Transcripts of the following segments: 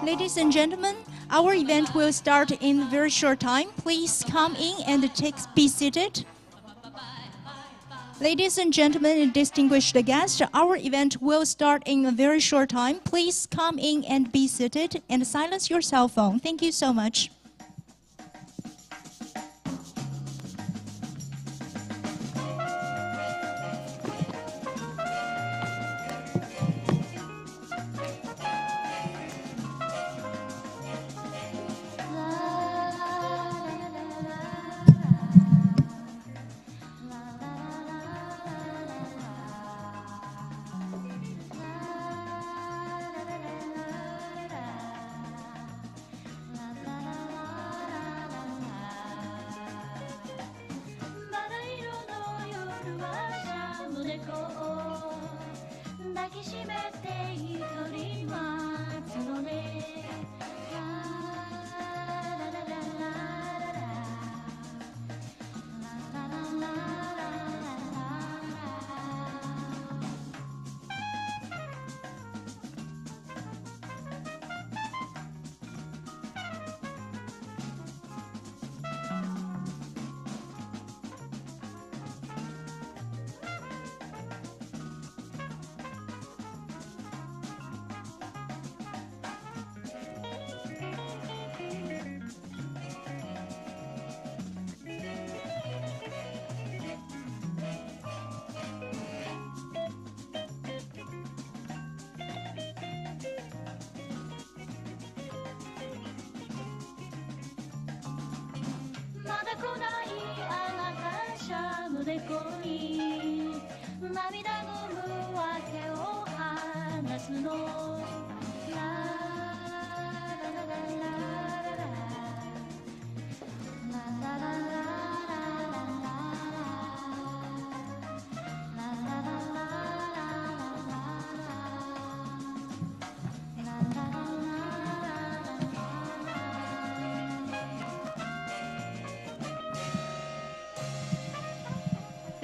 Ladies and gentlemen, our event will start in a very short time. Please come in and be seated. Ladies and gentlemen and distinguished guests, our event will start in a very short time. Please come in and be seated and silence your cell phone. Thank you so much.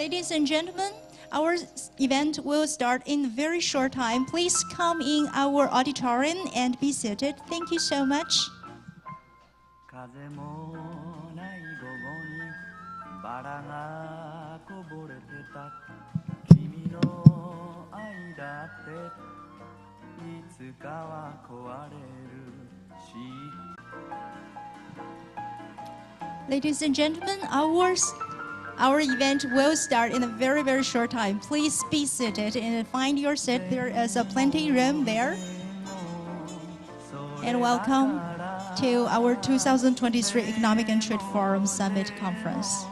Ladies and gentlemen, our event will start in a very short time. Please come in our auditorium and be seated. Thank you so much. 風もない午後にバラがこぼれてた君の愛だっていつかは壊れるし Ladies and gentlemen, our event will start in a very, very short time. Please be seated and find your seat. There is a plenty room there. And welcome to our 2023 Economic and Trade Forum Summit Conference.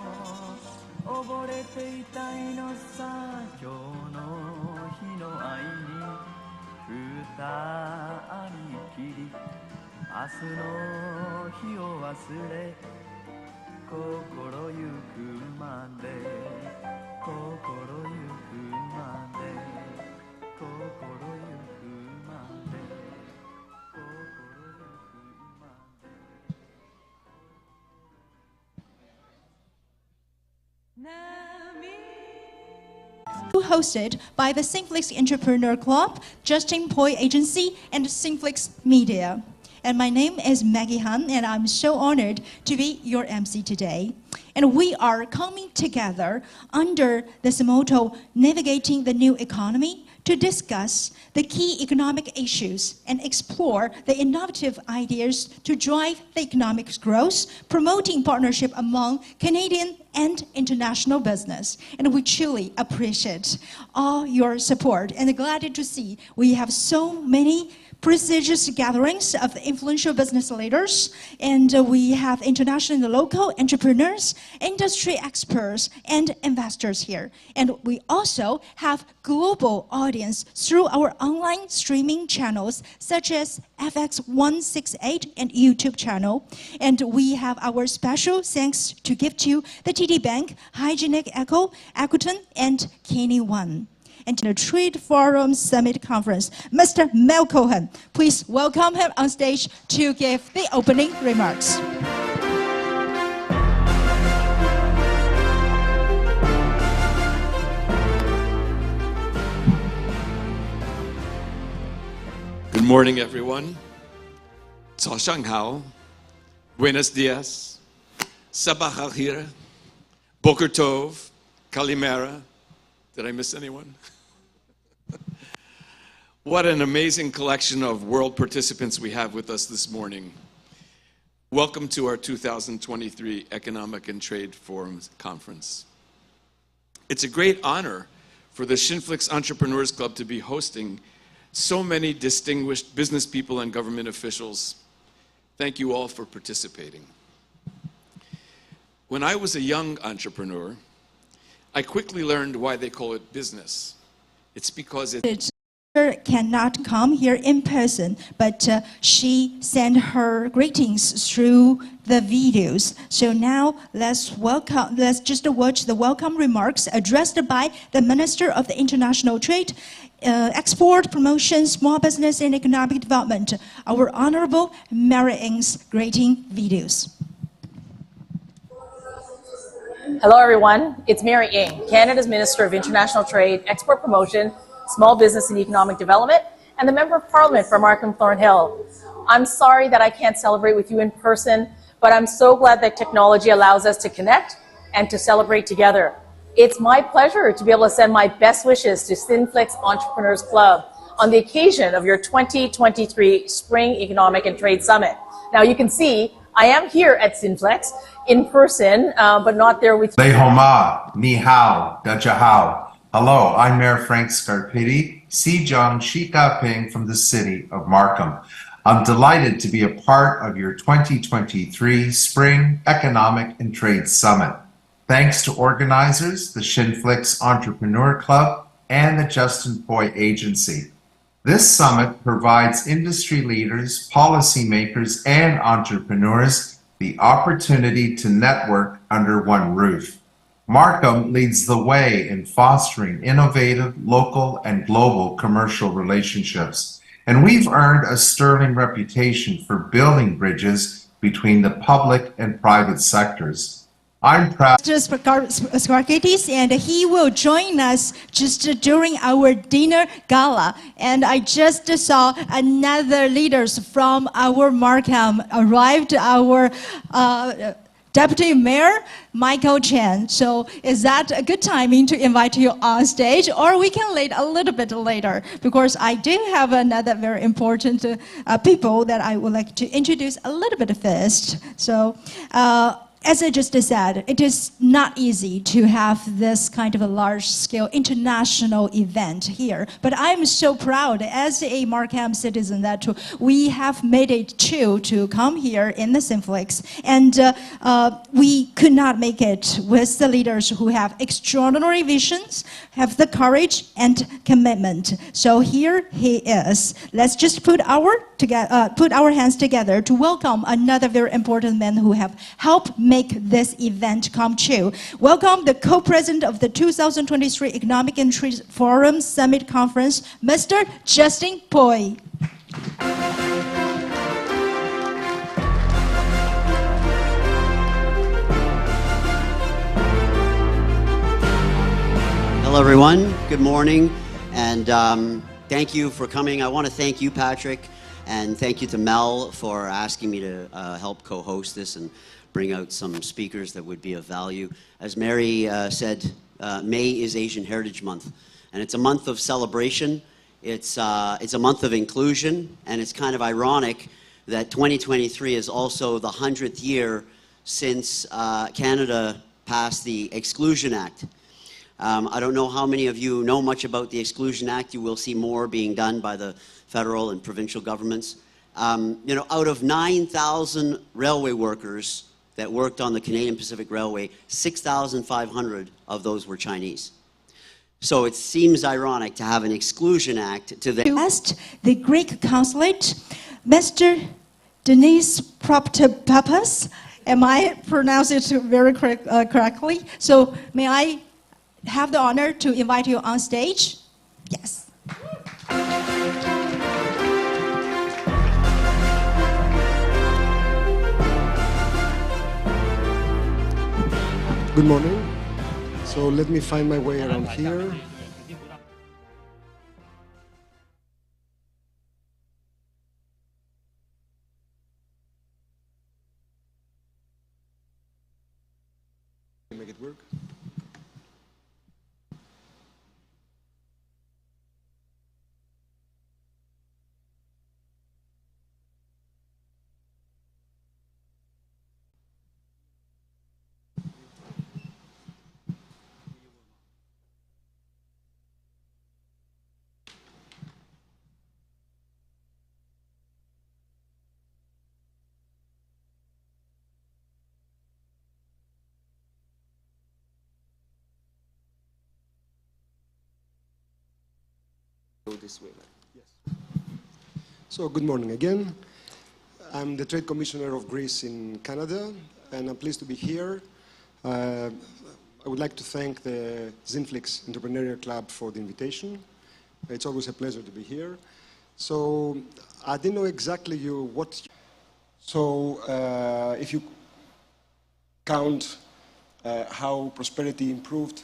Hosted by the Synflix Entrepreneur Club, Justin Poi Agency, and Synflix Media. And my name is Maggie Han, and I'm so honored to be your MC today. And we are coming together under this motto, Navigating the New Economy, to discuss the key economic issues and explore the innovative ideas to drive the economic growth, promoting partnership among Canadian and international business. And we truly appreciate all your support and glad to see we have so many prestigious gatherings of influential business leaders, and we have international and local entrepreneurs, industry experts, and investors here. And we also have global audience through our online streaming channels, such as FX168 and YouTube channel. And we have our special thanks to give to the TD Bank, Hygienic Echo, Aquaton, and Kenny One. And to the Trade Forum Summit Conference, Mr. Mel Cohen. Please welcome him on stage to give the opening remarks. Good morning, everyone. 早上好, buenos dias, sabah al khir, boker tov, kalimera. Did I miss anyone? What an amazing collection of world participants we have with us this morning. Welcome to our 2023 Economic and Trade Forum Conference. It's a great honor for the Shinflix Entrepreneurs Club to be hosting so many distinguished business people and government officials. Thank you all for participating. When I was a young entrepreneur, I quickly learned why they call it business. It's because it cannot come here in person, but she sent her greetings through the videos. So now let's just watch the welcome remarks addressed by the Minister of the International Trade, Export, Promotion, Small Business and Economic Development, our Honorable Mary Ng's greeting videos. Hello everyone, it's Mary Ng, Canada's Minister of International Trade, Export Promotion, Small Business and Economic Development, and the Member of Parliament for Markham Thornhill. I'm sorry that I can't celebrate with you in person, but I'm so glad that technology allows us to connect and to celebrate together. It's my pleasure to be able to send my best wishes to Shinflix Entrepreneurs Club on the occasion of your 2023 Spring Economic and Trade Summit. Now you can see I am here at Shinflix in person, but not there with you. Lei Homa, Ni Hao, Da Hao. Hello, I'm Mayor Frank Scarpitti, Sijong Shika Ping from the city of Markham. I'm delighted to be a part of your 2023 Spring Economic and Trade Summit. Thanks to organizers, the Shinflix Entrepreneur Club, and the Justin Poi Agency. This summit provides industry leaders, policymakers, and entrepreneurs the opportunity to network under one roof. Markham leads the way in fostering innovative, local, and global commercial relationships, and we've earned a sterling reputation for building bridges between the public and private sectors. I'm proud. Scarkitis, and he will join us just during our dinner gala. And I just saw another leaders from our Markham arrived, our Deputy Mayor Michael Chen. So is that a good timing to invite you on stage, or we can wait a little bit later, because I do have another very important people that I would like to introduce a little bit first. So as I just said, it is not easy to have this kind of a large-scale international event here. But I'm so proud as a Markham citizen that we have made it to come here in the Shinflix. And we could not make it with the leaders who have extraordinary visions, have the courage and commitment. So here he is. Let's just put our hands together to welcome another very important man who have helped make this event come true. Welcome the co-president of the 2023 Economic and Trade Forum Summit Conference, Mr. Justin Poi. Hello, everyone. Good morning, and thank you for coming. I want to thank you, Patrick, And thank you to Mel for asking me to help co-host this and bring out some speakers that would be of value. As Mary said, May is Asian Heritage Month, and it's a month of celebration. It's a month of inclusion, and it's kind of ironic that 2023 is also the 100th year since Canada passed the Exclusion Act. I don't know how many of you know much about the Exclusion Act. You will see more being done by the federal and provincial governments. You know, out of 9,000 railway workers that worked on the Canadian Pacific Railway, 6,500 of those were Chinese. So it seems ironic to have an Exclusion Act to the... Asked the Greek consulate, Mr. Denis Proptopapas, am I pronouncing it very correctly? So may I have the honor to invite you on stage? Yes. Good morning. So let me find my way around here. Make it work. Go this way. Yes. So good morning again. I'm the Trade Commissioner of Greece in Canada, and I'm pleased to be here. I would like to thank the Zinflix Entrepreneurial Club for the invitation. It's always a pleasure to be here. So I didn't know exactly what. So if you count how prosperity improved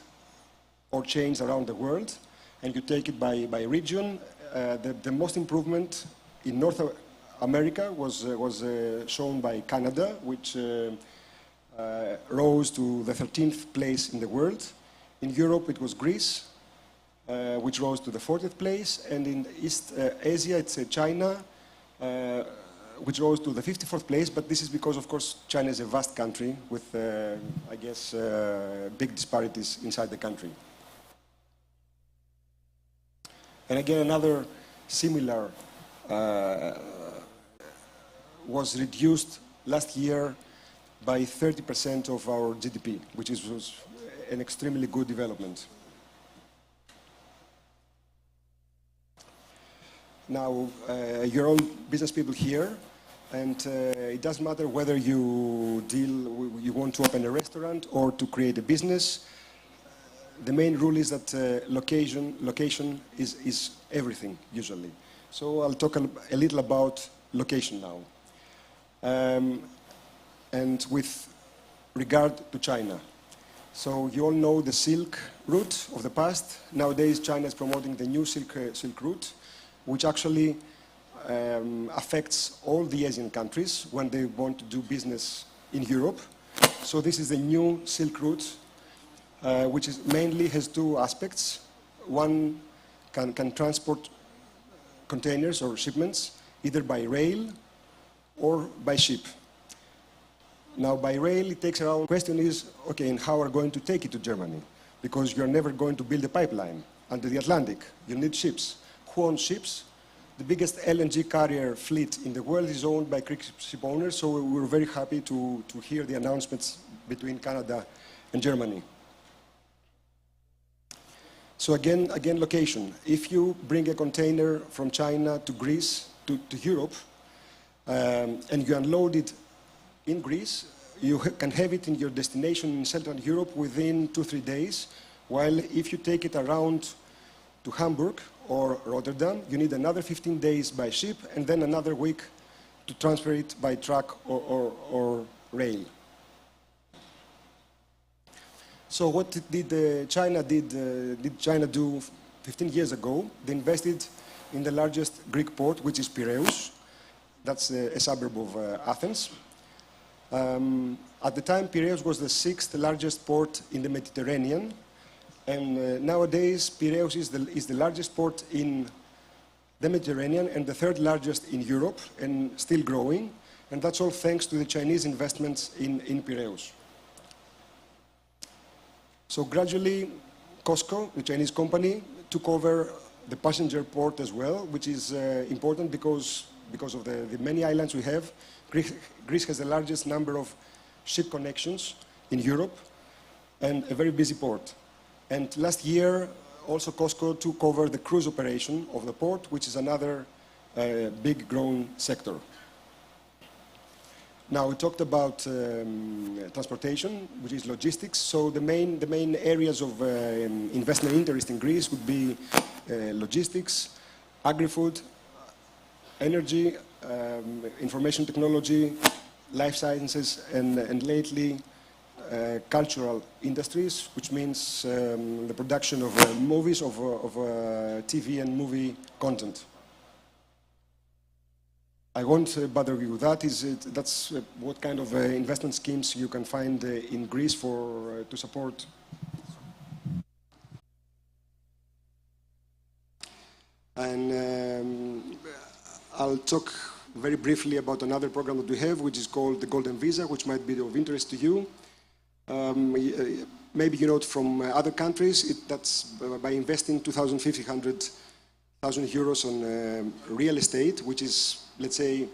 or changed around the world, and you take it by region, the most improvement in North America was shown by Canada, which rose to the 13th place in the world. In Europe, it was Greece, which rose to the 40th place, and in East Asia, it's China, which rose to the 54th place, but this is because, of course, China is a vast country with, I guess, big disparities inside the country. And again, another similar was reduced last year by 30% of our GDP, which was an extremely good development. Now, you're all business people here, and it doesn't matter whether you want to open a restaurant or to create a business. The main rule is that location is everything, usually. So I'll talk a little about location now. And with regard to China. So you all know the Silk Route of the past. Nowadays, China is promoting the new Silk Route, which actually affects all the Asian countries when they want to do business in Europe. So this is the new Silk Route, which mainly has two aspects. One can transport containers or shipments either by rail or by ship. Now, by rail, it takes around. The question is, okay, and how are we going to take it to Germany? Because you're never going to build a pipeline under the Atlantic. You need ships. Who owns ships? The biggest LNG carrier fleet in the world is owned by Greek ship owners, so we're very happy to hear the announcements between Canada and Germany. So again, location. If you bring a container from China to Greece, to Europe, and you unload it in Greece, you can have it in your destination in Central Europe within 2-3 days, while if you take it around to Hamburg or Rotterdam, you need another 15 days by ship and then another week to transfer it by truck or rail. So what did China do 15 years ago? They invested in the largest Greek port, which is Piraeus, That's a suburb of Athens. At the time, Piraeus was the 6th largest port in the Mediterranean, and nowadays Piraeus is the largest port in the Mediterranean and the 3rd largest in Europe, and still growing, and that's all thanks to the Chinese investments in Piraeus. So gradually, COSCO, the Chinese company, took over the passenger port as well, which is important because of the many islands we have. Greece has the largest number of ship connections in Europe and a very busy port. And last year, also COSCO took over the cruise operation of the port, which is another big growing sector. Now, we talked about transportation, which is logistics. So the main areas of investment interest in Greece would be logistics, agri-food, energy, information technology, life sciences, and lately cultural industries, which means the production of movies, of TV and movie content. I won't bother you with that. That's what kind of investment schemes you can find in Greece to support. And I'll talk very briefly about another program that we have, which is called the Golden Visa, which might be of interest to you. Maybe you know it from other countries. That's by investing 2,500 euros on real estate, which is, let's say,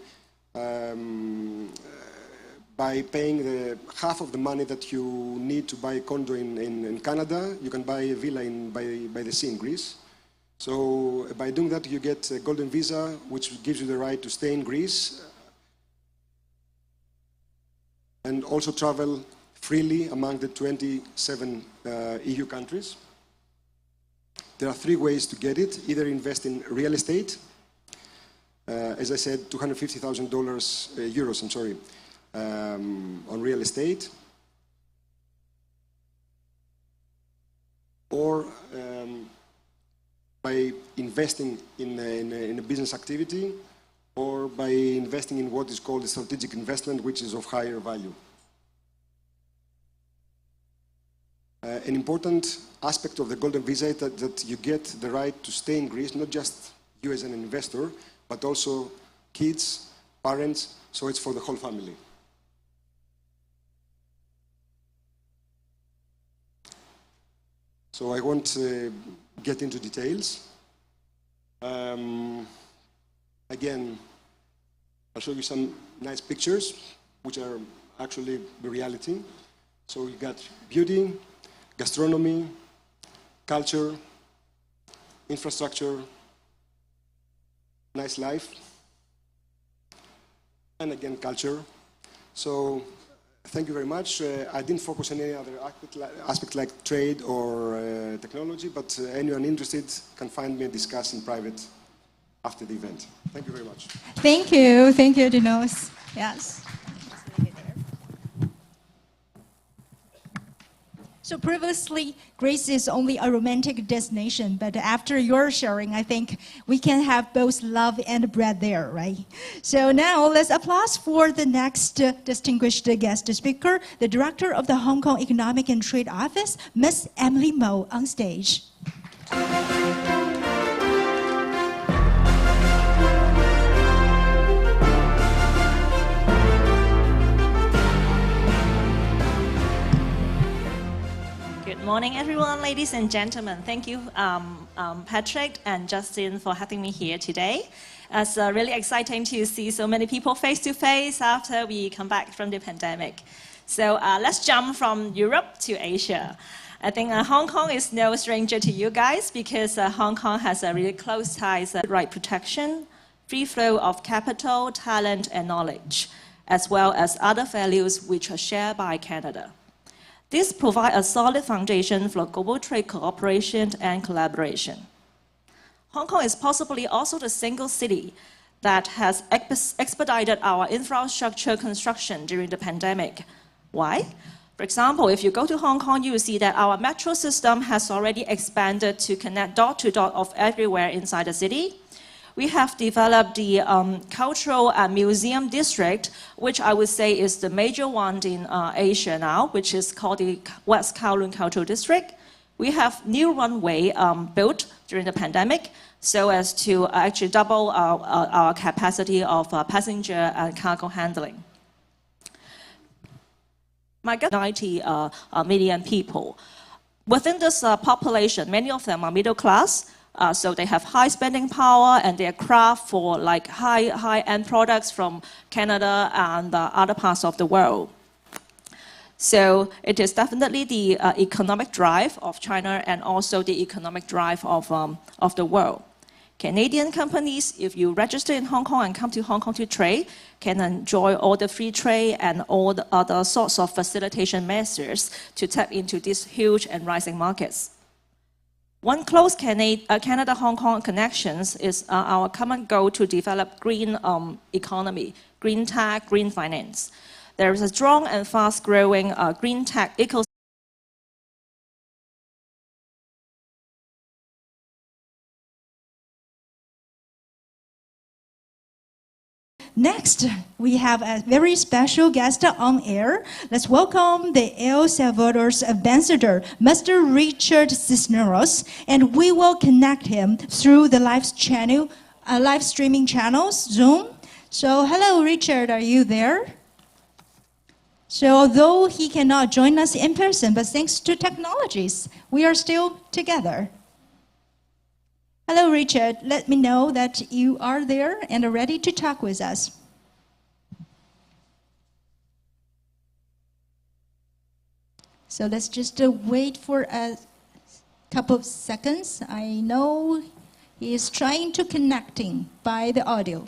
by paying half of the money that you need to buy a condo in Canada, you can buy a villa by the sea in Greece. So by doing that, you get a golden visa, which gives you the right to stay in Greece and also travel freely among the 27 EU countries. There are 3 ways to get it. Either invest in real estate, as I said, €250,000 on real estate, or by investing in a business activity, or by investing in what is called a strategic investment, which is of higher value. An important aspect of the Golden Visa is that you get the right to stay in Greece, not just you as an investor, but also kids, parents, so it's for the whole family. So I won't get into details. Again, I'll show you some nice pictures, which are actually the reality. So you got beauty, gastronomy, culture, infrastructure, nice life, and again, culture. So thank you very much. I didn't focus on any other aspect like trade or technology, but anyone interested can find me and discuss in private after the event. Thank you very much. Thank you, Dinos. Yes. So previously, Greece is only a romantic destination, but after your sharing, I think we can have both love and bread there, right? So now let's applause for the next distinguished guest speaker, the Director of the Hong Kong Economic and Trade Office, Ms. Emily Mo, on stage. Good morning, everyone, ladies and gentlemen. Thank you, Patrick and Justin, for having me here today. It's really exciting to see so many people face to face after we come back from the pandemic. So let's jump from Europe to Asia. I think Hong Kong is no stranger to you guys because Hong Kong has a really close ties to right protection, free flow of capital, talent, and knowledge, as well as other values which are shared by Canada. This provides a solid foundation for global trade cooperation and collaboration. Hong Kong is possibly also the single city that has expedited our infrastructure construction during the pandemic. Why? For example, if you go to Hong Kong, you will see that our metro system has already expanded to connect dot to dot of everywhere inside the city. we have developed the cultural and museum district, which I would say is the major one in Asia now, which is called the West Kowloon Cultural District. We have new runway built during the pandemic so as to actually double our capacity of passenger and cargo handling. My 90 million people. Within this population, many of them are middle class, so they have high spending power and they are craft for like high-end products from Canada and other parts of the world. So it is definitely the economic drive of China and also the economic drive of the world. Canadian companies, if you register in Hong Kong and come to Hong Kong to trade, can enjoy all the free trade and all the other sorts of facilitation measures to tap into these huge and rising markets. One close Canada-Hong Kong connections is our common goal to develop green economy, green tech, green finance. There is a strong and fast-growing green tech ecosystem. Next, we have a very special guest on air. Let's welcome the El Salvador's ambassador, Mr. Richard Cisneros, and we will connect him through the live streaming channels, Zoom. So, hello, Richard, are you there? So, although he cannot join us in person, but thanks to technologies, we are still together. Hello, Richard. Let me know that you are there and are ready to talk with us. So let's just wait for a couple of seconds. I know he is trying to connecting by the audio.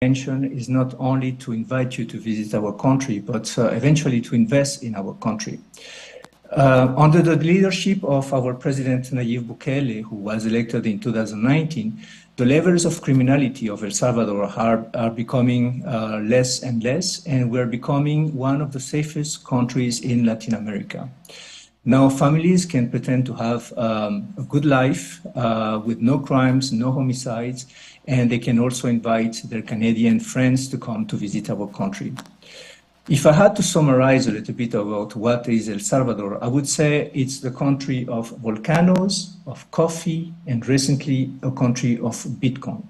Intention is not only to invite you to visit our country, but eventually to invest in our country. Under the leadership of our President Nayib Bukele, who was elected in 2019, the levels of criminality of El Salvador are becoming less and less, and we're becoming one of the safest countries in Latin America. Now, families can pretend to have a good life with no crimes, no homicides, and they can also invite their Canadian friends to come to visit our country. If I had to summarize a little bit about what is El Salvador, I would say it's the country of volcanoes, of coffee, and recently a country of Bitcoin.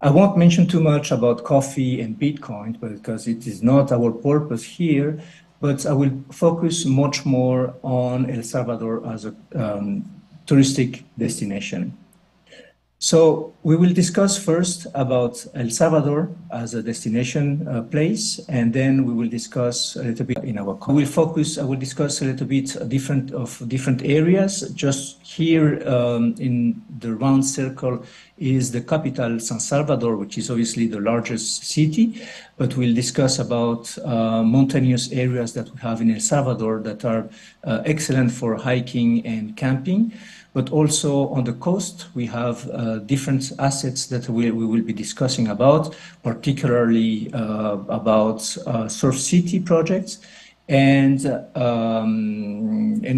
I won't mention too much about coffee and Bitcoin because it is not our purpose here, but I will focus much more on El Salvador as a touristic destination. So we will discuss first about El Salvador as a destination place, and then we will discuss a little bit in our. I will discuss a little bit different areas. Just here in the round circle is the capital, San Salvador, which is obviously the largest city, but we'll discuss about mountainous areas that we have in El Salvador that are excellent for hiking and camping. But also on the coast, we have different assets that we will be discussing about, particularly about Surf City projects and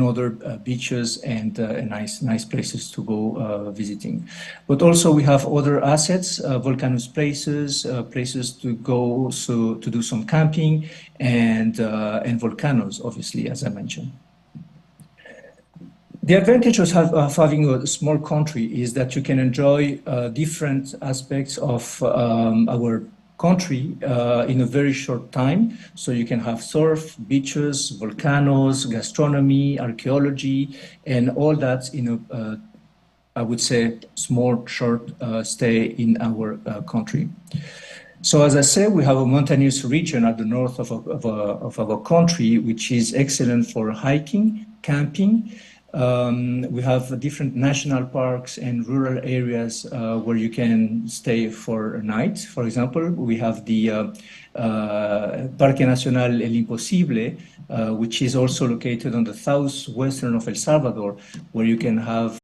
other beaches and nice places to go visiting. But also we have other assets, volcanoes places, places to go to do some camping and volcanoes, obviously, as I mentioned. The advantage of having a small country is that you can enjoy different aspects of our country in a very short time. So you can have surf, beaches, volcanoes, gastronomy, archaeology, and all that in a, I would say, small, short stay in our country. So as I said, we have a mountainous region at the north of our country, which is excellent for hiking, camping. We have different national parks and rural areas where you can stay for a night. For example, we have the Parque Nacional El Imposible, which is also located on the southwestern of El Salvador, where you can have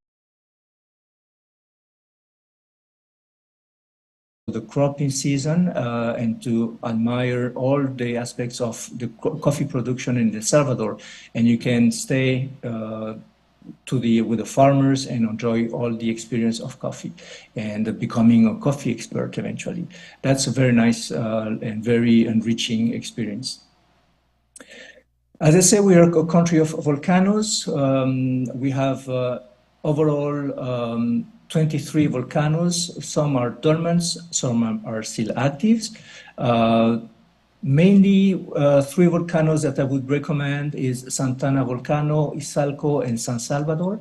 100 the cropping season and to admire all the aspects of the coffee production in El Salvador. And you can stay with the farmers and enjoy all the experience of coffee and becoming a coffee expert eventually. That's a very nice and very enriching experience. As I say, we are a country of volcanoes. We have overall 23 volcanoes. Some are dormant, some are still active. Mainly 3 volcanoes that I would recommend is Santana Volcano, Izalco, and San Salvador.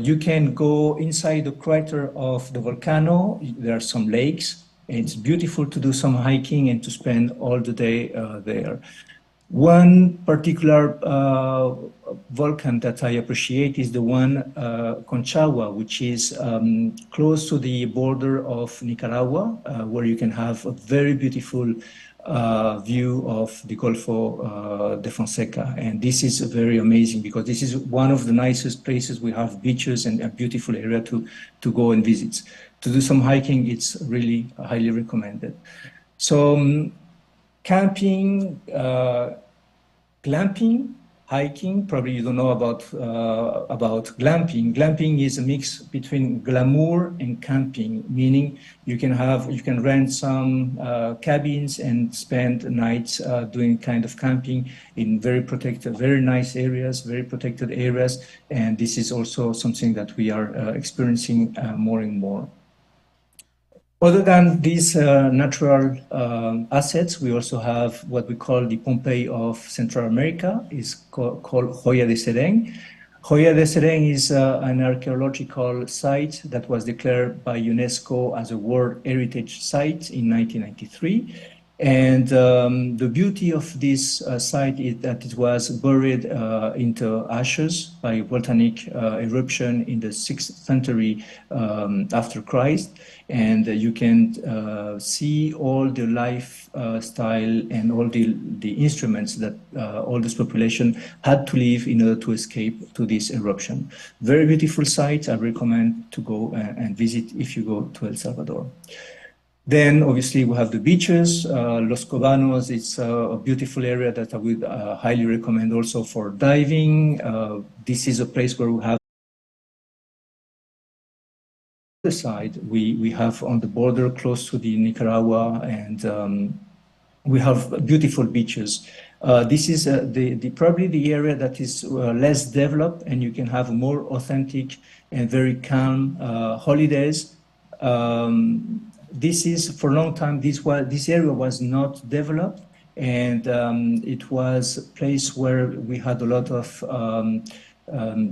You can go inside the crater of the volcano. There are some lakes. It's beautiful to do some hiking and to spend all the day there. One particular volcano that I appreciate is the one Conchagua, which is close to the border of Nicaragua, where you can have a very beautiful view of the Golfo de Fonseca. And this is very amazing because this is one of the nicest places. We have beaches and a beautiful area to go and visit. To do some hiking, it's really highly recommended. So camping, glamping, hiking, probably you don't know about glamping. Glamping is a mix between glamour and camping, meaning you can rent some cabins and spend nights doing kind of camping in very protected, very nice areas, very protected areas. And this is also something that we are experiencing more and more. Other than these natural assets, we also have what we call the Pompeii of Central America. It's called Joya de Serén. Joya de Serén is an archaeological site that was declared by UNESCO as a World Heritage Site in 1993. And the beauty of this site is that it was buried into ashes by volcanic eruption in the 6th century after Christ. And you can see all the lifestyle and all the instruments that all this population had to leave in order to escape to this eruption. Very beautiful site. I recommend to go and visit if you go to El Salvador. Then obviously we have the beaches, Los Cobanos. It's a beautiful area that I would highly recommend also for diving. This is a place where we have the side. We have on the border close to the Nicaragua, and we have beautiful beaches. This is probably the area that is less developed, and you can have more authentic and very calm holidays. This is for a long time. This area was not developed, and it was a place where we had a lot of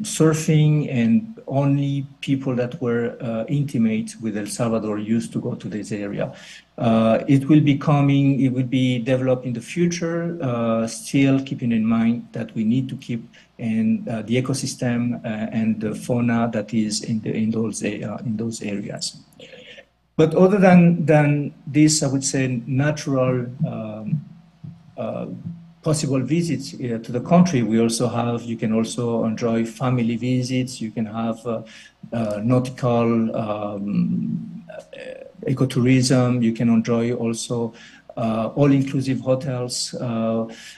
surfing, and only people that were intimate with El Salvador used to go to this area. It will be developed in the future. Still keeping in mind that we need to keep the ecosystem and the fauna that is in those areas. But other than this, I would say natural possible visits to the country, you can also enjoy family visits. You can have nautical ecotourism. You can enjoy also all-inclusive hotels.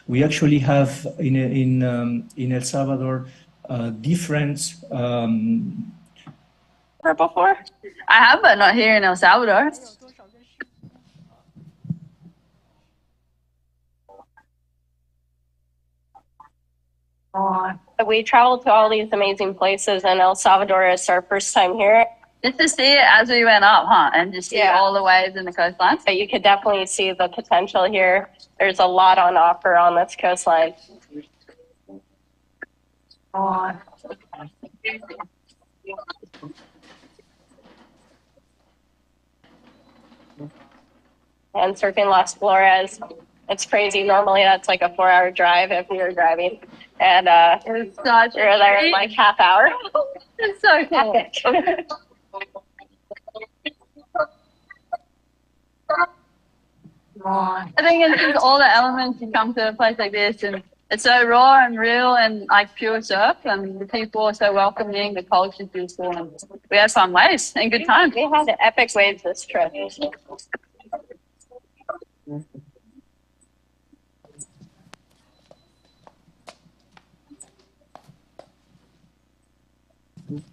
We actually have in El Salvador different. Before? I have, but not here in El Salvador. We traveled to all these amazing places, and El Salvador is our first time here. Just to see it as we went up, huh? And just see all the waves in the coastline. But you could definitely see the potential here. There's a lot on offer on this coastline. And surfing Las Flores, it's crazy. Normally that's like a 4-hour drive if we were driving. And it's such we were there in like half hour. It's so cool. I think it's just all the elements you come to a place like this, and it's so raw and real and like pure surf, and the people are so welcoming, the culture's beautiful, and we had fun waves and good time. We had epic waves this trip.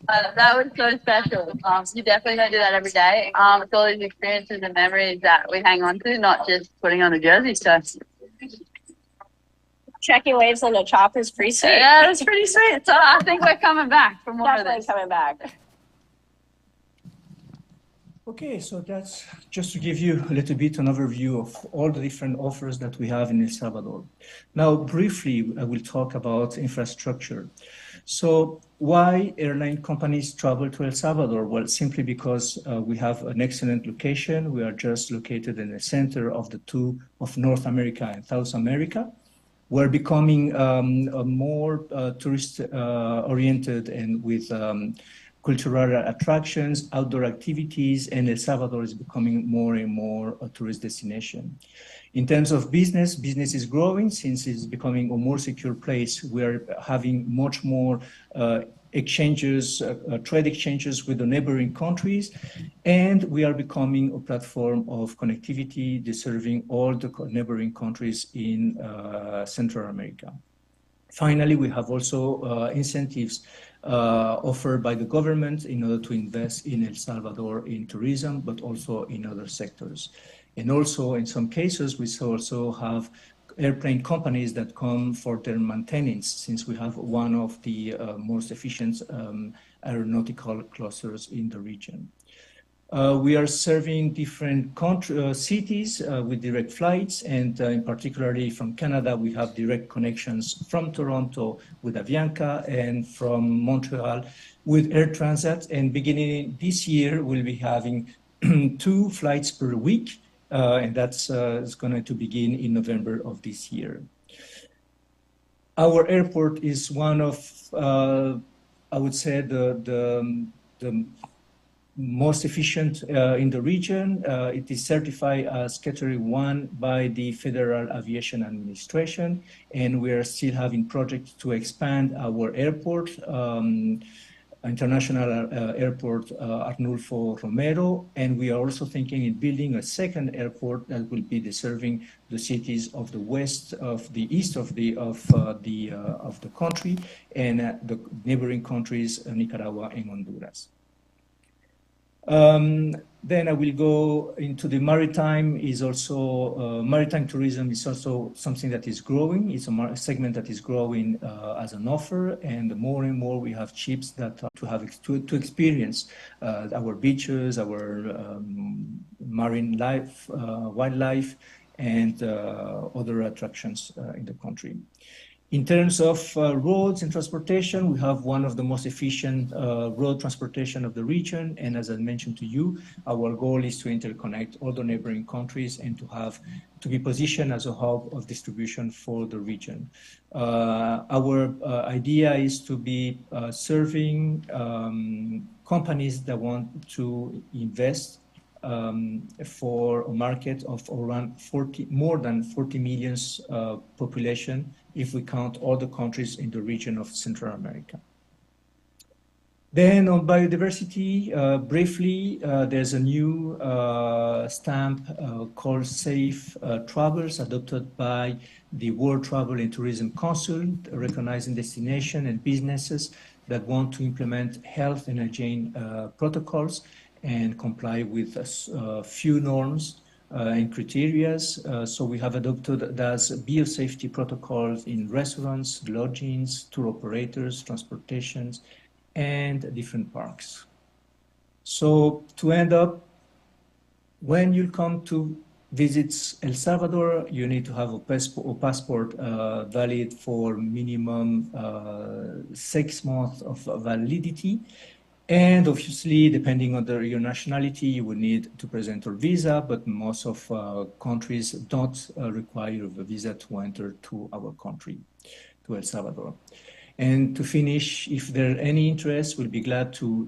That was so special. You definitely don't do that every day. It's all these experiences and memories that we hang on to, not just putting on a jersey. So Trekking waves on the chop is pretty sweet. yeah, it was pretty sweet. So I think we're coming back for more of Definitely this. coming back. Okay, so that's just to give you a little bit an overview of all the different offers that we have in El Salvador. Now, briefly, I will talk about infrastructure. So why airline companies travel to El Salvador? Well, simply because we have an excellent location. We are just located in the center of the two of North America and South America. We're becoming more tourist-oriented and with cultural attractions, outdoor activities, and El Salvador is becoming more and more a tourist destination. In terms of business, business is growing since it's becoming a more secure place. We are having much more exchanges, trade exchanges with the neighboring countries, and we are becoming a platform of connectivity, serving all the neighboring countries in Central America. Finally, we have also incentives offered by the government in order to invest in El Salvador in tourism, but also in other sectors. And also, in some cases, we also have airplane companies that come for their maintenance, since we have one of the most efficient aeronautical clusters in the region. We are serving different cities with direct flights, and in particularly from Canada, we have direct connections from Toronto with Avianca and from Montreal with Air Transat. And beginning this year, we'll be having 2 flights per week, and that's is going to begin in November of this year. Our airport is one of, I would say, the most efficient in the region. It is certified as Category 1 by the Federal Aviation Administration, and we are still having projects to expand our airport, International Airport Arnulfo Romero, and we are also thinking in building a second airport that will be serving the cities of the west, of the east of the country, and the neighboring countries, Nicaragua and Honduras. Then I will go into the maritime. Is also maritime tourism is also something that is growing. It's a segment that is growing as an offer, and more and more we have ships that to experience our beaches, our marine life, wildlife, and other attractions in the country. In terms of roads and transportation, we have one of the most efficient road transportation of the region. And as I mentioned to you, our goal is to interconnect all the neighboring countries and to be positioned as a hub of distribution for the region. Our idea is to be serving companies that want to invest for a market of around more than 40 million population, if we count all the countries in the region of Central America. Then on biodiversity, briefly, there's a new stamp called Safe Travels, adopted by the World Travel and Tourism Council, recognizing destinations and businesses that want to implement health and hygiene protocols and comply with a few norms and criteria. So we have adopted those biosafety protocols in restaurants, lodgings, tour operators, transportations, and different parks. So to end up, when you come to visit El Salvador, you need to have a passport valid for minimum 6 months of validity. And obviously, depending on your nationality, you will need to present a visa, but most of countries don't require a visa to enter to our country, to El Salvador. And to finish, if there are any interest, we'll be glad to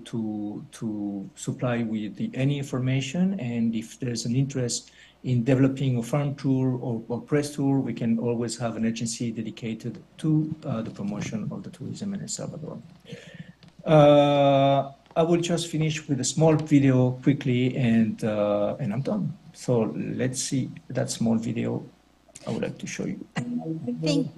supply with any information. And if there's an interest in developing a farm tour or press tour, we can always have an agency dedicated to the promotion of the tourism in El Salvador. I will just finish with a small video quickly, and I'm done. So let's see that small video I would like to show you. Thank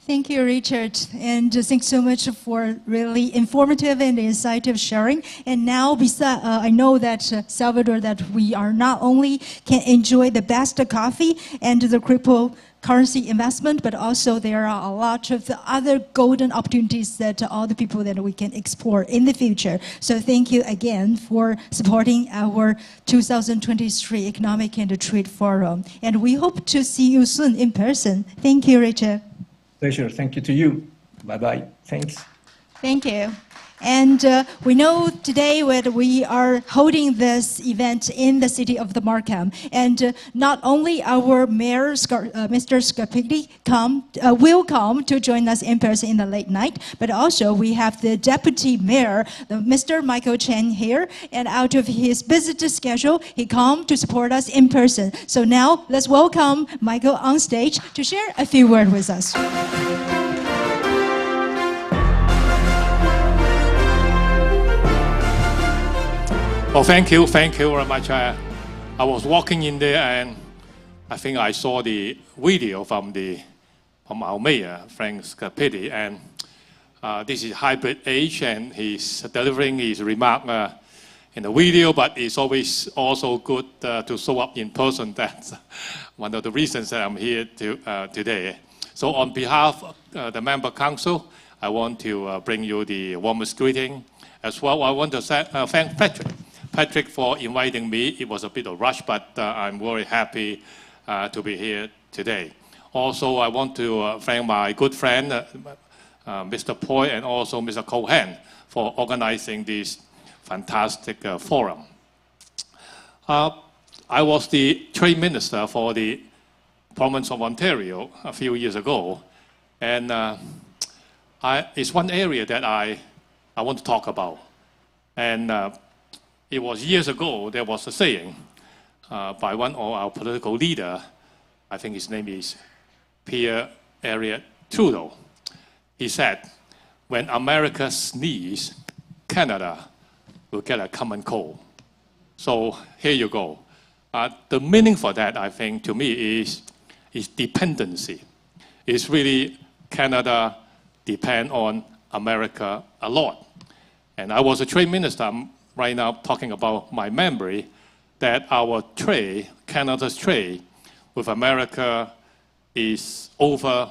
Thank you, Richard, and thanks so much for really informative and insightful sharing. And now, I know that Salvador, that we are not only can enjoy the best coffee and the cryptocurrency investment, but also there are a lot of the other golden opportunities that all the people that we can explore in the future. So thank you again for supporting our 2023 Economic and Trade Forum. And we hope to see you soon in person. Thank you, Richard. Pleasure. Thank you to you. Bye-bye. Thanks. Thank you. And we know today we are holding this event in the city of the Markham. And not only our mayor, Mr. Scarpiti, will come to join us in person in the late night, but also we have the deputy mayor, Mr. Michael Chen here. And out of his busy schedule, he come to support us in person. So now let's welcome Michael on stage to share a few words with us. Well, thank you very much. I was walking in there and I think I saw the video from our mayor, Frank Scarpiti, and this is hybrid age, and he's delivering his remark in the video, but it's always also good to show up in person. That's one of the reasons that I'm here today. So on behalf of the member council, I want to bring you the warmest greeting. As well, I want to thank Patrick for inviting me. It was a bit of a rush, but I'm very happy to be here today. Also, I want to thank my good friend, Mr. Poi, and also Mr. Cohen for organizing this fantastic forum. I was the trade minister for the province of Ontario a few years ago, and it's one area that I want to talk about. And it was years ago, there was a saying by one of our political leaders, I think his name is Pierre Elliott Trudeau. He said, when America sneezes, Canada will get a common cold. So here you go. The meaning for that, I think, to me is dependency. It's really Canada depend on America a lot. And I was a trade minister. I'm right now talking about my memory that our trade, Canada's trade with America is over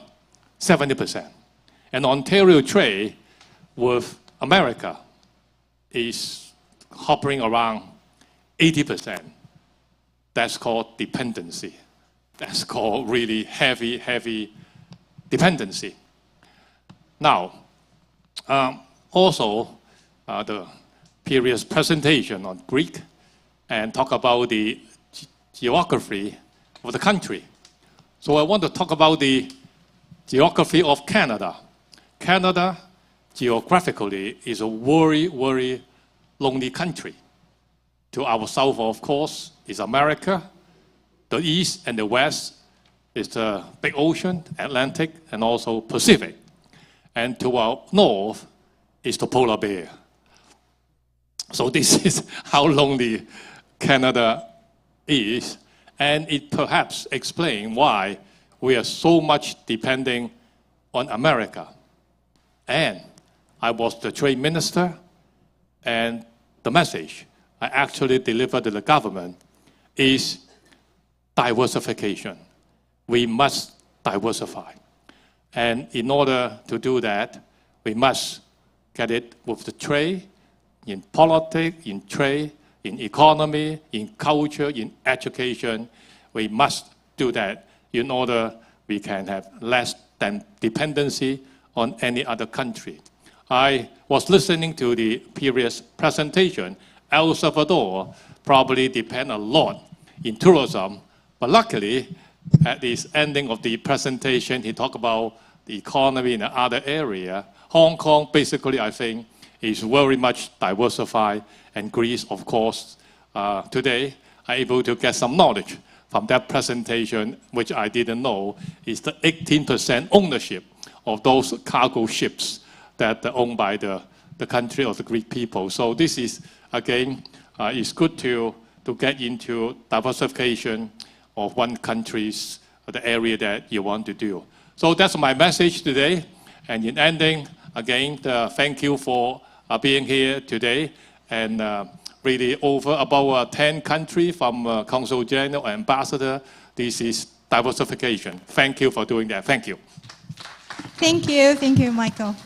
70%. And Ontario trade with America is hovering around 80%. That's called dependency. That's called really heavy dependency. Now, also the previous presentation on Greek and talk about the geography of the country. So I want to talk about the geography of Canada. Canada, geographically, is a very, very lonely country. To our south, of course, is America. The east and the west is the big ocean, Atlantic, and also Pacific. And to our north is the polar bear. So this is how lonely Canada is, and it perhaps explains why we are so much depending on America. And I was the trade minister, and the message I actually delivered to the government is diversification. We must diversify. And in order to do that, we must get it with the trade, in politics, in trade, in economy, in culture, in education. We must do that in order we can have less than dependency on any other country. I was listening to the previous presentation. El Salvador probably depends a lot in tourism, but luckily, at the ending of the presentation, he talked about the economy in other area. Hong Kong, basically, I think, is very much diversified, and Greece, of course, today, I'm able to get some knowledge from that presentation, which I didn't know, is the 18% ownership of those cargo ships that are owned by the country of the Greek people. So this is, again, it's good to get into diversification of one country's, the area that you want to do. So that's my message today. And in ending, again, thank you for being here today. And really over about 10 countries from Consul General, Ambassador. This is diversification. Thank you for doing that. Thank you. Thank you, Michael.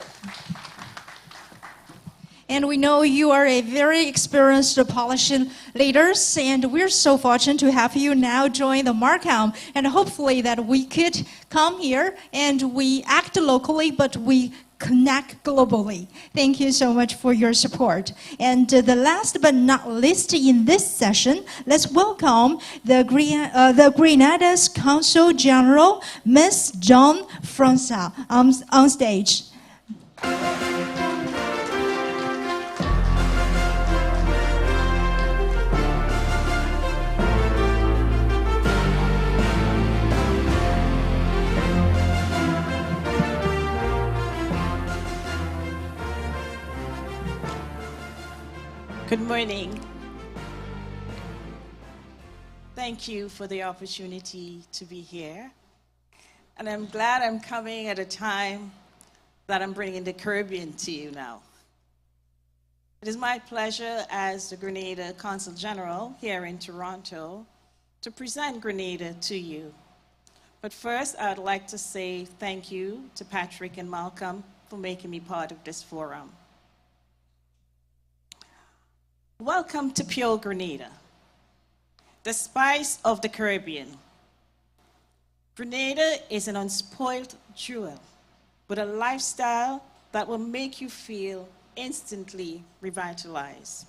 And we know you are a very experienced policy leaders, and we're so fortunate to have you now join the Markham. And hopefully that we could come here and we act locally, but we connect globally. Thank you so much for your support. And the last but not least in this session, let's welcome the Grenada's Consul General, Ms. John Franca, on stage. Good morning. Thank you for the opportunity to be here. And I'm glad I'm coming at a time that I'm bringing the Caribbean to you now. It is my pleasure as the Grenada Consul General here in Toronto to present Grenada to you. But first, I'd like to say thank you to Patrick and Malcolm for making me part of this forum. Welcome to Pure Grenada, the spice of the Caribbean. Grenada is an unspoiled jewel with a lifestyle that will make you feel instantly revitalized.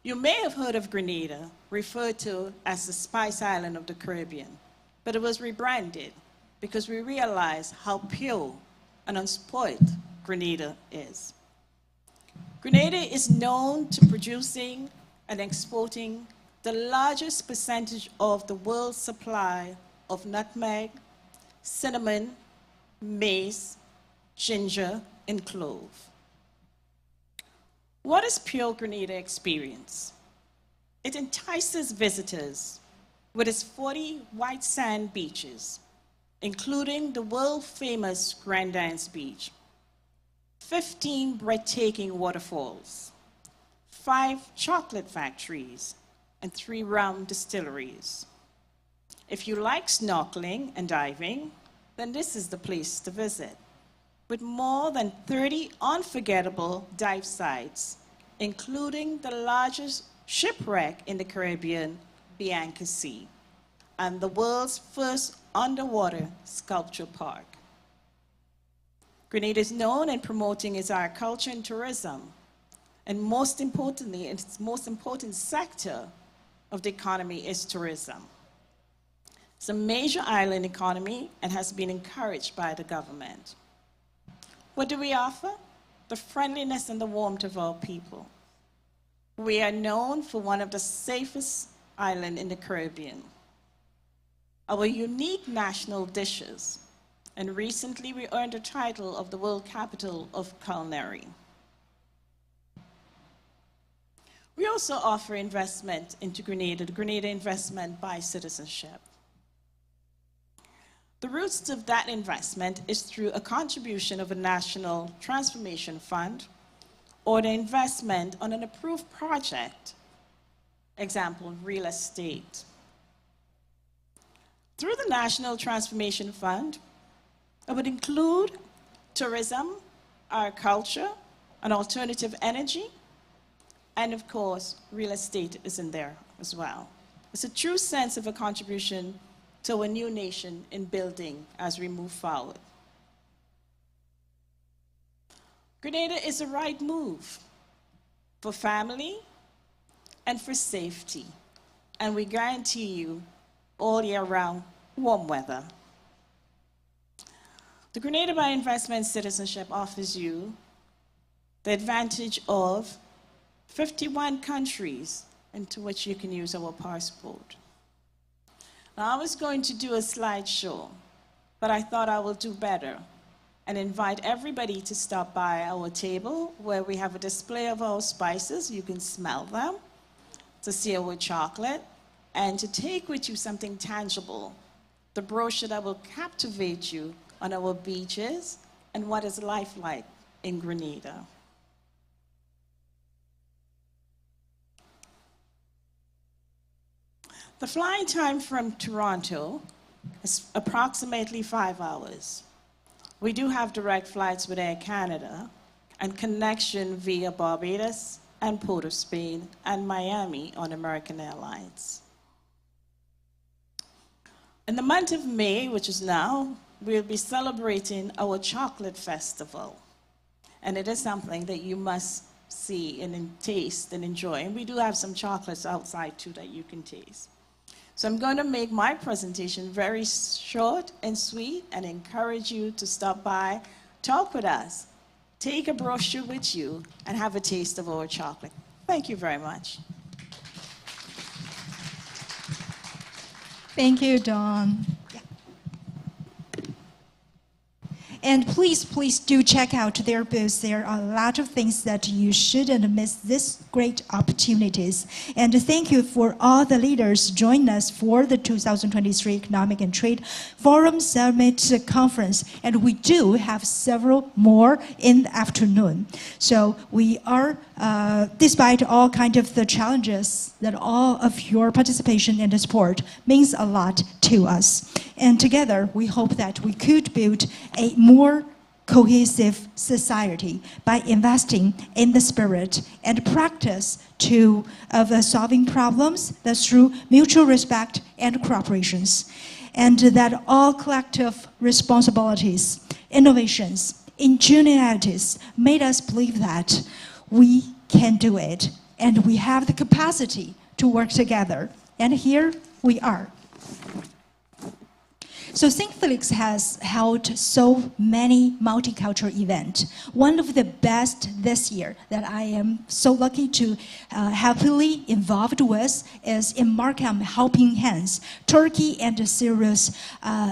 You may have heard of Grenada, referred to as the Spice Island of the Caribbean, but it was rebranded because we realized how pure and unspoiled Grenada is. Grenada is known to producing and exporting the largest percentage of the world's supply of nutmeg, cinnamon, mace, ginger, and clove. What is Pure Grenada experience? It entices visitors with its 40 white sand beaches, including the world-famous Grand Anse Beach, 15 breathtaking waterfalls, 5 chocolate factories, and 3 rum distilleries. If you like snorkeling and diving, then this is the place to visit, with more than 30 unforgettable dive sites, including the largest shipwreck in the Caribbean, Bianca Sea, and the world's first underwater sculpture park. Grenada is known in promoting its agriculture and tourism, and most importantly, its most important sector of the economy is tourism. It's a major island economy and has been encouraged by the government. What do we offer? The friendliness and the warmth of our people. We are known for one of the safest islands in the Caribbean. Our unique national dishes, and recently we earned the title of the World Capital of Culinary. We also offer investment into Grenada, the Grenada Investment by Citizenship. The roots of that investment is through a contribution of a National Transformation Fund, or the investment on an approved project, example, real estate. Through the National Transformation Fund, it would include tourism, agriculture, and alternative energy, and of course, real estate is in there as well. It's a true sense of a contribution to a new nation in building as we move forward. Grenada is the right move for family and for safety, and we guarantee you all year round warm weather. The Grenada by Investment Citizenship offers you the advantage of 51 countries into which you can use our passport. Now, I was going to do a slideshow, but I thought I will do better and invite everybody to stop by our table where we have a display of our spices. You can smell them, to see our chocolate, and to take with you something tangible, the brochure that will captivate you on our beaches and what is life like in Grenada. The flying time from Toronto is approximately 5 hours. We do have direct flights with Air Canada and connection via Barbados and Port of Spain and Miami on American Airlines. In the month of May, which is now, we'll be celebrating our chocolate festival. And it is something that you must see and taste and enjoy. And we do have some chocolates outside too that you can taste. So I'm going to make my presentation very short and sweet and encourage you to stop by, talk with us, take a brochure with you, and have a taste of our chocolate. Thank you very much. Thank you, Dawn. And please, please do check out their booths. There are a lot of things that you shouldn't miss these great opportunities. And thank you for all the leaders joining us for the 2023 Economic and Trade Forum Summit Conference. And we do have several more in the afternoon. So we are, despite all kinds of the challenges, that all of your participation in the sport means a lot to us. And together, we hope that we could build a more cohesive society by investing in the spirit and practice of solving problems that's through mutual respect and cooperations. And that all collective responsibilities, innovations, ingenuities made us believe that we can do it and we have the capacity to work together. And here we are. So St. Felix has held so many multicultural events. One of the best this year that I am so lucky to happily involved with is in Markham Helping Hands, Turkey and Syria's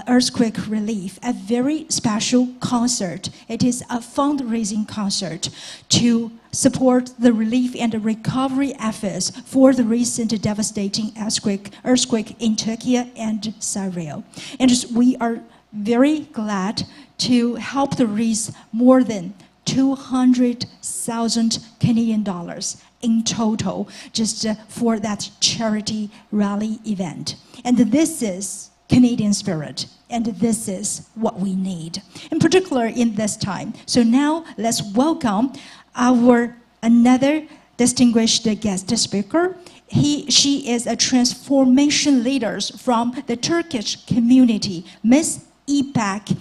earthquake relief, a very special concert. It is a fundraising concert to support the relief and recovery efforts for the recent devastating earthquake in Turkey and Syria. And we are very glad to help to raise more than 200,000 Canadian dollars in total just for that charity rally event. And this is Canadian spirit, and this is what we need, in particular in this time. So now let's welcome another distinguished guest speaker. She is a transformation leader from the Turkish community, Ms. İpek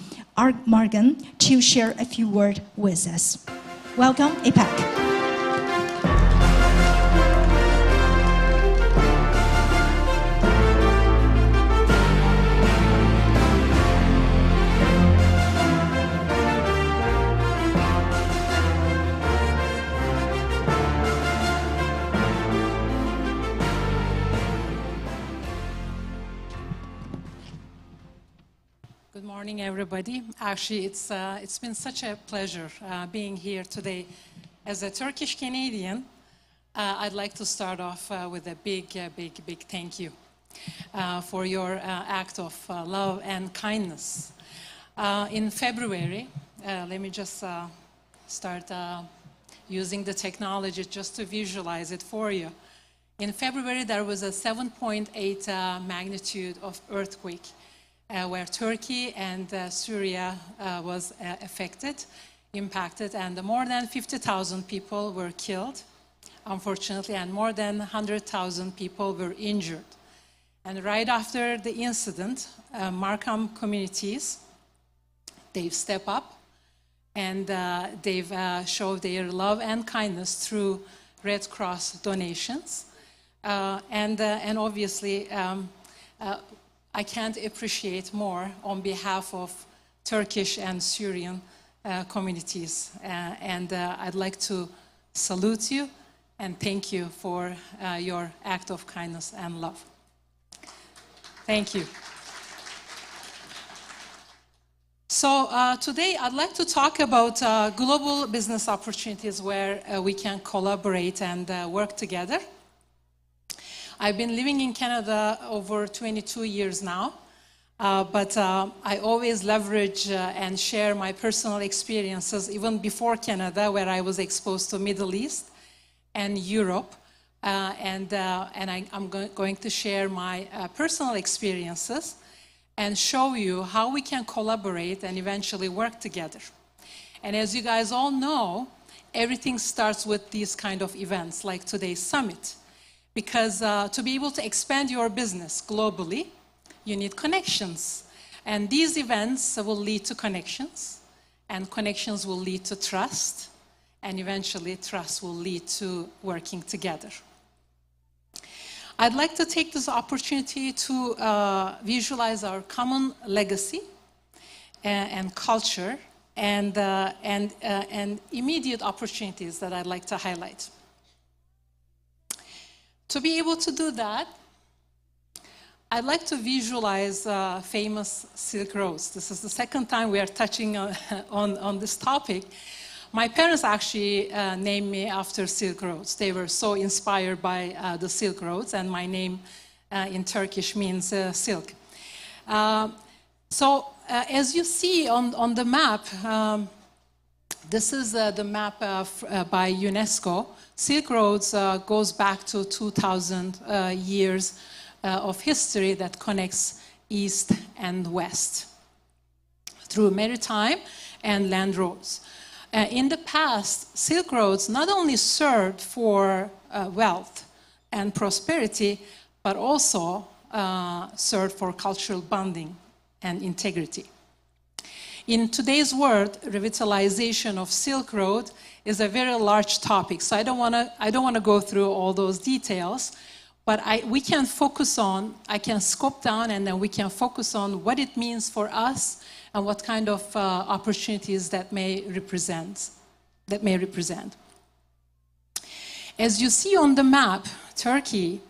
Margan, to share a few words with us. Welcome, İpek. Good morning, everybody. Actually, it's been such a pleasure being here today. As a Turkish Canadian, I'd like to start off with a big thank you for your act of love and kindness. In February, let me just start using the technology just to visualize it for you. In February, there was a 7.8 magnitude of earthquake where Turkey and Syria was affected, impacted, and more than 50,000 people were killed, unfortunately, and more than 100,000 people were injured. And right after the incident, Markham communities, they've stepped up and they've showed their love and kindness through Red Cross donations. And obviously, I can't appreciate more on behalf of Turkish and Syrian communities. And I'd like to salute you and thank you for your act of kindness and love. Thank you. So today I'd like to talk about global business opportunities where we can collaborate and work together. I've been living in Canada over 22 years now, but I always leverage and share my personal experiences even before Canada, where I was exposed to Middle East and Europe. I'm going to share my personal experiences and show you how we can collaborate and eventually work together. And as you guys all know, everything starts with these kind of events like today's summit. Because to be able to expand your business globally, you need connections. And these events will lead to connections, and connections will lead to trust, and eventually trust will lead to working together. I'd like to take this opportunity to visualize our common legacy and culture and immediate opportunities that I'd like to highlight. To be able to do that, I'd like to visualize famous Silk Roads. This is the second time we are touching on this topic. My parents actually named me after Silk Roads. They were so inspired by the Silk Roads, and my name in Turkish means silk. So as you see on the map, this is the map by UNESCO. Silk Roads goes back to 2,000 years of history that connects East and West through maritime and land roads. In the past, Silk Roads not only served for wealth and prosperity, but also served for cultural bonding and integrity. In today's world, revitalization of Silk Road is a very large topic, so I don't want to go through all those details, but we can focus on, I can scope down, and then we can focus on what it means for us and what kind of opportunities that may represent. As you see on the map, Turkey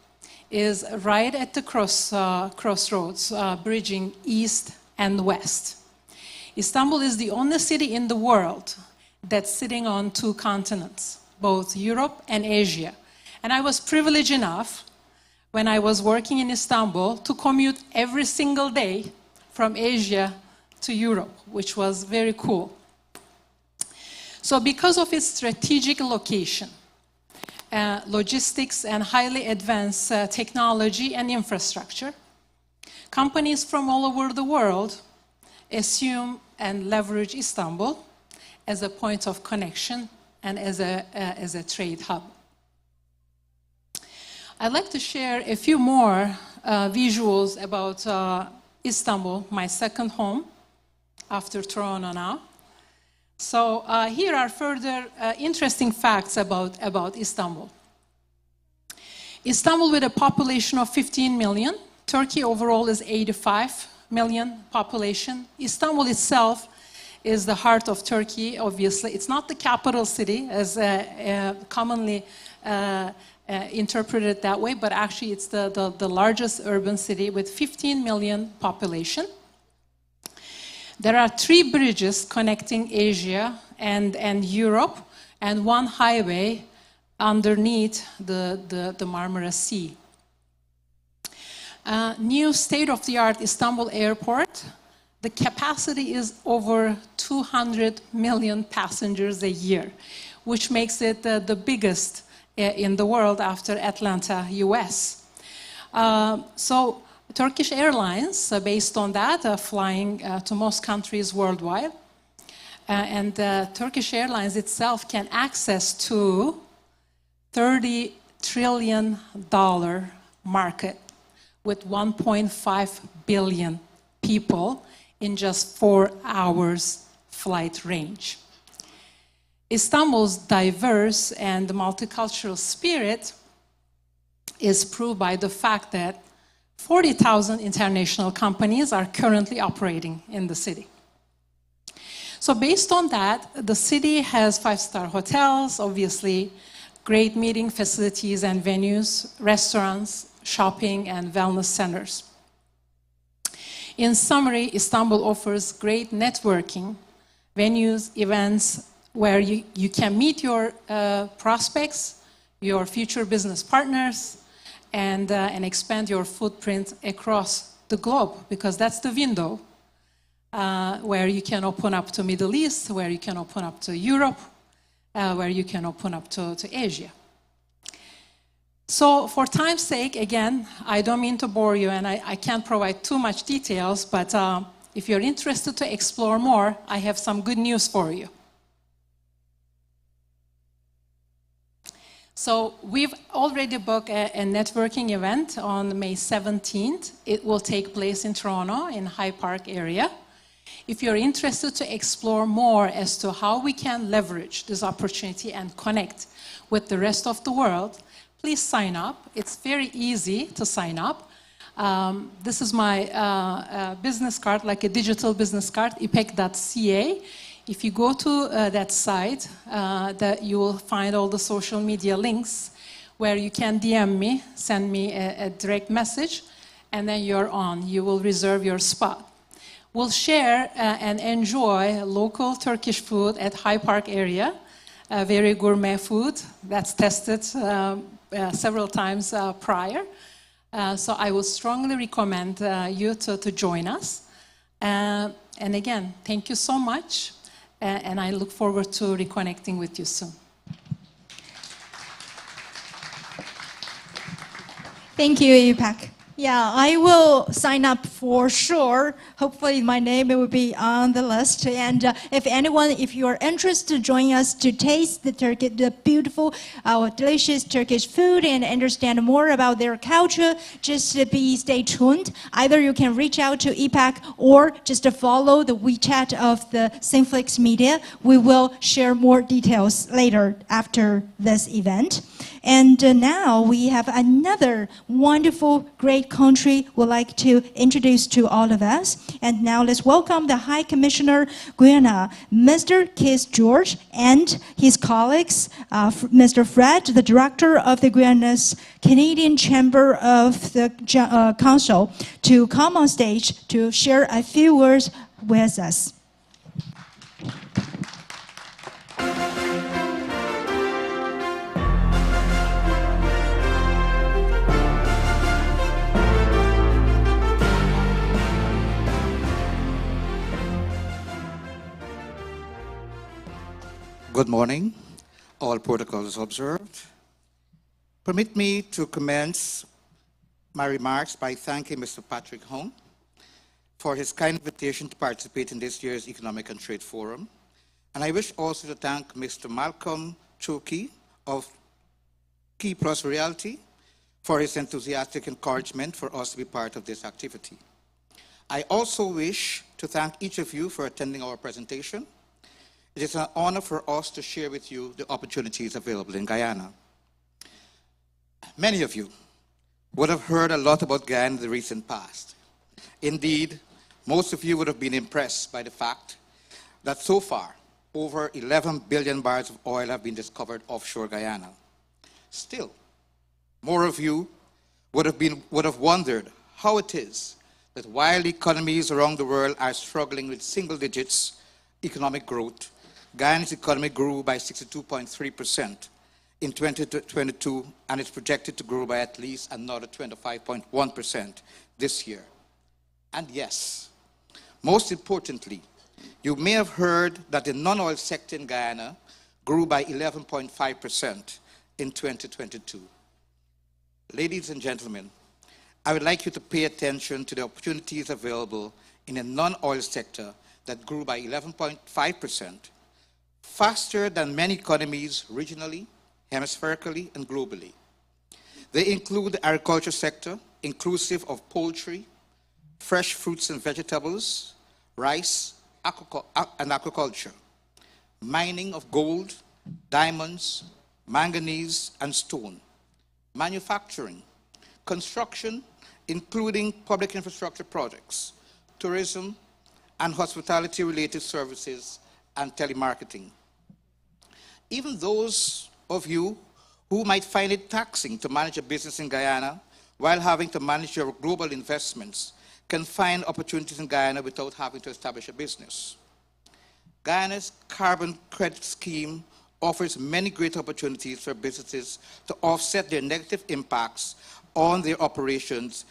is right at the crossroads, bridging East and West. Istanbul is the only city in the world that's sitting on two continents, both Europe and Asia. And I was privileged enough, when I was working in Istanbul, to commute every single day from Asia to Europe, which was very cool. So because of its strategic location, logistics and highly advanced technology and infrastructure, companies from all over the world assume and leverage Istanbul as a point of connection and as a trade hub. I'd like to share a few more visuals about Istanbul, my second home after Toronto now. So here are further interesting facts about Istanbul. Istanbul with a population of 15 million. Turkey overall is 85 million population. Istanbul itself is the heart of Turkey, obviously. It's not the capital city as commonly interpreted that way, but actually it's the largest urban city with 15 million population. There are 3 bridges connecting Asia and Europe, and 1 highway underneath the Marmara Sea. New state-of-the-art Istanbul airport. The capacity is over 200 million passengers a year, which makes it the biggest in the world after Atlanta, US. So Turkish Airlines, based on that, flying to most countries worldwide. And Turkish Airlines itself can access to $30 trillion market with 1.5 billion people in just 4 hours flight range. Istanbul's diverse and multicultural spirit is proved by the fact that 40,000 international companies are currently operating in the city. So based on that, the city has 5-star hotels, obviously, great meeting facilities and venues, restaurants, shopping, and wellness centers. In summary, Istanbul offers great networking, venues, events, where you can meet your prospects, your future business partners, and expand your footprint across the globe, because that's the window where you can open up to Middle East, where you can open up to Europe, where you can open up to Asia. So for time's sake, again, I don't mean to bore you, and I can't provide too much details, but if you're interested to explore more, I have some good news for you. So we've already booked a networking event on May 17th. It will take place in Toronto, in High Park area. If you're interested to explore more as to how we can leverage this opportunity and connect with the rest of the world, please sign up. It's very easy to sign up. This is my business card, like a digital business card, ipec.ca. If you go to that site, you will find all the social media links where you can DM me, send me a direct message, and then you're on. You will reserve your spot. We'll share and enjoy local Turkish food at High Park area, very gourmet food that's tested several times prior. So I would strongly recommend you to join us. And again, thank you so much. And I look forward to reconnecting with you soon. Thank you, Ipek. Yeah, I will sign up for sure. Hopefully my name will be on the list. And if you are interested to join us to taste the beautiful, delicious Turkish food and understand more about their culture, just stay tuned. Either you can reach out to Ipek or just follow the WeChat of the Synflix Media. We will share more details later after this event. And now we have another wonderful, great country we'd like to introduce to all of us. And now let's welcome the High Commissioner Guyana, Mr. Keith George, and his colleagues, Mr. Fred, the Director of the Guyana's Canadian Chamber of the Council, to come on stage to share a few words with us. Good morning, all protocols observed. Permit me to commence my remarks by thanking Mr. Patrick Hong for his kind invitation to participate in this year's Economic and Trade Forum. And I wish also to thank Mr. Malcolm Choki of Key Plus Reality for his enthusiastic encouragement for us to be part of this activity. I also wish to thank each of you for attending our presentation. It is an honor for us to share with you the opportunities available in Guyana. Many of you would have heard a lot about Guyana in the recent past. Indeed, most of you would have been impressed by the fact that so far, over 11 billion barrels of oil have been discovered offshore Guyana. Still, more of you would have wondered how it is that while economies around the world are struggling with single digits economic growth, Guyana's economy grew by 62.3% in 2022, and it's projected to grow by at least another 25.1% this year. And yes, most importantly, you may have heard that the non-oil sector in Guyana grew by 11.5% in 2022. Ladies and gentlemen, I would like you to pay attention to the opportunities available in the non-oil sector that grew by 11.5%, faster than many economies regionally, hemispherically, and globally. They include the agriculture sector, inclusive of poultry, fresh fruits and vegetables, rice, and aquaculture, mining of gold, diamonds, manganese, and stone, manufacturing, construction, including public infrastructure projects, tourism, and hospitality-related services, and telemarketing. Even those of you who might find it taxing to manage a business in Guyana while having to manage your global investments can find opportunities in Guyana without having to establish a business. Guyana's carbon credit scheme offers many great opportunities for businesses to offset their negative impacts on their operations.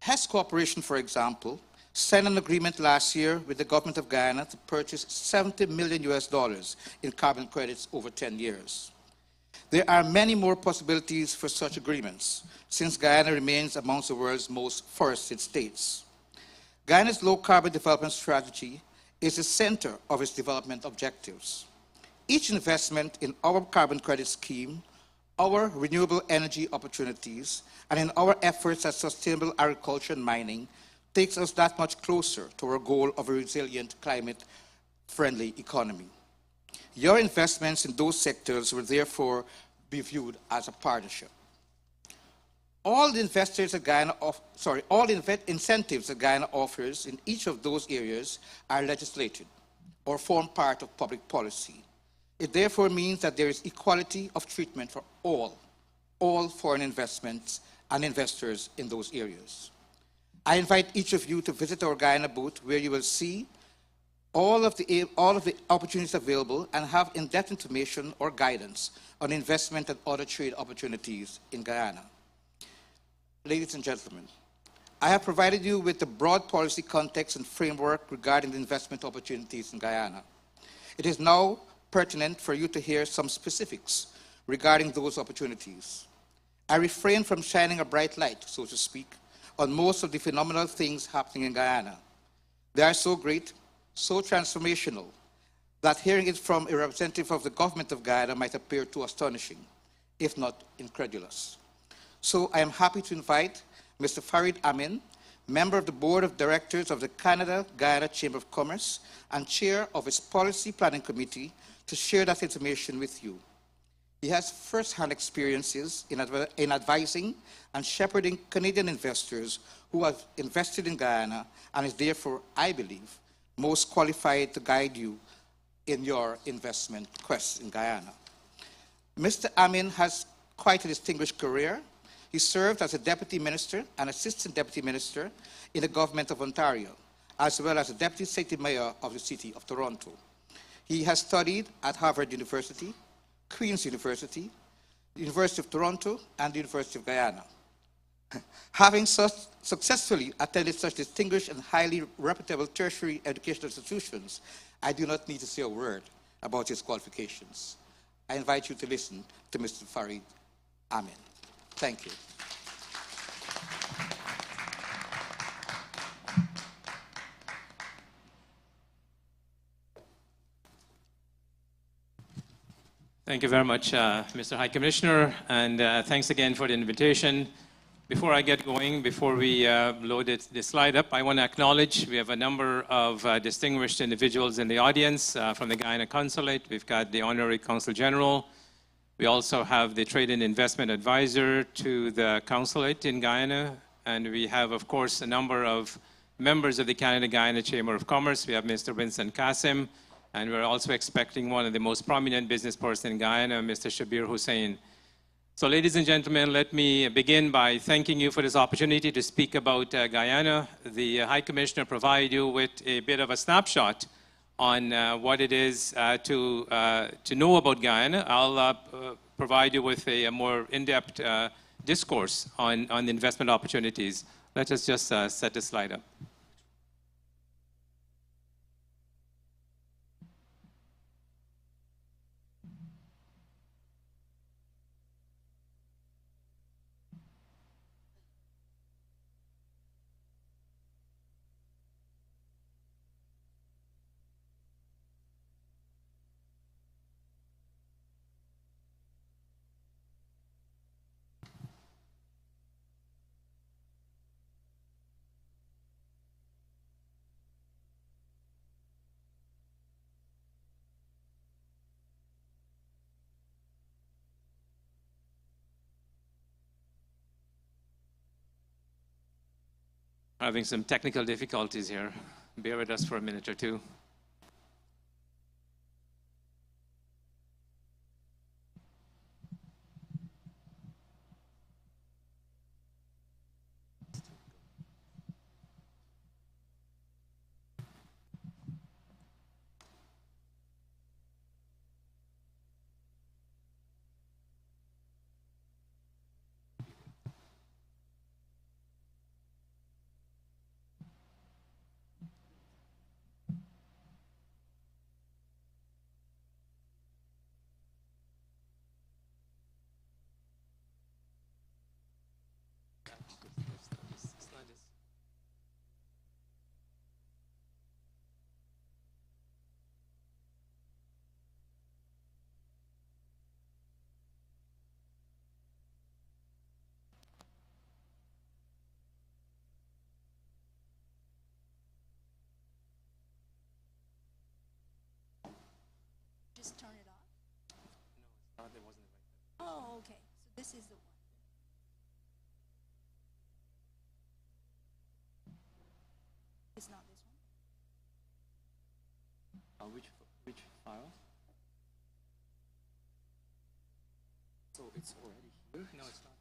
Hess Corporation, for example, signed an agreement last year with the government of Guyana to purchase $70 million in carbon credits over 10 years. There are many more possibilities for such agreements, since Guyana remains amongst the world's most forested states. Guyana's low-carbon development strategy is the center of its development objectives. Each investment in our carbon credit scheme, our renewable energy opportunities, and in our efforts at sustainable agriculture and mining takes us that much closer to our goal of a resilient, climate-friendly economy. Your investments in those sectors will therefore be viewed as a partnership. All the incentives that Guyana offers in each of those areas are legislated or form part of public policy. It therefore means that there is equality of treatment for all foreign investments and investors in those areas. I invite each of you to visit our Guyana booth, where you will see all of the opportunities available and have in-depth information or guidance on investment and other trade opportunities in Guyana. Ladies and gentlemen, I have provided you with the broad policy context and framework regarding the investment opportunities in Guyana. It is now pertinent for you to hear some specifics regarding those opportunities. I refrain from shining a bright light, so to speak, on most of the phenomenal things happening in Guyana. They are so great, so transformational, that hearing it from a representative of the government of Guyana might appear too astonishing, if not incredulous. So I am happy to invite Mr. Farid Amin, member of the Board of Directors of the Canada-Guyana Chamber of Commerce and chair of its Policy Planning Committee, to share that information with you. He has first-hand experiences in advising and shepherding Canadian investors who have invested in Guyana, and is therefore, I believe, most qualified to guide you in your investment quest in Guyana. Mr. Amin has quite a distinguished career. He served as a deputy minister and assistant deputy minister in the government of Ontario, as well as a deputy city mayor of the city of Toronto. He has studied at Harvard University, Queen's University, the University of Toronto, and the University of Guyana. Having successfully attended such distinguished and highly reputable tertiary educational institutions, I do not need to say a word about his qualifications. I invite you to listen to Mr. Farid Amin. Thank you. Thank you very much, Mr. High Commissioner, and thanks again for the invitation. Before I get going, before we load the slide up, I want to acknowledge we have a number of distinguished individuals in the audience from the Guyana Consulate. We've got the Honorary Consul General. We also have the Trade and Investment Advisor to the Consulate in Guyana. And we have, of course, a number of members of the Canada-Guyana Chamber of Commerce. We have Mr. Vincent Kassim, and we're also expecting one of the most prominent business persons in Guyana, Mr. Shabir Hussain. So ladies and gentlemen, let me begin by thanking you for this opportunity to speak about Guyana. The High Commissioner provided you with a bit of a snapshot on what it is to know about Guyana. I'll provide you with a more in-depth discourse on the investment opportunities. Let us just set the slide up. having some technical difficulties here. Bear with us for a minute or two. Just turn it off? No, there wasn't the right. Oh, okay. So this is the one. It's not this one? Which file? So it's already here? No, it's not.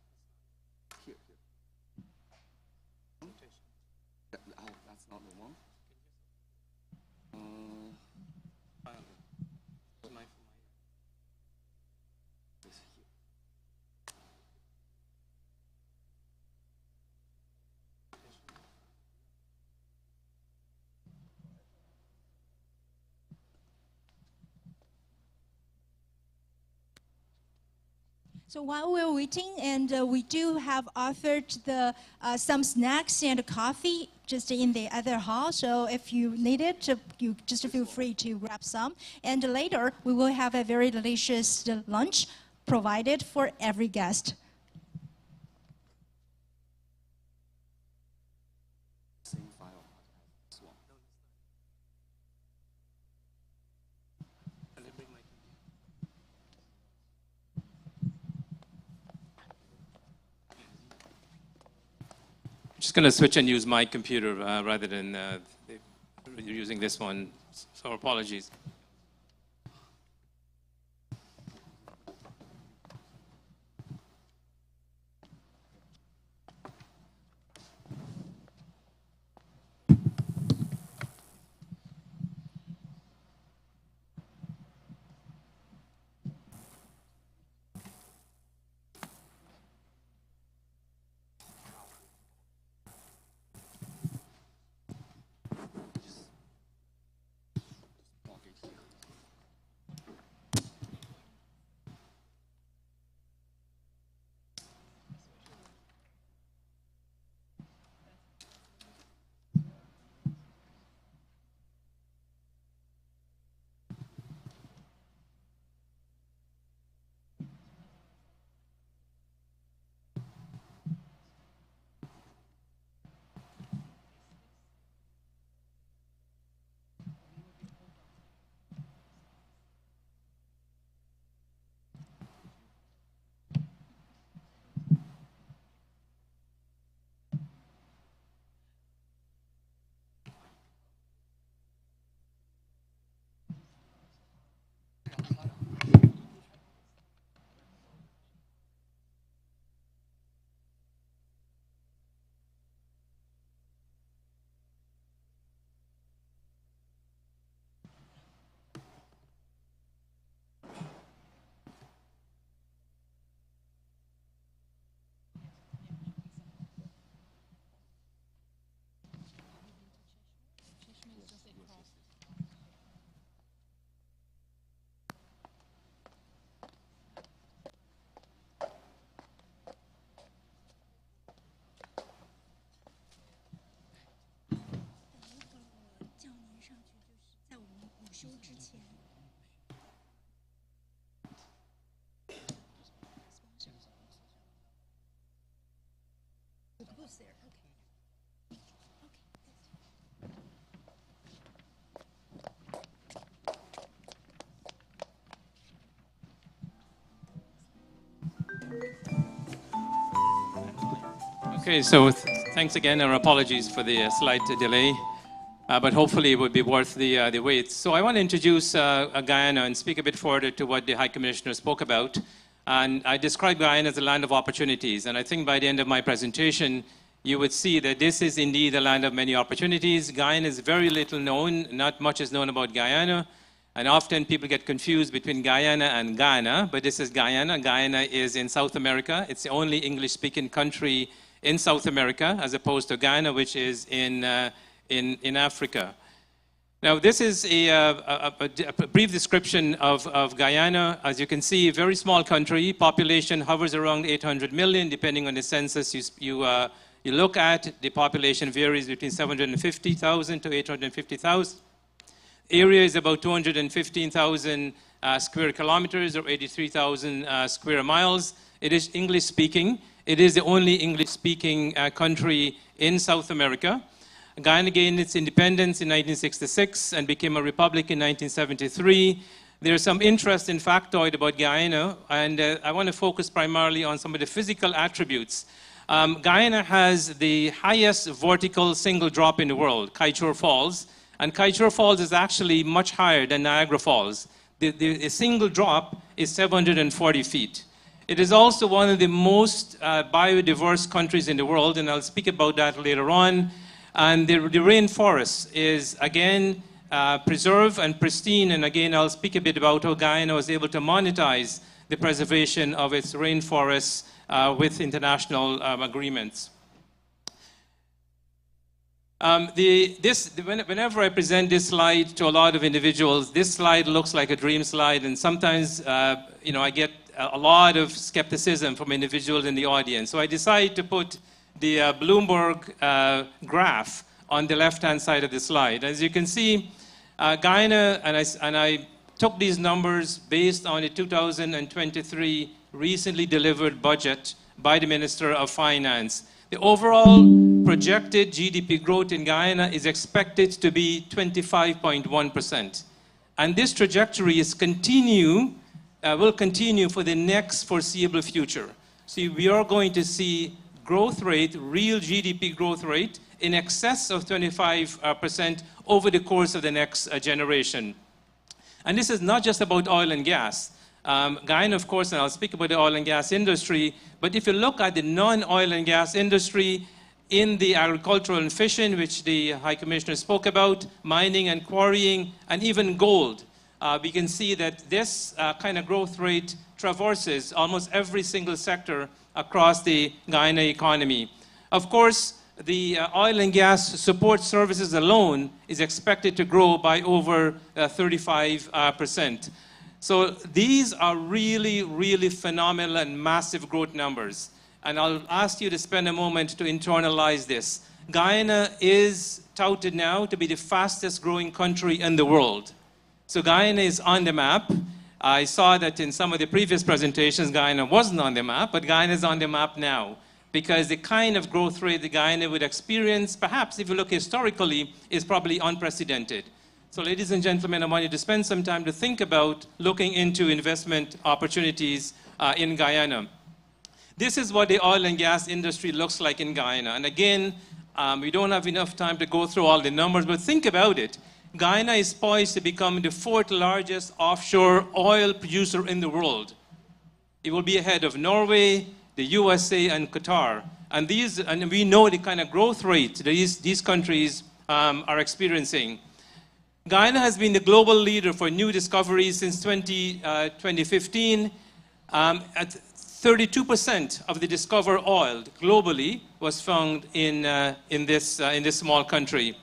Here. Oh, that's not the one. So while we're waiting, and we do have offered some snacks and coffee just in the other hall. So if you need it, you just feel free to grab some. And later, we will have a very delicious lunch provided for every guest. Same file. This one. I'm just going to switch and use my computer rather than using this one, so apologies. Okay, so Thanks again, and apologies for the slight delay, but hopefully it would be worth the wait. So I want to introduce Guyana and speak a bit further to what the High Commissioner spoke about. And I describe Guyana as a land of opportunities, and I think by the end of my presentation, you would see that this is indeed a land of many opportunities. Guyana is very little known, not much is known about Guyana, and often people get confused between Guyana and Ghana, but this is Guyana. Guyana is in South America. It's the only English-speaking country in South America, as opposed to Ghana, which is in Africa. Now, this is a brief description of Guyana. As you can see, a very small country. Population hovers around 800 million, depending on the census you look at. The population varies between 750,000 to 850,000. Area is about 215,000 square kilometers, or 83,000 square miles. It is English-speaking. It is the only English-speaking country in South America. Guyana gained its independence in 1966 and became a republic in 1973. There's some interest in factoid about Guyana, and I want to focus primarily on some of the physical attributes. Guyana has the highest vertical single drop in the world, Kaieteur Falls, and Kaieteur Falls is actually much higher than Niagara Falls. The single drop is 740 feet. It is also one of the most biodiverse countries in the world, and I'll speak about that later on. And the rainforest is, again, preserved and pristine, and again, I'll speak a bit about how Guyana was able to monetize the preservation of its rainforests with international agreements. Whenever I present this slide to a lot of individuals, this slide looks like a dream slide, and sometimes I get a lot of skepticism from individuals in the audience. So I decided to put the Bloomberg graph on the left-hand side of the slide. As you can see, Guyana, and I took these numbers based on the 2023 recently delivered budget by the Minister of Finance. The overall projected GDP growth in Guyana is expected to be 25.1%. And this trajectory will continue for the next foreseeable future. So we are going to see growth rate, real GDP growth rate, in excess of 25% over the course of the next generation. And this is not just about oil and gas. Guyana, of course, and I'll speak about the oil and gas industry, but if you look at the non-oil and gas industry in the agricultural and fishing, which the High Commissioner spoke about, mining and quarrying, and even gold, we can see that this kind of growth rate traverses almost every single sector across the Guyana economy. Of course, the oil and gas support services alone is expected to grow by over 35%. So these are really, really phenomenal and massive growth numbers. And I'll ask you to spend a moment to internalize this. Guyana is touted now to be the fastest growing country in the world. So Guyana is on the map. I saw that in some of the previous presentations, Guyana wasn't on the map, but Guyana is on the map now, because the kind of growth rate that Guyana would experience, perhaps if you look historically, is probably unprecedented. So ladies and gentlemen, I want you to spend some time to think about looking into investment opportunities in Guyana. This is what the oil and gas industry looks like in Guyana. And again, we don't have enough time to go through all the numbers, but think about it. Guyana is poised to become the 4th largest offshore oil producer in the world. It will be ahead of Norway, the USA, and Qatar. And we know the kind of growth rate these countries are experiencing. Guyana has been the global leader for new discoveries since 2015. At 32% of the discovered oil globally was found in this small country.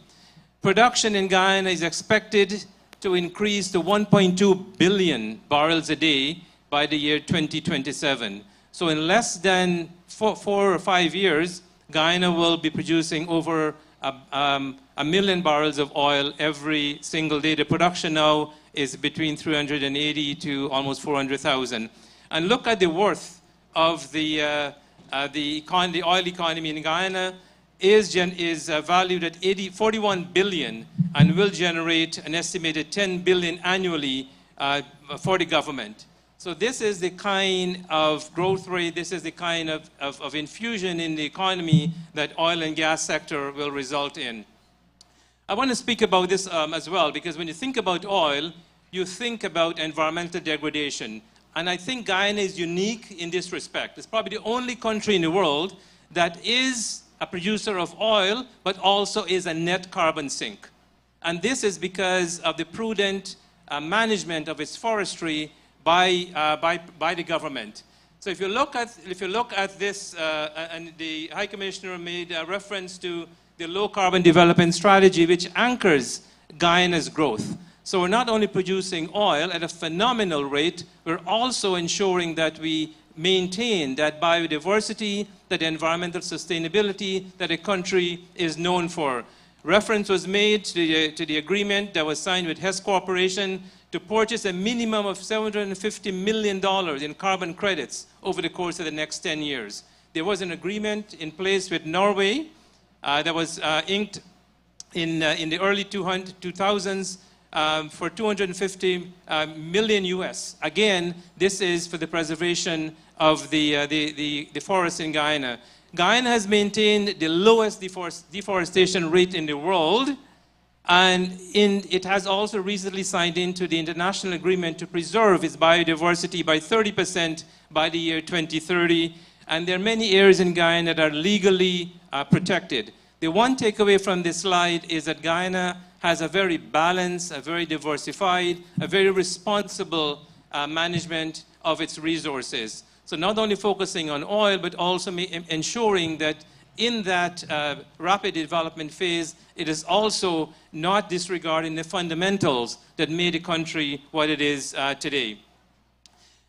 Production in Guyana is expected to increase to 1.2 billion barrels a day by the year 2027. So in less than 4 or 5 years, Guyana will be producing over a million barrels of oil every single day. The production now is between 380 to almost 400,000. And look at the worth of the oil economy in Guyana is valued at 41 billion and will generate an estimated 10 billion annually for the government. So this is the kind of growth rate, this is the kind of infusion in the economy that oil and gas sector will result in. I want to speak about this as well, because when you think about oil, you think about environmental degradation. And I think Guyana is unique in this respect. It's probably the only country in the world that is a producer of oil, but also is a net carbon sink. And this is because of the prudent management of its forestry by the government. So if you look at this, and the High Commissioner made a reference to the low carbon development strategy, which anchors Guyana's growth. So we're not only producing oil at a phenomenal rate, we're also ensuring that we maintain that biodiversity, that environmental sustainability that a country is known for. Reference was made to the agreement that was signed with Hess Corporation to purchase a minimum of $750 million in carbon credits over the course of the next 10 years. There was an agreement in place with Norway that was inked in the early 2000s for 250 million US. Again, this is for the preservation of the forests in Guyana. Guyana has maintained the lowest deforestation rate in the world, and it has also recently signed into the international agreement to preserve its biodiversity by 30% by the year 2030. And there are many areas in Guyana that are legally protected. The one takeaway from this slide is that Guyana has a very balanced, a very diversified, a very responsible management of its resources. So not only focusing on oil, but also ensuring that in that rapid development phase, it is also not disregarding the fundamentals that made the country what it is today.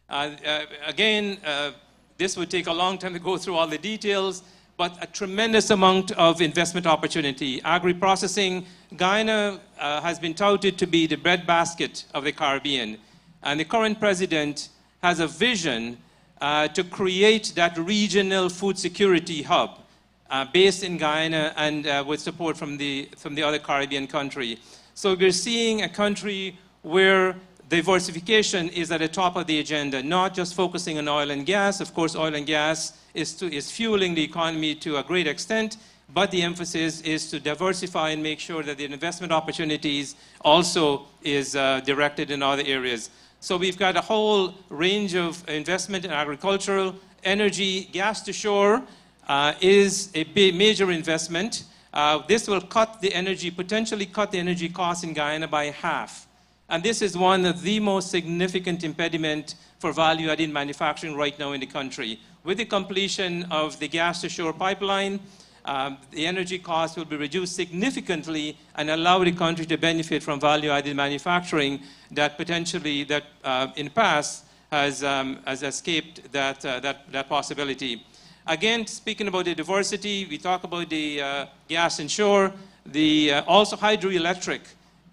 Again, this would take a long time to go through all the details, but a tremendous amount of investment opportunity. Agri-processing, Guyana has been touted to be the breadbasket of the Caribbean. And the current president has a vision to create that regional food security hub based in Guyana and with support from the other Caribbean country. So we're seeing a country where diversification is at the top of the agenda, not just focusing on oil and gas. Of course, oil and gas is fueling the economy to a great extent, but the emphasis is to diversify and make sure that the investment opportunities also is directed in other areas. So we've got a whole range of investment in agricultural, energy, gas to shore is a big, major investment. This will potentially cut the energy costs in Guyana by half. And this is one of the most significant impediment for value-added manufacturing right now in the country. With the completion of the gas to shore pipeline, the energy costs will be reduced significantly and allow the country to benefit from value-added manufacturing that potentially, in the past, has escaped that possibility. Again, speaking about the diversity, we talk about the gas and shore. Also hydroelectric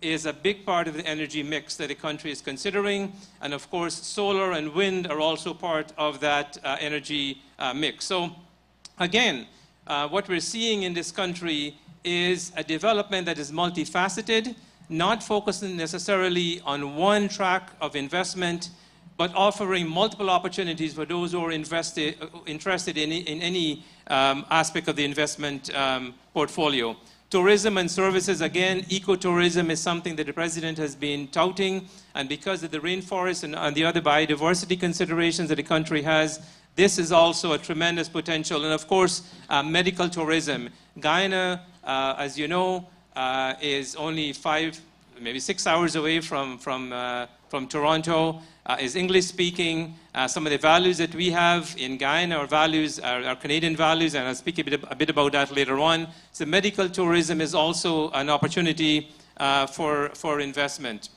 is a big part of the energy mix that the country is considering. And of course, solar and wind are also part of that energy mix. So again, what we're seeing in this country is a development that is multifaceted, not focusing necessarily on one track of investment, but offering multiple opportunities for those who are interested in any aspect of the investment portfolio. Tourism and services, again, ecotourism is something that the president has been touting, and because of the rainforest and the other biodiversity considerations that the country has, this is also a tremendous potential. And of course, medical tourism. Guyana, as you know, is only 5, maybe 6 hours away from Toronto, is English speaking. Some of the values that we have in Guyana are Canadian values, and I'll speak a bit about that later on. So medical tourism is also an opportunity for investment.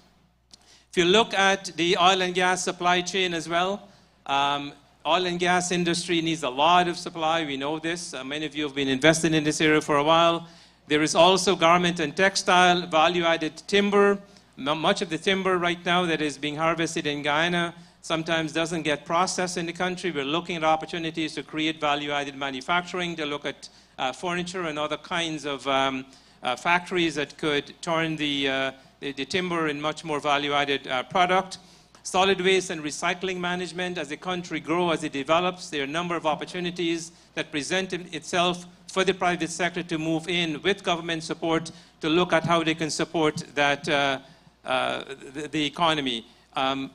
If you look at the oil and gas supply chain as well, oil and gas industry needs a lot of supply. We know this. Many of you have been investing in this area for a while. There is also garment and textile, value-added timber. Much of the timber right now that is being harvested in Guyana sometimes doesn't get processed in the country. We're looking at opportunities to create value-added manufacturing, to look at furniture and other kinds of factories that could turn the timber in much more value-added product. solid waste and recycling management. As the country grows, as it develops, there are a number of opportunities that present itself for the private sector to move in with government support to look at how they can support that, the economy.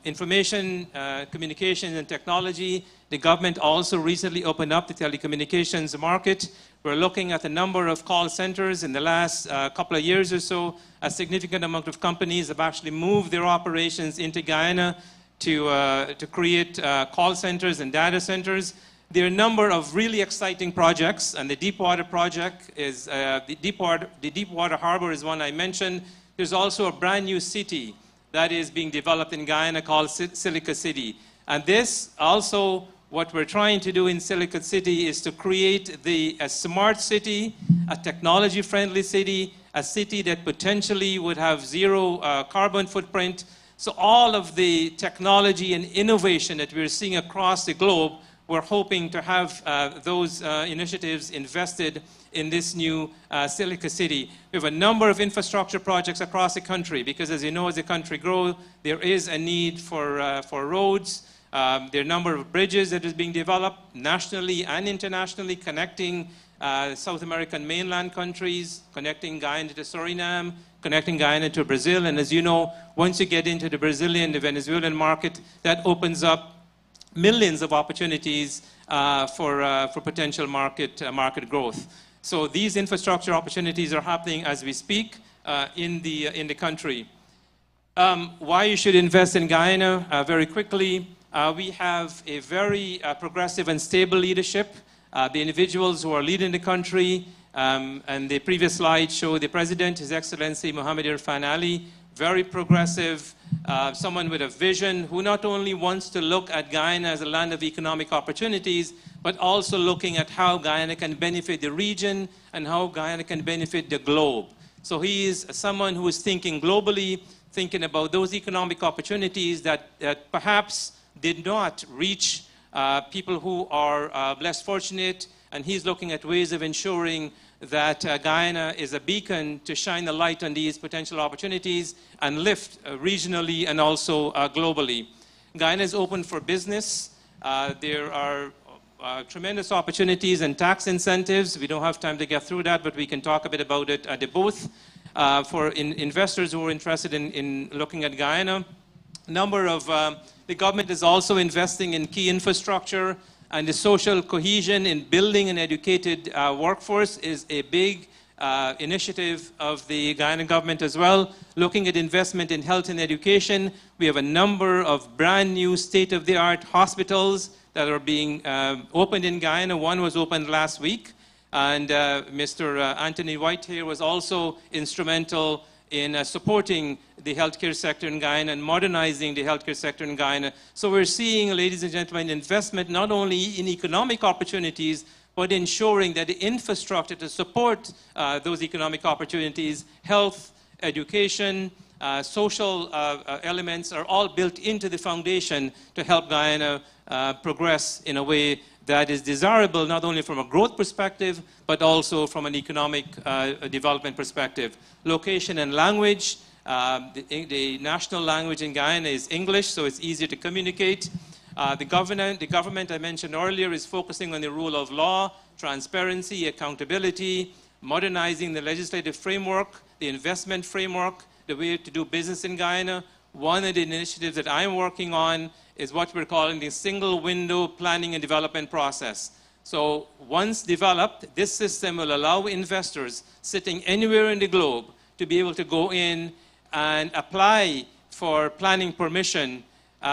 Information, communications, and technology. The government also recently opened up the telecommunications market. We're looking at a number of call centers in the last couple of years or so. A significant amount of companies have actually moved their operations into Guyana to create call centers and data centers. There are a number of really exciting projects, and the Deepwater project is, the Deepwater Harbor is one I mentioned. There's also a brand new city that is being developed in Guyana called Silica City. And this also, what we're trying to do in Silica City is to create a smart city, a technology-friendly city, a city that potentially would have zero carbon footprint. So all of the technology and innovation that we're seeing across the globe, we're hoping to have those initiatives invested in this new Silica City. We have a number of infrastructure projects across the country because, as you know, as the country grows, there is a need for roads. There are a number of bridges that is being developed nationally and internationally, connecting South American mainland countries, connecting Guyana to Suriname, connecting Guyana to Brazil. And as you know, once you get into the Brazilian, the Venezuelan market, that opens up millions of opportunities for potential market growth. So these infrastructure opportunities are happening as we speak in the country. Why you should invest in Guyana? Very quickly, we have a very progressive and stable leadership. The individuals who are leading the country, and the previous slide showed the President, His Excellency Mohamed Irfan Ali, very progressive, someone with a vision who not only wants to look at Guyana as a land of economic opportunities, but also looking at how Guyana can benefit the region and how Guyana can benefit the globe. So he is someone who is thinking globally, thinking about those economic opportunities that perhaps did not reach people who are less fortunate, and he's looking at ways of ensuring that Guyana is a beacon to shine a light on these potential opportunities and lift regionally and also globally. Guyana is open for business. There are tremendous opportunities and tax incentives. We don't have time to get through that, but we can talk a bit about it at the booth. For investors who are interested in looking at Guyana, the government is also investing in key infrastructure, and the social cohesion in building an educated workforce is a big initiative of the Guyana government as well. Looking at investment in health and education, we have a number of brand new state-of-the-art hospitals that are being opened in Guyana. One was opened last week, and Mr. Anthony White here was also instrumental in supporting the healthcare sector in Guyana and modernizing the healthcare sector in Guyana. So we're seeing, ladies and gentlemen, investment not only in economic opportunities, but ensuring that the infrastructure to support those economic opportunities, health, education, social elements are all built into the foundation to help Guyana progress in a way that is desirable not only from a growth perspective, but also from an economic development perspective. Location and language. The national language in Guyana is English, so it's easier to communicate. The government I mentioned earlier is focusing on the rule of law, transparency, accountability, modernizing the legislative framework, the investment framework, the way to do business in Guyana. One of the initiatives that I'm working on is what we're calling the single window planning and development process. So once developed, this system will allow investors sitting anywhere in the globe to be able to go in and apply for planning permission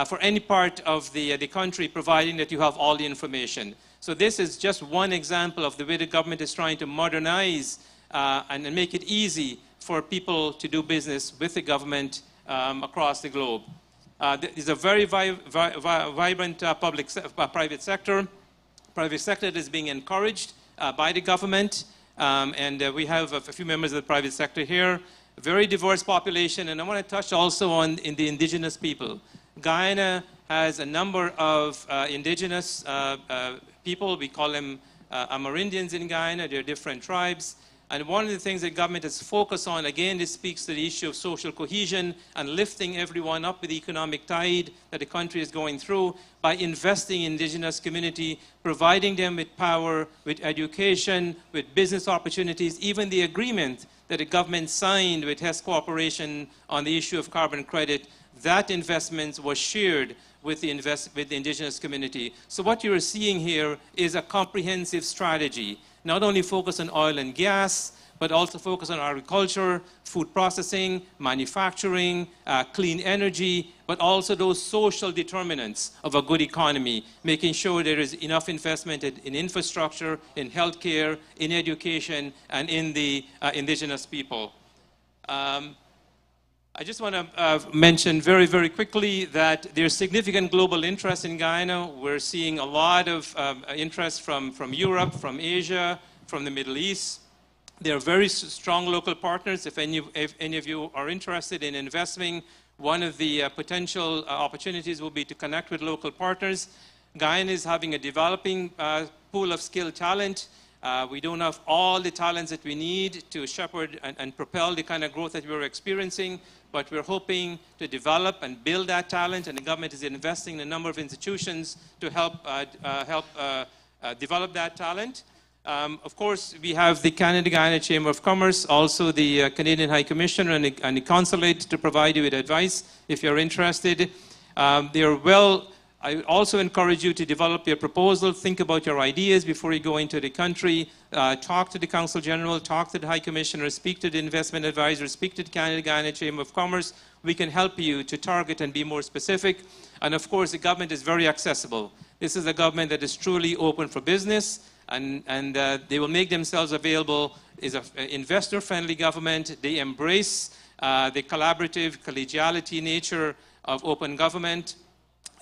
for any part of the country, providing that you have all the information. So this is just one example of the way the government is trying to modernize and make it easy for people to do business with the government across the globe. There's a very vibrant private sector. Private sector that is being encouraged by the government, and we have a few members of the private sector here. A very diverse population, and I want to touch also on the indigenous people. Guyana has a number of indigenous people. We call them Amerindians in Guyana. They're different tribes. And one of the things that government has focused on, again, this speaks to the issue of social cohesion and lifting everyone up with the economic tide that the country is going through by investing in indigenous community, providing them with power, with education, with business opportunities, even the agreement that the government signed with Hess Corporation on the issue of carbon credit, that investment was shared with the indigenous community. So what you're seeing here is a comprehensive strategy, not only focused on oil and gas, but also focused on agriculture, food processing, manufacturing, clean energy, but also those social determinants of a good economy, making sure there is enough investment in infrastructure, in healthcare, in education, and in the indigenous people. I just want to mention very, very quickly that there's significant global interest in Guyana. We're seeing a lot of interest from Europe, from Asia, from the Middle East. There are very strong local partners. If any of you are interested in investing, one of the potential opportunities will be to connect with local partners. Guyana is having a developing pool of skilled talent. We don't have all the talents that we need to shepherd and propel the kind of growth that we're experiencing, but we're hoping to develop and build that talent, and the government is investing in a number of institutions to help develop that talent. Of course, we have the Canada-Guyana Chamber of Commerce, also the Canadian High Commissioner and the Consulate to provide you with advice if you're interested. I also encourage you to develop your proposal, think about your ideas before you go into the country, talk to the Consul General, talk to the High Commissioner, speak to the investment advisor, speak to the Canada-Guyana Chamber of Commerce. We can help you to target and be more specific. And of course, the government is very accessible. This is a government that is truly open for business, and they will make themselves available. It's an investor-friendly government. They embrace the collaborative, collegiality nature of open government.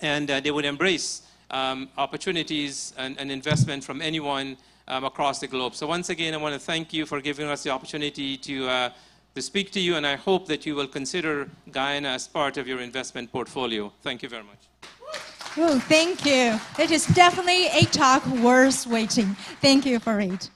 And they would embrace opportunities and investment from anyone across the globe. So once again, I want to thank you for giving us the opportunity to speak to you, and I hope that you will consider Guyana as part of your investment portfolio. Thank you very much. Oh, thank you. It is definitely a talk worth waiting. Thank you for it.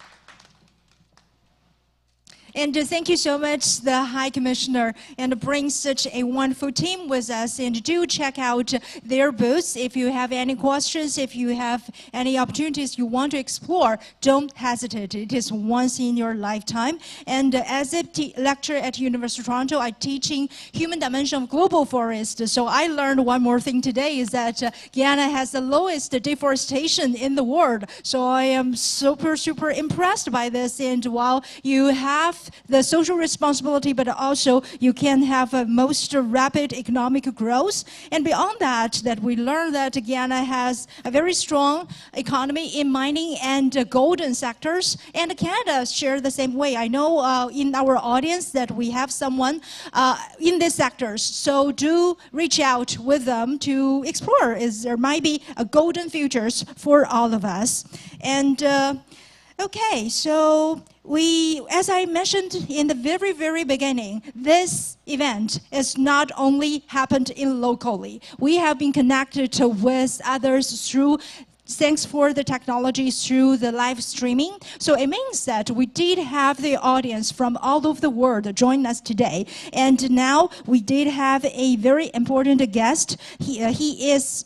And thank you so much, the High Commissioner, and bring such a wonderful team with us. And do check out their booths. If you have any questions, if you have any opportunities you want to explore, don't hesitate. It is once in your lifetime. And as a lecturer at University of Toronto, I'm teaching human dimension of global forest. So I learned one more thing today is that Guyana has the lowest deforestation in the world. So I am super, super impressed by this. And while you have the social responsibility, but also you can have a most rapid economic growth. And beyond that, we learned that Guyana has a very strong economy in mining and golden sectors, and Canada share the same way. I know in our audience that we have someone in these sectors, so do reach out with them to explore. There might be a golden futures for all of us. And okay, so as I mentioned in the very, very beginning, this event is not only happened in locally. We have been connected with others through thanks for the technology through the live streaming. So it means that we did have the audience from all over the world join us today. And now we did have a very important guest. He is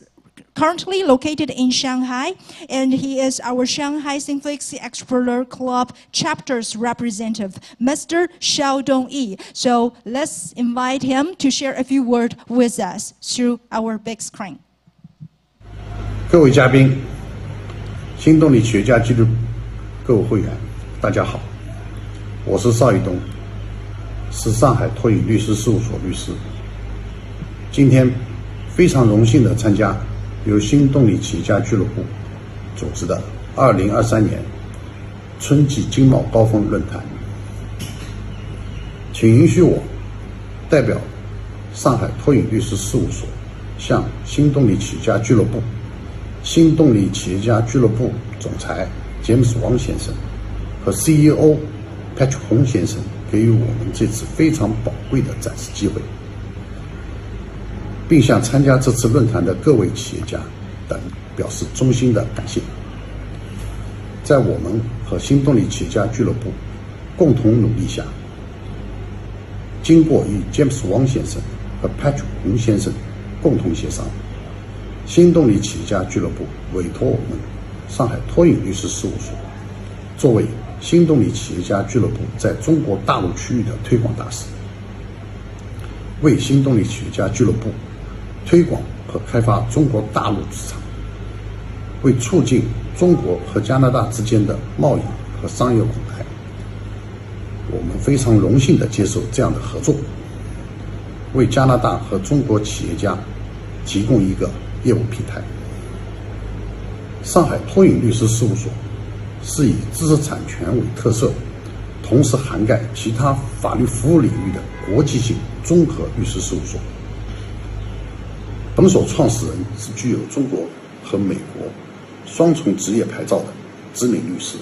currently located in Shanghai, and he is our Shanghai Simplex Explorer Club chapter's representative, Mr. Xiaodong Yi. So let's invite him to share a few words with us through our big screen. 各位嘉宾、新动力企业家俱乐部各位会员，大家好，我是邵义东，是上海托宇律师事务所律师。今天非常荣幸地参加由新动力企业家俱乐部组织的2023年春季经贸高峰论坛，请允许我代表上海托宇律师事务所向新动力企业家俱乐部、新动力企业家俱乐部总裁詹姆斯王先生和 CEO Patrick 洪先生给予我们这次非常宝贵的展示机会，并向参加这次论坛的各位企业家等表示衷心的感谢。在我们和新动力企业家俱乐部共同努力下，经过与 James 王先生和 Patrick 洪先生共同协商，新动力企业家俱乐部委托我们上海托引律师事务所作为新动力企业家俱乐部在中国大陆区域的推广大使，为新动力企业家俱乐部推广和开发中国大陆市场，为促进中国和加拿大之间的贸易和商业往来，我们非常荣幸地接受这样的合作，为加拿大和中国企业家提供一个业务平台。上海托引律师事务所是以知识产权为特色，同时涵盖其他法律服务领域的国际性综合律师事务所。本所创始人是具有中国和美国双重职业牌照的知名律师。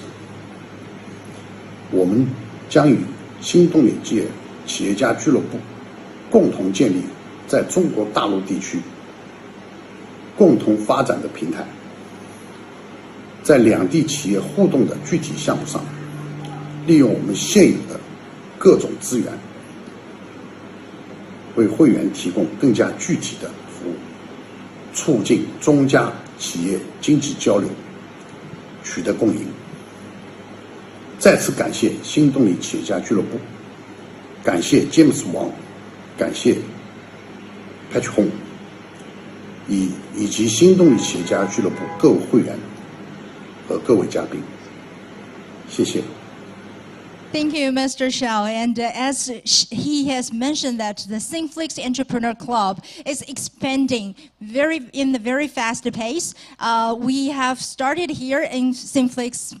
我们将与新动力企业家俱乐部共同建立在中国大陆地区共同发展的平台，在两地企业互动的具体项目上，利用我们现有的各种资源，为会员提供更加具体的服务，促进中加企业经济交流，取得共赢。再次感谢新动力企业家俱乐部，感谢 James 王，感谢 Patrick Hong 以及新动力企业家俱乐部各位会员和各位嘉宾，谢谢。Thank you, Mr. Xiao. And as he has mentioned that the Sinflix Entrepreneur Club is expanding in a very fast pace. We have started here in Sinflix,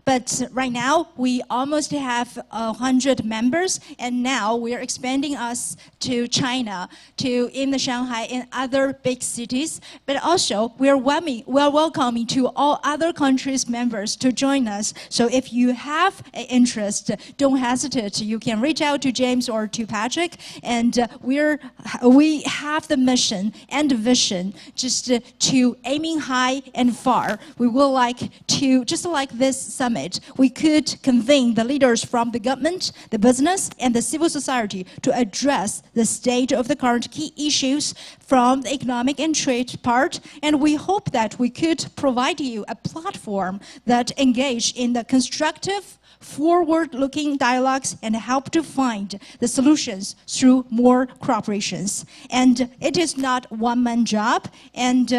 but right now we almost have 100 members, and now we are expanding us to China, in the Shanghai and other big cities. But also we are welcoming to all other countries' members to join us. So if you have an interest, don't hesitate. You can reach out to James or to Patrick, and we have the mission and vision just to aiming high and far. We would like to, just like this summit, we could convene the leaders from the government, the business, and the civil society to address the state of the current key issues from the economic and trade part, and we hope that we could provide you a platform that engage in the constructive, forward-looking dialogues and help to find the solutions through more cooperations. And it is not one-man job, and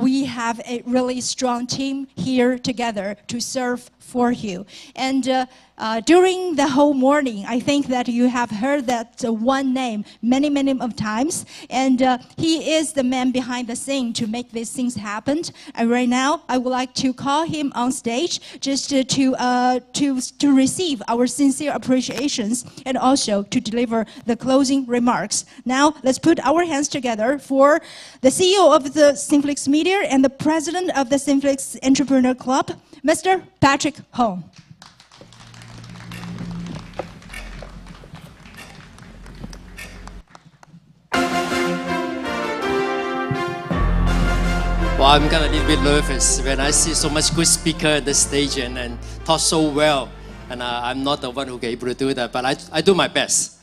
we have a really strong team here together to serve for you. And during the whole morning, I think that you have heard that one name many of times, and he is the man behind the scene to make these things happen. And right now, I would like to call him on stage just to receive our sincere appreciations and also to deliver the closing remarks. Now, let's put our hands together for the CEO of the Sinflix Media and the president of the Sinflix Entrepreneur Club, Mr. Patrick Hong. Well, I'm kind of a little bit nervous when I see so much good speaker on the stage and talk so well. And I'm not the one who can able to do that, but I do my best.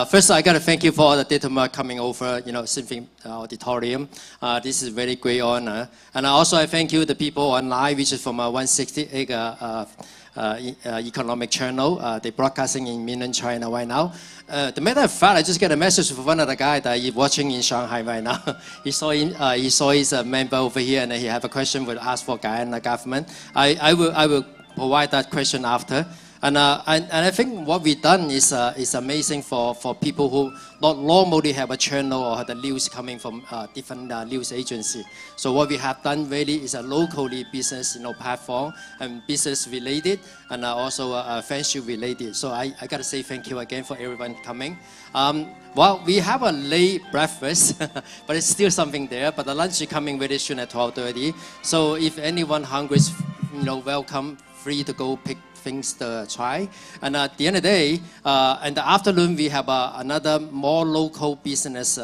First, I got to thank you for all the diplomat coming over, Sinflix Auditorium. This is a very great honor. And also, I thank you, the people online, which is from 168 economic channel. They're broadcasting in mainland China right now. The matter of fact, I just got a message from one of the guys that is watching in Shanghai right now. he saw his member over here, and he have a question to ask for Guyana government. I will provide that question after. And I think what we've done is amazing for people who not normally have a channel or have the news coming from different news agency. So what we have done really is a locally business platform and business related and also friendship related. So I got to say thank you again for everyone coming. Well, we have a late breakfast, but it's still something there. But the lunch is coming very soon at 12:30. So if anyone hungry, is welcome, free to go pick things to try. And at the end of the day, in the afternoon, we have another more local business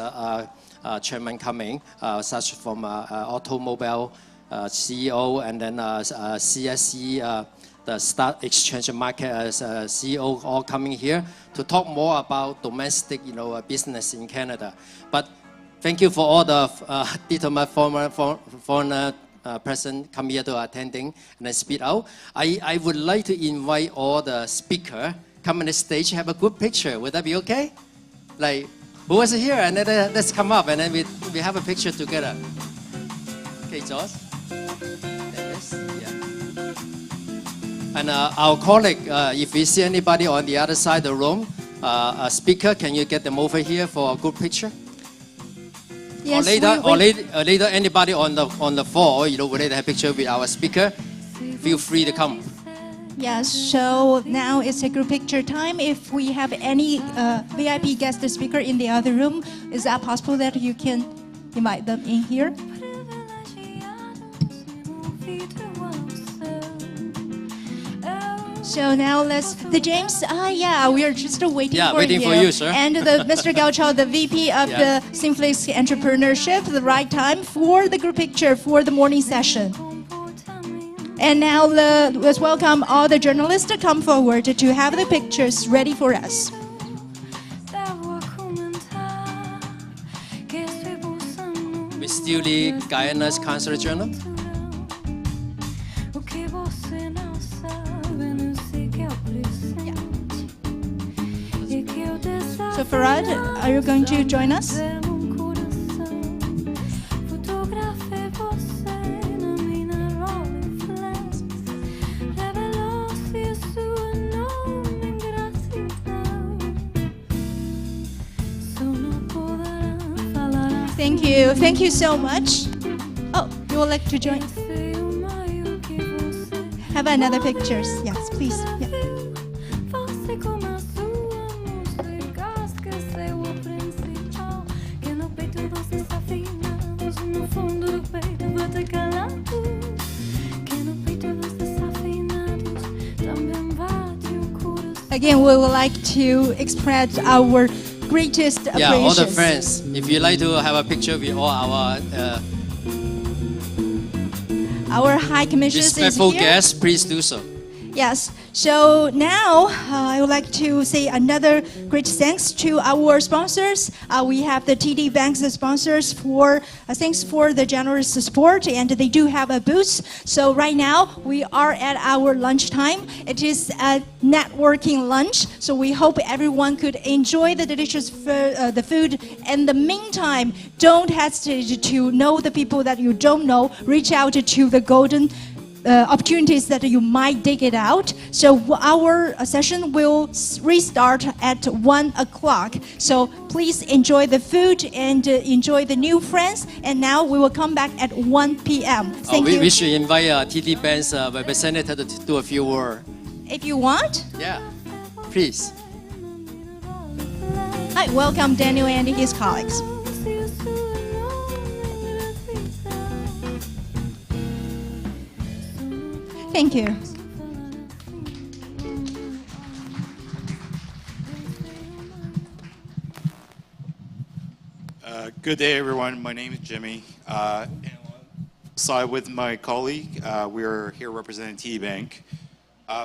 chairman coming, such from automobile CEO and then CSE, the stock exchange market CEO all coming here to talk more about domestic, business in Canada. But thank you for all the diplomat foreigner present come here to attending and then speak out. I would like to invite all the speaker come on the stage, have a good picture. Would that be okay? Like, who was here? And then let's come up and then we have a picture together. Okay, George. Yeah. And our colleague, if we see anybody on the other side of the room, a speaker, can you get them over here for a good picture? Yes, or later, anybody on the floor, would like to have a picture with our speaker, feel free to come. Yes, so now it's a group picture time. If we have any VIP guest speaker in the other room, is that possible that you can invite them in here? So now the James, yeah, we are just waiting for waiting you. for you, sir. And Mr. Gao Chao, the VP of the Simflix Entrepreneurship, the right time for the group picture for the morning session. And now let's welcome all the journalists to come forward to have the pictures ready for us. We still the Guyana's Consular Journal. So Farad, are you going to join us? Thank you so much. Oh, you would like to join? Have another pictures? Yes, please. Yeah. Again, we would like to express our greatest appreciation. Yeah, all the friends. If you like to have a picture with all our High Commissioners is here. Respectful guests, please do so. Yes. So now I would like to say another great thanks to our sponsors. We have the TD Bank's sponsors for thanks for the generous support, and they do have a booth. So right now we are at our lunchtime. It is a networking lunch. So we hope everyone could enjoy the delicious the food. In the meantime, don't hesitate to know the people that you don't know. Reach out to the golden opportunities that you might dig it out. So our session will restart at 1 o'clock. So please enjoy the food and enjoy the new friends. And now we will come back at 1 p.m. Thank you. We should invite TD Bank's representative to do a few words. If you want. Yeah, please. Hi, welcome Daniel and his colleagues. Thank you. Good day, everyone. My name is Jimmy. Side with my colleague, we are here representing TD Bank.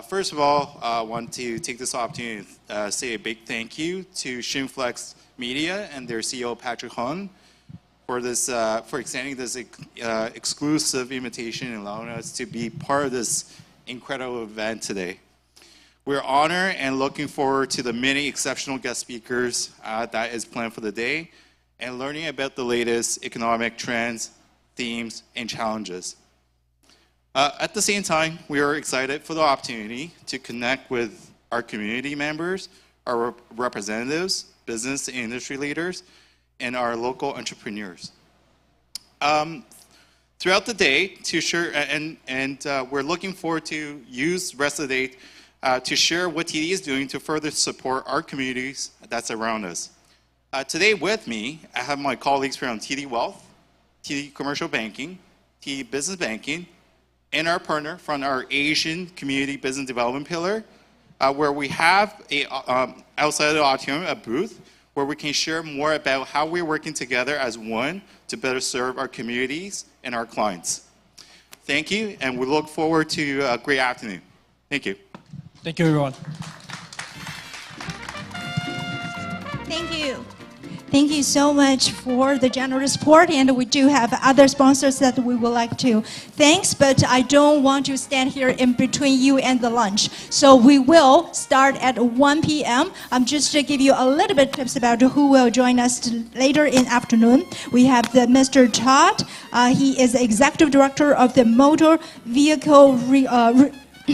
First of all, I want to take this opportunity to say a big thank you to Simflix Media and their CEO, Patrick Hon, for extending this exclusive invitation and allowing us to be part of this incredible event today. We're honored and looking forward to the many exceptional guest speakers that is planned for the day and learning about the latest economic trends, themes, and challenges. At the same time, we are excited for the opportunity to connect with our community members, our representatives, business and industry leaders, and our local entrepreneurs. Throughout the day, to share, we're looking forward to use the rest of the day to share what TD is doing to further support our communities that's around us. Today with me, I have my colleagues from TD Wealth, TD Commercial Banking, TD Business Banking, and our partner from our Asian Community Business Development pillar, where we have outside of the auditorium a booth where we can share more about how we're working together as one to better serve our communities and our clients. Thank you, and we look forward to a great afternoon. Thank you. Thank you, everyone. Thank you. Thank you so much for the generous support, and we do have other sponsors that we would like to thank, but I don't want to stand here in between you and the lunch. So we will start at 1 p.m. I'm just to give you a little bit tips about who will join us later in afternoon. We have the Mr. Todd. He is the Executive Director of the Motor Vehicle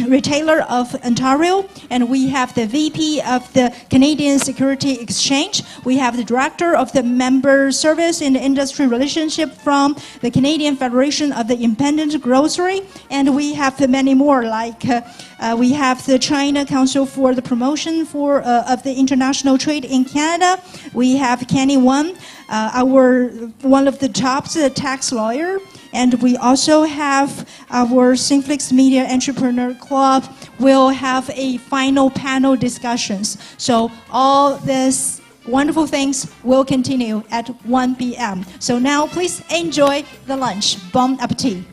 Retailer of Ontario, and we have the VP of the Canadian Security Exchange. We have the Director of the Member Service and Industry Relationship from the Canadian Federation of the Independent Grocery, and we have many more, like we have the China Council for the Promotion of the International Trade in Canada. We have Kenny Wang, one of the top tax lawyer. And we also have our Synflix Media Entrepreneur Club will have a final panel discussions. So all these wonderful things will continue at 1 p.m. So now please enjoy the lunch. Bon appetit.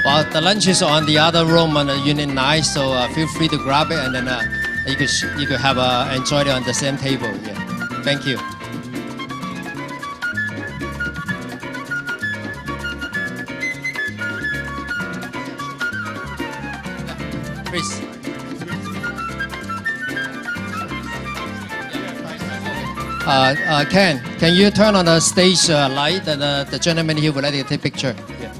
Well, the lunch is on the other room on Unit 9, so feel free to grab it, and then you could have enjoy it on the same table. Yeah. Thank you. Chris. Ken, can you turn on the stage light, and the gentleman here would like to take a picture. Yeah.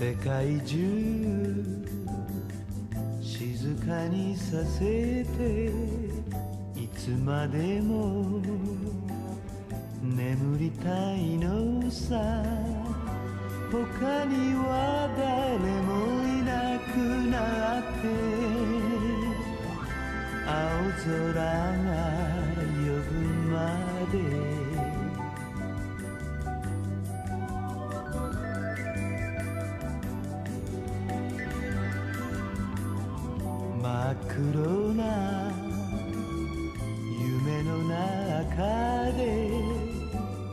世界中静かにさせていつまでも眠りたいのさ他には誰もいなくなって青空が呼ぶまで真っ黒な夢の中で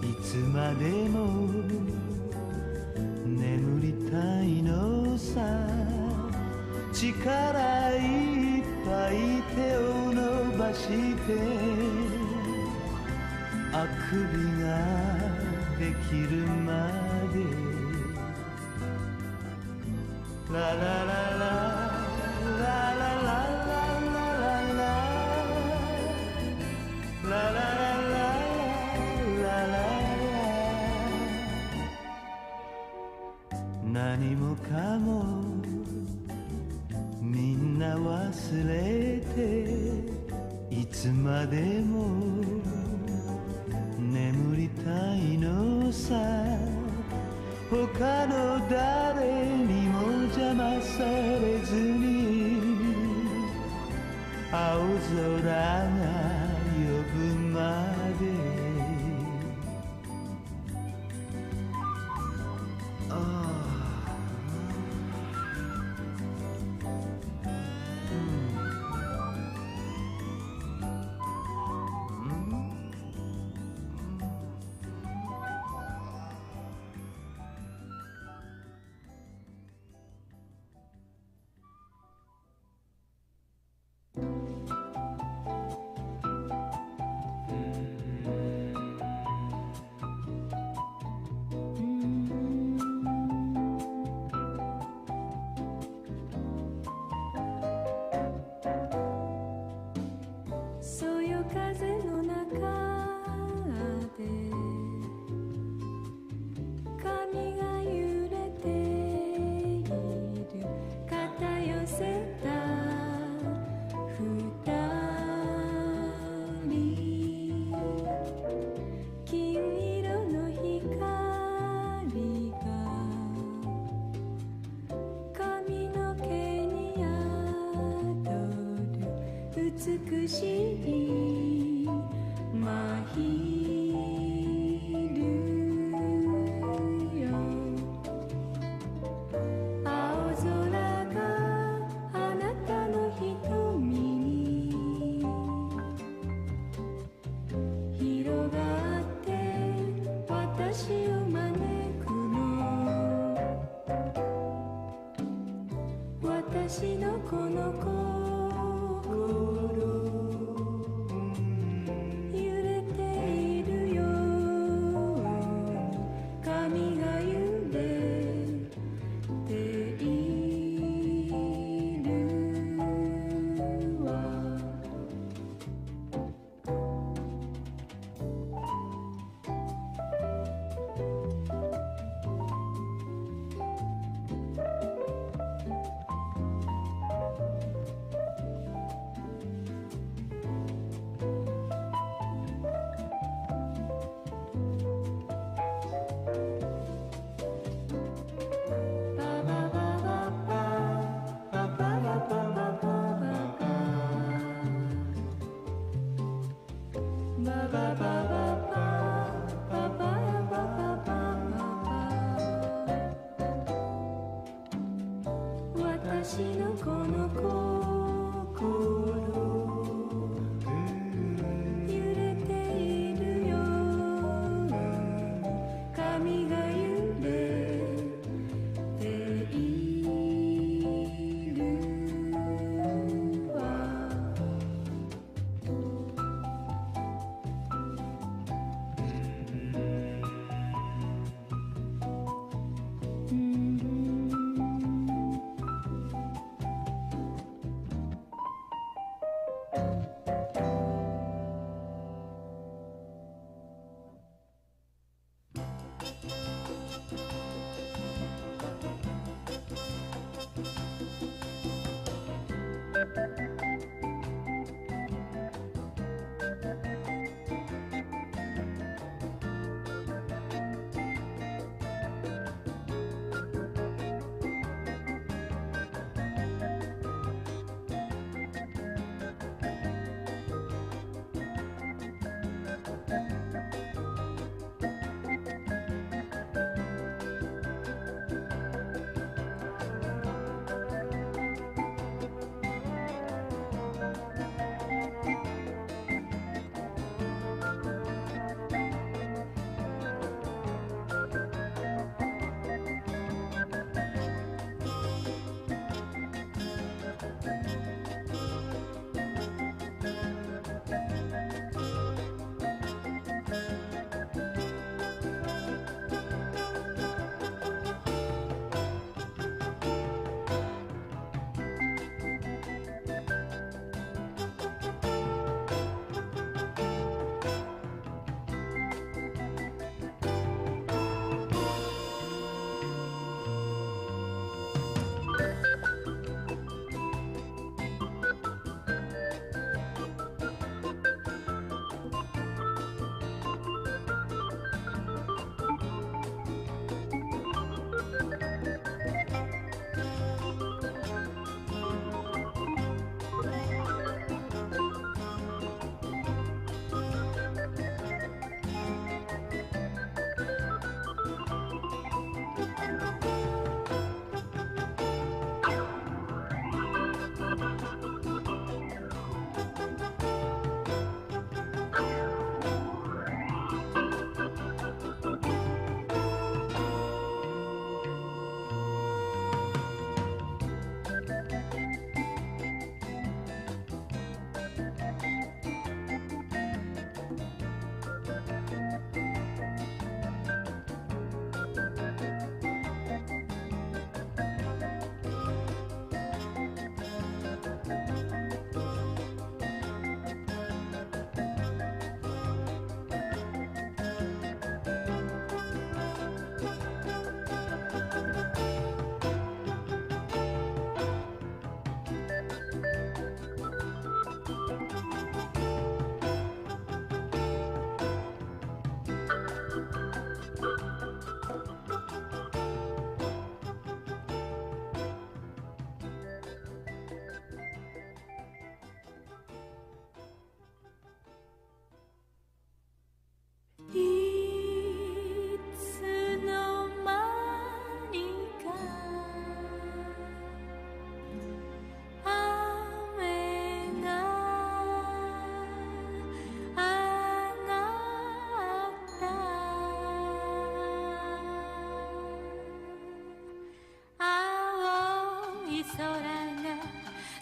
いつまでも眠りたいのさ力いっぱい手を伸ばしてあくびができるまでララララララララララ何もかもみんな忘れていつまでも眠りたいのさ他の誰にも邪魔されずに青空が呼ぶまで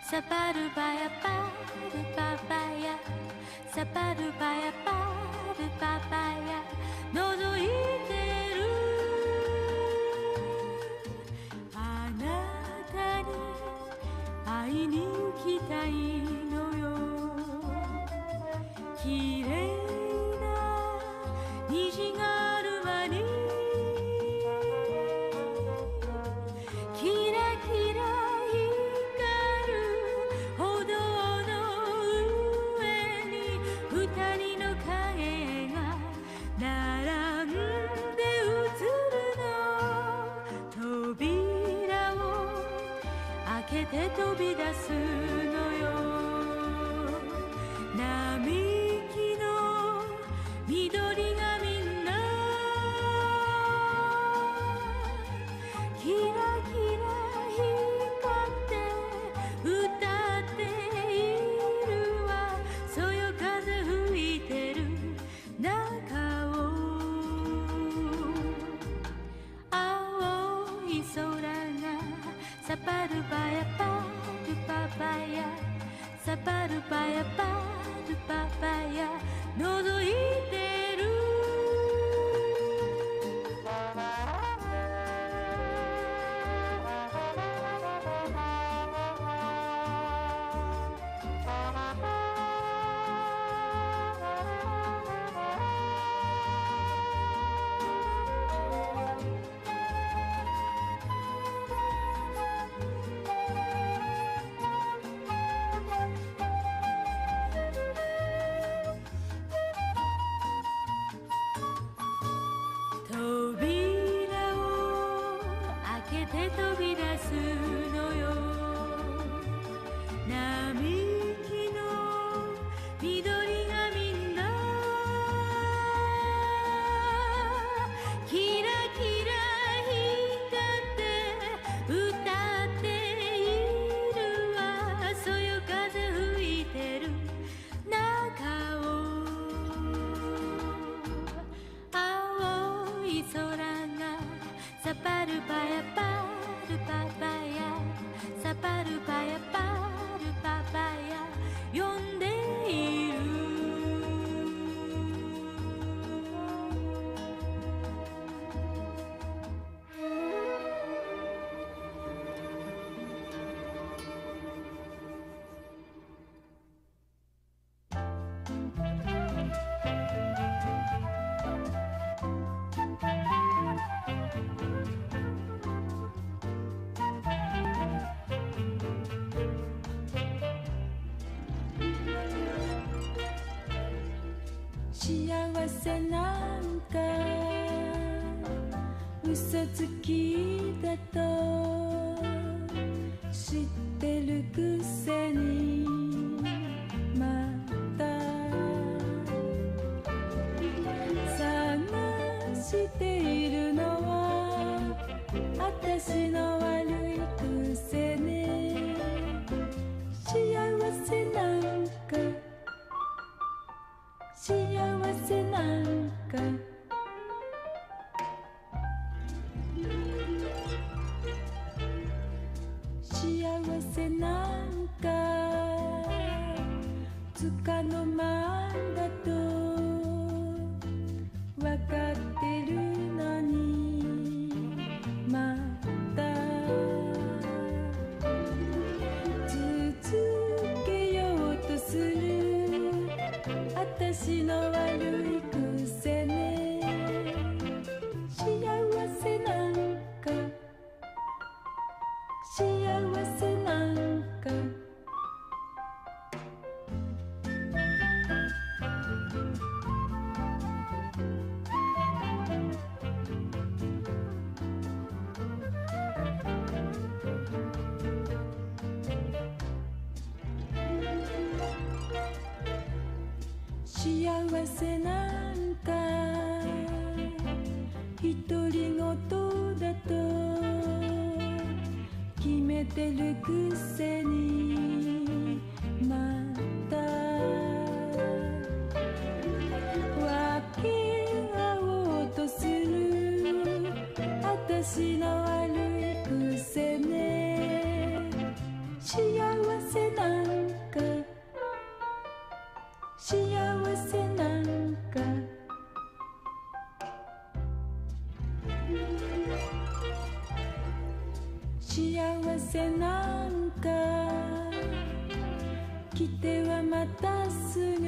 サパルバヤパルパパヤサパルバヤパルパパヤ覗いてるあなたに会いに行きたいのよ綺麗な虹がある間にキラキラ飛び出すのよ並木の緑がみんなキラキラ光って歌っているわそよ風吹いてる中を青い空がサパルバヤパパヤサパルパヤパルパパヤ覗いてる幸せなんか嘘つきだと知ってるくせにまた探しているのは私の悪い癖ね幸せなんか幸せなんか幸せなんかつかの間だとわかってるのにまた続けようとする私の悪い癖ね幸せなんか幸せなんか幸せなんか独り言だと決めてるくせにまた分け合おうとする私の悪い癖ね幸せなんか来てはまたすぐ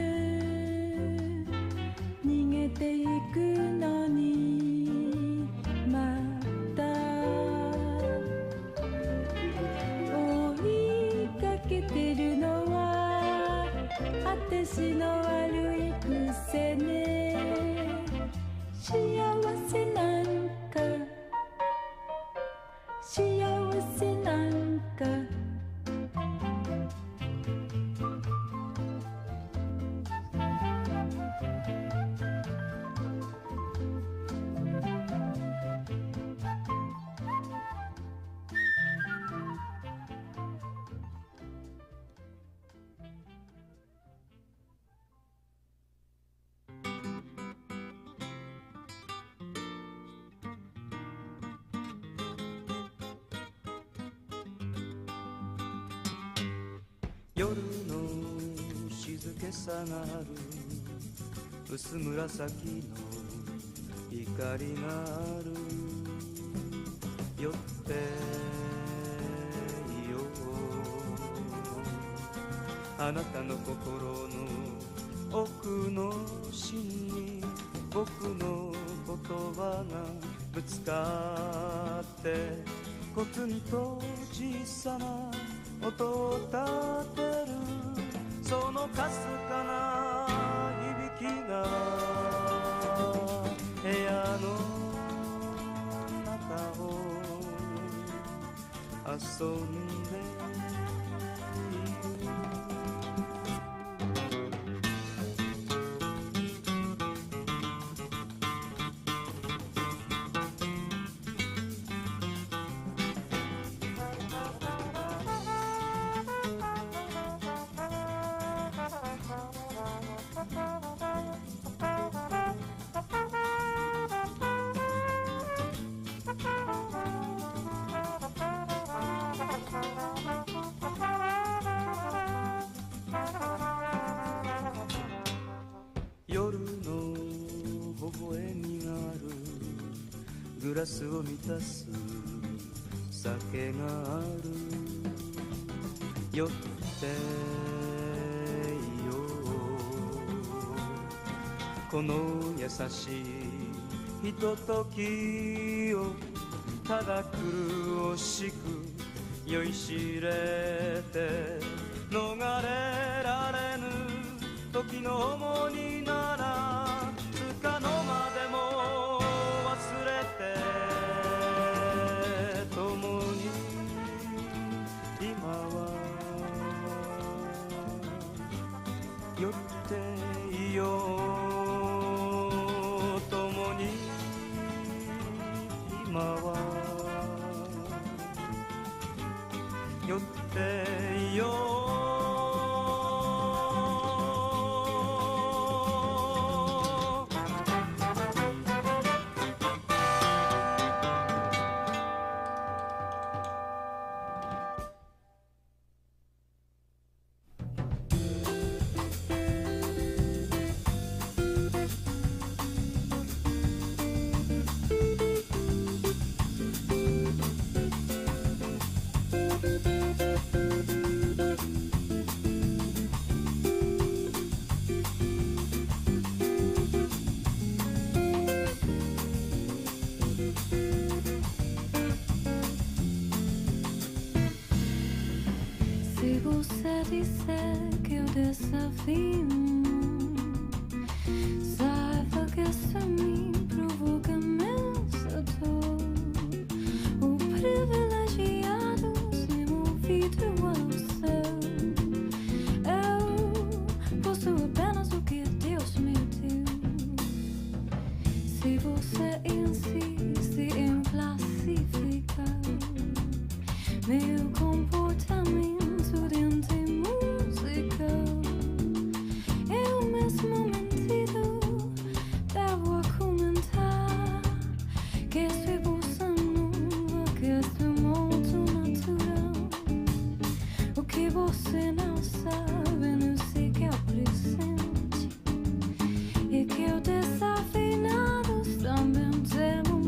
逃げていくのにまた追いかけてるのは私の悪い癖ね幸せなんか幸せなんか夜の静けさがある薄紫の光がある寄っていようあなたの心の奥の芯に僕の言葉がぶつかってコツンと小さな音を立てるそのかすかな響きが部屋の中を遊んでいる夜の微笑みがあるグラスを満たす酒がある酔っていようこの優しいひとときをただ苦しく酔いしれて逃れられぬ時の重荷ならつかの間でも忘れて共に今は酔っていよう共に今は酔っていようSe você disser que eu desafio, saiba que isso me provoca imensa dor. O privilegiado sem ouvido ao céu. Eu possuo apenas o que Deus me deu. Se você insiste em classificar meu comportamento dentro de música, eu mesmo mentido devo argumentar que isso é bossa nova, que isso é muito natural. O que você não sabe, não sei que é presente, e que eu desafinado também devo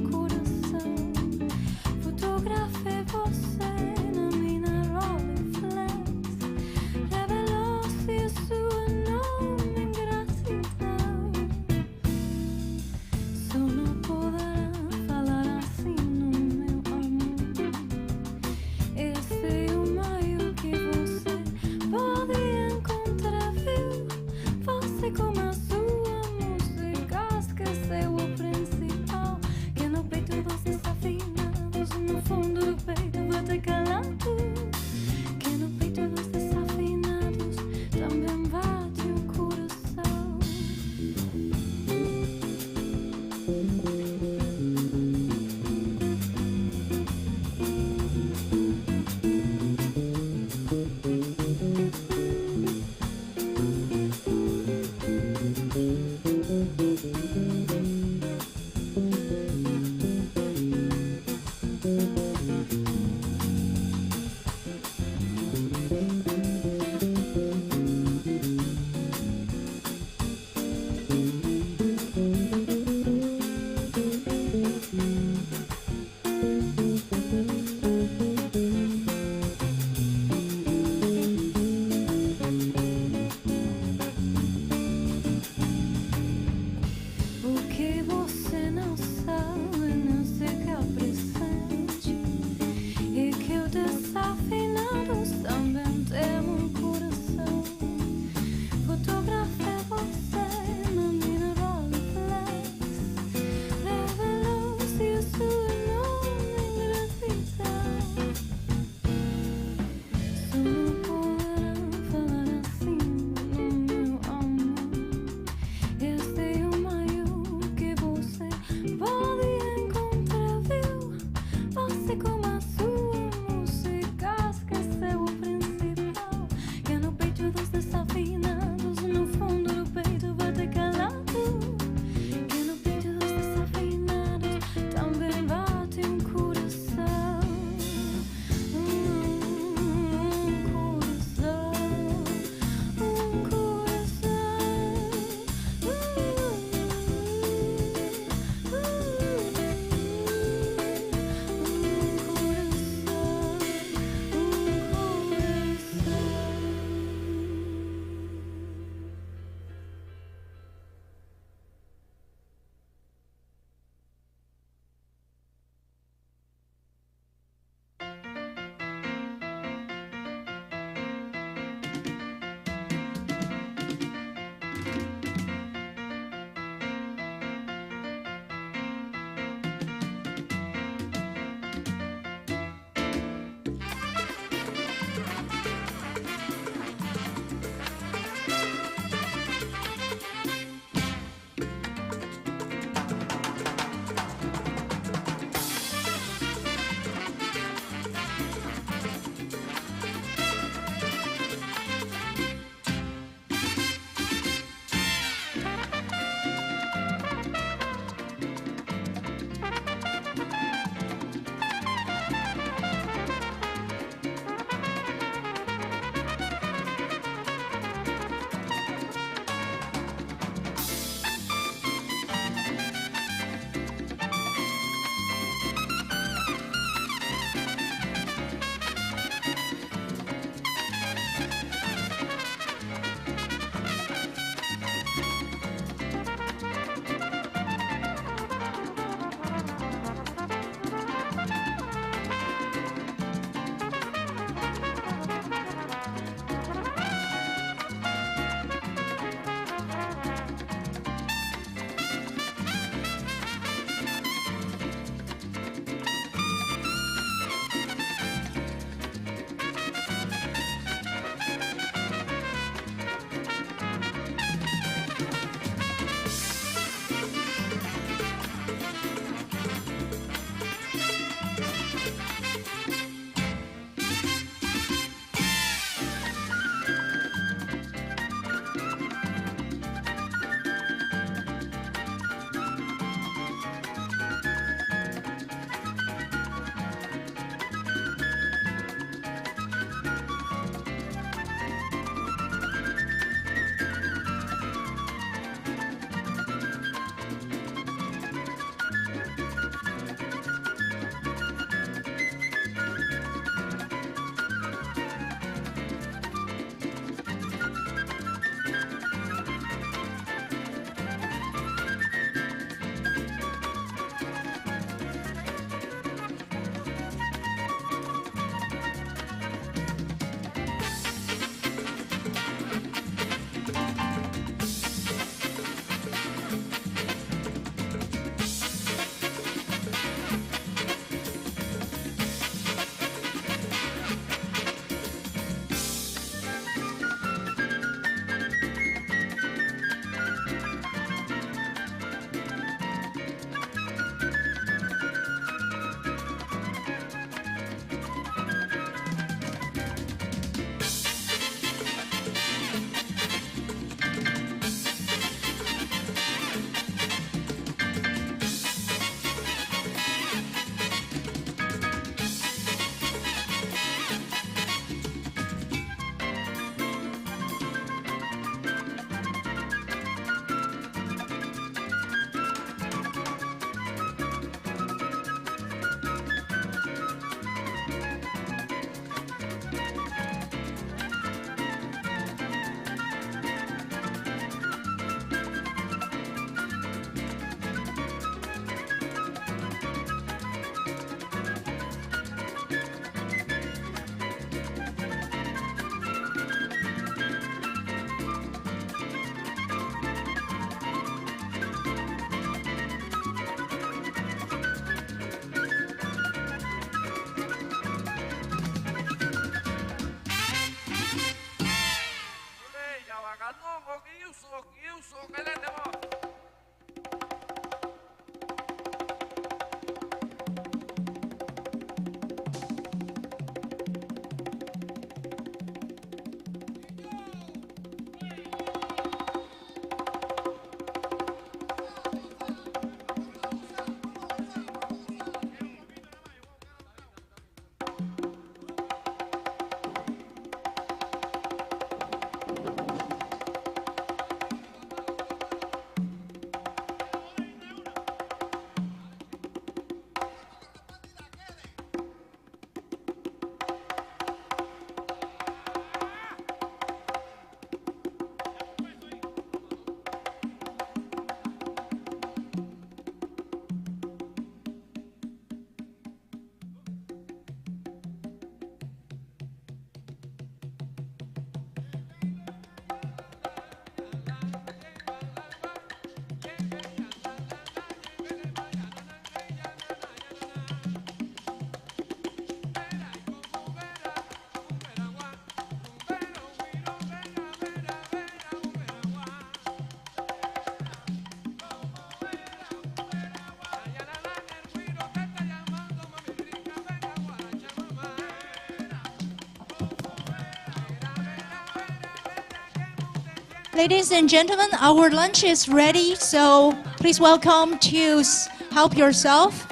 Ladies and gentlemen, our lunch is ready, so please welcome to help yourself.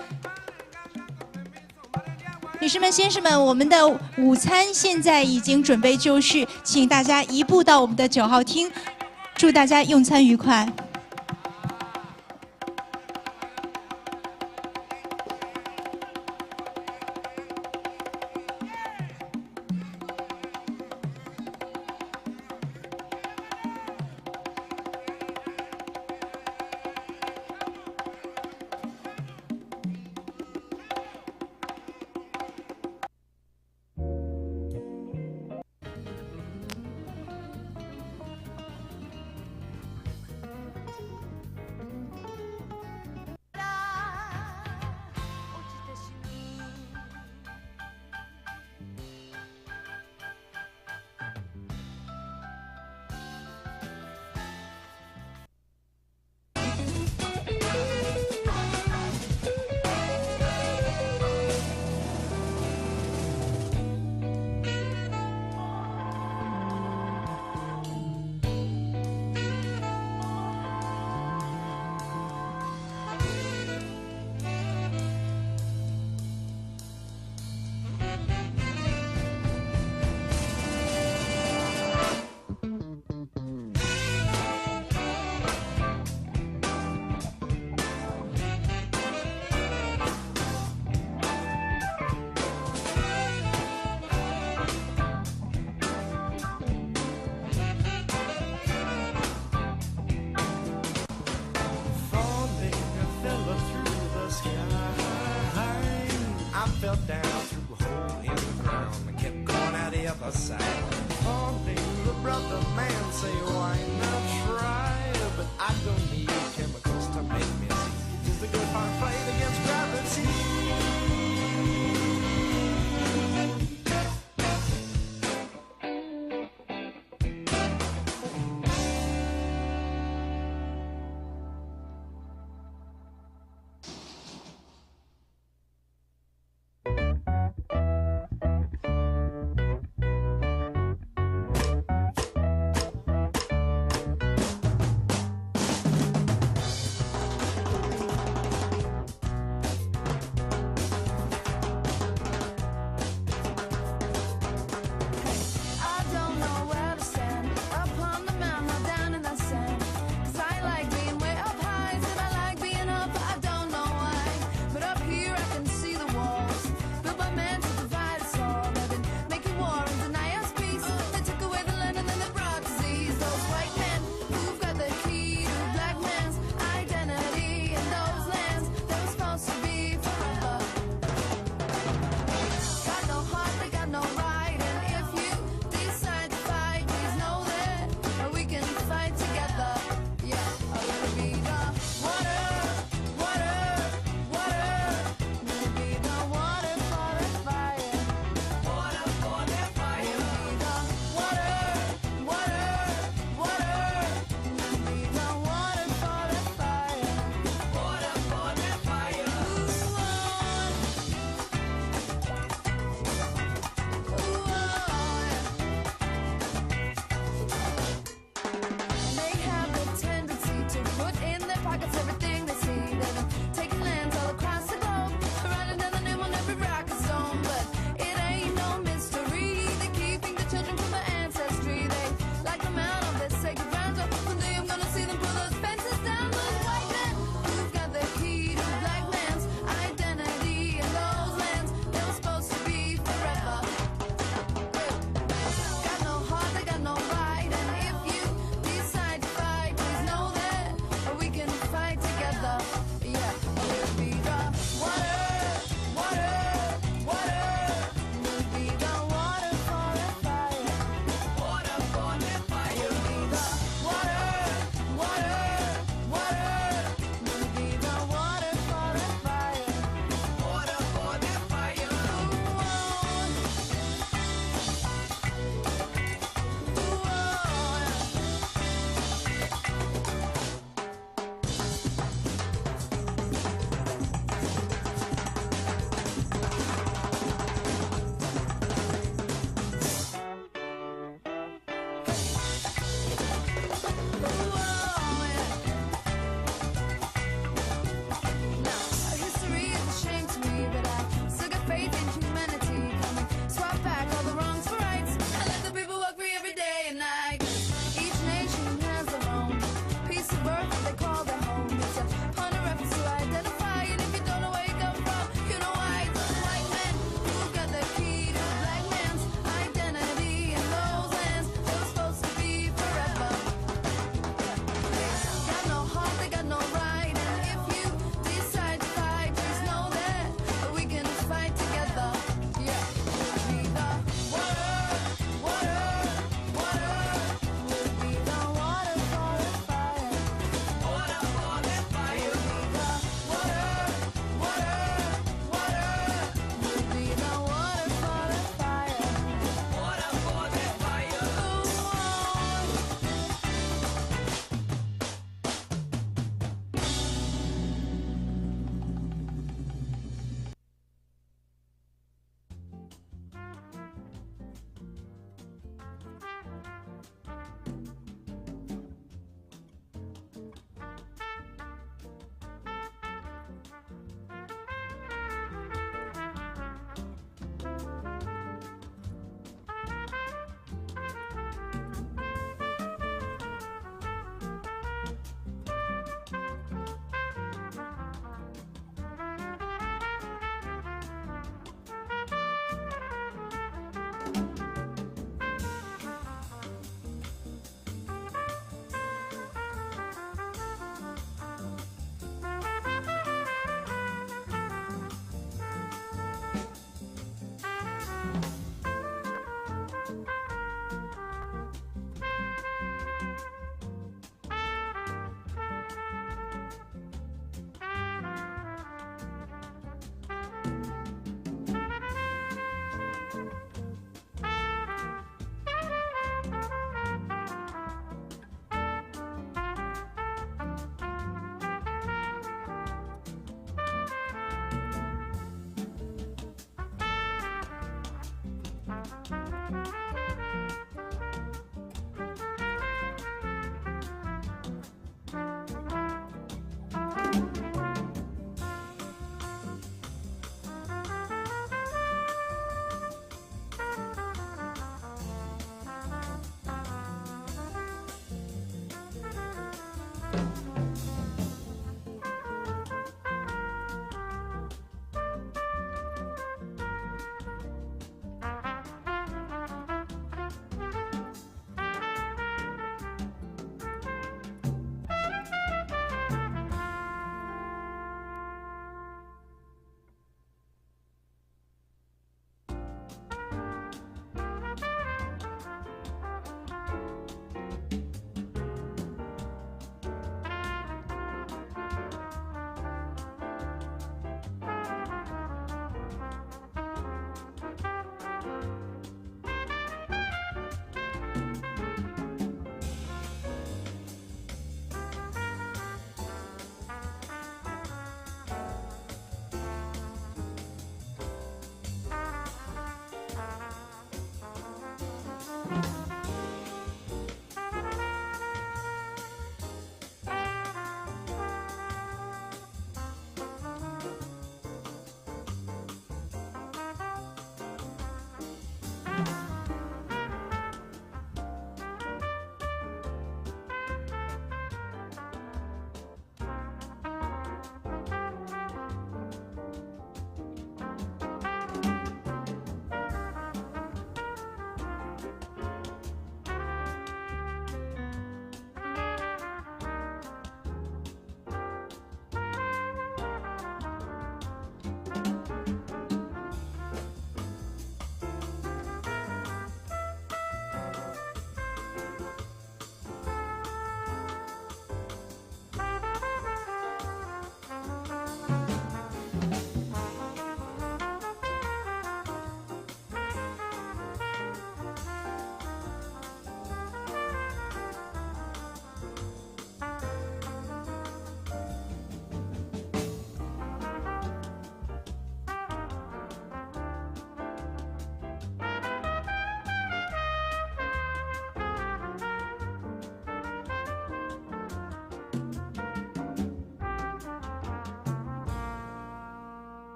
女士们、先生们，我们的午餐现在已经准备就绪，请大家移步到我们的9号厅，祝大家用餐愉快。fell down through a hole in the ground and kept going out the other side. Falling, the brother man say, why not try? But I don't need chemicals to make me see. It's the good hard fight against gravity.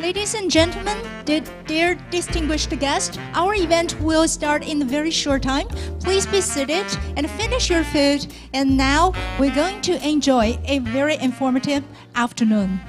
Ladies and gentlemen, dear distinguished guests, our event will start in a very short time. Please be seated and finish your food. And now we're going to enjoy a very informative afternoon.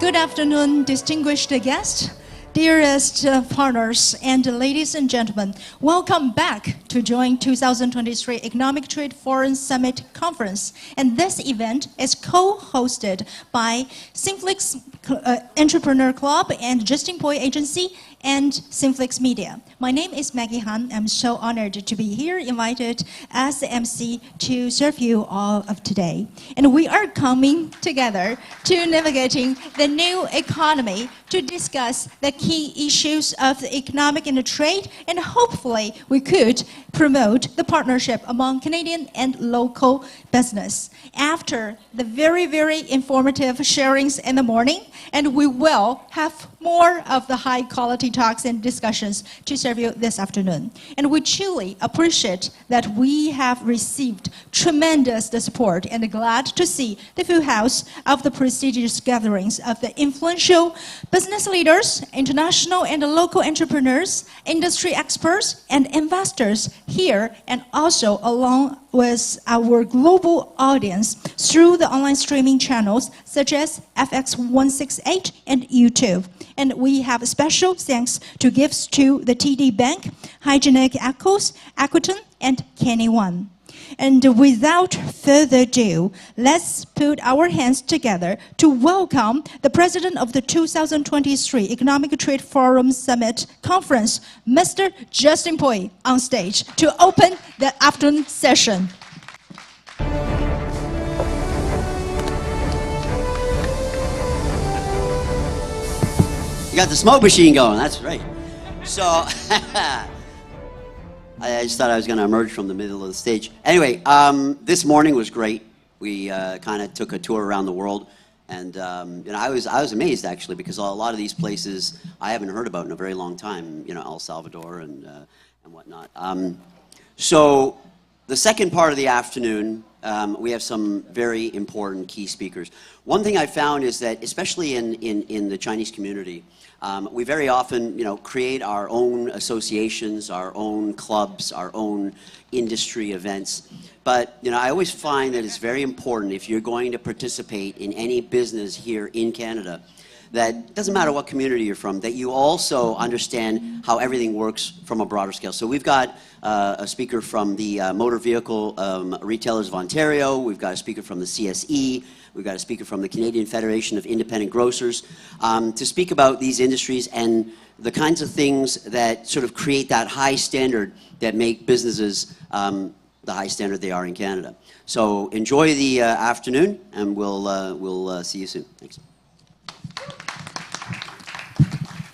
Good afternoon, distinguished guests, dearest partners, and ladies and gentlemen. Welcome back to join 2023 Economic Trade Forum Summit Conference. And this event is co-hosted by Sinflix Entrepreneur Club and Justin Poi Agency and Sinflix Media. My name is Maggie Han. I'm so honored to be here, invited as the MC to serve you all of today. And we are coming together to navigating the new economy to discuss the key issues of the economic and the trade, and hopefully we could promote the partnership among Canadian and local business. After the very, very informative sharings in the morning, and we will have more of the high quality talks and discussions to serve you this afternoon. And we truly appreciate that we have received tremendous support and glad to see the full house of the prestigious gatherings of the influential business leaders, international and local entrepreneurs, industry experts, and investors here and also along with our global audience through the online streaming channels such as FX168 and YouTube. And we have special thanks to gifts to the TD Bank, Hygienic Echoes, Aquaton, and Kenny One. And without further ado, let's put our hands together to welcome the president of the 2023 Economic Trade Forum Summit Conference, Mr. Justin Pui, on stage to open the afternoon session. You got the smoke machine going, that's right. So, I just thought I was going to emerge from the middle of the stage. Anyway, this morning was great. We kind of took a tour around the world, and you know, I was amazed actually, because a lot of these places I haven't heard about in a very long time. You know, El Salvador and whatnot. So the second part of the afternoon, we have some very important key speakers. One thing I found is that, especially in the Chinese community, we very often, you know, create our own associations, our own clubs, our own industry events. But, you know, I always find that it's very important, if you're going to participate in any business here in Canada, that it doesn't matter what community you're from, that you also understand how everything works from a broader scale. So we've got a speaker from the Motor Vehicle Retailers of Ontario, we've got a speaker from the CSE, we've got a speaker from the Canadian Federation of Independent Grocers, to speak about these industries and the kinds of things that sort of create that high standard that make businesses the high standard they are in Canada. So enjoy the afternoon, and we'll see you soon. Thanks.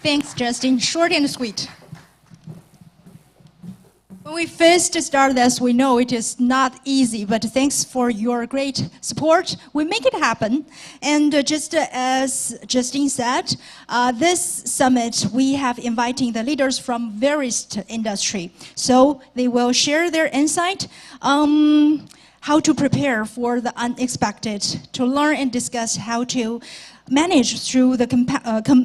Thanks, Justin. Short and sweet. When we first started this, we know it is not easy, but thanks for your great support. We make it happen. And just as Justin said, this summit, we have inviting the leaders from various industry. So they will share their insight on how to prepare for the unexpected, to learn and discuss how to manage through the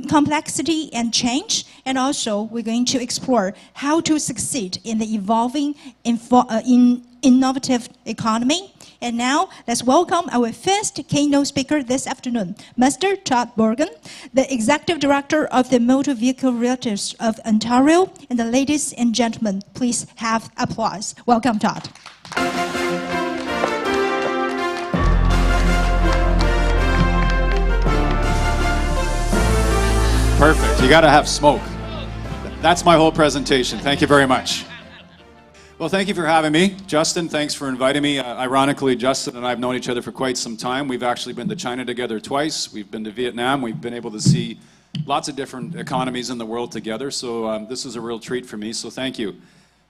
complexity and change, and also we're going to explore how to succeed in the evolving innovative economy. And now let's welcome our first keynote speaker this afternoon, Mr. Todd Borgen, the Executive Director of the Motor Vehicle Realtors of Ontario. And the ladies and gentlemen, please have applause. Welcome, Todd. Perfect. You got to have smoke. That's my whole presentation. Thank you very much. Well, thank you for having me. Justin, thanks for inviting me. Ironically, Justin and I have known each other for quite some time. We've actually been to China together twice. We've been to Vietnam. We've been able to see lots of different economies in the world together. So this is a real treat for me. So thank you.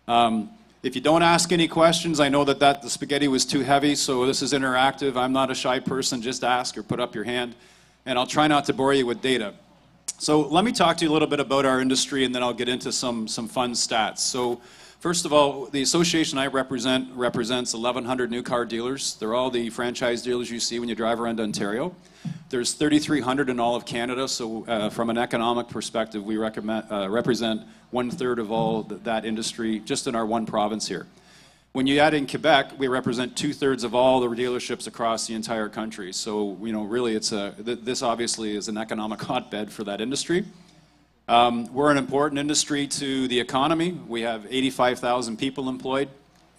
If you don't ask any questions, I know that the spaghetti was too heavy. So this is interactive. I'm not a shy person. Just ask or put up your hand. And I'll try not to bore you with data. So let me talk to you a little bit about our industry, and then I'll get into some fun stats. So first of all, the association I represents 1,100 new car dealers. They're all the franchise dealers you see when you drive around Ontario. There's 3,300 in all of Canada, so from an economic perspective, we represent 1/3 of all that industry just in our one province here. When you add in Quebec, we represent 2/3 of all the dealerships across the entire country. So, you know, really, this obviously is an economic hotbed for that industry. We're an important industry to the economy. We have 85,000 people employed,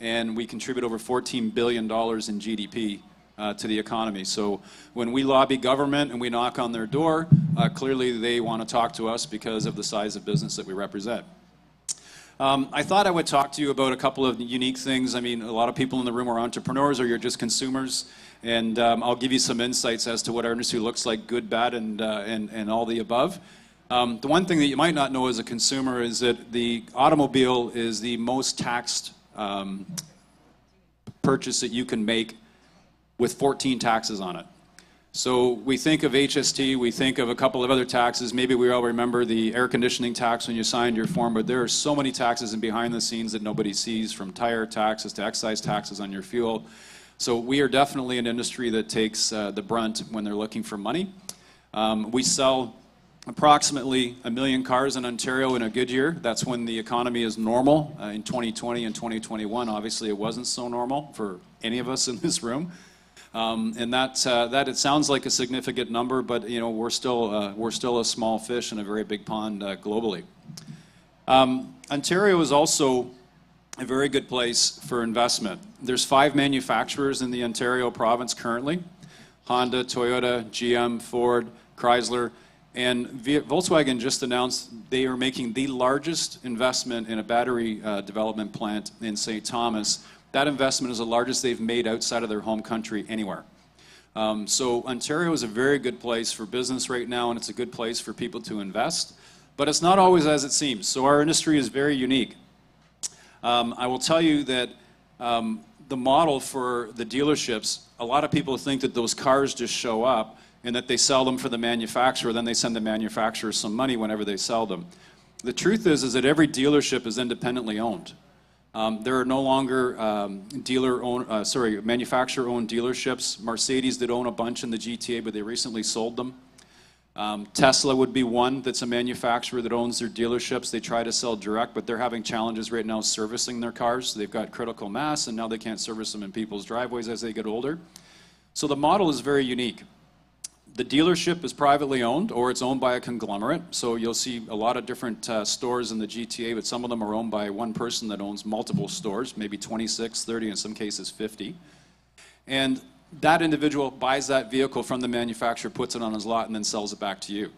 and we contribute over $14 billion in GDP to the economy. So when we lobby government and we knock on their door, clearly they want to talk to us because of the size of business that we represent. I thought I would talk to you about a couple of unique things. I mean, a lot of people in the room are entrepreneurs, or you're just consumers, and I'll give you some insights as to what our industry looks like, good, bad, and all the above. The one thing that you might not know as a consumer is that the automobile is the most taxed purchase that you can make, with 14 taxes on it. So we think of HST, we think of a couple of other taxes. Maybe we all remember the air conditioning tax when you signed your form, but there are so many taxes in behind the scenes that nobody sees, from tire taxes to excise taxes on your fuel. So we are definitely an industry that takes the brunt when they're looking for money. We sell approximately 1 million cars in Ontario in a good year. That's when the economy is normal. In 2020 and 2021, obviously it wasn't so normal for any of us in this room. And that it sounds like a significant number, but you know we're still a small fish in a very big pond globally. Ontario is also a very good place for investment. There's 5 manufacturers in the Ontario province currently: Honda, Toyota, GM, Ford, Chrysler, and Volkswagen just announced they are making the largest investment in a battery development plant in St. Thomas. That investment is the largest they've made outside of their home country anywhere. So Ontario is a very good place for business right now, and it's a good place for people to invest. But it's not always as it seems. So our industry is very unique. I will tell you that the model for the dealerships, a lot of people think that those cars just show up and that they sell them for the manufacturer, then they send the manufacturer some money whenever they sell them. The truth is that every dealership is independently owned. There are no longer manufacturer-owned dealerships. Mercedes did own a bunch in the GTA, but they recently sold them. Tesla would be one that's a manufacturer that owns their dealerships. They try to sell direct, but they're having challenges right now servicing their cars. They've got critical mass, and now they can't service them in people's driveways as they get older. So the model is very unique. The dealership is privately owned, or it's owned by a conglomerate. So you'll see a lot of different stores in the GTA, but some of them are owned by one person that owns multiple stores, maybe 26, 30, in some cases 50. And that individual buys that vehicle from the manufacturer, puts it on his lot, and then sells it back to you.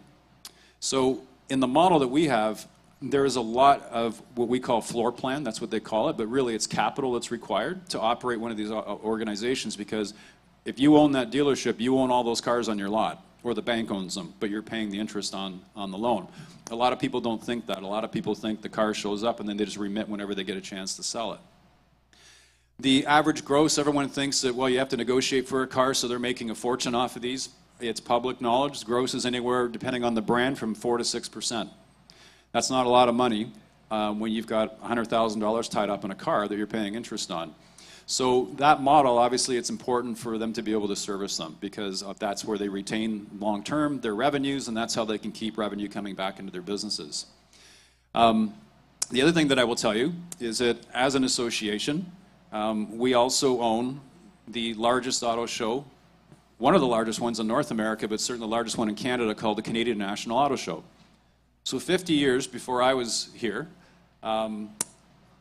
So in the model that we have, there is a lot of what we call floor plan, that's what they call it, but really it's capital that's required to operate one of these organizations, because if you own that dealership, you own all those cars on your lot, or the bank owns them, but you're paying the interest on the loan. A lot of people don't think that. A lot of people think the car shows up and then they just remit whenever they get a chance to sell it. The average gross, everyone thinks that, well, you have to negotiate for a car, so they're making a fortune off of these. It's public knowledge. Gross is anywhere, depending on the brand, from 4 to 6%. That's not a lot of money when you've got $100,000 tied up in a car that you're paying interest on. So that model, obviously, it's important for them to be able to service them, because that's where they retain long-term their revenues, and that's how they can keep revenue coming back into their businesses. The other thing that I will tell you is that as an association, we also own the largest auto show, one of the largest ones in North America, but certainly the largest one in Canada, called the Canadian National Auto Show. So 50 years before I was here,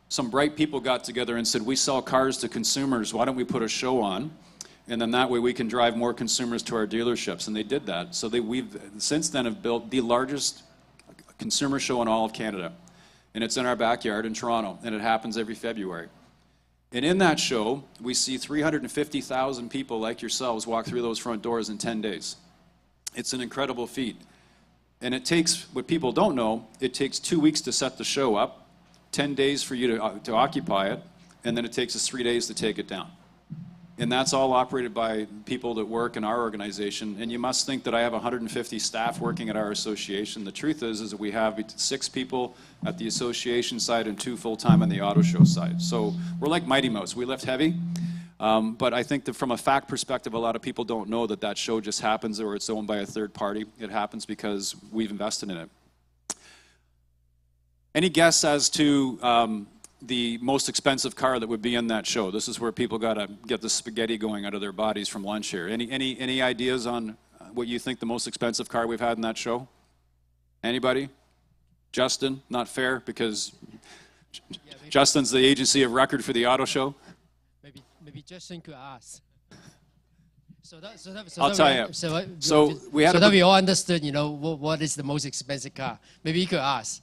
some bright people got together and said, we sell cars to consumers, why don't we put a show on? And then that way we can drive more consumers to our dealerships. And they did that. So we've since then have built the largest consumer show in all of Canada. And it's in our backyard in Toronto, and it happens every February. And in that show, we see 350,000 people like yourselves walk through those front doors in 10 days. It's an incredible feat. And it takes, what people don't know, it takes 2 weeks to set the show up, 10 days for you to occupy it, and then it takes us 3 days to take it down. And that's all operated by people that work in our organization. And you must think that I have 150 staff working at our association. The truth is that we have 6 people at the association side and 2 full-time on the auto show side. So we're like Mighty Mouse. We lift heavy. But I think that from a fact perspective, a lot of people don't know that that show just happens or it's owned by a third party. It happens because we've invested in it. Any guess as to the most expensive car that would be in that show? This is where people got to get the spaghetti going out of their bodies from lunch here. Any ideas on what you think the most expensive car we've had in that show? Anybody? Justin? Not fair, because Justin's the agency of record for the auto show. Maybe Justin could ask. I'll tell you. So we all understood, you know, what is the most expensive car. Maybe you could ask.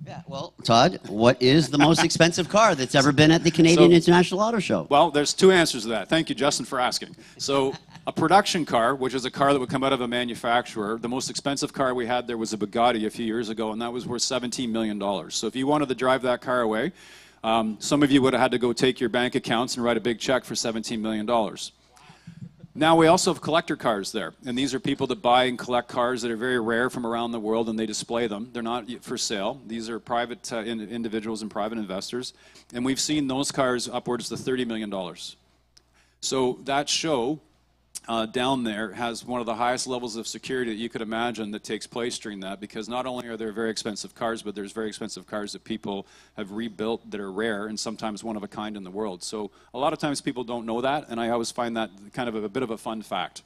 Yeah, well, Todd, what is the most expensive car that's ever been at the Canadian International Auto Show? Well, there's 2 answers to that. Thank you, Justin, for asking. So a production car, which is a car that would come out of a manufacturer, the most expensive car we had there was a Bugatti a few years ago, and that was worth $17 million. So if you wanted to drive that car away, some of you would have had to go take your bank accounts and write a big check for $17 million. Now we also have collector cars there, and these are people that buy and collect cars that are very rare from around the world, and they display them. They're not for sale. These are private individuals and private investors, and we've seen those cars upwards to $30 million. So that show down there has one of the highest levels of security that you could imagine that takes place during that, because not only are there very expensive cars, but there's very expensive cars that people have rebuilt that are rare and sometimes one of a kind in the world. So a lot of times people don't know that, and I always find that kind of a bit of a fun fact.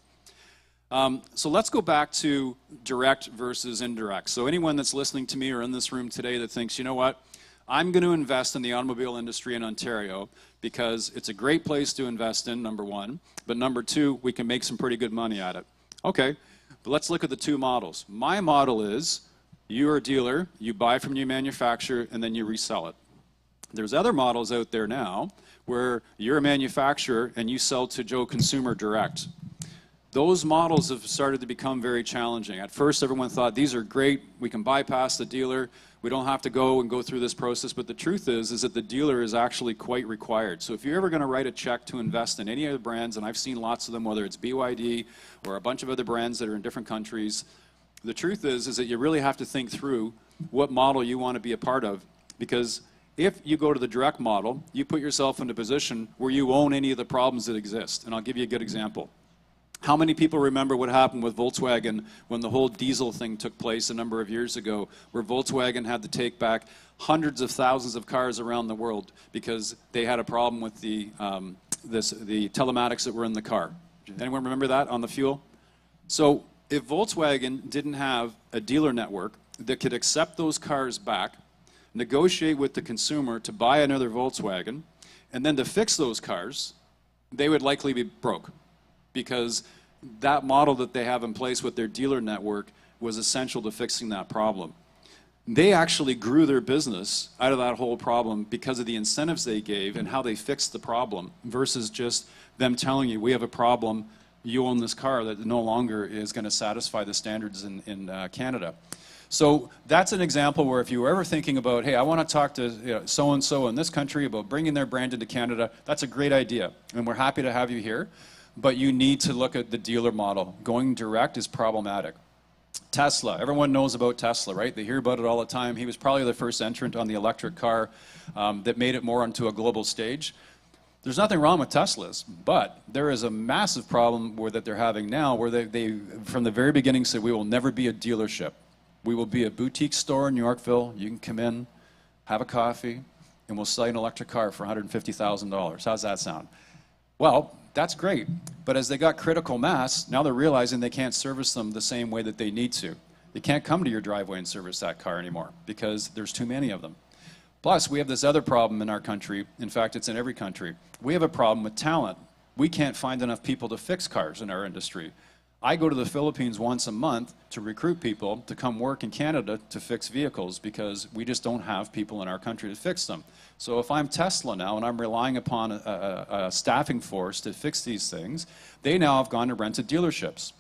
So let's go back to direct versus indirect. So anyone that's listening to me or in this room today that thinks, you know what, I'm going to invest in the automobile industry in Ontario because it's a great place to invest in, number one, but number two, we can make some pretty good money at it. Okay, but let's look at the two models. My model is you're a dealer, you buy from your manufacturer, and then you resell it. There's other models out there now where you're a manufacturer and you sell to Joe Consumer direct. Those models have started to become very challenging. At first, everyone thought these are great, we can bypass the dealer, we don't have to go through this process, but the truth is that the dealer is actually quite required. So if you're ever going to write a check to invest in any of the brands, and I've seen lots of them, whether it's BYD or a bunch of other brands that are in different countries, the truth is that you really have to think through what model you want to be a part of, because if you go to the direct model, you put yourself in a position where you own any of the problems that exist. And I'll give you a good example. How many people remember what happened with Volkswagen when the whole diesel thing took place a number of years ago, where Volkswagen had to take back hundreds of thousands of cars around the world because they had a problem with the telematics that were in the car? Anyone remember that on the fuel? So if Volkswagen didn't have a dealer network that could accept those cars back, negotiate with the consumer to buy another Volkswagen, and then to fix those cars, they would likely be broke, because that model that they have in place with their dealer network was essential to fixing that problem. They actually grew their business out of that whole problem because of the incentives they gave and how they fixed the problem, versus just them telling you, we have a problem, you own this car that no longer is going to satisfy the standards in Canada. So that's an example where if you were ever thinking about, hey, I want to talk to so-and-so in this country about bringing their brand into Canada, that's a great idea, and we're happy to have you here. But you need to look at the dealer model. Going direct is problematic. Tesla, everyone knows about Tesla, right? They hear about it all the time. He was probably the first entrant on the electric car that made it more onto a global stage. There's nothing wrong with Teslas, but there is a massive problem that they're having now where they from the very beginning said, we will never be a dealership. We will be a boutique store in Yorkville. You can come in, have a coffee, and we'll sell you an electric car for $150,000. How's that sound? Well, that's great, but as they got critical mass, now they're realizing they can't service them the same way that they need to. They can't come to your driveway and service that car anymore because there's too many of them. Plus, we have this other problem in our country. In fact, it's in every country. We have a problem with talent. We can't find enough people to fix cars in our industry. I go to the Philippines once a month to recruit people to come work in Canada to fix vehicles because we just don't have people in our country to fix them. So if I'm Tesla now and I'm relying upon a staffing force to fix these things, they now have gone to rented dealerships.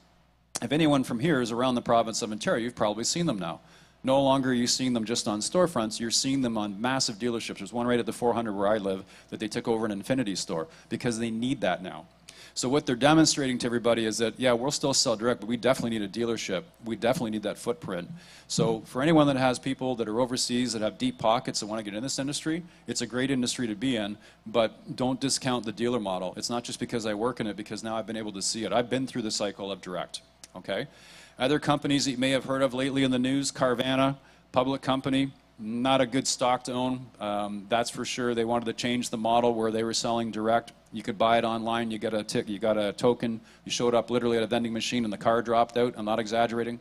If anyone from here is around the province of Ontario, you've probably seen them now. No longer are you seeing them just on storefronts, you're seeing them on massive dealerships. There's one right at the 400 where I live that they took over an Infinity store because they need that now. So what they're demonstrating to everybody is that, yeah, we'll still sell direct, but we definitely need a dealership. We definitely need that footprint. So for anyone that has people that are overseas that have deep pockets that want to get in this industry, it's a great industry to be in, but don't discount the dealer model. It's not just because I work in it, because now I've been able to see it. I've been through the cycle of direct, okay? Other companies that you may have heard of lately in the news, Carvana, public company, not a good stock to own, that's for sure. They wanted to change the model where they were selling direct. You could buy it online, you got a token, you showed up literally at a vending machine and the car dropped out. I'm not exaggerating.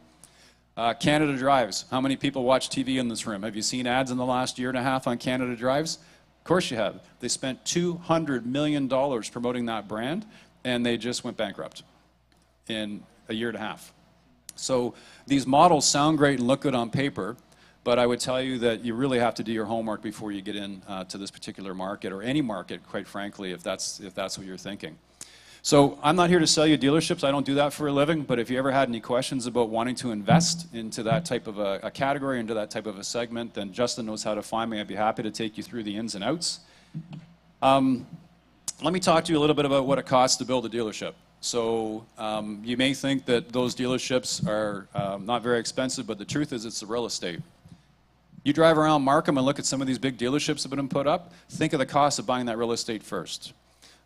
Canada Drives. How many people watch TV in this room? Have you seen ads in the last year and a half on Canada Drives? Of course you have. They spent $200 million promoting that brand and they just went bankrupt in a year and a half. So these models sound great and look good on paper, but I would tell you that you really have to do your homework before you get in to this particular market, or any market, quite frankly, if that's what you're thinking. So I'm not here to sell you dealerships. I don't do that for a living, but if you ever had any questions about wanting to invest into that type of a category, into that type of a segment, then Justin knows how to find me. I'd be happy to take you through the ins and outs. Let me talk to you a little bit about what it costs to build a dealership. So you may think that those dealerships are not very expensive, but the truth is it's the real estate. You drive around Markham and look at some of these big dealerships that have been put up, think of the cost of buying that real estate first.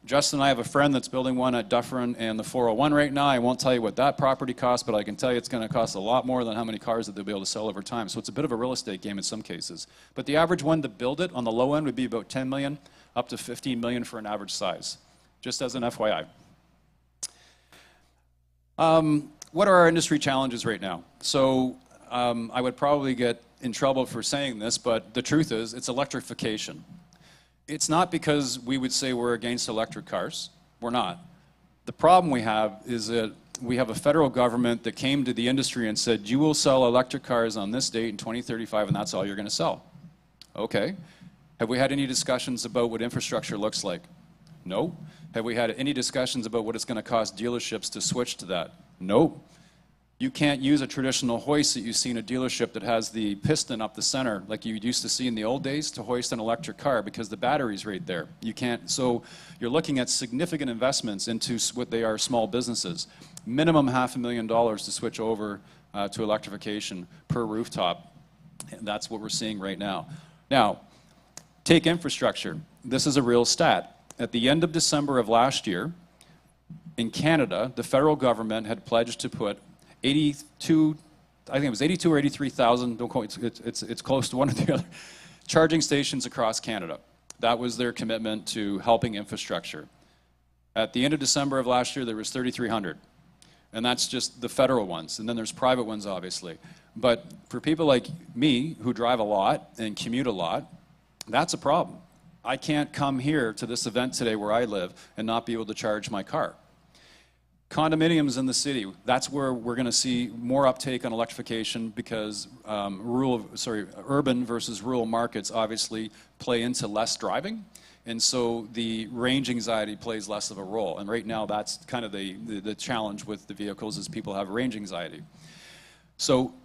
Justin and I have a friend that's building one at Dufferin and the 401 right now. I won't tell you what that property costs, but I can tell you it's going to cost a lot more than how many cars that they'll be able to sell over time. So it's a bit of a real estate game in some cases. But the average one to build it on the low end would be about 10 million, up to 15 million for an average size, just as an FYI. What are our industry challenges right now? So I would probably get in trouble for saying this, but the truth is it's electrification. It's not because we would say we're against electric cars. We're not. The problem we have is that we have a federal government that came to the industry and said, you will sell electric cars on this date in 2035 and that's all you're going to sell. Okay. Have we had any discussions about what infrastructure looks like? No. Have we had any discussions about what it's going to cost dealerships to switch to that? No. You can't use a traditional hoist that you see in a dealership that has the piston up the center like you used to see in the old days to hoist an electric car because the battery's right there. You can't, so you're looking at significant investments into what they are small businesses. Minimum $500,000 to switch over to electrification per rooftop. And that's what we're seeing right now. Now, take infrastructure. This is a real stat. At the end of December of last year, in Canada, the federal government had pledged to put 82, I think it was 82 or 83,000, don't quote, it's close to one or the other, charging stations across Canada. That was their commitment to helping infrastructure. At the end of December of last year, there was 3,300. And that's just the federal ones. And then there's private ones, obviously. But for people like me, who drive a lot and commute a lot, that's a problem. I can't come here to this event today where I live and not be able to charge my car. Condominiums in the city, that's where we're going to see more uptake on electrification because urban versus rural markets obviously play into less driving. And so the range anxiety plays less of a role. And right now that's kind of the challenge with the vehicles is people have range anxiety. So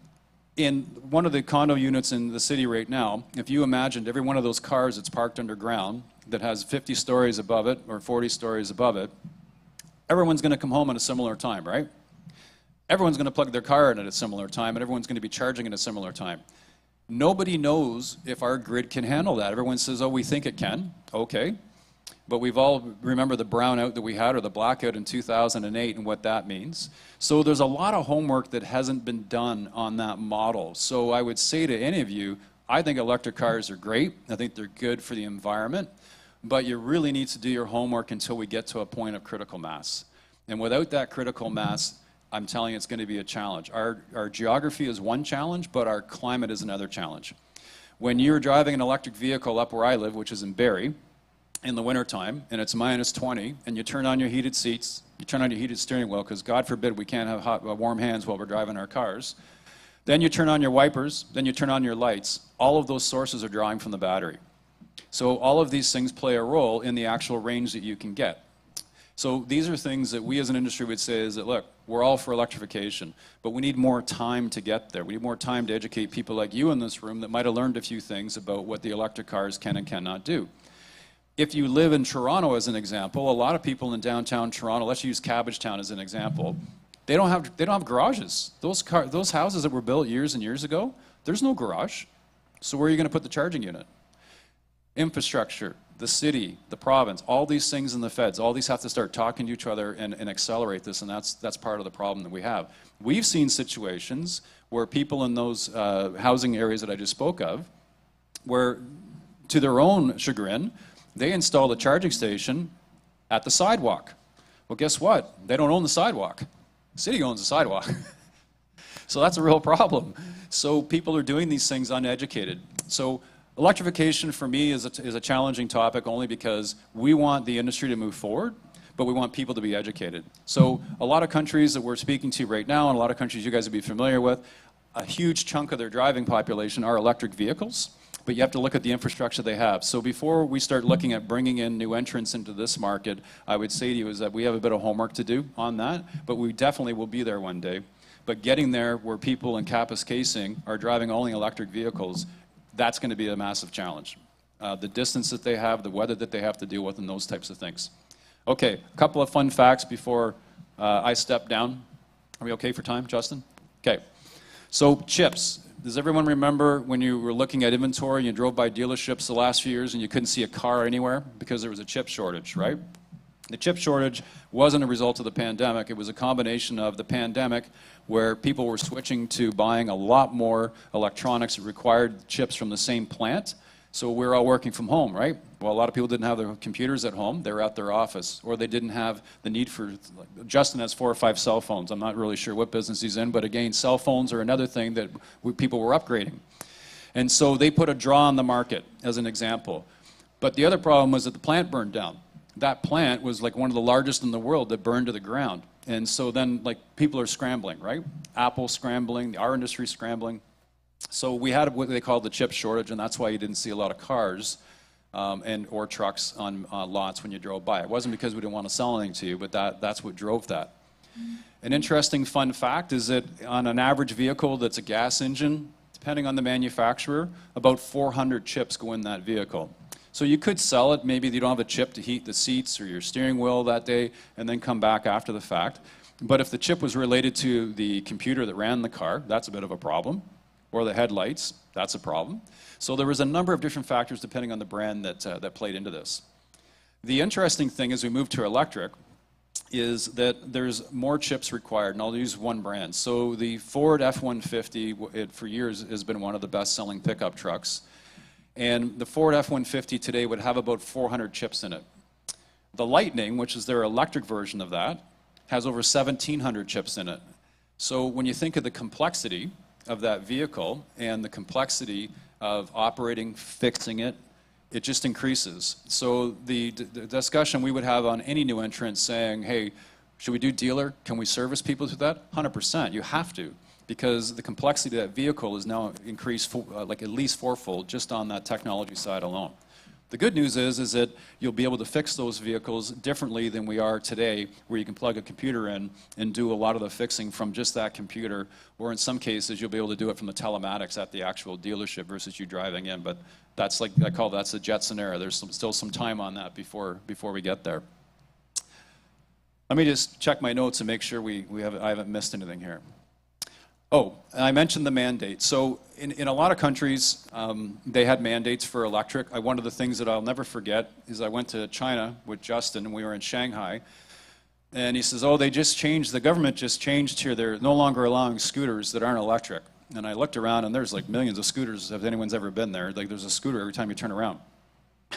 in one of the condo units in the city right now, if you imagined every one of those cars that's parked underground that has 50 stories above it or 40 stories above it, everyone's going to come home at a similar time, right? Everyone's going to plug their car in at a similar time, and everyone's going to be charging at a similar time. Nobody knows if our grid can handle that. Everyone says, oh, we think it can. Okay. But we've all remember the brownout that we had or the blackout in 2008 and what that means. So there's a lot of homework that hasn't been done on that model. So I would say to any of you, I think electric cars are great. I think they're good for the environment. But you really need to do your homework until we get to a point of critical mass. And without that critical mass, I'm telling you it's going to be a challenge. Our geography is one challenge, but our climate is another challenge. When you're driving an electric vehicle up where I live, which is in Barrie, in the wintertime, and it's -20, and you turn on your heated seats, you turn on your heated steering wheel, because God forbid we can't have warm hands while we're driving our cars. Then you turn on your wipers, then you turn on your lights. All of those sources are drawing from the battery. So all of these things play a role in the actual range that you can get. So these are things that we as an industry would say is that, look, we're all for electrification, but we need more time to get there. We need more time to educate people like you in this room that might have learned a few things about what the electric cars can and cannot do. If you live in Toronto, as an example, a lot of people in downtown Toronto, let's use Cabbagetown as an example, they don't have garages. Those houses that were built years and years ago, there's no garage. So where are you going to put the charging unit? Infrastructure, the city, the province, all these things in the feds, all these have to start talking to each other and accelerate this, and that's part of the problem that we have. We've seen situations where people in those housing areas that I just spoke of, where to their own chagrin, they installed a charging station at the sidewalk. Well, guess what? They don't own the sidewalk. The city owns the sidewalk. So that's a real problem. So people are doing these things uneducated. So electrification for me is a challenging topic only because we want the industry to move forward, but we want people to be educated. So a lot of countries that we're speaking to right now, and a lot of countries you guys would be familiar with, a huge chunk of their driving population are electric vehicles, but you have to look at the infrastructure they have. So before we start looking at bringing in new entrants into this market, I would say to you is that we have a bit of homework to do on that, but we definitely will be there one day. But getting there where people in Kapuskasing are driving only electric vehicles, that's going to be a massive challenge. The distance that they have, the weather that they have to deal with, and those types of things. Okay, a couple of fun facts before I step down. Are we okay for time, Justin? Okay. So chips. Does everyone remember when you were looking at inventory and you drove by dealerships the last few years and you couldn't see a car anywhere because there was a chip shortage, right? The chip shortage wasn't a result of the pandemic. It was a combination of the pandemic, where people were switching to buying a lot more electronics that required chips from the same plant. So we're all working from home, right? Well, a lot of people didn't have their computers at home. They were at their office, or they didn't have the need for, Justin has 4 or 5 cell phones. I'm not really sure what business he's in, but again, cell phones are another thing that people were upgrading. And so they put a draw on the market, as an example. But the other problem was that the plant burned down. That plant was like one of the largest in the world that burned to the ground. And so then, like, people are scrambling, right? Apple scrambling, our industry scrambling. So we had what they called the chip shortage, and that's why you didn't see a lot of cars or trucks on lots when you drove by. It wasn't because we didn't want to sell anything to you, but that's what drove that. An interesting fun fact is that on an average vehicle that's a gas engine, depending on the manufacturer, about 400 chips go in that vehicle. So you could sell it, maybe you don't have a chip to heat the seats or your steering wheel that day, and then come back after the fact. But if the chip was related to the computer that ran the car, that's a bit of a problem. Or the headlights, that's a problem. So there was a number of different factors depending on the brand that played into this. The interesting thing as we move to electric is that there's more chips required, and I'll use one brand. So the Ford F-150, for years, has been one of the best-selling pickup trucks. And the Ford F-150 today would have about 400 chips in it. The Lightning, which is their electric version of that, has over 1,700 chips in it. So when you think of the complexity of that vehicle and the complexity of operating, fixing it, it just increases. So the discussion we would have on any new entrant saying, hey, should we do dealer? Can we service people through that? 100%, you have to, because the complexity of that vehicle is now increased like at least 4-fold just on that technology side alone. The good news is that you'll be able to fix those vehicles differently than we are today, where you can plug a computer in and do a lot of the fixing from just that computer, or in some cases you'll be able to do it from the telematics at the actual dealership versus you driving in. But that's like, that's the Jetson era. There's still some time on that before we get there. Let me just check my notes and make sure I haven't missed anything here. Oh, I mentioned the mandate. So in a lot of countries, they had mandates for electric. One of the things that I'll never forget is I went to China with Justin, and we were in Shanghai. And he says, oh, the government just changed here. They're no longer allowing scooters that aren't electric. And I looked around, and there's like millions of scooters, if anyone's ever been there. Like, there's a scooter every time you turn around.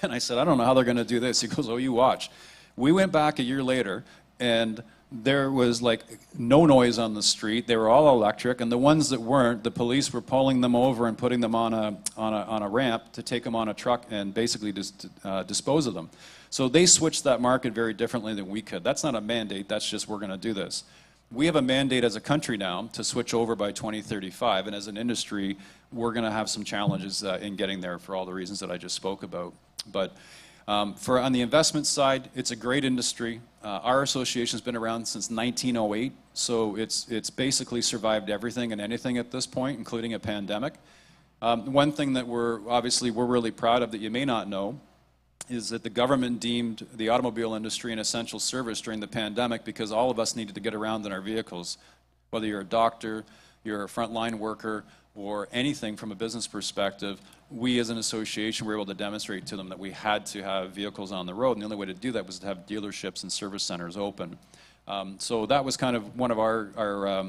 And I said, I don't know how they're going to do this. He goes, oh, you watch. We went back a year later, and there was like no noise on the street. They were all electric, and the ones that weren't, the police were pulling them over and putting them on a ramp to take them on a truck and basically just dispose of them. So they switched that market very differently than we could. That's not a mandate, that's just we're going to do this. We have a mandate as a country now to switch over by 2035, and as an industry, we're going to have some challenges in getting there for all the reasons that I just spoke about. But on the investment side, it's a great industry. Our association's been around since 1908, so it's basically survived everything and anything at this point, including a pandemic. One thing that we're really proud of that you may not know is that the government deemed the automobile industry an essential service during the pandemic because all of us needed to get around in our vehicles. Whether you're a doctor, you're a frontline worker, or anything from a business perspective, we as an association were able to demonstrate to them that we had to have vehicles on the road, and the only way to do that was to have dealerships and service centers open. So that was kind of one of our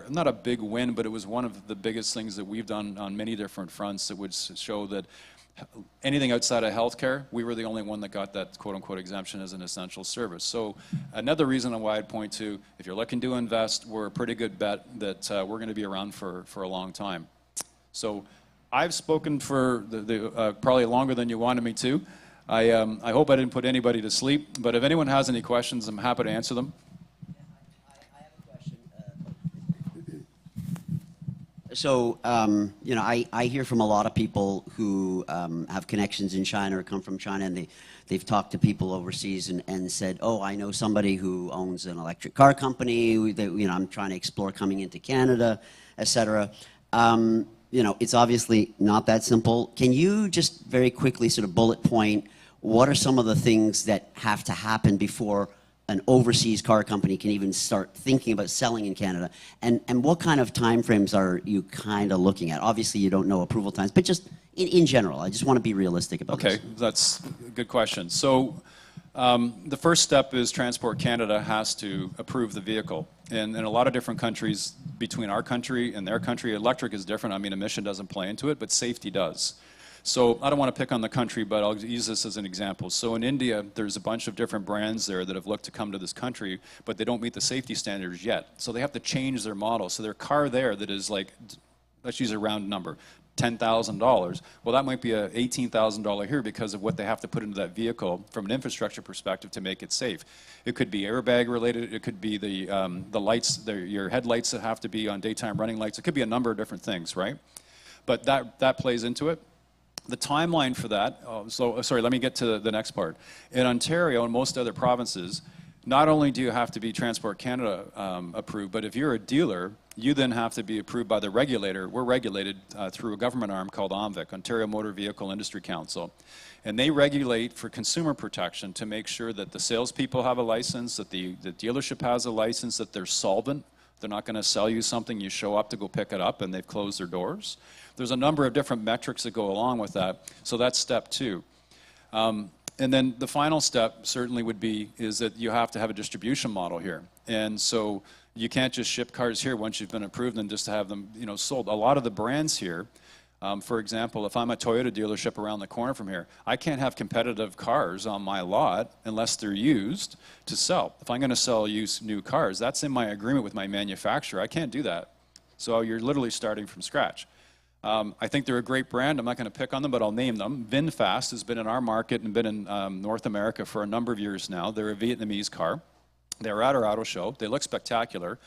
not a big win, but it was one of the biggest things that we've done on many different fronts that would show that anything outside of healthcare, we were the only one that got that quote-unquote exemption as an essential service. So another reason why I'd point to, if you're looking to invest, we're a pretty good bet that we're going to be around for a long time. So I've spoken for probably longer than you wanted me to. I hope I didn't put anybody to sleep, but if anyone has any questions, I'm happy to answer them. I have a question. So, you know, I hear from a lot of people who have connections in China or come from China, and they've talked to people overseas and said, oh, I know somebody who owns an electric car company, you know, I'm trying to explore coming into Canada, etc. You know, it's obviously not that simple. Can you just very quickly sort of bullet point what are some of the things that have to happen before an overseas car company can even start thinking about selling in Canada? And what kind of timeframes are you kind of looking at? Obviously, you don't know approval times, but just in general, I just want to be realistic about this. Okay, that's a good question. So The first step is Transport Canada has to approve the vehicle. And in a lot of different countries, between our country and their country, electric is different. I mean, emission doesn't play into it, but safety does. So I don't want to pick on the country, but I'll use this as an example. So in India, there's a bunch of different brands there that have looked to come to this country, but they don't meet the safety standards yet. So they have to change their model. So their car there that is like, let's use a round number, $10,000. Well, that might be a $18,000 here because of what they have to put into that vehicle from an infrastructure perspective to make it safe. It could be airbag related. It could be the lights, your headlights that have to be on daytime running lights. It could be a number of different things, right? But that plays into it. The timeline for that, sorry, let me get to the next part. In Ontario and most other provinces, not only do you have to be Transport Canada approved, but if you're a dealer, you then have to be approved by the regulator. We're regulated through a government arm called OMVIC, Ontario Motor Vehicle Industry Council. And they regulate for consumer protection to make sure that the salespeople have a license, that the dealership has a license, that they're solvent. They're not going to sell you something, you show up to go pick it up, and they've closed their doors. There's a number of different metrics that go along with that. So that's step two. And then the final step certainly would be is that you have to have a distribution model here. And so you can't just ship cars here once you've been approved and just to have them, you know, sold. A lot of the brands here, for example, if I'm a Toyota dealership around the corner from here, I can't have competitive cars on my lot unless they're used to sell. If I'm going to sell used new cars, that's in my agreement with my manufacturer. I can't do that. So you're literally starting from scratch. I think they're a great brand. I'm not going to pick on them, but I'll name them. VinFast has been in our market and been in North America for a number of years now. They're a Vietnamese car. They were at our auto show. They look spectacular,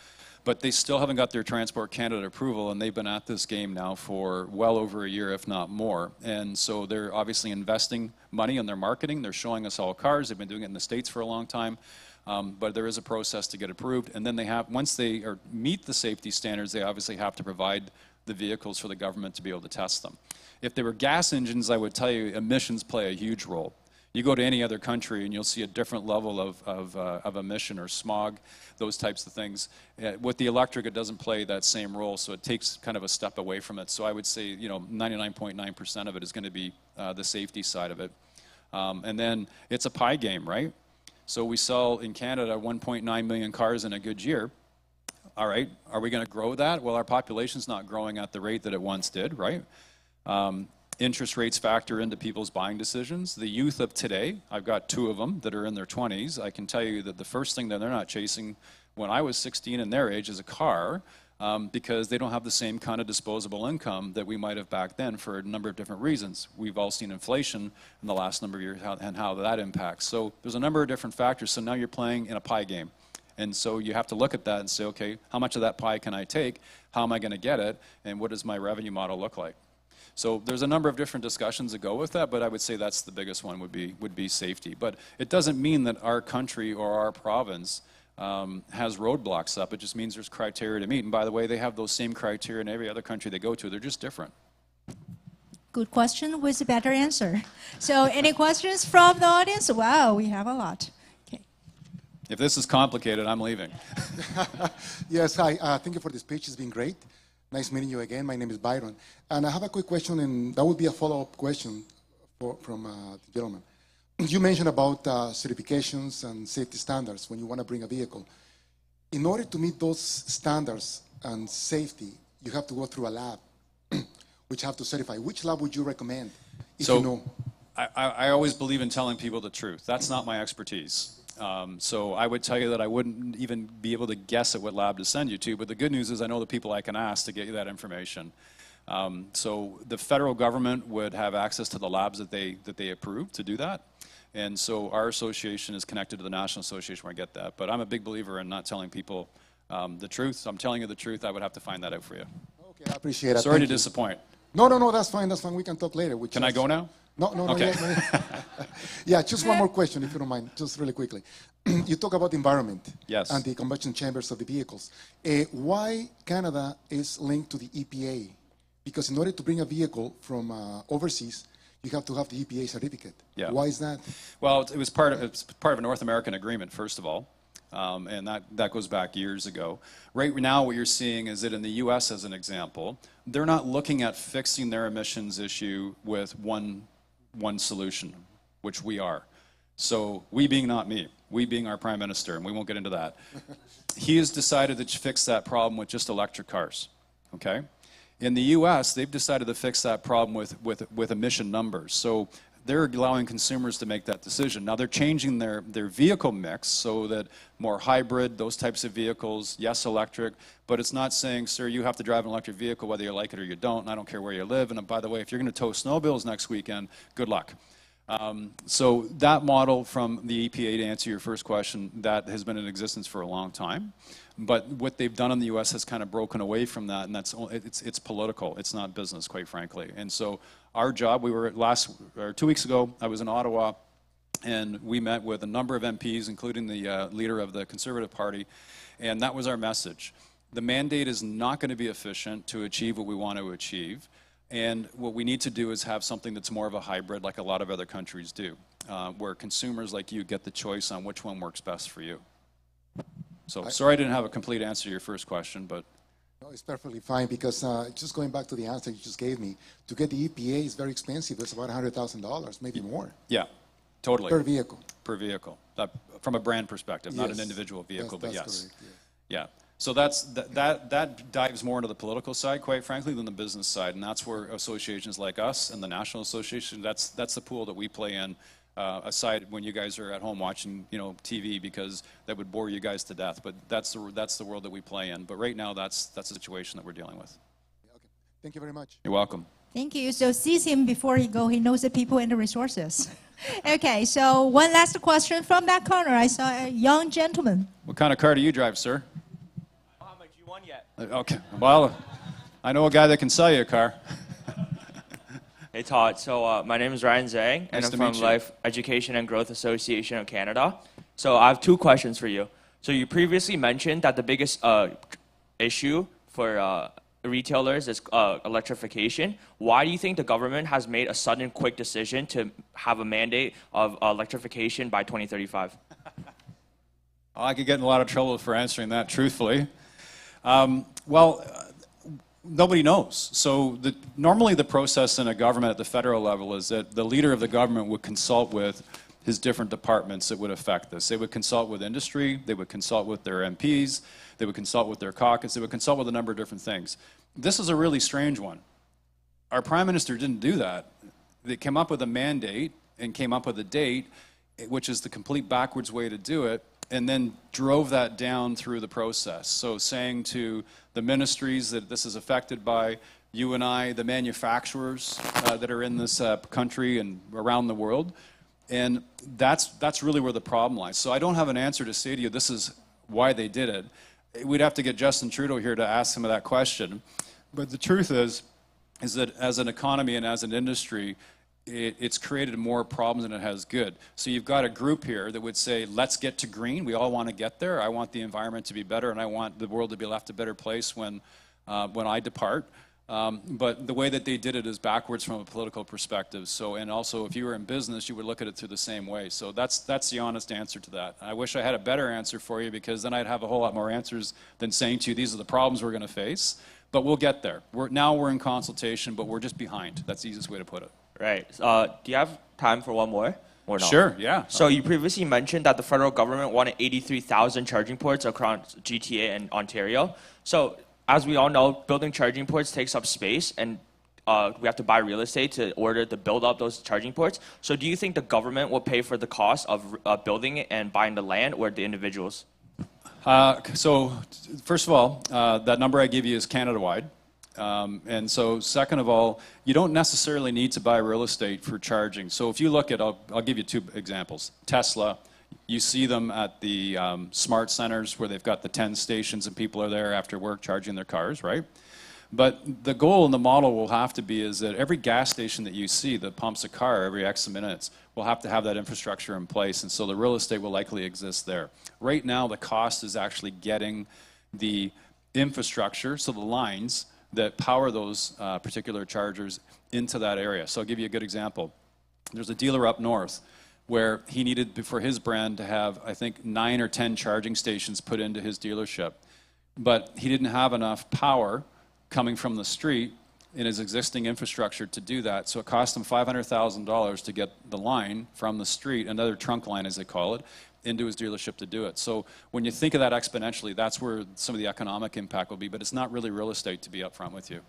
but they still haven't got their Transport Canada approval, and they've been at this game now for well over a year, if not more. And so they're obviously investing money in their marketing. They're showing us all cars. They've been doing it in the States for a long time. But there is a process to get approved. And then they have, once they meet the safety standards, they obviously have to provide the vehicles for the government to be able to test them. If they were gas engines, I would tell you emissions play a huge role. You go to any other country and you'll see a different level of emission or smog, those types of things. With the electric, it doesn't play that same role, so it takes kind of a step away from it. So I would say, you know, 99.9% of it is going to be the safety side of it. And then it's a pie game, right? So we sell in Canada 1.9 million cars in a good year. All right, are we going to grow that? Well, our population's not growing at the rate that it once did, right? Interest rates factor into people's buying decisions. The youth of today, I've got two of them that are in their 20s. I can tell you that the first thing that they're not chasing when I was 16 and their age is a car because they don't have the same kind of disposable income that we might have back then for a number of different reasons. We've all seen inflation in the last number of years and how that impacts. So there's a number of different factors. So now you're playing in a pie game. And so you have to look at that and say, okay, how much of that pie can I take? How am I going to get it? And what does my revenue model look like? So there's a number of different discussions that go with that, but I would say that's the biggest one would be safety. But it doesn't mean that our country or our province has roadblocks up. It just means there's criteria to meet. And by the way, they have those same criteria in every other country they go to. They're just different. Good question with a better answer. So any questions from the audience? Wow, we have a lot. If this is complicated, I'm leaving. Yes, hi. Thank you for the speech. It's been great. Nice meeting you again. My name is Byron. And I have a quick question, and that would be a follow-up question from the gentleman. You mentioned about certifications and safety standards when you want to bring a vehicle. In order to meet those standards and safety, you have to go through a lab, which have to certify. Which lab would you recommend if you know? I always believe in telling people the truth. That's not my expertise. So I would tell you that I wouldn't even be able to guess at what lab to send you to, but the good news is I know the people I can ask to get you that information. So the federal government would have access to the labs that they approve to do that. And so our association is connected to the National Association where I get that. But I'm a big believer in not telling people the truth. So I'm telling you the truth. I would have to find that out for you. Okay, I appreciate it. Sorry to disappoint. No, that's fine. That's fine. We can talk later. Can I go now? No, okay. Yeah, just one more question, if you don't mind, just really quickly. You talk about the environment and the combustion chambers of the vehicles. Why Canada is linked to the EPA? Because in order to bring a vehicle from overseas, you have to have the EPA certificate. Yeah. Why is that? Well, it's part of a North American agreement, first of all. And that goes back years ago. Right now, what you're seeing is that in the U.S., as an example, they're not looking at fixing their emissions issue with one solution, which we are. So we being not me, we being our prime minister, and we won't get into that. He has decided to fix that problem with just electric cars, okay? In the US, they've decided to fix that problem with emission numbers. So they're allowing consumers to make that decision. Now they're changing their vehicle mix so that more hybrid, those types of vehicles, yes, electric, but it's not saying, sir, you have to drive an electric vehicle whether you like it or you don't, and I don't care where you live. And by the way, if you're going to tow snowmobiles next weekend, good luck. So that model from the EPA, to answer your first question, that has been in existence for a long time. But what they've done in the U.S. has kind of broken away from that, and it's political. It's not business, quite frankly. And so our job, we were 2 weeks ago, I was in Ottawa, and we met with a number of MPs, including the leader of the Conservative Party, and that was our message. The mandate is not going to be efficient to achieve what we want to achieve. And what we need to do is have something that's more of a hybrid, like a lot of other countries do, where consumers like you get the choice on which one works best for you. So sorry I didn't have a complete answer to your first question, but... No, it's perfectly fine, because just going back to the answer you just gave me, to get the EPA is very expensive. It's about $100,000, maybe more. Yeah, totally. Per vehicle. Per vehicle. From a brand perspective, not an individual vehicle, but yes. Correct, yeah. So that dives more into the political side, quite frankly, than the business side, and that's where associations like us and the National Association, that's the pool that we play in, aside when you guys are at home watching, TV, because that would bore you guys to death. But that's the world that we play in. But right now, that's the situation that we're dealing with. Okay. Thank you very much. You're welcome. Thank you. So seize him before he goes. He knows the people and the resources. Okay, so one last question from that corner. I saw a young gentleman. What kind of car do you drive, sir? I don't have my G1 yet. Okay. Well, I know a guy that can sell you a car. Hey, Todd. So my name is Ryan Zhang, and Nice I'm to from meet you. Life Education and Growth Association of Canada. So I have two questions for you. So you previously mentioned that the biggest issue for retailers is electrification. Why do you think the government has made a sudden, quick decision to have a mandate of electrification by 2035? I could get in a lot of trouble for answering that truthfully. Nobody knows. So normally the process in a government at the federal level is that the leader of the government would consult with his different departments that would affect this. They would consult with industry, they would consult with their MPs, they would consult with their caucus, they would consult with a number of different things. This is a really strange one. Our Prime Minister didn't do that. They came up with a mandate and came up with a date, which is the complete backwards way to do it, and then drove that down through the process. So saying to the ministries that this is affected by you and I, the manufacturers that are in this country and around the world, and that's really where the problem lies. So I don't have an answer to say to you, this is why they did it. We'd have to get Justin Trudeau here to ask him that question. But the truth is that as an economy and as an industry, it's created more problems than it has good. So you've got a group here that would say, let's get to green. We all want to get there. I want the environment to be better, and I want the world to be left a better place when I depart. But the way that they did it is backwards from a political perspective. So, and also, if you were in business, you would look at it through the same way. So that's the honest answer to that. I wish I had a better answer for you, because then I'd have a whole lot more answers than saying to you, these are the problems we're going to face. But we'll get there. Now we're in consultation, but we're just behind. That's the easiest way to put it. Right. Do you have time for one more? Or no? Sure, yeah. So you previously mentioned that the federal government wanted 83,000 charging ports across GTA and Ontario. So as we all know, building charging ports takes up space, and we have to buy real estate to order to build up those charging ports. So do you think the government will pay for the cost of building it and buying the land, or the individuals? So first of all, that number I give you is Canada-wide. And so second of all, you don't necessarily need to buy real estate for charging. So if you look at, I'll give you two examples. Tesla, you see them at the smart centers where they've got the 10 stations and people are there after work charging their cars, right? But the goal and the model will have to be is that every gas station that you see that pumps a car every X minutes will have to have that infrastructure in place, and so the real estate will likely exist there. Right now, the cost is actually getting the infrastructure, so the lines that power those particular chargers into that area. So I'll give you a good example. There's a dealer up north where he needed, for his brand, to have, I think, 9 or 10 charging stations put into his dealership. But he didn't have enough power coming from the street in his existing infrastructure to do that. So it cost him $500,000 to get the line from the street, another trunk line as they call it, into his dealership to do it. So when you think of that exponentially, that's where some of the economic impact will be, but it's not really real estate, to be upfront with you.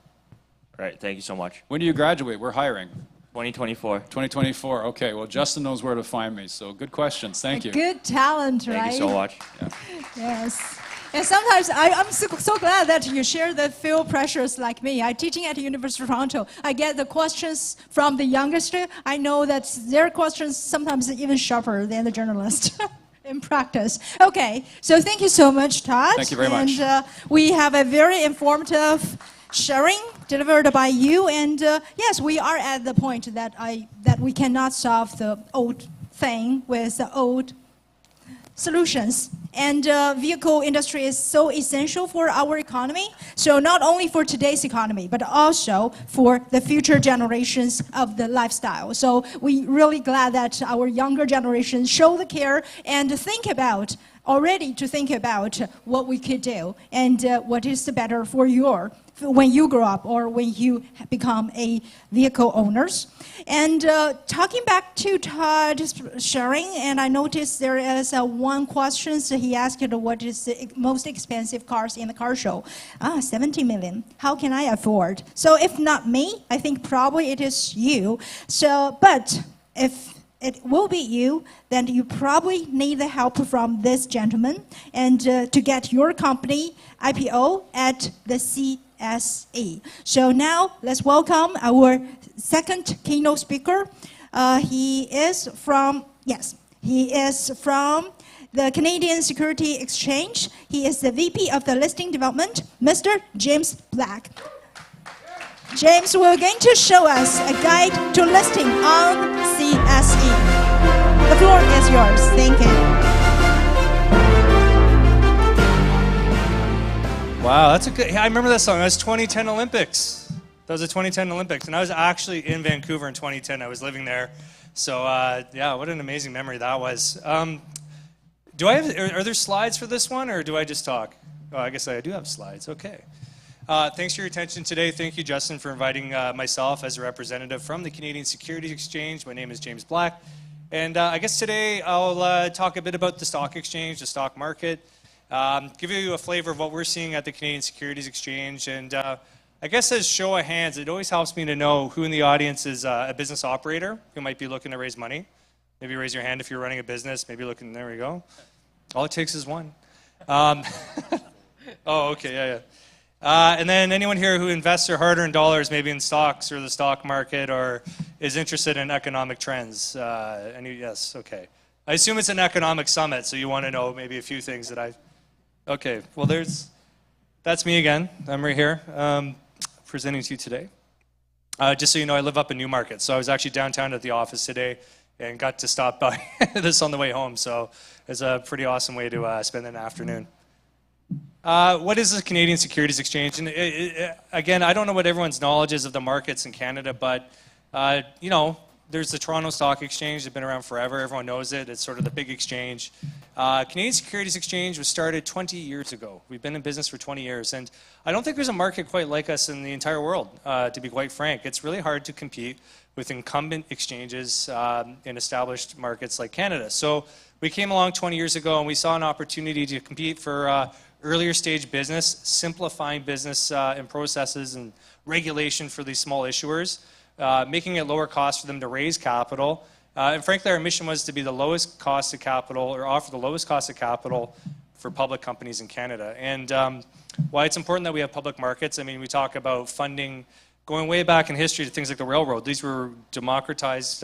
All right, thank you so much. When do you graduate? We're hiring. 2024. 2024, okay. Well, Justin knows where to find me, so good questions. Thank you. Good talent, right? Thank you so much. Yeah. Yes. And sometimes I'm so glad that you share the field pressures like me. I'm teaching at the University of Toronto. I get the questions from the youngest. I know that their questions sometimes even sharper than the journalist in practice. Okay, so thank you so much, Todd. Thank you very much. And we have a very informative sharing delivered by you. And yes, we are at the point that we cannot solve the old thing with the old solutions. And vehicle industry is so essential for our economy. So not only for today's economy, but also for the future generations of the lifestyle. So we really glad that our younger generation show the care and think about what we could do and what is the better for when you grow up or when you become a vehicle owners. And talking back to Todd's sharing, and I noticed there is one question that he asked, what is the most expensive cars in the car show? 70 million. How can I afford? So if not me, I think probably it is you. So, but if it will be you, then you probably need the help from this gentleman and to get your company IPO at the CSE. So now let's welcome our second keynote speaker. He is from the Canadian Security Exchange. He is the VP of the Listing Development, Mr. James Black. James will going to show us a guide to listing on CSE. The floor is yours. Thank you. Wow, that's a good. I remember that song. That was 2010 Olympics. That was the 2010 Olympics, and I was actually in Vancouver in 2010. I was living there, so yeah, what an amazing memory that was. Are there slides for this one, or do I just talk? Oh, I guess I do have slides. Okay. Thanks for your attention today. Thank you, Justin, for inviting myself as a representative from the Canadian Securities Exchange. My name is James Black. And I guess today I'll talk a bit about the stock exchange, the stock market, give you a flavor of what we're seeing at the Canadian Securities Exchange. And I guess as show of hands, it always helps me to know who in the audience is a business operator who might be looking to raise money. Maybe raise your hand if you're running a business. Maybe looking, there we go. All it takes is one. Oh, okay, yeah. And then anyone here who invests their hard-earned dollars maybe in stocks or the stock market or is interested in economic trends? Yes, okay. I assume it's an economic summit, so you want to know maybe a few things that okay, well that's me again. I'm right here presenting to you today. Just so you know, I live up in Newmarket, so I was actually downtown at the office today and got to stop by this on the way home, so it's a pretty awesome way to spend an afternoon. What is the Canadian Securities Exchange? And again, I don't know what everyone's knowledge is of the markets in Canada, but you know, there's the Toronto Stock Exchange. They've been around forever. Everyone knows it. It's sort of the big exchange. Canadian Securities Exchange was started 20 years ago. We've been in business for 20 years, and I don't think there's a market quite like us in the entire world, to be quite frank. It's really hard to compete with incumbent exchanges in established markets like Canada. So we came along 20 years ago, and we saw an opportunity to compete for earlier stage business, simplifying business and processes and regulation for these small issuers, making it lower cost for them to raise capital. And frankly, our mission was to be the lowest cost of capital, or offer the lowest cost of capital for public companies in Canada. And why it's important that we have public markets, I mean, we talk about funding going way back in history to things like the railroad. These were democratized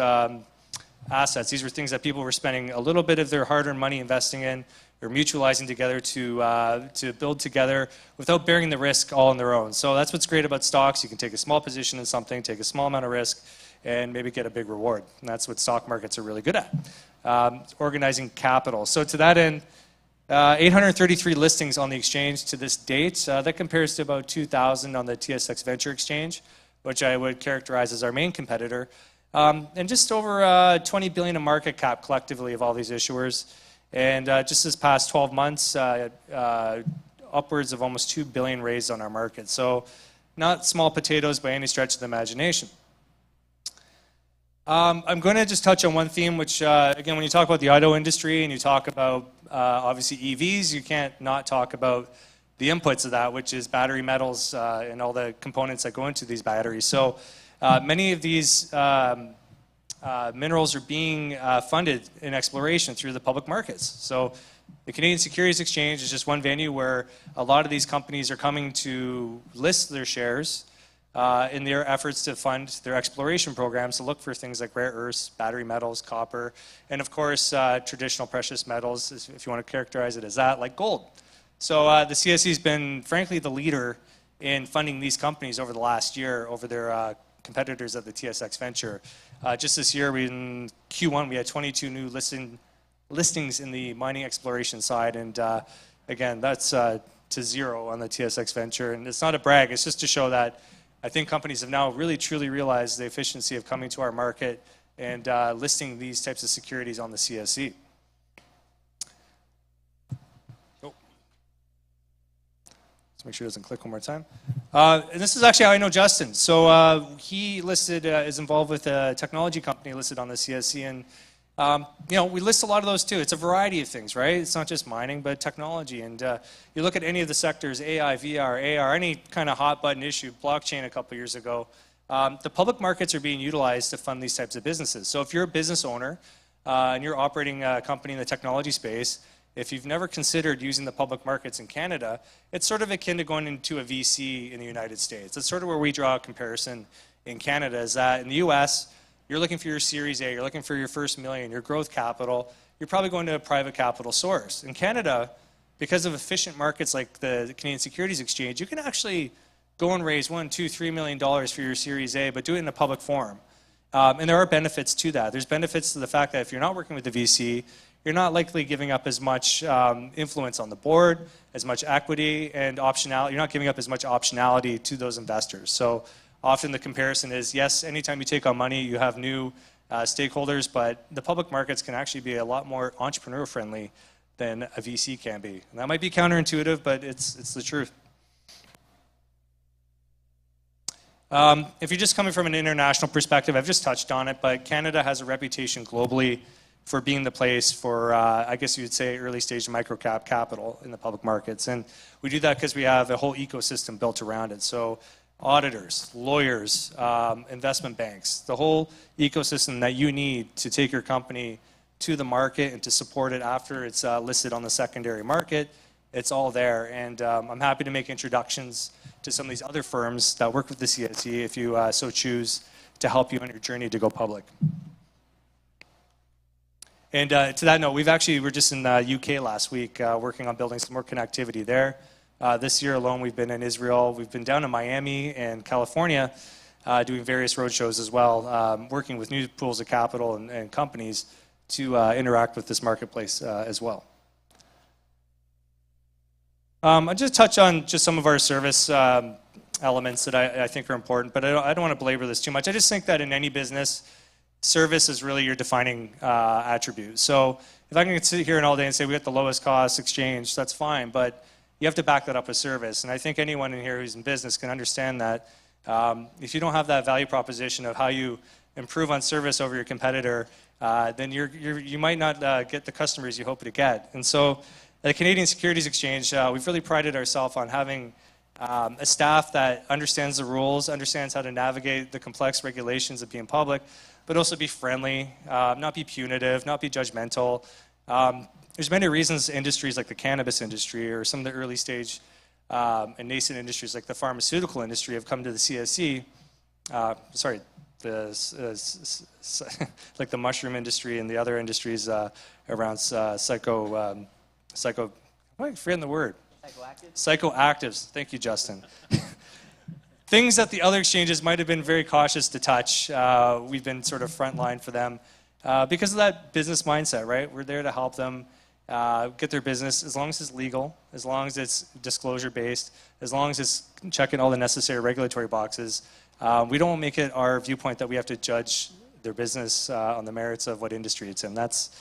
assets. These were things that people were spending a little bit of their hard-earned money investing in, or mutualizing together to build together without bearing the risk all on their own. So that's what's great about stocks. You can take a small position in something, take a small amount of risk, and maybe get a big reward. And that's what stock markets are really good at, organizing capital. So to that end, 833 listings on the exchange to this date. That compares to about 2,000 on the TSX Venture Exchange, which I would characterize as our main competitor. And just over 20 billion in market cap collectively of all these issuers. And just this past 12 months, upwards of almost $2 billion raised on our market. So not small potatoes by any stretch of the imagination. I'm going to just touch on one theme, which, again, when you talk about the auto industry and you talk about, obviously, EVs, you can't not talk about the inputs of that, which is battery metals and all the components that go into these batteries. So many of these minerals are being funded in exploration through the public markets. So the Canadian Securities Exchange is just one venue where a lot of these companies are coming to list their shares in their efforts to fund their exploration programs to look for things like rare earths, battery metals, copper, and of course traditional precious metals, if you want to characterize it as that, like gold. So the CSE has been, frankly, the leader in funding these companies over the last year over their competitors at the TSX Venture. Just this year, in Q1, we had 22 new listings in the mining exploration side, and again, that's to 0 on the TSX Venture. And it's not a brag, it's just to show that I think companies have now really truly realized the efficiency of coming to our market and listing these types of securities on the CSE. Make sure it doesn't click one more time. And this is actually how I know Justin. So he listed, is involved with a technology company listed on the CSE, and you know, we list a lot of those too. It's a variety of things, right? It's not just mining, but technology. And you look at any of the sectors, AI, VR, AR, any kind of hot button issue, blockchain a couple years ago, the public markets are being utilized to fund these types of businesses. So if you're a business owner and you're operating a company in the technology space, if you've never considered using the public markets in Canada, it's sort of akin to going into a VC in the United States. That's sort of where we draw a comparison in Canada, is that in the US, you're looking for your Series A, you're looking for your first million, your growth capital, you're probably going to a private capital source. In Canada, because of efficient markets like the Canadian Securities Exchange, you can actually go and raise $1, $2, $3 million for your Series A, but do it in a public forum. And there are benefits to that. There's benefits to the fact that if you're not working with the VC, you're not likely giving up as much influence on the board, as much equity and optionality. You're not giving up as much optionality to those investors. So often the comparison is, yes, anytime you take on money, you have new stakeholders, but the public markets can actually be a lot more entrepreneur-friendly than a VC can be. And that might be counterintuitive, but it's the truth. If you're just coming from an international perspective, I've just touched on it, but Canada has a reputation globally for being the place for, I guess you would say, early stage microcap capital in the public markets. And we do that because we have a whole ecosystem built around it. So auditors, lawyers, investment banks, the whole ecosystem that you need to take your company to the market and to support it after it's listed on the secondary market, it's all there. And I'm happy to make introductions to some of these other firms that work with the CSE if you so choose to help you on your journey to go public. And to that note, we're just in the UK last week working on building some more connectivity there. This year alone, we've been in Israel. We've been down in Miami and California doing various roadshows as well, working with new pools of capital and companies to interact with this marketplace as well. I'll just touch on just some of our service elements that I think are important, but I don't want to belabor this too much. I just think that in any business, service is really your defining attribute. So if I can sit here all day and say we got the lowest cost exchange, that's fine, but you have to back that up with service. And I think anyone in here who's in business can understand that if you don't have that value proposition of how you improve on service over your competitor, then you might not get the customers you hope to get. And so at the Canadian Securities Exchange, we've really prided ourselves on having a staff that understands the rules, understands how to navigate the complex regulations of being public, but also be friendly, not be punitive, not be judgmental. There's many reasons industries like the cannabis industry or some of the early stage and nascent industries like the pharmaceutical industry have come to the CSE. Like the mushroom industry and the other industries around I'm forgetting the word. Psychoactives. Thank you, Justin. Things that the other exchanges might have been very cautious to touch, we've been sort of frontline for them because of that business mindset, right? We're there to help them get their business as long as it's legal, as long as it's disclosure-based, as long as it's checking all the necessary regulatory boxes. We don't make it our viewpoint that we have to judge their business on the merits of what industry it's in. That's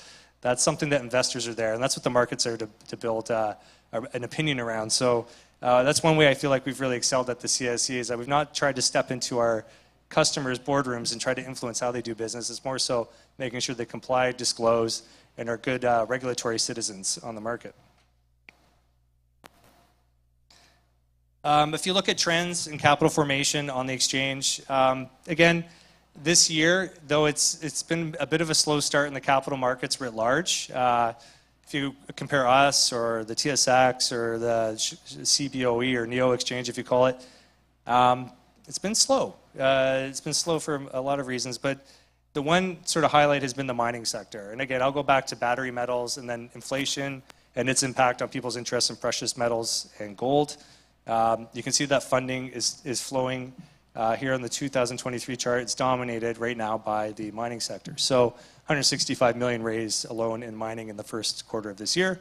something that investors are there, and that's what the markets are to build an opinion around. So That's one way I feel like we've really excelled at the CSE, is that we've not tried to step into our customers' boardrooms and try to influence how they do business. It's more so making sure they comply, disclose, and are good regulatory citizens on the market. If you look at trends in capital formation on the exchange, again, this year, though it's been a bit of a slow start in the capital markets writ large. If you compare us or the TSX or the CBOE or NEO exchange, if you call it, it's been slow. It's been slow for a lot of reasons, but the one sort of highlight has been the mining sector. And again, I'll go back to battery metals and then inflation and its impact on people's interest in precious metals and gold. You can see that funding is flowing here on the 2023 chart. It's dominated right now by the mining sector. So 165 million raised alone in mining in the first quarter of this year.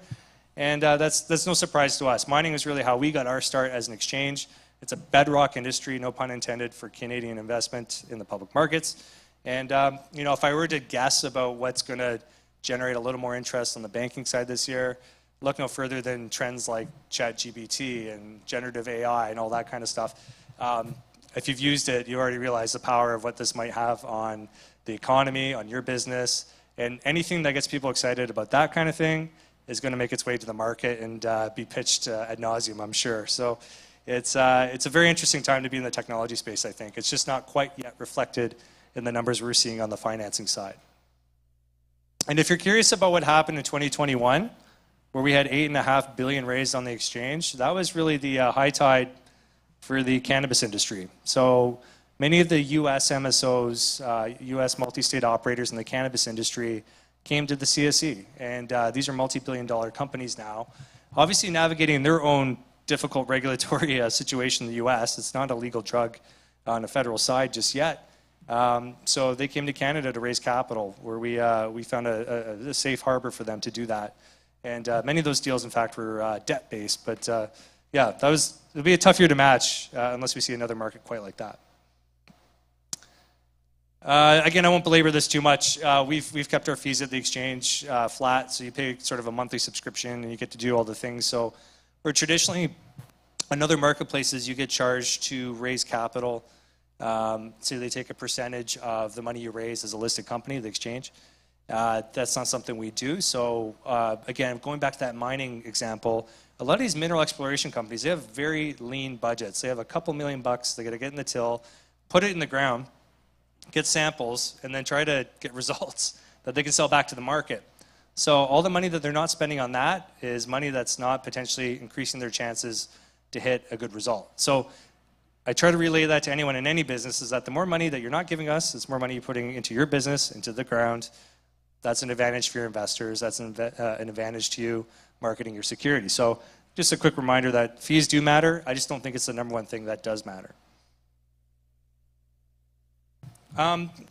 And that's no surprise to us. Mining is really how we got our start as an exchange. It's a bedrock industry, no pun intended, for Canadian investment in the public markets. And you know, if I were to guess about what's going to generate a little more interest on the banking side this year, look no further than trends like ChatGPT and generative AI and all that kind of stuff. If you've used it, you already realize the power of what this might have on the economy, on your business, and anything that gets people excited about that kind of thing is going to make its way to the market and be pitched ad nauseum, I'm sure. So it's a very interesting time to be in the technology space, I think. It's just not quite yet reflected in the numbers we're seeing on the financing side. And if you're curious about what happened in 2021, where we had $8.5 billion raised on the exchange, that was really the high tide for the cannabis industry. So many of the US MSOs, US multi-state operators in the cannabis industry came to the CSE. And these are multi-billion-dollar companies now, obviously navigating their own difficult regulatory situation in the US. It's not a legal drug on a federal side just yet. So they came to Canada to raise capital, where we found a safe harbor for them to do that. And many of those deals, in fact, were debt-based. But yeah, it'll be a tough year to match unless we see another market quite like that. Again, I won't belabor this too much. We've kept our fees at the exchange flat, so you pay sort of a monthly subscription and you get to do all the things. So where traditionally in other marketplaces you get charged to raise capital, so they take a percentage of the money you raise as a listed company, the exchange. That's not something we do. So again, going back to that mining example, a lot of these mineral exploration companies, they have very lean budgets. They have a couple $1 million bucks, they got to get in the till, put it in the ground, get samples, and then try to get results that they can sell back to the market. So all the money that they're not spending on that is money that's not potentially increasing their chances to hit a good result. So I try to relay that to anyone in any business, is that the more money that you're not giving us, it's more money you're putting into your business, into the ground. That's an advantage for your investors. That's an advantage to you marketing your security. So just a quick reminder that fees do matter. I just don't think it's the number one thing that does matter.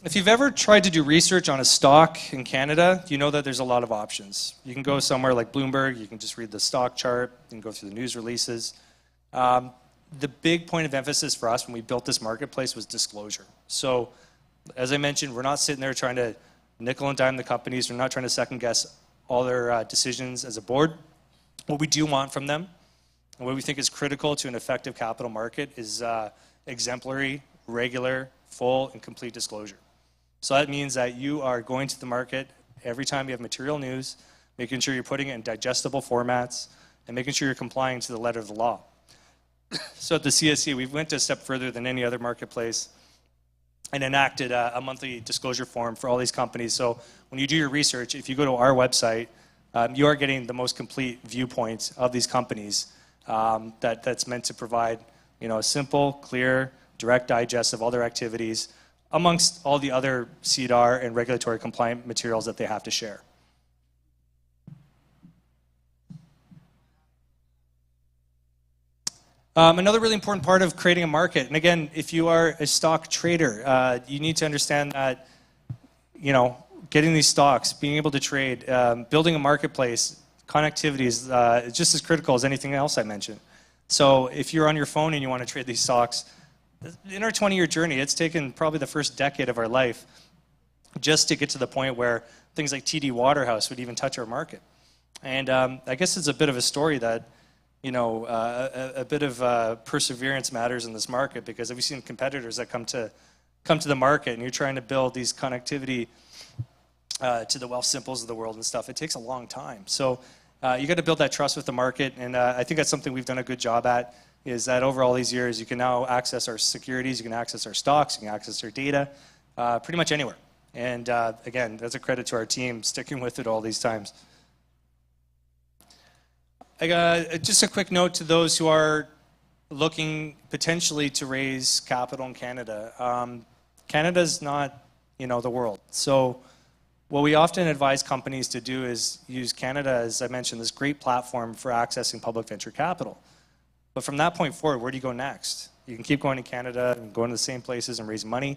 If you've ever tried to do research on a stock in Canada, you know that there's a lot of options. You can go somewhere like Bloomberg, you can just read the stock chart, you can go through the news releases. The big point of emphasis for us when we built this marketplace was disclosure. So as I mentioned, we're not sitting there trying to nickel and dime the companies. We're not trying to second guess all their decisions as a board. What we do want from them, and what we think is critical to an effective capital market, is exemplary, regular, full, and complete disclosure. So that means that you are going to the market every time you have material news, making sure you're putting it in digestible formats, and making sure you're complying to the letter of the law. So at the CSE, we went a step further than any other marketplace and enacted a monthly disclosure form for all these companies. So when you do your research, if you go to our website, you are getting the most complete viewpoint of these companies that's meant to provide, you know, a simple, clear, direct digest of all their activities amongst all the other CDR and regulatory compliant materials that they have to share. Another really important part of creating a market, and again, if you are a stock trader, you need to understand that, you know, getting these stocks, being able to trade, building a marketplace, connectivity is just as critical as anything else I mentioned. So if you're on your phone and you want to trade these stocks, in our 20-year journey, it's taken probably the first decade of our life just to get to the point where things like TD Waterhouse would even touch our market. And I guess it's a bit of a story that a bit of perseverance matters in this market, because if you've seen competitors that come to the market and you're trying to build these connectivity to the Wealthsimples of the world and stuff, it takes a long time. So you got to build that trust with the market, and I think that's something we've done a good job at, is that over all these years you can now access our securities, you can access our stocks, you can access our data pretty much anywhere. And again, that's a credit to our team sticking with it all these times. Just a quick note to those who are looking potentially to raise capital in Canada. Canada's not, the world. So what we often advise companies to do is use Canada, as I mentioned, this great platform for accessing public venture capital. But from that point forward, where do you go next? You can keep going to Canada and going to the same places and raise money.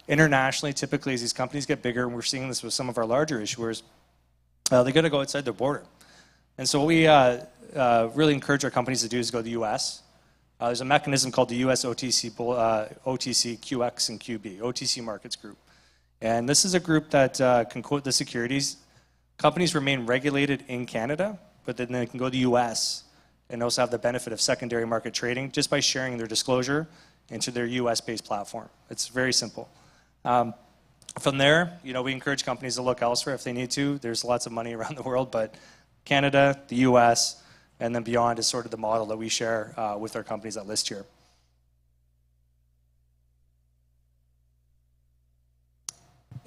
Internationally, typically, as these companies get bigger, and we're seeing this with some of our larger issuers, they got to go outside their border. And so what we really encourage our companies to do is go to the U.S. There's a mechanism called the U.S. OTC, QX and QB, OTC Markets Group. And this is a group that can quote the securities. Companies remain regulated in Canada, but then they can go to the U.S. and also have the benefit of secondary market trading just by sharing their disclosure into their US-based platform. It's very simple. From there, we encourage companies to look elsewhere if they need to. There's lots of money around the world, but Canada, the US, and then beyond is sort of the model that we share with our companies that list here.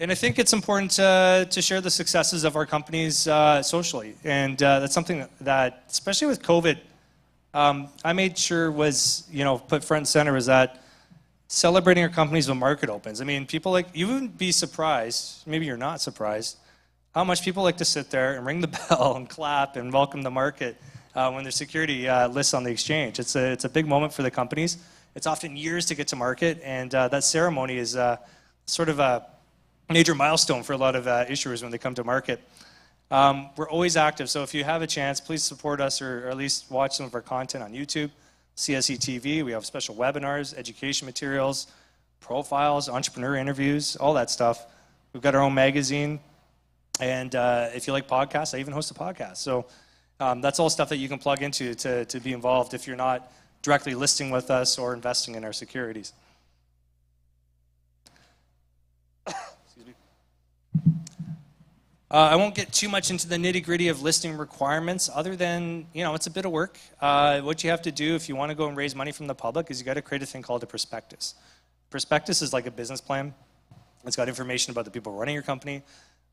And I think it's important to share the successes of our companies socially. And that's something that, especially with COVID, I made sure was, put front and center, was that celebrating our companies when market opens. I mean, people you wouldn't be surprised, maybe you're not surprised, how much people like to sit there and ring the bell and clap and welcome the market when their security lists on the exchange. It's a big moment for the companies. It's often years to get to market, and that ceremony is sort of a major milestone for a lot of issuers when they come to market. We're always active, so if you have a chance, please support us or at least watch some of our content on YouTube, CSE TV. We have special webinars, education materials, profiles, entrepreneur interviews, all that stuff. We've got our own magazine, and if you like podcasts, I even host a podcast. So that's all stuff that you can plug into to be involved if you're not directly listing with us or investing in our securities. I won't get too much into the nitty-gritty of listing requirements other than, it's a bit of work. What you have to do if you want to go and raise money from the public is you got to create a thing called a prospectus. Prospectus is like a business plan. It's got information about the people running your company,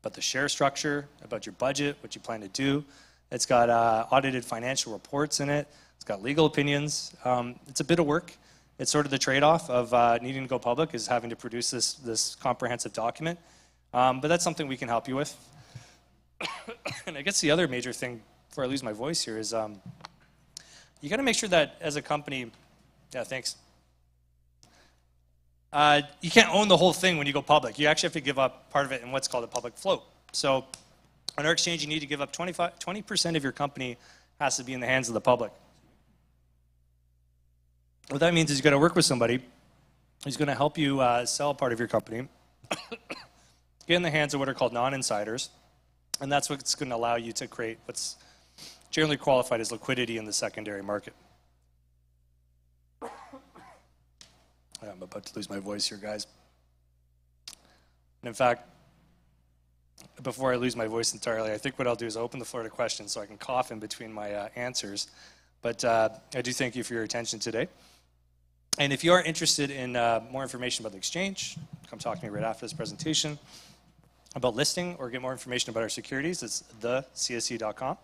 about the share structure, about your budget, what you plan to do. It's got audited financial reports in it. It's got legal opinions. It's a bit of work. It's sort of the trade-off of needing to go public is having to produce this comprehensive document. But that's something we can help you with. And I guess the other major thing, before I lose my voice here, is you got to make sure that as a company, thanks. You can't own the whole thing when you go public. You actually have to give up part of it in what's called a public float. So on our exchange, you need to give up 20% of your company has to be in the hands of the public. What that means is you got to work with somebody who's going to help you sell part of your company, get in the hands of what are called non-insiders. And that's what's going to allow you to create what's generally qualified as liquidity in the secondary market. I'm about to lose my voice here, guys. And in fact, before I lose my voice entirely, I think what I'll do is open the floor to questions so I can cough in between my answers. But I do thank you for your attention today. And if you are interested in more information about the exchange, come talk to me right after this presentation. About listing or get more information about our securities, it's thecse.com.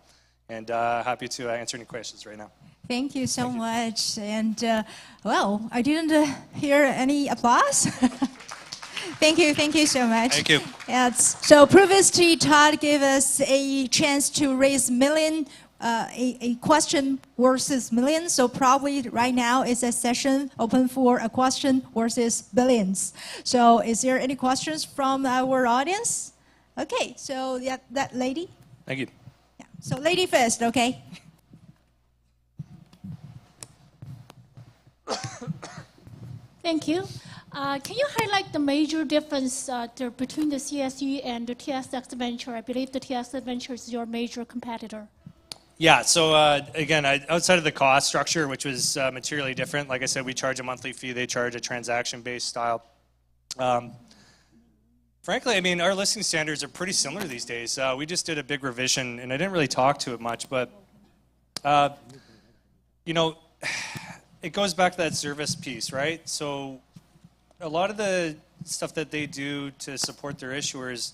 And happy to answer any questions right now. Thank you so much. And well, I didn't hear any applause. Thank you so much. Thank you. Yes. So previously, Todd gave us a chance to raise a question versus million. So probably right now is a session open for a question versus billions. So is there any questions from our audience? Okay, so that lady. Thank you. Yeah. So lady first, okay? Thank you. Can you highlight the major difference between the CSE and the TSX Venture? I believe the TSX Venture is your major competitor. Yeah, so again, outside of the cost structure, which was materially different, like I said, we charge a monthly fee, they charge a transaction-based style. Frankly, I mean, our listing standards are pretty similar these days. We just did a big revision, and I didn't really talk to it much, but, you know, it goes back to that service piece, right? So a lot of the stuff that they do to support their issuers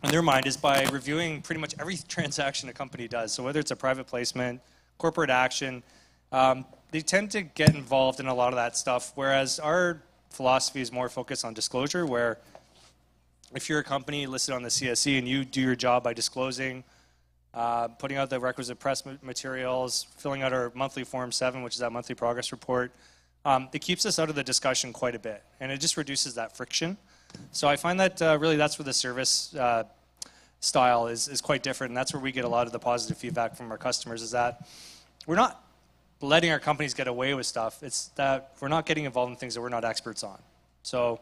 in their mind is by reviewing pretty much every transaction a company does. So whether it's a private placement, corporate action, they tend to get involved in a lot of that stuff, whereas our philosophy is more focused on disclosure, where if you're a company listed on the CSE and you do your job by disclosing, putting out the requisite press materials, filling out our monthly Form 7, which is that monthly progress report, it keeps us out of the discussion quite a bit, and it just reduces that friction. So I find that really that's where the service style is quite different, and that's where we get a lot of the positive feedback from our customers, is that we're not letting our companies get away with stuff. It's that we're not getting involved in things that we're not experts on. So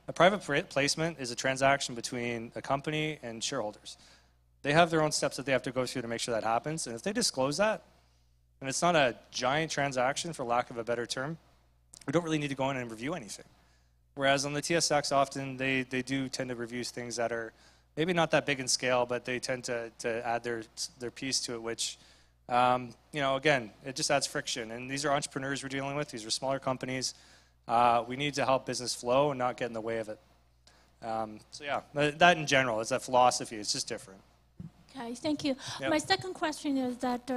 a private placement is a transaction between a company and shareholders. They have their own steps that they have to go through to make sure that happens. And if they disclose that, and it's not a giant transaction, for lack of a better term, we don't really need to go in and review anything. Whereas on the TSX, often they do tend to review things that are maybe not that big in scale, but they tend to add their piece to it, which, you know, again, it just adds friction. And these are entrepreneurs we're dealing with. These are smaller companies. We need to help business flow and not get in the way of it. So yeah, that in general is that philosophy. It's just different. Okay, thank you. Yep. My second question is that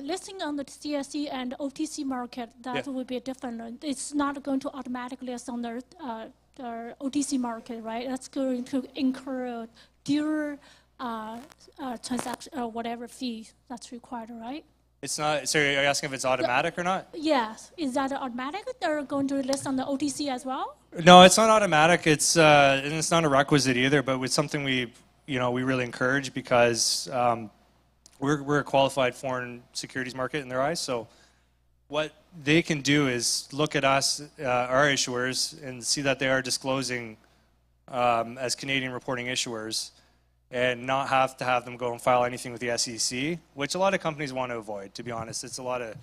listing on the CSE and OTC market, that Yeah. would be different. It's not going to automatically list on the OTC market, right? That's going to incur dealer transaction or whatever fee that's required, right? It's not, so you're asking if it's automatic or not? Yes. Is that automatic? They're going to list on the OTC as well? No, it's not automatic. It's and it's not a requisite either, but it's something we really encourage, because we're a qualified foreign securities market in their eyes. So what they can do is look at us, our issuers, and see that they are disclosing as Canadian reporting issuers, and not have to have them go and file anything with the SEC, which a lot of companies want to avoid, to be honest. It's a lot of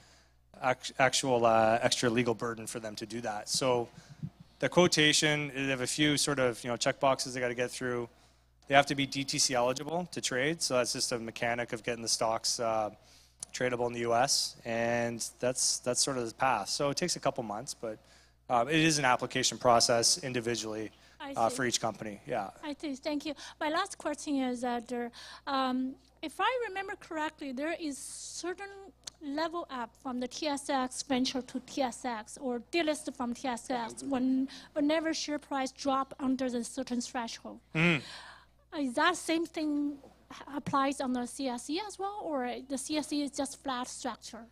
actual extra legal burden for them to do that. So the quotation, they have a few sort of check boxes they got to get through. They have to be DTC eligible to trade, so that's just a mechanic of getting the stocks tradable in the U.S., and that's sort of the path. So it takes a couple months, but it is an application process individually for each company. Yeah. I see. Thank you. My last question is that if I remember correctly, there is certain level up from the TSX venture to TSX or delist from TSX whenever share price drop under the certain threshold. Is that same thing applies on the CSE as well, or the CSE is just flat structure?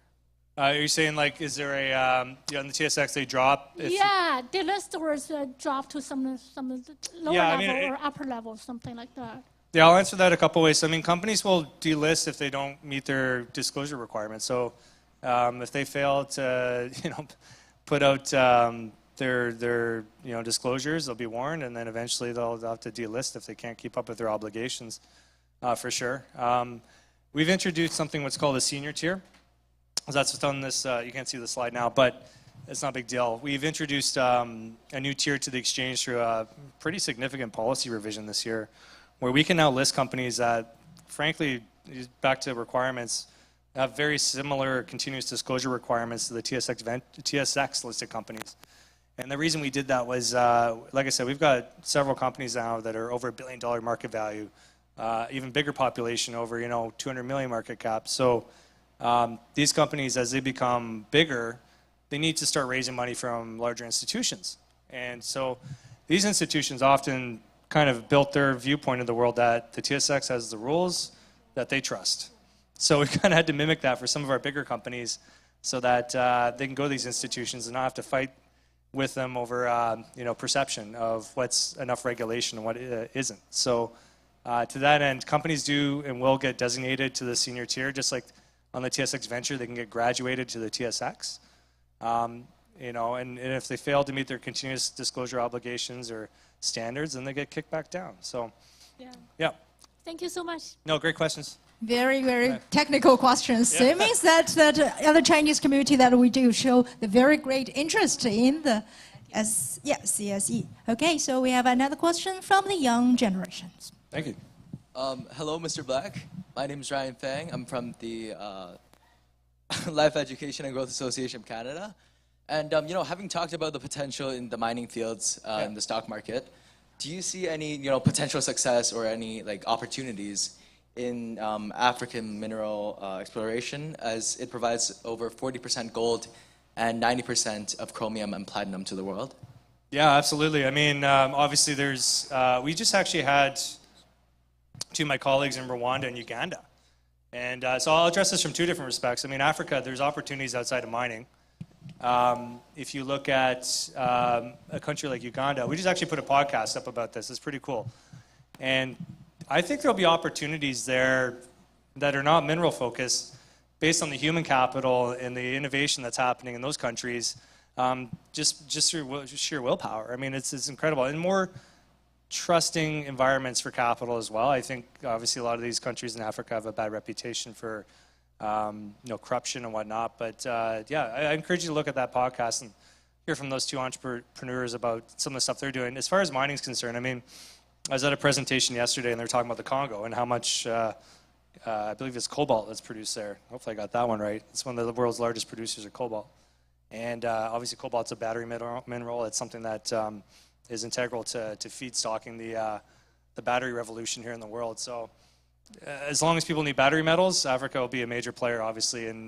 Are you saying, like, is there a on the TSX they drop? Yeah, delist or drop to some lower level or upper level, something like that. Yeah, I'll answer that a couple ways. I mean, companies will delist if they don't meet their disclosure requirements. So if they fail to put out their disclosures, they'll be warned, and then eventually they'll have to delist if they can't keep up with their obligations, for sure. We've introduced something what's called a senior tier. That's what's on this. You can't see the slide now, but it's not a big deal. We've introduced a new tier to the exchange through a pretty significant policy revision this year, where we can now list companies that, frankly, back to requirements, have very similar continuous disclosure requirements to the TSX listed companies. And the reason we did that was, like I said, we've got several companies now that are over $1 billion market value, even bigger population, over 200 million market cap. So these companies, as they become bigger, they need to start raising money from larger institutions. And so these institutions often kind of built their viewpoint of the world that the TSX has the rules that they trust. So we kind of had to mimic that for some of our bigger companies so that they can go to these institutions and not have to fight with them over perception of what's enough regulation and what isn't. So to that end, companies do and will get designated to the senior tier, just like on the TSX Venture, they can get graduated to the TSX. And if they fail to meet their continuous disclosure obligations or standards, then they get kicked back down. So, yeah. Thank you so much. No, great questions. Very, very technical questions. So it means that other Chinese community that we do show the very great interest in the CSE. Okay, so we have another question from the young generations. Thank you. Hello, Mr. Black. My name is Ryan Fang. I'm from the Life Education and Growth Association of Canada. And you know, having talked about the potential in the mining fields in the stock market, do you see any potential success or any opportunities in African mineral exploration, as it provides over 40% gold and 90% of chromium and platinum to the world? Yeah, absolutely. I mean, obviously there's, we just actually had two of my colleagues in Rwanda and Uganda. And so I'll address this from two different respects. I mean, Africa, there's opportunities outside of mining. If you look at a country like Uganda, we just actually put a podcast up about this. It's pretty cool. And I think there'll be opportunities there that are not mineral focused based on the human capital and the innovation that's happening in those countries, just through sheer willpower. I mean, it's incredible. And more trusting environments for capital as well. I think obviously a lot of these countries in Africa have a bad reputation for corruption and whatnot. But yeah, I encourage you to look at that podcast and hear from those two entrepreneurs about some of the stuff they're doing. As far as mining is concerned, I mean, I was at a presentation yesterday and they were talking about the Congo and how much, I believe it's cobalt that's produced there. Hopefully I got that one right. It's one of the world's largest producers of cobalt. And obviously cobalt's a battery mineral. It's something that is integral to feedstocking the battery revolution here in the world. So as long as people need battery metals, Africa will be a major player, obviously, in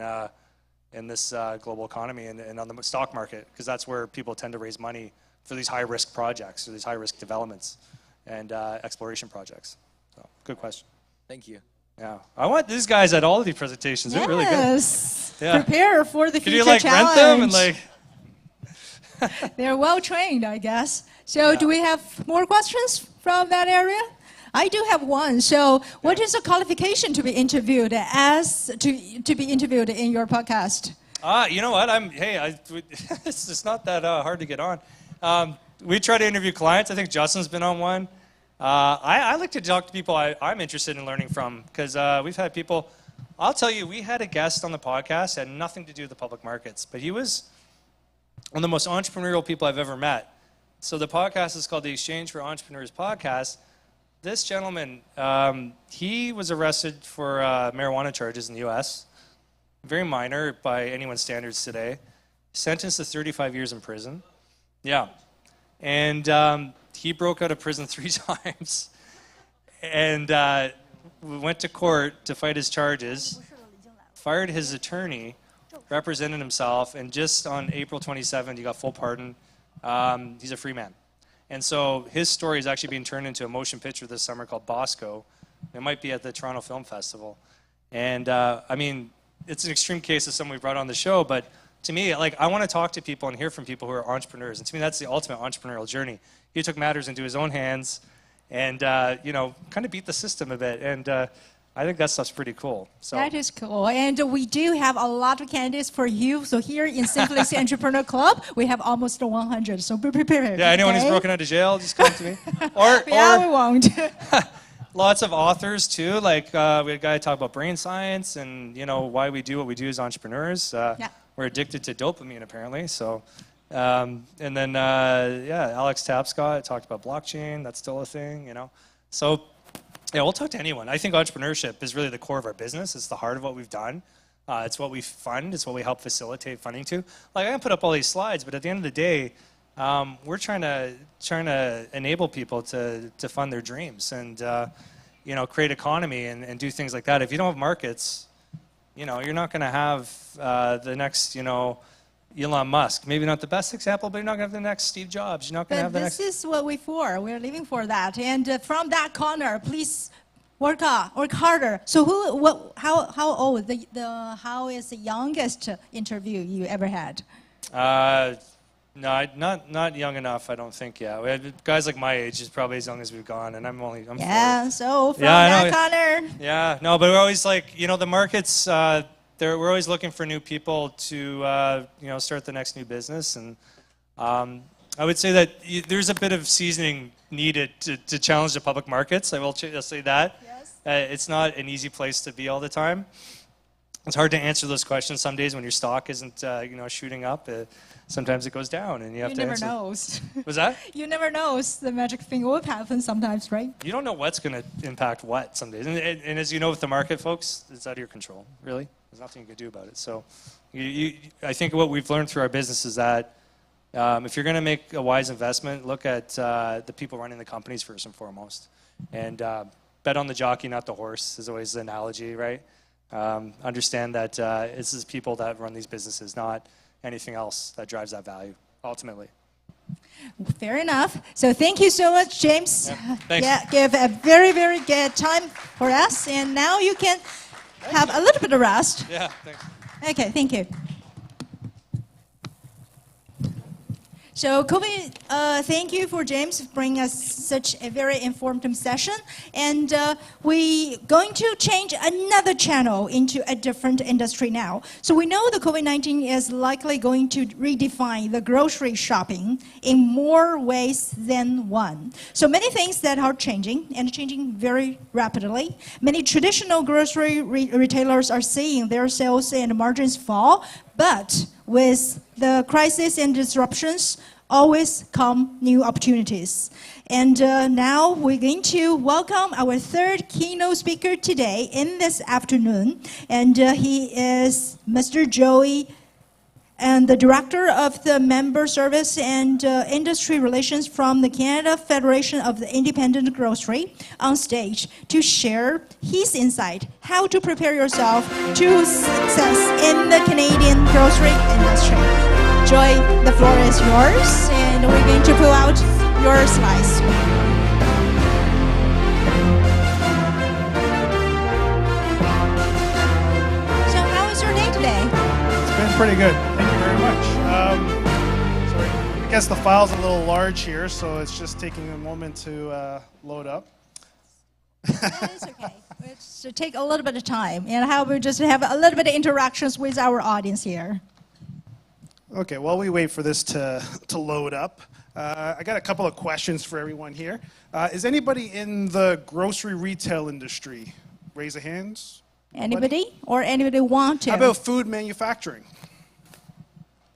this global economy and on the stock market, because that's where people tend to raise money for these high-risk projects or these high-risk developments and exploration projects. So, good question. Thank you. Yeah, I want these guys at all of these presentations. They're really good. Yes, Yeah. prepare for the future Can you challenge. rent them and They're well trained, I guess. So do we have more questions from that area? I do have one. So what is the qualification to be interviewed to be interviewed in your podcast? You know what? It's just not that hard to get on. We try to interview clients. I think Justin's been on one. I like to talk to people I'm interested in learning from, because we've had people. I'll tell you, we had a guest on the podcast, had nothing to do with the public markets, but he was one of the most entrepreneurial people I've ever met. So the podcast is called the Exchange for Entrepreneurs Podcast. This gentleman, he was arrested for marijuana charges in the U.S., very minor by anyone's standards today, sentenced to 35 years in prison. Yeah. And he broke out of prison 3 times and went to court to fight his charges, fired his attorney, represented himself, and just on April 27th, he got full pardon. He's a free man. And so his story is actually being turned into a motion picture this summer called Bosco. It might be at the Toronto Film Festival. And I mean, it's an extreme case of someone we brought on the show, but to me, like, I want to talk to people and hear from people who are entrepreneurs. And to me, that's the ultimate entrepreneurial journey. He took matters into his own hands and, kind of beat the system a bit. And I think that stuff's pretty cool. So that is cool. And we do have a lot of candidates for you. So here in Simplex Entrepreneur Club, we have almost 100. So be prepared. Yeah, anyone who's broken out of jail, just come to me. Yeah, we won't. Lots of authors too. Like we had a guy talk about brain science and why we do what we do as entrepreneurs. We're addicted to dopamine apparently. So, and then Alex Tapscott talked about blockchain. That's still a thing. So. Yeah, we'll talk to anyone. I think entrepreneurship is really the core of our business. It's the heart of what we've done. It's what we fund. It's what we help facilitate funding to. Like, I can put up all these slides, but at the end of the day, we're trying to enable people to fund their dreams and create economy and do things like that. If you don't have markets, you're not going to have the next Elon Musk. Maybe not the best example, but you're not going to have the next Steve Jobs. You're not going to have the next. This is what we're for. We're living for that. And from that corner, please work harder. So how old? How is the youngest interview you ever had? No, not young enough. I don't think. Yeah, we had guys like my age is probably as young as we've gone, and I'm 40. So from that corner. Yeah, no, but we're always like the markets. We're always looking for new people to start the next new business, and I would say that there's a bit of seasoning needed to challenge the public markets. I will say that. Yes. It's not an easy place to be all the time. It's hard to answer those questions some days when your stock isn't, shooting up. Sometimes it goes down, and you have to answer. You never knows. Was that? You never knows. The magic thing will happen sometimes, right? You don't know what's going to impact what some days. And as you know with the market, folks, it's out of your control, really. There's nothing you can do about it. So I think what we've learned through our business is that if you're going to make a wise investment, look at the people running the companies first and foremost. And bet on the jockey, not the horse, is always the analogy, right? Understand that this is people that run these businesses, not anything else that drives that value, ultimately. Fair enough. So thank you so much, James. Yeah, thanks. Yeah, give a very, very good time for us. And now you can have a little bit of rest. Yeah, thanks. Okay, thank you. So, Kobe, thank you for James bringing us such a very informative session. And we're going to change another channel into a different industry now. So we know the COVID-19 is likely going to redefine the grocery shopping in more ways than one. So many things that are changing, and changing very rapidly. Many traditional grocery retailers are seeing their sales and margins fall, but with the crisis and disruptions, always come new opportunities. And now we're going to welcome our third keynote speaker today in this afternoon. And he is Mr. Joey, and the Director of the Member Service and Industry Relations from the Canada Federation of the Independent Grocery, on stage to share his insight, how to prepare yourself to success in the Canadian grocery industry. Joy, the floor is yours, and we're going to pull out your slides. So how was your day today? It's been pretty good. Thank you very much. Sorry, I guess the file's a little large here, so it's just taking a moment to load up. It's okay. It should take a little bit of time, and how we just have a little bit of interactions with our audience here. Okay, while we wait for this to load up, I got a couple of questions for everyone here. Is anybody in the grocery retail industry? Raise a hands. Anybody? Or anybody want to? How about food manufacturing?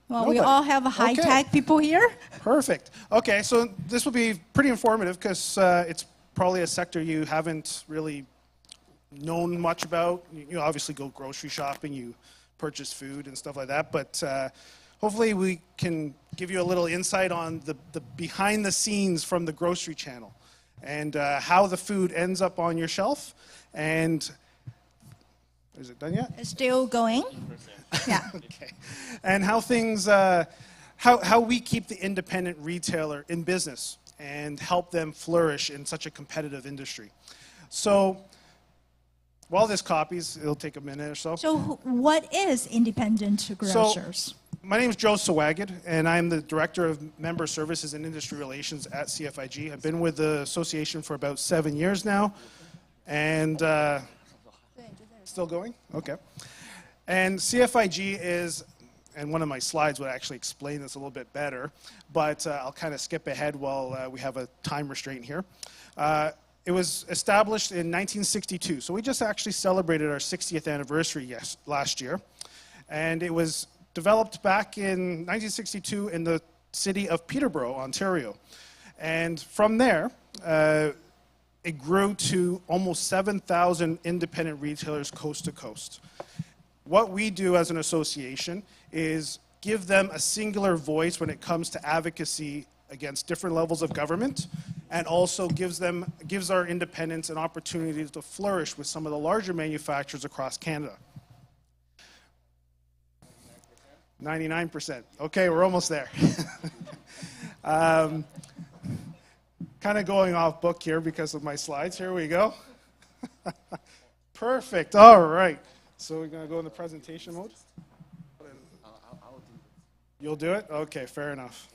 Well, Nobody. we all have high-tech people here. Perfect. Okay, so this will be pretty informative because it's probably a sector you haven't really known much about. You obviously go grocery shopping, you purchase food and stuff like that, but hopefully we can give you a little insight on the behind the scenes from the grocery channel and how the food ends up on your shelf. And is it done yet? It's still going. Yeah. Okay. And how things, how we keep the independent retailer in business and help them flourish in such a competitive industry. So while this copies, it'll take a minute or so. So what is independent grocers? So, my name is Joe Sawagid, and I'm the Director of Member Services and Industry Relations at CFIG. I've been with the association for about 7 years now, and still going? Okay. And CFIG is, and one of my slides would actually explain this a little bit better, but I'll kind of skip ahead while we have a time restraint here. It was established in 1962, so we just actually celebrated our 60th anniversary last year, and it was developed back in 1962 in the city of Peterborough, Ontario. And from there, it grew to almost 7,000 independent retailers coast to coast. What we do as an association is give them a singular voice when it comes to advocacy against different levels of government, and also gives our independents an opportunity to flourish with some of the larger manufacturers across Canada. 99%. Okay, we're almost there. Kind of going off book here because of my slides. Here we go. Perfect. All right. So we're going to go in the presentation mode. You'll do it? Okay, fair enough.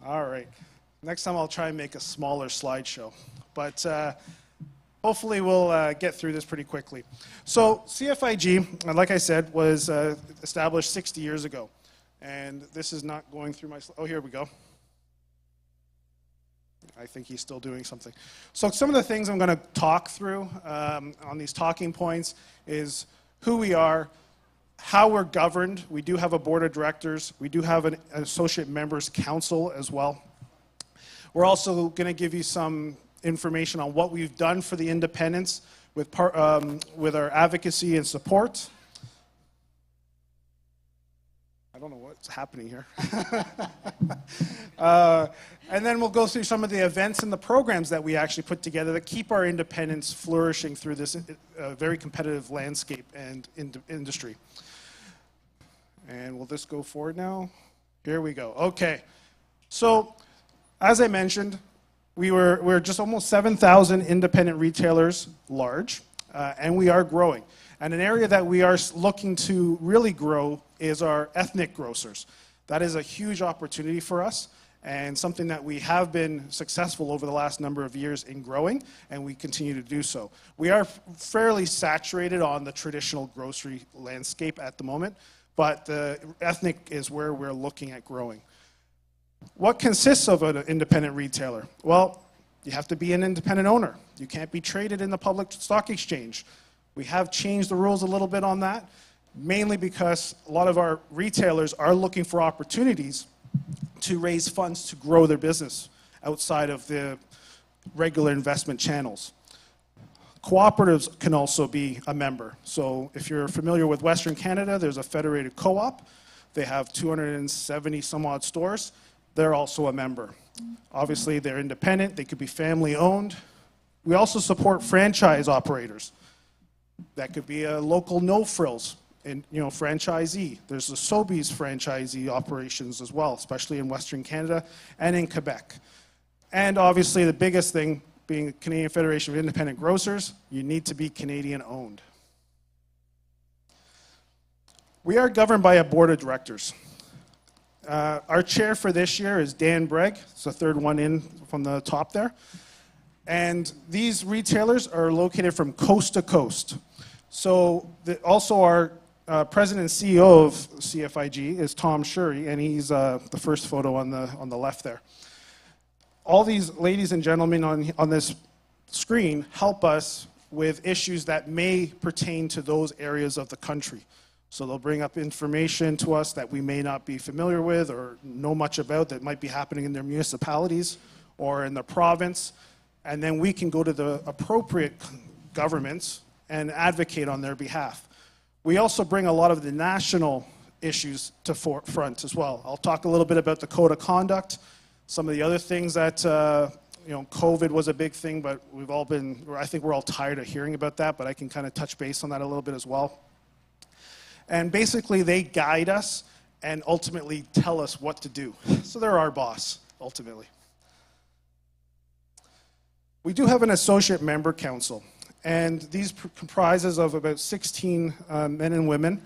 All right. Next time I'll try and make a smaller slideshow. But hopefully we'll get through this pretty quickly. So CFIG, like I said, was established 60 years ago. And this is not going through my, oh, here we go. I think he's still doing something. So some of the things I'm going to talk through on these talking points is who we are, how we're governed. We do have a board of directors. We do have an associate members council as well. We're also going to give you some information on what we've done for the independents with our advocacy and support. I don't know what's happening here. And then we'll go through some of the events and the programs that we actually put together that keep our independents flourishing through this very competitive landscape and industry. And will this go forward now? Here we go. Okay. So, as I mentioned, we're just almost 7,000 independent retailers large, and we are growing. And an area that we are looking to really grow is our ethnic grocers. That is a huge opportunity for us and something that we have been successful over the last number of years in growing, and we continue to do so. We are fairly saturated on the traditional grocery landscape at the moment, but the ethnic is where we're looking at growing. What consists of an independent retailer? Well, you have to be an independent owner. You can't be traded in the public stock exchange. We have changed the rules a little bit on that, mainly because a lot of our retailers are looking for opportunities to raise funds to grow their business outside of the regular investment channels. Cooperatives can also be a member. So if you're familiar with Western Canada, there's a federated co-op. They have 270 some odd stores. They're also a member. Obviously, they're independent. They could be family owned. We also support franchise operators. That could be a local No Frills franchisee. There's the Sobeys franchisee operations as well, especially in Western Canada and in Quebec. And obviously, the biggest thing being the Canadian Federation of Independent Grocers, you need to be Canadian owned. We are governed by a board of directors. Our chair for this year is Dan Bragg. It's the third one in from the top there. And these retailers are located from coast to coast. So also our president and CEO of CFIG is Tom Shurry, and he's the first photo on the left there. All these ladies and gentlemen on this screen help us with issues that may pertain to those areas of the country. So they'll bring up information to us that we may not be familiar with or know much about that might be happening in their municipalities or in the province. And then we can go to the appropriate governments and advocate on their behalf. We also bring a lot of the national issues to front as well. I'll talk a little bit about the code of conduct, some of the other things that, COVID was a big thing, but I think we're all tired of hearing about that, but I can kind of touch base on that a little bit as well. And basically, they guide us and ultimately tell us what to do. So they're our boss, ultimately. We do have an associate member council, and these comprises of about 16 men and women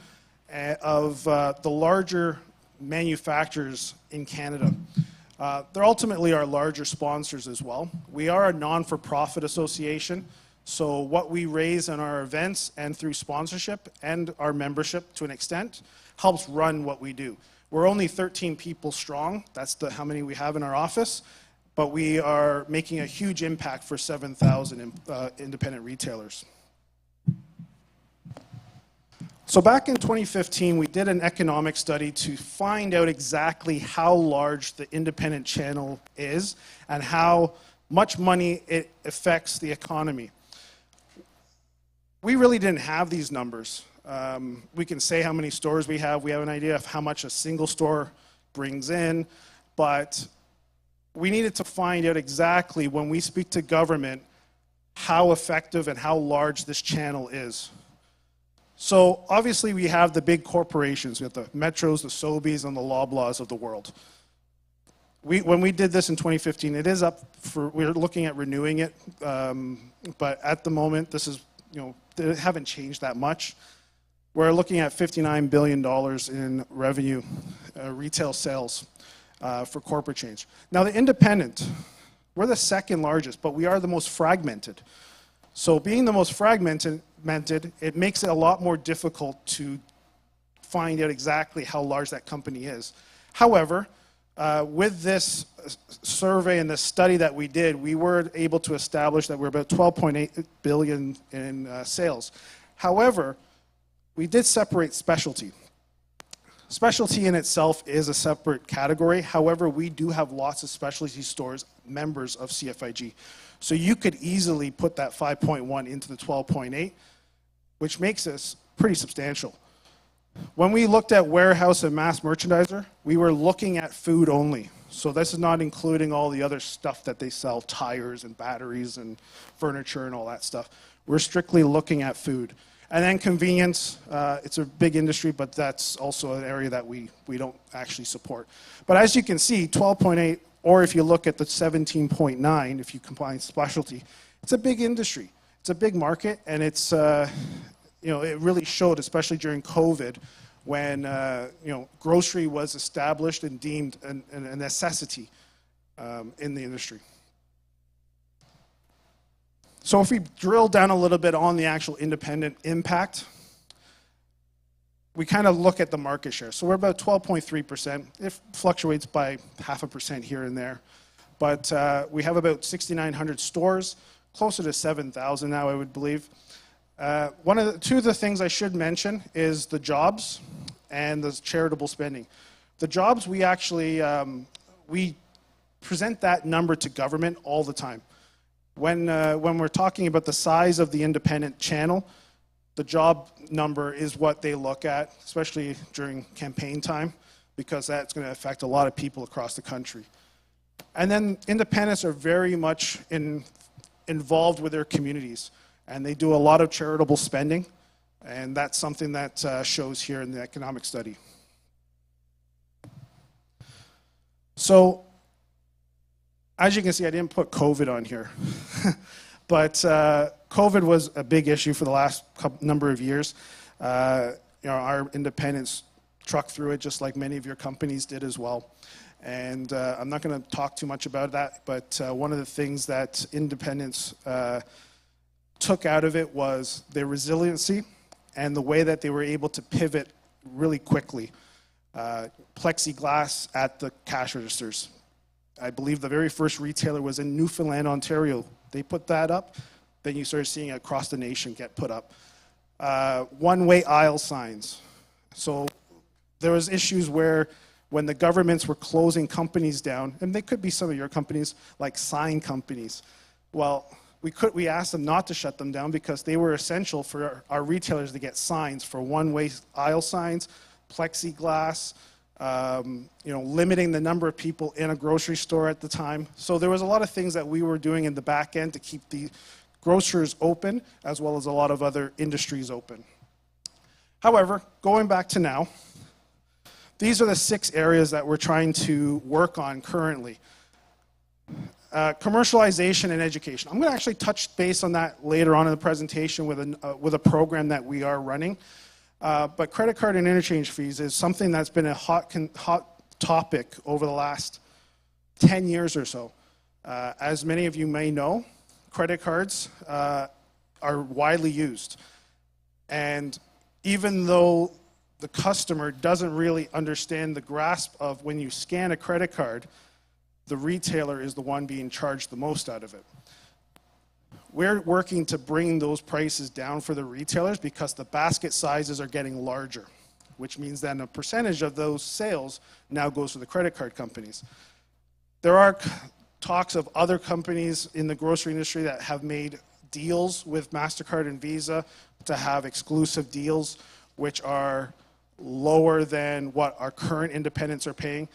of the larger manufacturers in Canada. They're ultimately our larger sponsors as well. We are a non-for-profit association, so what we raise in our events and through sponsorship and our membership to an extent helps run what we do. We're only 13 people strong. That's how many we have in our office. But we are making a huge impact for 7,000 independent retailers. So back in 2015, we did an economic study to find out exactly how large the independent channel is and how much money it affects the economy. We really didn't have these numbers. We can say how many stores we have. We have an idea of how much a single store brings in, but we needed to find out exactly when we speak to government how effective and how large this channel is. So obviously we have the big corporations. We have the Metros, the Sobeys, and the Loblaws of the world. When we did this in 2015, it is up for, we're looking at renewing it, but at the moment, this is, they haven't changed that much. We're looking at $59 billion in revenue, retail sales for corporate change. Now the independent, we're the second largest, but we are the most fragmented. So being the most fragmented, it makes it a lot more difficult to find out exactly how large that company is. However, with this survey and the study that we did, we were able to establish that we're about 12.8 billion in sales. However, we did separate specialty. Specialty in itself is a separate category. However, we do have lots of specialty stores, members of CFIG. So you could easily put that 5.1 into the 12.8, which makes us pretty substantial. When we looked at warehouse and mass merchandiser, we were looking at food only. So this is not including all the other stuff that they sell, tires and batteries and furniture and all that stuff. We're strictly looking at food. And then convenience, it's a big industry, but that's also an area that we don't actually support. But as you can see, 12.8, or if you look at the 17.9, if you combine specialty, it's a big industry. It's a big market, and it's, it really showed, especially during COVID, when, grocery was established and deemed a necessity in the industry. So if we drill down a little bit on the actual independent impact, we kind of look at the market share. So we're about 12.3%. It fluctuates by 0.5% here and there. But we have about 6,900 stores, closer to 7,000 now, I would believe. Two of the things I should mention is the jobs and the charitable spending. The jobs, we actually, we present that number to government all the time. When we're talking about the size of the independent channel, the job number is what they look at, especially during campaign time, because that's going to affect a lot of people across the country. And then independents are very much involved with their communities, and they do a lot of charitable spending, and that's something that shows here in the economic study. So, as you can see, I didn't put COVID on here, but COVID was a big issue for the last number of years. Our independents trucked through it just like many of your companies did as well. And I'm not going to talk too much about that, but one of the things that independents took out of it was their resiliency and the way that they were able to pivot really quickly. Plexiglass at the cash registers. I believe the very first retailer was in Newfoundland, Ontario. They put that up, then you started seeing it across the nation get put up. One-way aisle signs. So there was issues where when the governments were closing companies down, and they could be some of your companies, like sign companies. Well, we asked them not to shut them down because they were essential for our retailers to get signs for one-way aisle signs, plexiglass, limiting the number of people in a grocery store at the time. So there was a lot of things that we were doing in the back end to keep the grocers open, as well as a lot of other industries open. However, going back to now, these are the 6 areas that we're trying to work on currently. Commercialization and education. I'm going to actually touch base on that later on in the presentation with a program that we are running. But credit card and interchange fees is something that's been a hot topic over the last 10 years or so. As many of you may know, credit cards are widely used. And even though the customer doesn't really understand the grasp of when you scan a credit card, the retailer is the one being charged the most out of it. We're working to bring those prices down for the retailers because the basket sizes are getting larger, which means then a percentage of those sales now goes to the credit card companies. There are talks of other companies in the grocery industry that have made deals with MasterCard and Visa to have exclusive deals, which are lower than what our current independents are paying.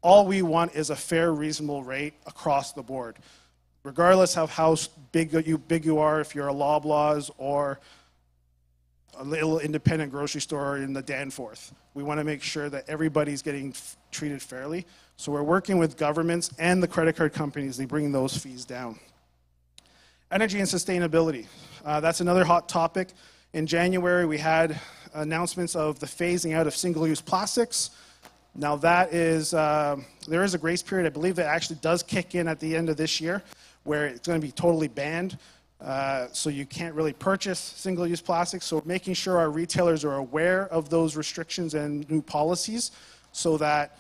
All we want is a fair, reasonable rate across the board. Regardless of how big you are, if you're a Loblaws or a little independent grocery store in the Danforth. We want to make sure that everybody's getting treated fairly. So we're working with governments and the credit card companies to bring those fees down. Energy and sustainability. That's another hot topic. In January, we had announcements of the phasing out of single-use plastics. Now that is, there is a grace period. I believe that actually does kick in at the end of this year, where it's going to be totally banned. So you can't really purchase single-use plastics. So making sure our retailers are aware of those restrictions and new policies so that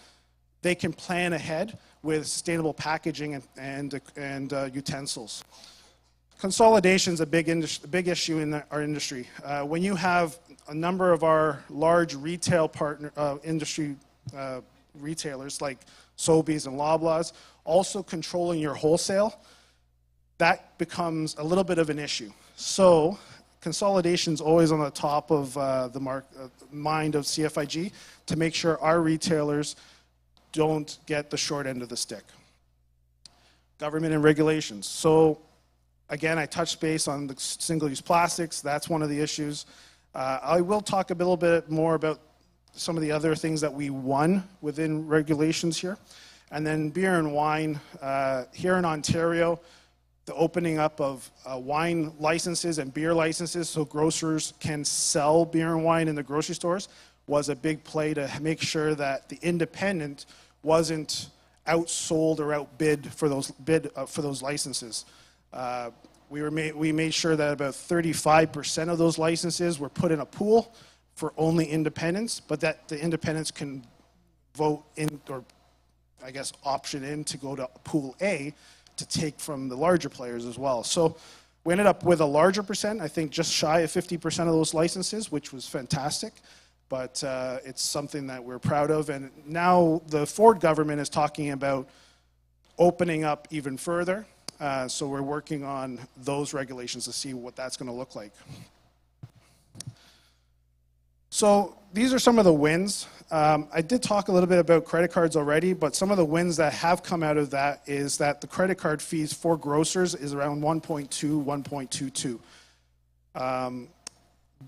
they can plan ahead. with sustainable packaging and utensils. Consolidation is a big issue in our industry. When you have a number of our large retail industry retailers like Sobeys and Loblaws also controlling your wholesale, that becomes a little bit of an issue. So consolidation is always on the top of the mind of CFIG to make sure our retailers don't get the short end of the stick. Government and regulations. So again, I touched base on the single-use plastics. That's one of the issues. I will talk a little bit more about some of the other things that we won within regulations here. And then beer and wine. Here in Ontario, the opening up of wine licenses and beer licenses so grocers can sell beer and wine in the grocery stores was a big play to make sure that the independent wasn't outsold or outbid for those licenses. We made sure that about 35% of those licenses were put in a pool for only independents, but that the independents can vote in, or I guess option in to go to pool A to take from the larger players as well. So we ended up with a larger percent, I think just shy of 50% of those licenses, which was fantastic. But it's something that we're proud of. And now the Ford government is talking about opening up even further. So we're working on those regulations to see what that's going to look like. So these are some of the wins. I did talk a little bit about credit cards already, but some of the wins that have come out of that is that the credit card fees for grocers is around 1.2, 1.22.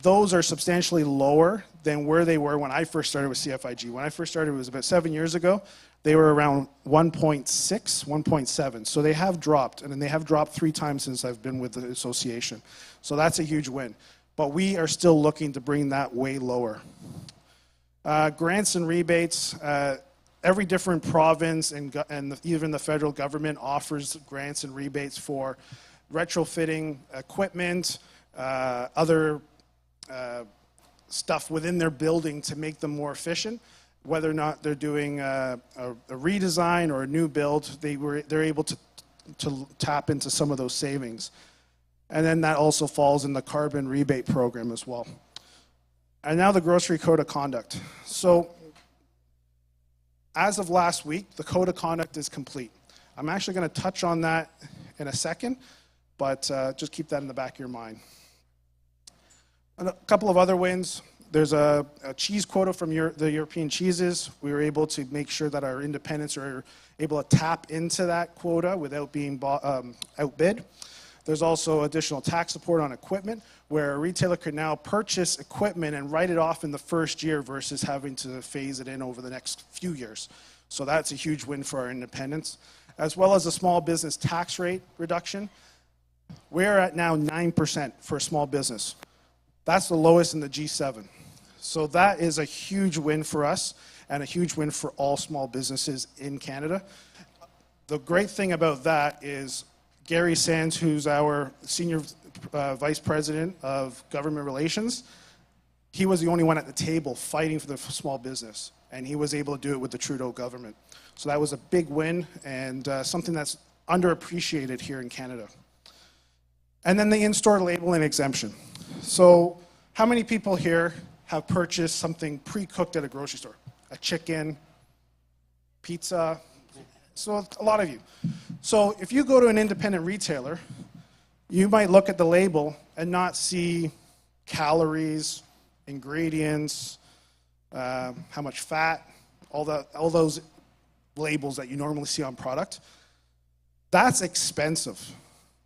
Those are substantially lower than where they were when I first started with CFIG. When I first started, it was about 7 years ago. They were around 1.6, 1.7. So they have dropped, and then they have dropped 3 times since I've been with the association. So that's a huge win. But we are still looking to bring that way lower. Grants and rebates. Every different province and even the federal government offers grants and rebates for retrofitting equipment, other stuff within their building to make them more efficient. Whether or not they're doing a redesign or a new build, they're able to tap into some of those savings. And then that also falls in the carbon rebate program as well. And now the grocery code of conduct. So as of last week, the code of conduct is complete. I'm actually going to touch on that in a second, but just keep that in the back of your mind. And a couple of other wins. There's a cheese quota from the European cheeses. We were able to make sure that our independents are able to tap into that quota without being outbid. There's also additional tax support on equipment, where a retailer could now purchase equipment and write it off in the first year versus having to phase it in over the next few years. So that's a huge win for our independents. As well as a small business tax rate reduction. We're at now 9% for a small business. That's the lowest in the G7. So that is a huge win for us and a huge win for all small businesses in Canada. The great thing about that is Gary Sands, who's our Senior Vice President of Government Relations, he was the only one at the table fighting for the small business, and he was able to do it with the Trudeau government. So that was a big win and something that's underappreciated here in Canada. And then the in-store labeling exemption. So how many people here have purchased something pre-cooked at a grocery store? A chicken, pizza? So a lot of you. So if you go to an independent retailer, you might look at the label and not see calories, ingredients, how much fat, all those labels that you normally see on product. That's expensive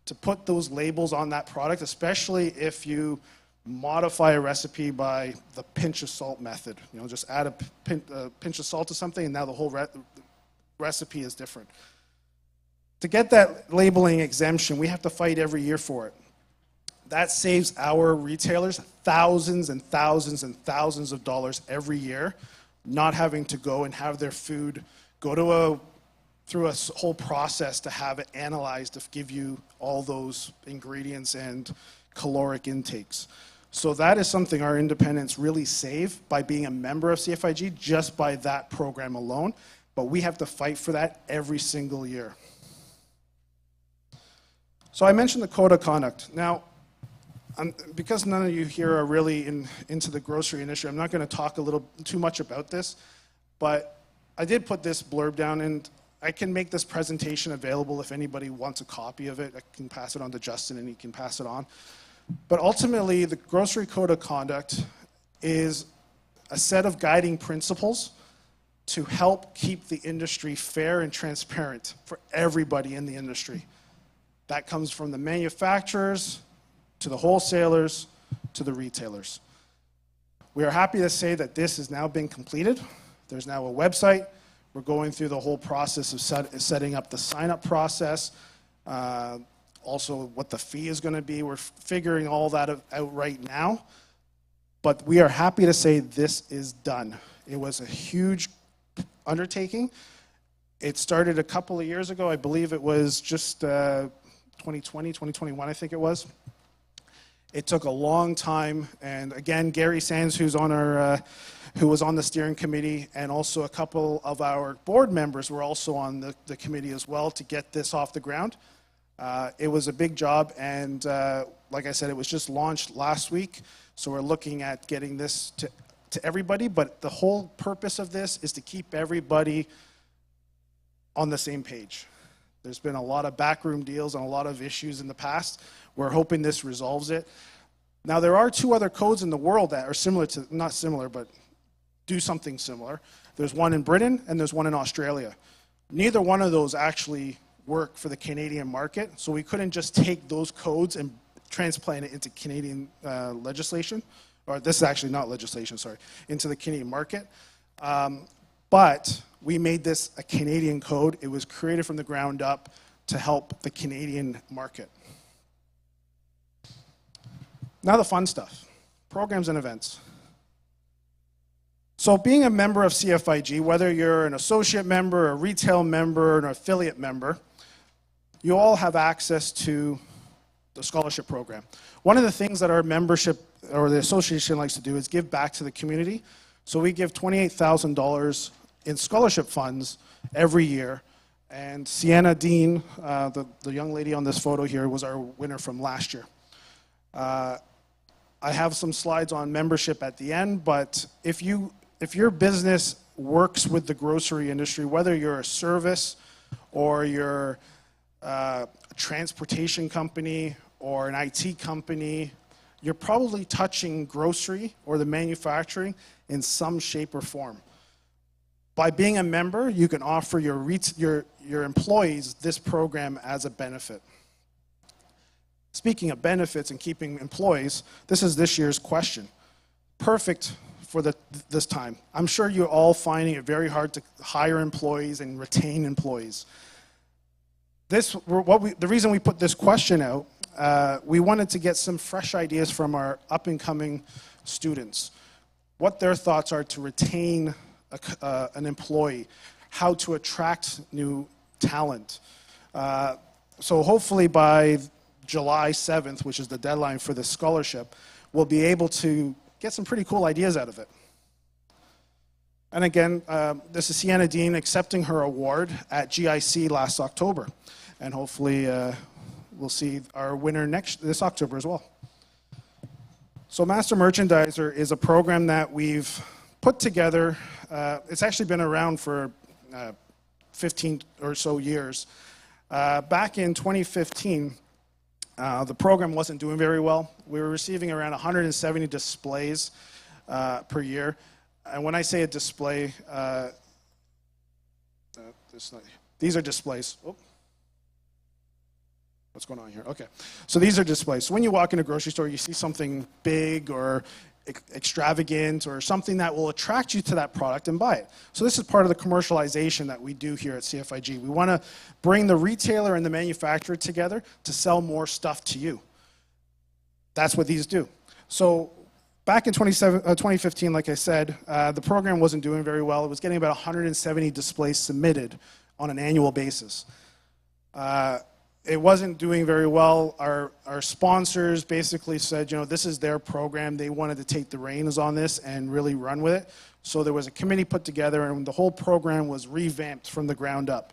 to put those labels on that product, especially if you modify a recipe by the pinch of salt method. You know, just add a pinch of salt to something and now the whole recipe is different. To get that labeling exemption, we have to fight every year for it. That saves our retailers thousands and thousands and thousands of dollars every year, not having to go and have their food go through a whole process to have it analyzed to give you all those ingredients and caloric intakes. So that is something our independents really save by being a member of CFIG, just by that program alone. but we have to fight for that every single year. So I mentioned the code of conduct. Now, because none of you here are really into the grocery industry, I'm not going to talk too much about this, but I did put this blurb down, and I can make this presentation available if anybody wants a copy of it. I can pass it on to Justin, and he can pass it on. But ultimately, the grocery code of conduct is a set of guiding principles to help keep the industry fair and transparent for everybody in the industry. That comes from the manufacturers, to the wholesalers, to the retailers. We are happy to say that this has now been completed. There's now a website. We're going through the whole process of setting up the sign-up process, also what the fee is going to be. We're figuring all that out right now, but we are happy to say this is done. It was a huge undertaking. It started a couple of years ago. I believe it was just 2020, 2021, I think it was. It took a long time, and again, Gary Sands, who was on the steering committee, and also a couple of our board members were also on the committee as well to get this off the ground. It was a big job, and like I said, it was just launched last week, so we're looking at getting this to everybody, but the whole purpose of this is to keep everybody on the same page. There's been a lot of backroom deals and a lot of issues in the past. We're hoping this resolves it. Now, there are two other codes in the world that are similar to, not similar, but do something similar. There's one in Britain and there's one in Australia. Neither one of those actually work for the Canadian market, so we couldn't just take those codes and transplant it into Canadian legislation, or this is actually not legislation, sorry, into the Canadian market. But we made this a Canadian code. It was created from the ground up to help the Canadian market. Now the fun stuff, programs and events. So being a member of CFIG, whether you're an associate member, a retail member, or an affiliate member, you all have access to the scholarship program. One of the things that our membership or the association likes to do is give back to the community. So we give $28,000 in scholarship funds every year. And Sienna Dean, the young lady on this photo here, was our winner from last year. I have some slides on membership at the end, but if your business works with the grocery industry, whether you're a service or you're a transportation company or an IT company, you're probably touching grocery or the manufacturing in some shape or form. By being a member, you can offer your employees this program as a benefit. Speaking of benefits and keeping employees, this is this year's question. Perfect for this time. I'm sure you're all finding it very hard to hire employees and retain employees. The reason we put this question out, we wanted to get some fresh ideas from our up-and-coming students, what their thoughts are to retain an employee, how to attract new talent. So hopefully by July 7th, which is the deadline for the scholarship, we'll be able to get some pretty cool ideas out of it. And again, this is Sienna Dean accepting her award at GIC last October. And hopefully we'll see our winner this October as well. So Master Merchandiser is a program that we've put together. It's actually been around for 15 or so years. Back in 2015, the program wasn't doing very well. We were receiving around 170 displays per year. And when I say a display, these are displays. Oh. What's going on here? Okay. So these are displays. So when you walk in a grocery store, you see something big or extravagant or something that will attract you to that product and buy it. So this is part of the commercialization that we do here at CFIG. We want to bring the retailer and the manufacturer together to sell more stuff to you. That's what these do. So back in 2015, like I said, the program wasn't doing very well. It was getting about 170 displays submitted on an annual basis. it wasn't doing very well. Our sponsors basically said, this is their program. They wanted to take the reins on this and really run with it. So there was a committee put together, and the whole program was revamped from the ground up.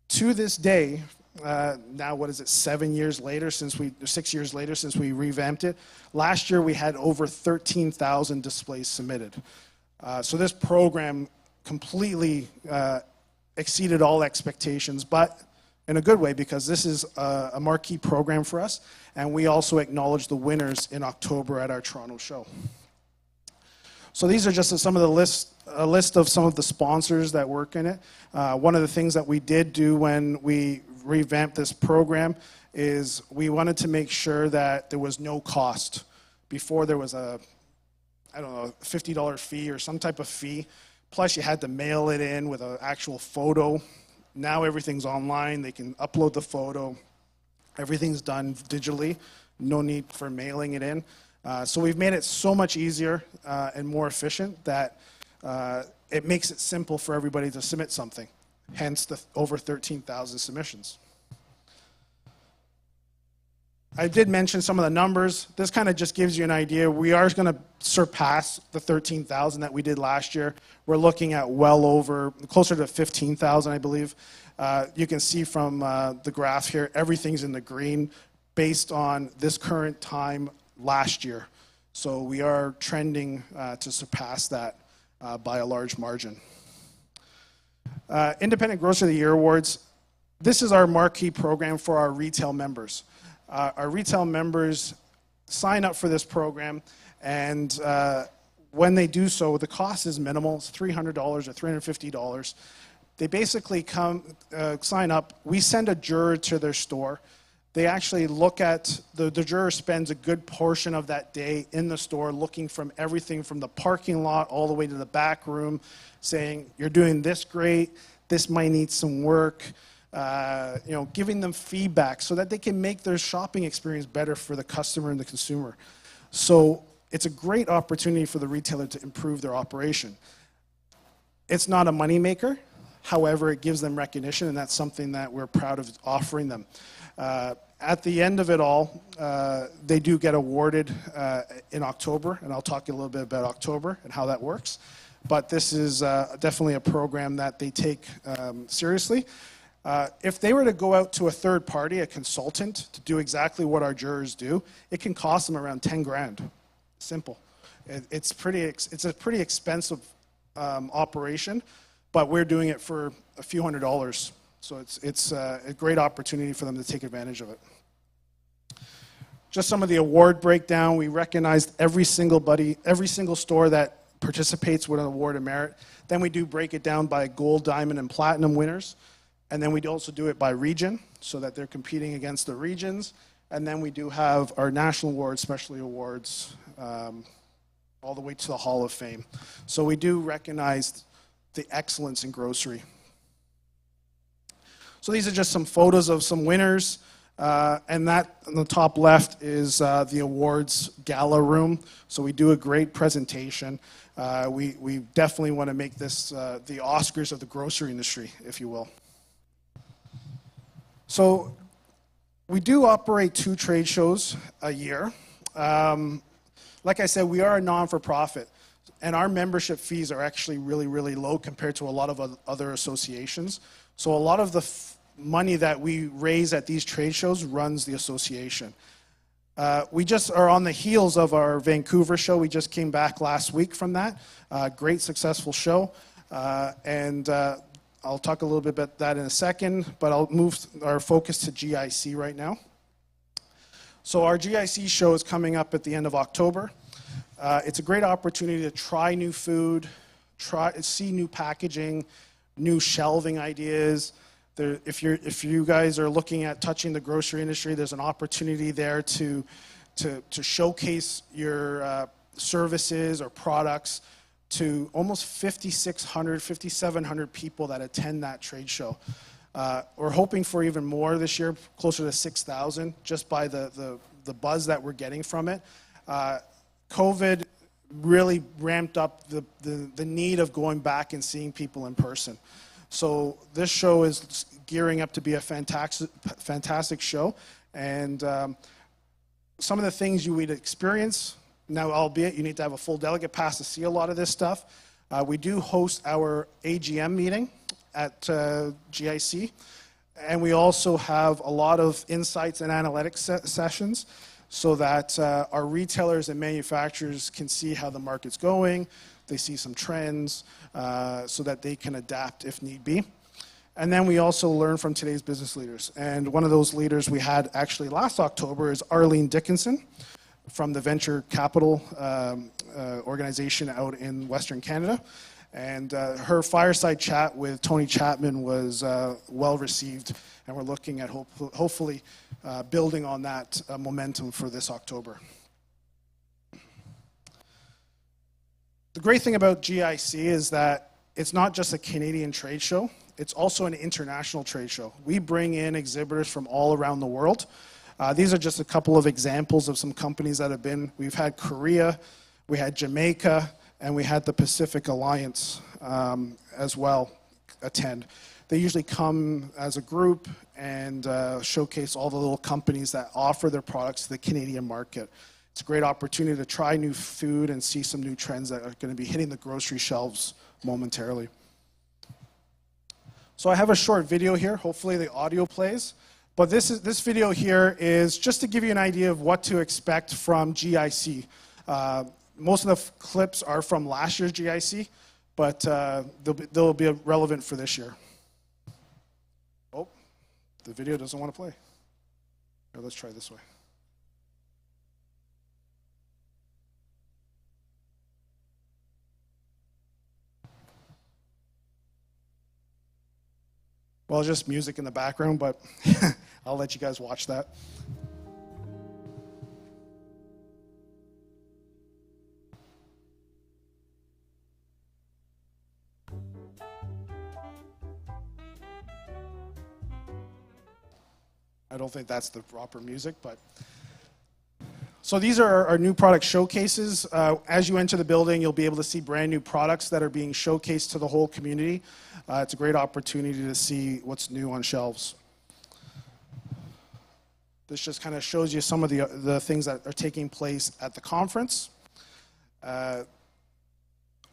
To this day, now what is it, 6 years later since we revamped it. Last year we had over 13,000 displays submitted. So this program completely exceeded all expectations, but in a good way, because this is a marquee program for us, and we also acknowledge the winners in October at our Toronto show. So these are just some of a list of some of the sponsors that work in it. One of the things that we did do when we revamped this program is we wanted to make sure that there was no cost. Before there was a $50 fee or some type of fee, plus you had to mail it in with an actual photo. Now everything's online, they can upload the photo, everything's done digitally, no need for mailing it in. So we've made it so much easier and more efficient that it makes it simple for everybody to submit something, hence the over 13,000 submissions. I did mention some of the numbers. This kind of just gives you an idea. We are going to surpass the 13,000 that we did last year. We're looking at well over, closer to 15,000, I believe. You can see from the graph here, everything's in the green based on this current time last year. So we are trending to surpass that by a large margin. Independent Grocer of the Year Awards. This is our marquee program for our retail members. Our retail members sign up for this program, and when they do so, the cost is minimal. It's $300 or $350. They basically come, sign up. We send a juror to their store. They actually look at, the juror spends a good portion of that day in the store looking from everything from the parking lot all the way to the back room, saying, you're doing this great, this might need some work. Giving them feedback so that they can make their shopping experience better for the customer and the consumer. So it's a great opportunity for the retailer to improve their operation. It's not a moneymaker, however, it gives them recognition, and that's something that we're proud of offering them. At the end of it all, they do get awarded in October, and I'll talk a little bit about October and how that works. But this is definitely a program that they take seriously. If they were to go out to a third party, a consultant, to do exactly what our jurors do, it can cost them around 10 grand. Simple. It's a pretty expensive operation, but we're doing it for a few $100s. So it's a great opportunity for them to take advantage of it. Just some of the award breakdown. We recognized every single store that participates with an award of merit. Then we do break it down by gold, diamond, and platinum winners. And then we also do it by region, so that they're competing against the regions. And then we do have our national awards, specialty awards, all the way to the Hall of Fame. So we do recognize the excellence in grocery. So these are just some photos of some winners. And that on the top left is the awards gala room. So we do a great presentation. We definitely want to make this the Oscars of the grocery industry, if you will. So we do operate 2 trade shows a year. Like I said, we are a non-for-profit, and our membership fees are actually really, really low compared to a lot of other associations. So a lot of the money that we raise at these trade shows runs the association. We just are on the heels of our Vancouver show. We just came back last week from that. Great, successful show. I'll talk a little bit about that in a second, but I'll move our focus to GIC right now. So our GIC show is coming up at the end of October. It's a great opportunity to try new food, see new packaging, new shelving ideas. If you guys are looking at touching the grocery industry, there's an opportunity there to showcase your services or products to almost 5,600, 5,700 people that attend that trade show. We're hoping for even more this year, closer to 6,000, just by the buzz that we're getting from it. COVID really ramped up the need of going back and seeing people in person. So this show is gearing up to be a fantastic show. And some of the things you would experience, now albeit you need to have a full delegate pass to see a lot of this stuff. We do host our AGM meeting at GIC. And we also have a lot of insights and analytics sessions so that our retailers and manufacturers can see how the market's going. They see some trends so that they can adapt if need be. And then we also learn from today's business leaders. And one of those leaders we had actually last October is Arlene Dickinson from the Venture Capital organization out in Western Canada. And her fireside chat with Tony Chapman was well received, and we're looking at hopefully building on that momentum for this October. The great thing about GIC is that it's not just a Canadian trade show, it's also an international trade show. We bring in exhibitors from all around the world. These are just a couple of examples of some companies that have been. We've had Korea, we had Jamaica, and we had the Pacific Alliance as well attend. They usually come as a group and showcase all the little companies that offer their products to the Canadian market. It's a great opportunity to try new food and see some new trends that are going to be hitting the grocery shelves momentarily. So I have a short video here. Hopefully the audio plays. But this video here is just to give you an idea of what to expect from GIC. Most of the clips are from last year's GIC, but they'll be relevant for this year. Oh, the video doesn't want to play. Here, let's try this way. Well, just music in the background, but I'll let you guys watch that. I don't think that's the proper music, but. So these are our new product showcases. As you enter the building, you'll be able to see brand new products that are being showcased to the whole community. It's a great opportunity to see what's new on shelves. This just kind of shows you some of the things that are taking place at the conference.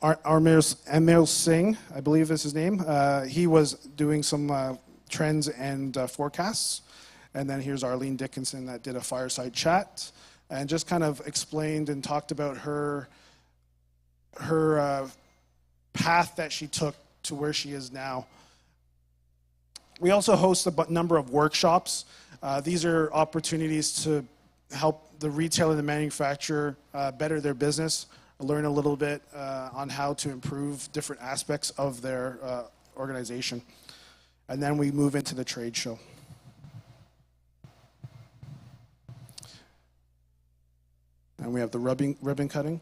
Amir Singh, I believe is his name, he was doing some trends and forecasts. And then here's Arlene Dickinson that did a fireside chat and just kind of explained and talked about her path that she took to where she is now. We also host a number of workshops. These are opportunities to help the retailer and the manufacturer better their business, learn a little bit on how to improve different aspects of their organization. And then we move into the trade show. And we have the ribbon cutting.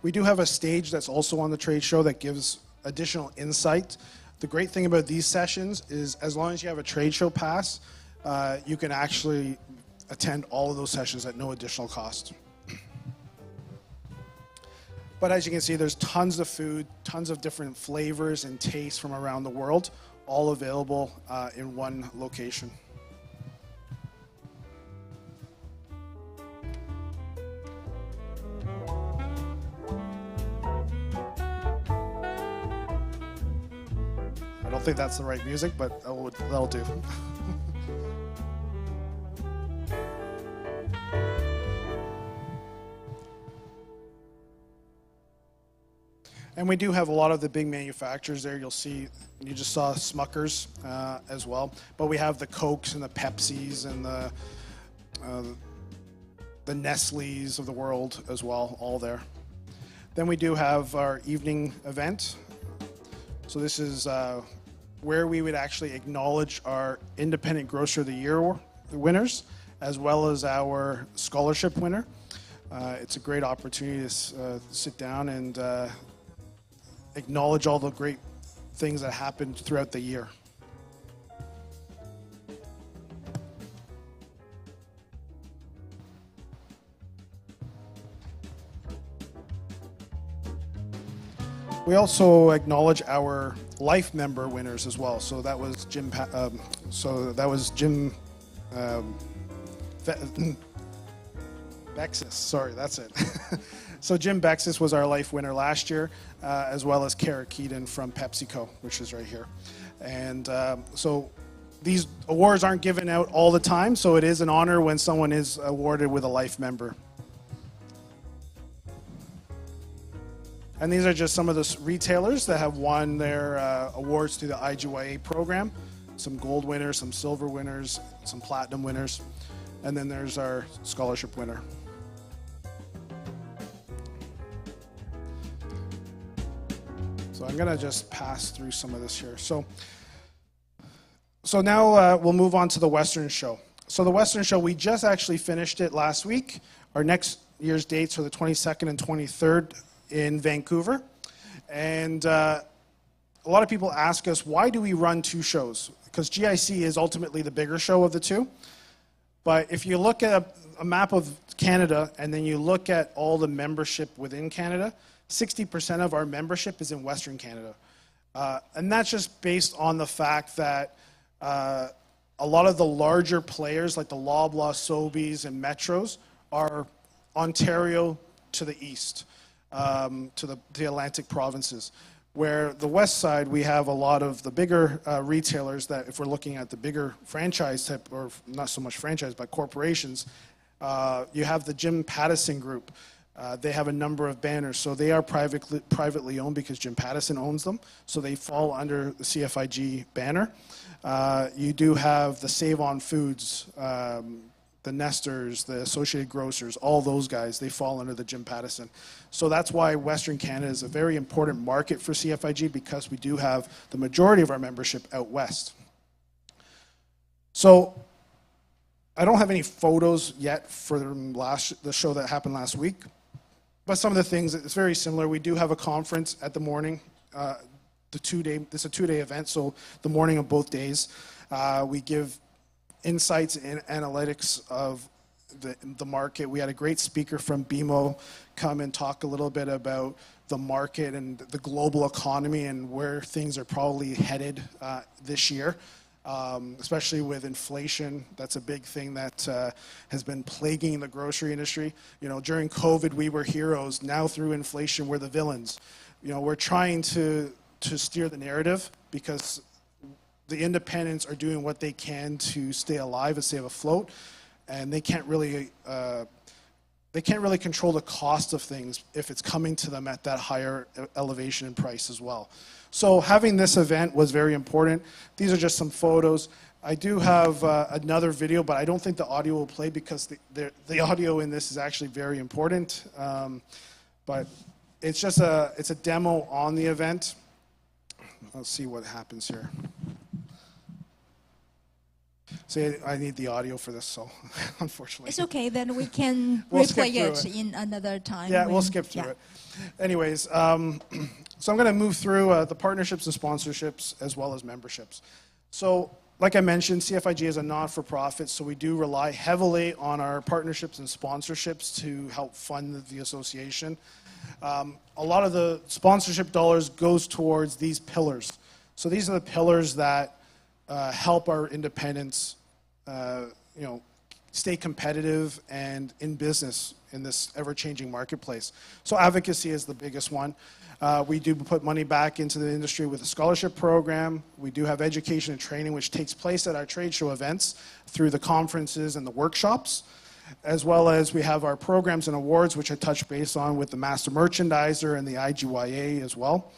We do have a stage that's also on the trade show that gives additional insight. The great thing about these sessions is as long as you have a trade show pass, you can actually attend all of those sessions at no additional cost. But as you can see, there's tons of food, tons of different flavors and tastes from around the world, all available in one location. I don't think that's the right music, but that'll do. And we do have a lot of the big manufacturers there. You'll see, you just saw Smuckers as well, but we have the Cokes and the Pepsis and the Nestle's of the world as well, all there. Then we do have our evening event. So this is where we would actually acknowledge our Independent Grocer of the Year winners, as well as our scholarship winner. It's a great opportunity to sit down and acknowledge all the great things that happened throughout the year. We also acknowledge our life member winners as well. So that was Jim. Bexis. Sorry, that's it. So Jim Bexis was our life winner last year, as well as Kara Keaton from PepsiCo, which is right here. And so these awards aren't given out all the time, so it is an honor when someone is awarded with a life member. And these are just some of the retailers that have won their awards through the IGYA program. Some gold winners, some silver winners, some platinum winners. And then there's our scholarship winner. So I'm gonna just pass through some of this here. So now we'll move on to the Western Show. So the Western Show, we just actually finished it last week. Our next year's dates are the 22nd and 23rd in Vancouver. And a lot of people ask us, why do we run two shows? Because GIC is ultimately the bigger show of the two. But if you look at a map of Canada and then you look at all the membership within Canada, 60% of our membership is in Western Canada. And that's just based on the fact that a lot of the larger players like the Loblaw, Sobeys, and Metros are Ontario to the east. To the Atlantic provinces, where the west side we have a lot of the bigger retailers that, if we're looking at the bigger franchise type, or not so much franchise but corporations, you have the Jim Pattison Group. They have a number of banners, so they are privately owned because Jim Pattison owns them, so they fall under the CFIG banner. You do have the Save On Foods, the Nesters, the Associated Grocers, all those guys, they fall under the Jim Pattison. So that's why Western Canada is a very important market for CFIG, because we do have the majority of our membership out west. So I don't have any photos yet for the show that happened last week, but some of the things, it's very similar. We do have a conference at the morning, it's a two-day event, so the morning of both days, we give insights and analytics of the market. We had a great speaker from BMO come and talk a little bit about the market and the global economy and where things are probably headed this year, especially with inflation. That's a big thing that has been plaguing the grocery industry. You know, during COVID, we were heroes. Now through inflation, we're the villains. You know, we're trying to steer the narrative, because the independents are doing what they can to stay alive and stay afloat, and they can't really control the cost of things if it's coming to them at that higher elevation in price as well. So having this event was very important. These are just some photos. I do have another video, but I don't think the audio will play, because the audio in this is actually very important. But it's just it's a demo on the event. Let's see what happens here. See, I need the audio for this, so unfortunately. It's okay, then we can We'll replay skip it in another time. Yeah, we'll skip through it. Anyways, so I'm going to move through the partnerships and sponsorships as well as memberships. So, like I mentioned, CFIG is a not-for-profit, so we do rely heavily on our partnerships and sponsorships to help fund the association. A lot of the sponsorship dollars goes towards these pillars. So these are the pillars that help our independents, stay competitive and in business in this ever-changing marketplace. So advocacy is the biggest one. We do put money back into the industry with a scholarship program. We do have education and training, which takes place at our trade show events through the conferences and the workshops, as well as we have our programs and awards, which I touched base on with the Master Merchandiser and the IGYA as well.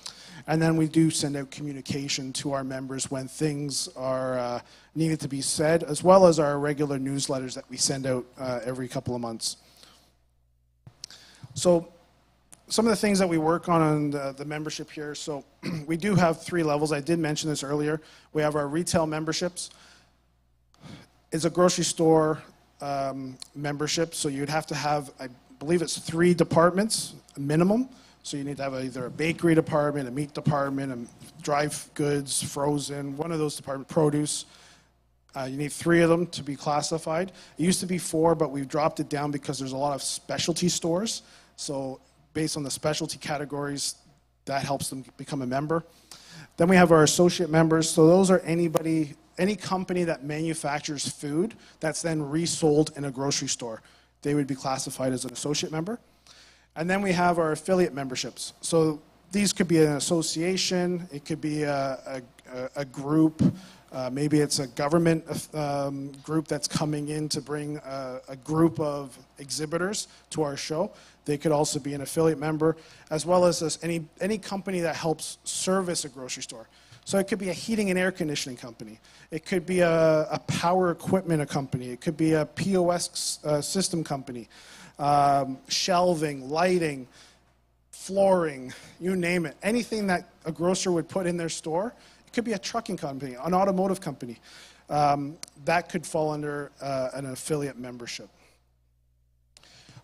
And then we do send out communication to our members when things are needed to be said, as well as our regular newsletters that we send out every couple of months. So some of the things that we work on the membership here, so we do have 3 levels. I did mention this earlier. We have our retail memberships. It's a grocery store membership. So you'd have to have, I believe it's 3 departments minimum. So you need to have either a bakery department, a meat department, a dry goods, frozen, one of those departments, produce. You need 3 of them to be classified. It used to be 4, but we've dropped it down because there's a lot of specialty stores. So based on the specialty categories, that helps them become a member. Then we have our associate members. So those are any company that manufactures food that's then resold in a grocery store. They would be classified as an associate member. And then we have our affiliate memberships. So these could be an association, it could be a group, maybe it's a government group that's coming in to bring a group of exhibitors to our show. They could also be an affiliate member, as well as any company that helps service a grocery store. So it could be a heating and air conditioning company. It could be a power equipment company. It could be a POS system company. Shelving, lighting, flooring, you name it. Anything that a grocer would put in their store. It could be a trucking company, an automotive company. That could fall under an affiliate membership.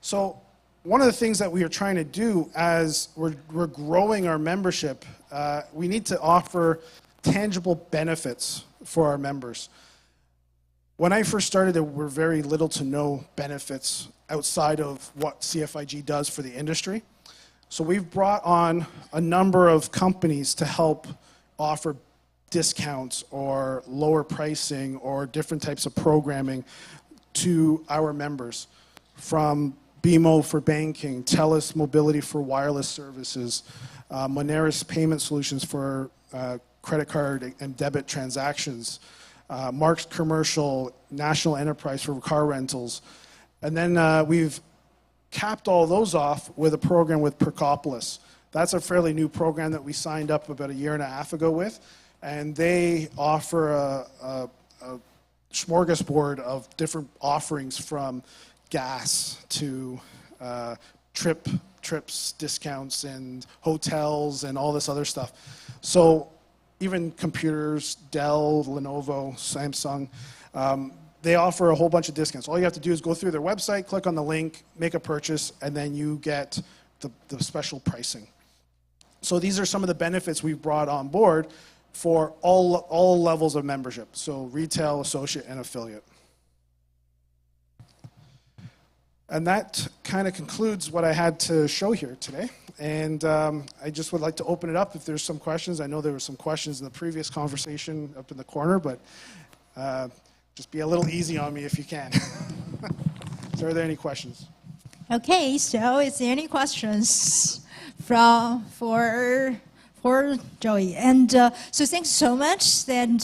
So one of the things that we are trying to do as we're growing our membership, we need to offer tangible benefits for our members. When I first started, there were very little to no benefits outside of what CFIG does for the industry. So we've brought on a number of companies to help offer discounts or lower pricing or different types of programming to our members, from BMO for banking, TELUS Mobility for wireless services, Moneris Payment Solutions for credit card and debit transactions, Mark's Commercial, National Enterprise for car rentals. And then we've capped all those off with a program with Percopolis. That's a fairly new program that we signed up about 1.5 years ago with. And they offer a smorgasbord of different offerings, from gas to trips, discounts, and hotels, and all this other stuff. So even computers, Dell, Lenovo, Samsung, they offer a whole bunch of discounts. All you have to do is go through their website, click on the link, make a purchase, and then you get the special pricing. So these are some of the benefits we've brought on board for all levels of membership. So retail, associate, and affiliate. And that kind of concludes what I had to show here today. And I just would like to open it up if there's some questions. I know there were some questions in the previous conversation up in the corner, but just be a little easy on me if you can. So are there any questions? Okay, so is there any questions for Joey? And so thanks so much and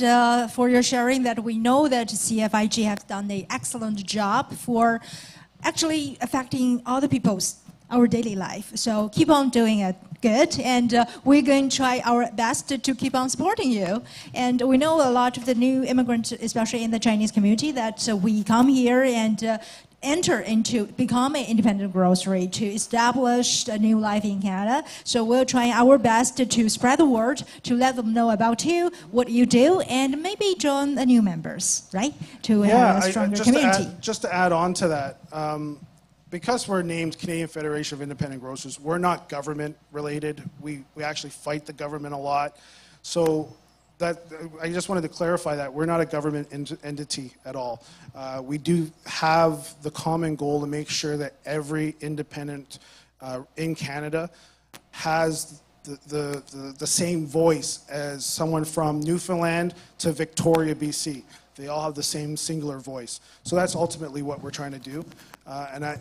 for your sharing that we know that CFIG have done an excellent job for actually affecting other people's our daily life. So keep on doing it good, and we're going to try our best to keep on supporting you. And we know a lot of the new immigrants, especially in the Chinese community, that we come here and enter into become an independent grocery to establish a new life in Canada. So we'll try our best to spread the word, to let them know about you, what you do, and maybe join the new members, right? To have a stronger community. Just to add on to that, because we're named Canadian Federation of Independent Grocers, we're not government related. We actually fight the government a lot. So that I just wanted to clarify that we're not a government entity at all. We do have the common goal to make sure that every independent in Canada has the same voice as someone from Newfoundland to Victoria, BC. They all have the same singular voice. So that's ultimately what we're trying to do. And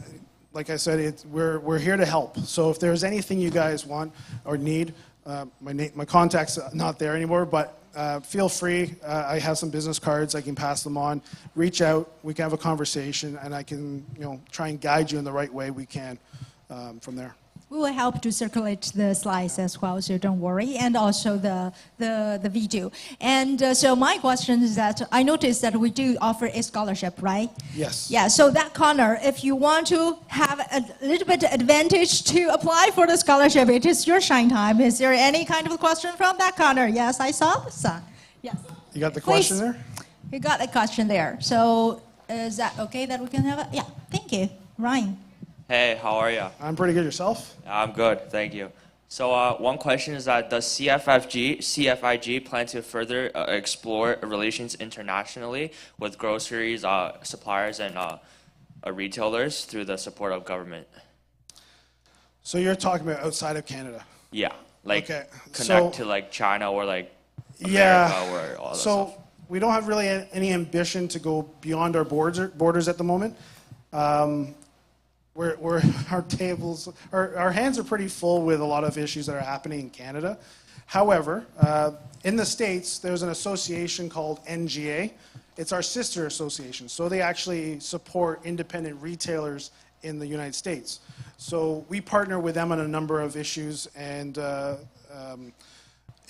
like I said, we're here to help. So if there's anything you guys want or need, my contact's not there anymore, but feel free. I have some business cards. I can pass them on. Reach out. We can have a conversation, and I can try and guide you in the right way we can from there. We will help to circulate the slides as well, so don't worry, and also the video. And so my question is that I noticed that we do offer a scholarship, right? Yes. Yeah, so that corner, if you want to have a little bit advantage to apply for the scholarship, it is your shine time. Is there any kind of question from that corner? Yes, I saw. Yes. You got the question there? You got a question there. So Is that okay that we can have it? Yeah, thank you. Ryan. Hey, how are you? I'm pretty good. Yourself? I'm good, thank you. So one question is that does CFIG plan to further explore relations internationally with groceries, suppliers, and retailers through the support of government? So you're talking about outside of Canada? Yeah, like Okay, connect to like China or like America or all that so stuff. we don't have really any ambition to go beyond our borders at the moment. Our hands are pretty full with a lot of issues that are happening in Canada. However, in the States, there's an association called NGA. It's our sister association. So they actually support independent retailers in the United States. So we partner with them on a number of issues and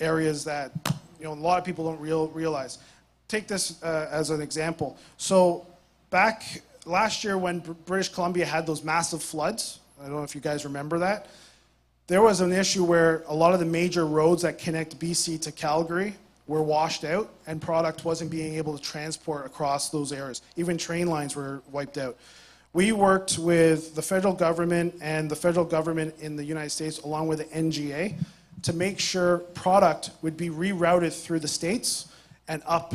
areas that a lot of people don't realize. Take this as an example. So back last year when British Columbia had those massive floods, I don't know if you guys remember that, there was an issue where a lot of the major roads that connect BC to Calgary were washed out and product wasn't being able to transport across those areas. Even train lines were wiped out. We worked with the federal government and the federal government in the United States along with the NGA to make sure product would be rerouted through the States and up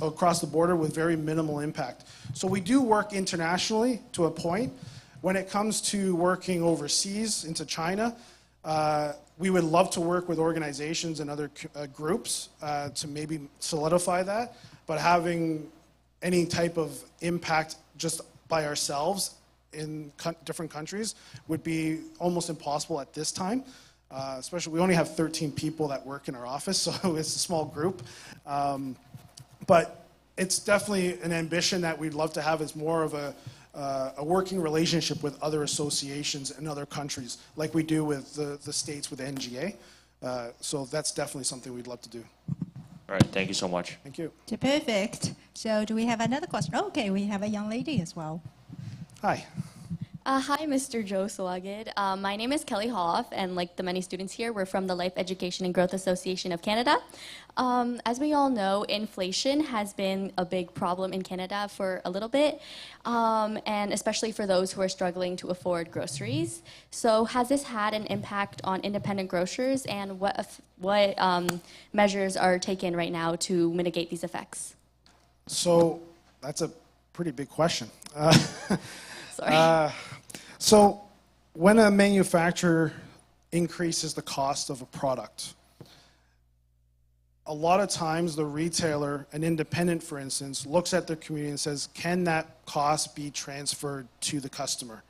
across the border with very minimal impact. So we do work internationally to a point. When it comes to working overseas into China, we would love to work with organizations and other groups to maybe solidify that, but having any type of impact just by ourselves in different countries would be almost impossible at this time. Especially, we only have 13 people that work in our office, so it's a small group. But it's definitely an ambition that we'd love to have as more of a working relationship with other associations in other countries, like we do with the States with NGA. So that's definitely something we'd love to do. All right, thank you so much. Thank you. Perfect. So do we have another question? Okay, we have a young lady as well. Hi. Hi, Mr. Joe Salagid. My name is Kelly Hoff, and like the many students here, we're from the Life Education and Growth Association of Canada. As we all know, inflation has been a big problem in Canada for a little bit, and especially for those who are struggling to afford groceries. So has this had an impact on independent grocers, and what measures are taken right now to mitigate these effects? So that's a pretty big question. Sorry. So when a manufacturer increases the cost of a product, a lot of times the retailer, an independent for instance, looks at their community and says, can that cost be transferred to the customer?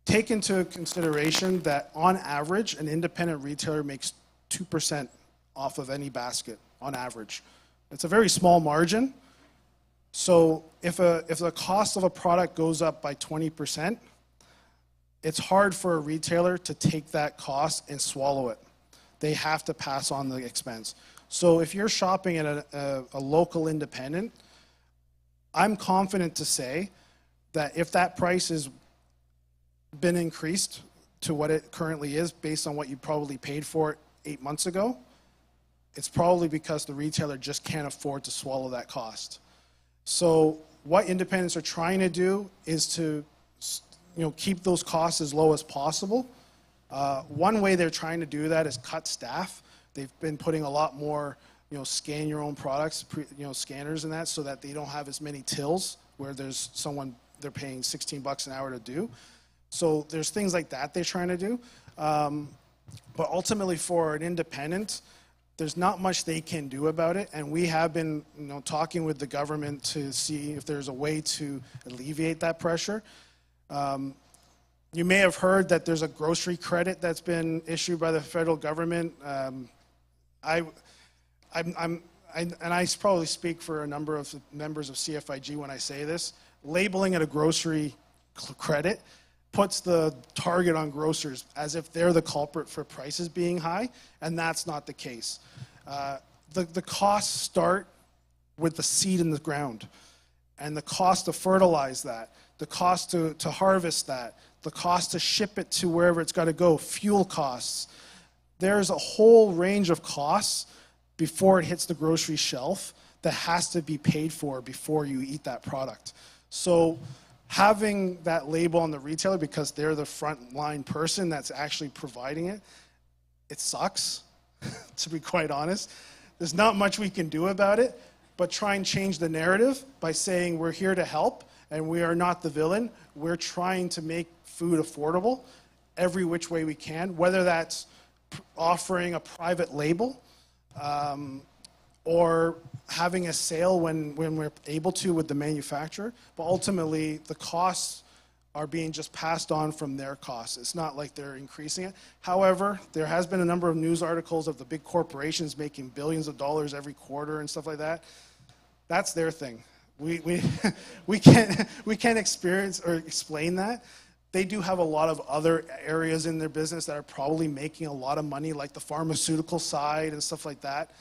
Take into consideration that on average, an independent retailer makes 2% off of any basket on average. It's a very small margin. So if the cost of a product goes up by 20%, it's hard for a retailer to take that cost and swallow it. They have to pass on the expense. So if you're shopping at a local independent, I'm confident to say that if that price has been increased to what it currently is based on what you probably paid for it 8 months ago, it's probably because the retailer just can't afford to swallow that cost. So what independents are trying to do is to keep those costs as low as possible. One way they're trying to do that is cut staff. They've been putting a lot more scan your own products, scanners and that, so that they don't have as many tills where there's someone they're paying $16 an hour to do. So there's things like that they're trying to do. But ultimately for an independent, there's not much they can do about it, and we have been talking with the government to see if there's a way to alleviate that pressure. You may have heard that there's a grocery credit that's been issued by the federal government. I probably speak for a number of members of CFIG when I say this. Labeling it a grocery credit puts the target on grocers as if they're the culprit for prices being high, and that's not the case. The costs start with the seed in the ground, and the cost to fertilize that, the cost to harvest that, the cost to ship it to wherever it's got to go, fuel costs. There's a whole range of costs before it hits the grocery shelf that has to be paid for before you eat that product. So having that label on the retailer, because they're the frontline person that's actually providing it, it sucks, to be quite honest. There's not much we can do about it, but try and change the narrative by saying we're here to help and we are not the villain. We're trying to make food affordable every which way we can, whether that's offering a private label or having a sale when we're able to with the manufacturer. But ultimately, the costs are being just passed on from their costs. It's not like they're increasing it. However, there has been a number of news articles of the big corporations making billions of dollars every quarter and stuff like that. That's their thing. We can't experience or explain that. They do have a lot of other areas in their business that are probably making a lot of money, like the pharmaceutical side and stuff like that.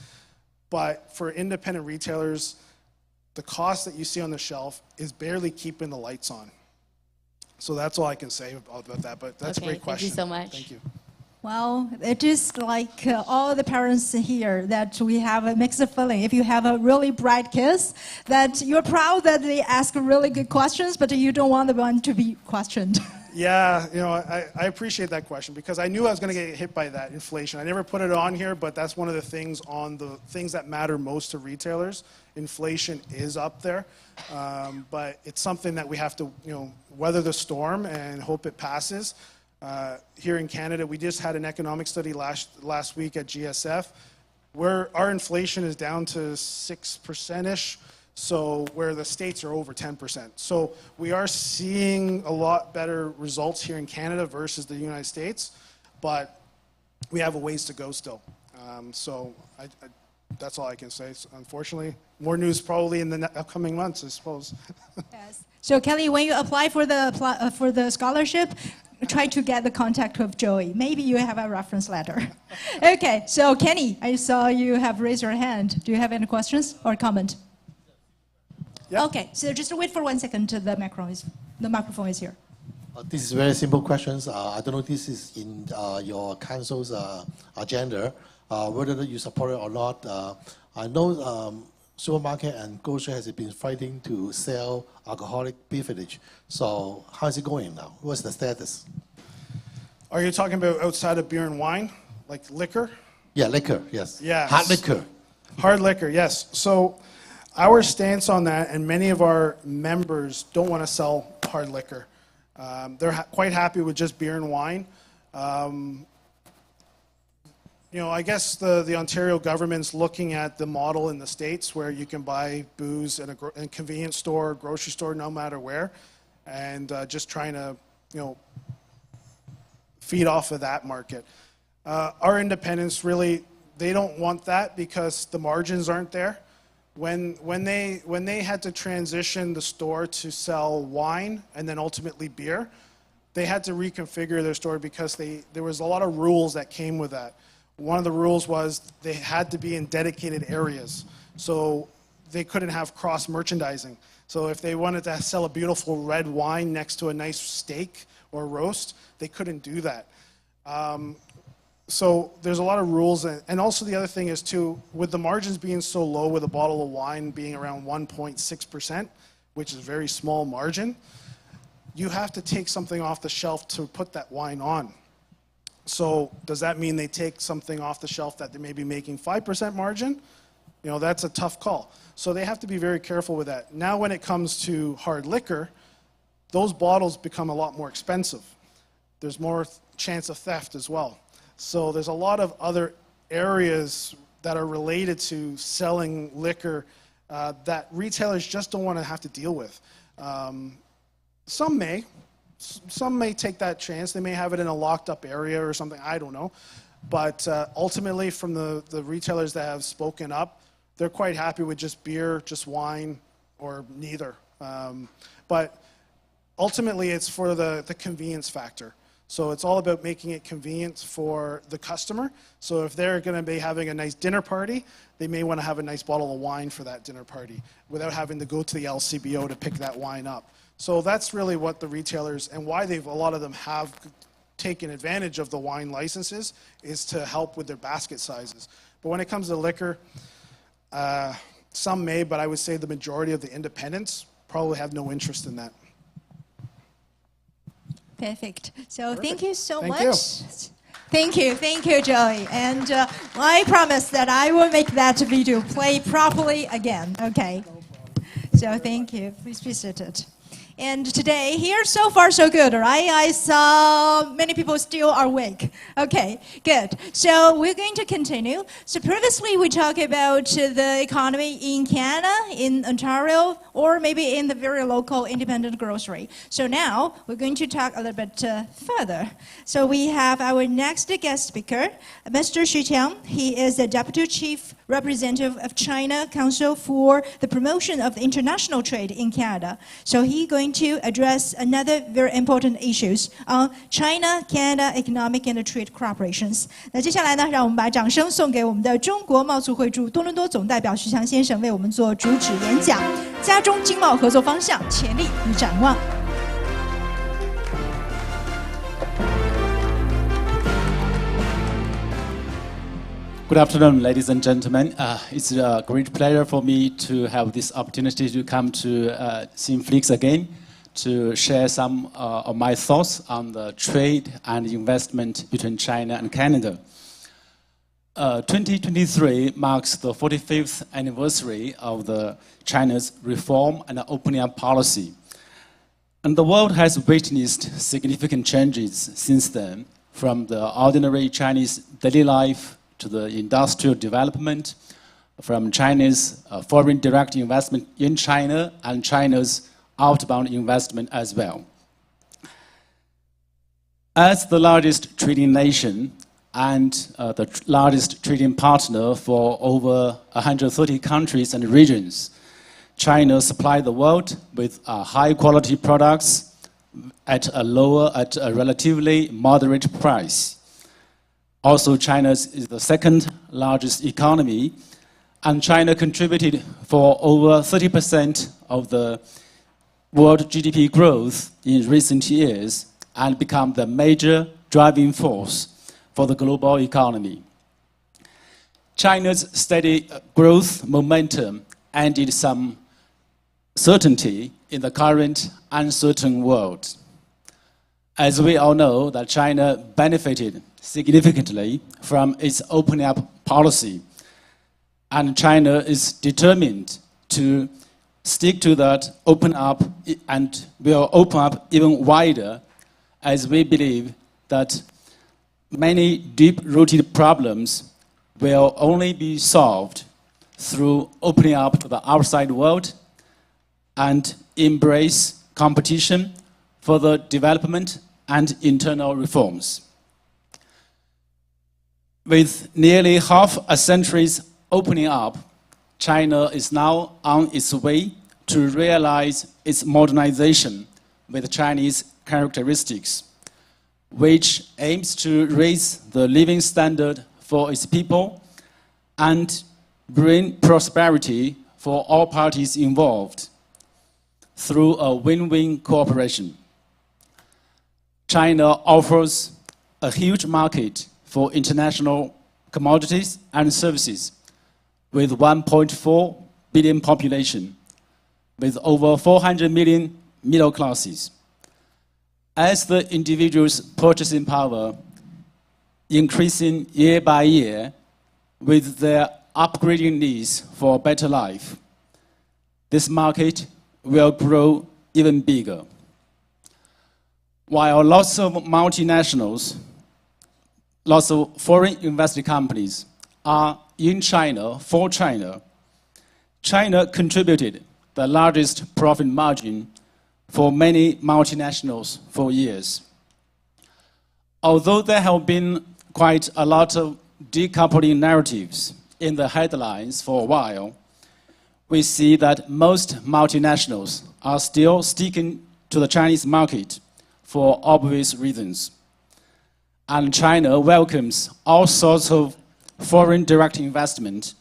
But for independent retailers, the cost that you see on the shelf is barely keeping the lights on. So that's all I can say about that, but that's a great question. Thank you so much. Thank you. Well, it is like all the parents here that we have a mixed feeling. If you have a really bright kids, that you're proud that they ask really good questions, but you don't want the one to be questioned. Yeah, you know, I appreciate that question because I knew I was going to get hit by that inflation. I never put it on here, but that's one of the things on the things that matter most to retailers. Inflation is up there, but it's something that we have to, you know, weather the storm and hope it passes. Here in Canada, we just had an economic study last week at GSF where our inflation is down to 6%-ish. So where the states are over 10%. So we are seeing a lot better results here in Canada versus the United States, but we have a ways to go still. So that's all I can say. So unfortunately, more news probably in the upcoming months, I suppose. Yes. So Kelly, when you apply for the scholarship, try to get the contact of Joey. Maybe you have a reference letter. Okay. So Kenny, I saw you have raised your hand. Do you have any questions or comment? Yep. Okay, so just wait for 1 second till the microphone is here. This is very simple questions. I don't know if this is in your council's agenda, whether you support it or not. I know supermarket and grocery has been fighting to sell alcoholic beverage. So how is it going now? What's the status? Are you talking about outside of beer and wine, like liquor? Yeah, liquor, yes. Yeah. Hard liquor. Hard liquor, yes. So our stance on that, and many of our members don't want to sell hard liquor. They're quite happy with just beer and wine. You know, I guess the Ontario government's looking at the model in the States where you can buy booze in a convenience store, grocery store, no matter where, and just trying to, you know, feed off of that market. Our independents really, they don't want that because the margins aren't there. When they had to transition the store to sell wine and then ultimately beer, they had to reconfigure their store because there was a lot of rules that came with that. One of the rules was they had to be in dedicated areas, so they couldn't have cross merchandising. So if they wanted to sell a beautiful red wine next to a nice steak or roast, they couldn't do that. So there's a lot of rules, and also the other thing is too, with the margins being so low with a bottle of wine being around 1.6%, which is a very small margin, you have to take something off the shelf to put that wine on. So does that mean they take something off the shelf that they may be making 5% margin? You know, that's a tough call. So they have to be very careful with that. Now when it comes to hard liquor, those bottles become a lot more expensive. There's more chance of theft as well. So there's a lot of other areas that are related to selling liquor that retailers just don't want to have to deal with. Some may take that chance. They may have it in a locked up area or something, I don't know. But ultimately from the retailers that have spoken up, they're quite happy with just beer, just wine, or neither. But ultimately it's for the convenience factor. So it's all about making it convenient for the customer. So if they're going to be having a nice dinner party, they may want to have a nice bottle of wine for that dinner party without having to go to the LCBO to pick that wine up. So that's really what the retailers, and why a lot of them have taken advantage of the wine licenses, is to help with their basket sizes. But when it comes to liquor, Some may, but I would say the majority of the independents probably have no interest in that. Perfect. So thank you so Thank much. you. Thank you, Joey. And I promise that I will make that video play properly again. Okay. So thank you. Please be seated. And today, here, so far so good, right? I saw many people still are awake. Okay, good. So we're going to continue. So previously we talked about the economy in Canada, in Ontario, or maybe in the very local independent grocery. So now we're going to talk a little bit further. So we have our next guest speaker, Mr. Xu Qiang. He is the Deputy Chief Representative of China Council for the Promotion of International Trade in Canada. So he's going to address another very important issues on China-Canada economic and trade cooperations. 那接下来呢，让我们把掌声送给我们的中国贸促会驻多伦多总代表徐强先生，为我们做主旨演讲，加中经贸合作方向、潜力与展望。Good afternoon, ladies and gentlemen. It's a great pleasure for me to have this opportunity to come to Sinflix again to share some of my thoughts on the trade and investment between China and Canada. 2023 marks the 45th anniversary of the China's reform and opening up policy. And the world has witnessed significant changes since then, from the ordinary Chinese daily life to the industrial development, from China's foreign direct investment in China and China's outbound investment as well. As the largest trading nation and the largest trading partner for over 130 countries and regions, China supplies the world with high-quality products at a relatively moderate price. Also, China is the second largest economy, and China contributed for over 30% of the world GDP growth in recent years and become the major driving force for the global economy. China's steady growth momentum added some certainty in the current uncertain world. As we all know, that China benefited significantly from its opening up policy, and China is determined to stick to that open up and will open up even wider, as we believe that many deep-rooted problems will only be solved through opening up to the outside world and embrace competition for the development and internal reforms. With nearly half a century's opening up, China is now on its way to realize its modernization with Chinese characteristics, which aims to raise the living standard for its people and bring prosperity for all parties involved through a win-win cooperation. China offers a huge market for international commodities and services, with 1.4 billion population, with over 400 million middle classes. As the individual's purchasing power increasing year by year with their upgrading needs for a better life, this market will grow even bigger. While lots of multinationals, lots of foreign invested companies are in China for China, China contributed the largest profit margin for many multinationals for years. Although there have been quite a lot of decoupling narratives in the headlines for a while, we see that most multinationals are still sticking to the Chinese market for obvious reasons. And China welcomes all sorts of foreign direct investment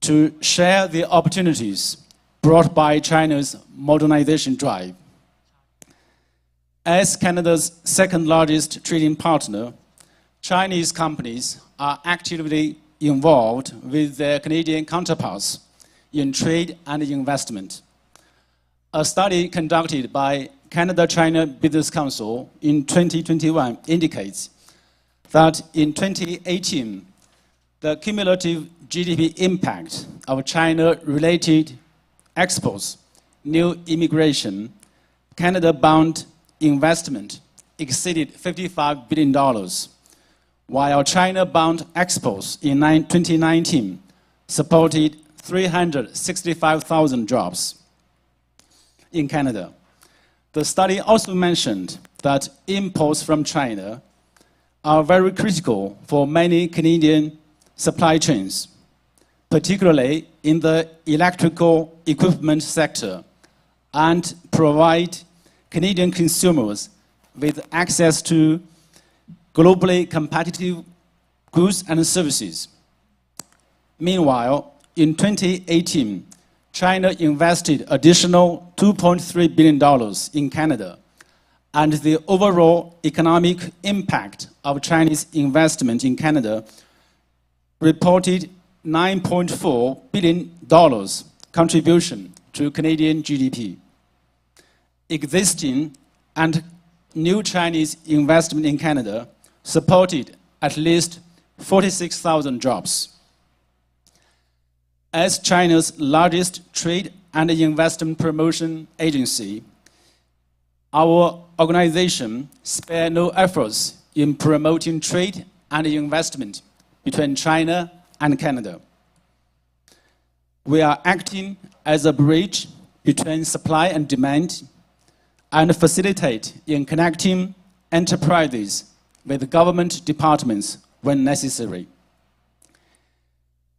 to share the opportunities brought by China's modernization drive. As Canada's second largest trading partner, Chinese companies are actively involved with their Canadian counterparts in trade and investment. A study conducted by Canada-China Business Council in 2021 indicates that in 2018, the cumulative GDP impact of China-related exports, new immigration, Canada-bound investment exceeded $55 billion, while China-bound exports in 2019 supported 365,000 jobs in Canada. The study also mentioned that imports from China are very critical for many Canadian supply chains, particularly in the electrical equipment sector, and provide Canadian consumers with access to globally competitive goods and services. Meanwhile, in 2018, China invested additional $2.3 billion in Canada, and the overall economic impact of Chinese investment in Canada reported $9.4 billion contribution to Canadian GDP. Existing and new Chinese investment in Canada supported at least 46,000 jobs. As China's largest trade and investment promotion agency, our organization spared no efforts in promoting trade and investment between China and Canada. We are acting as a bridge between supply and demand and facilitate in connecting enterprises with government departments when necessary.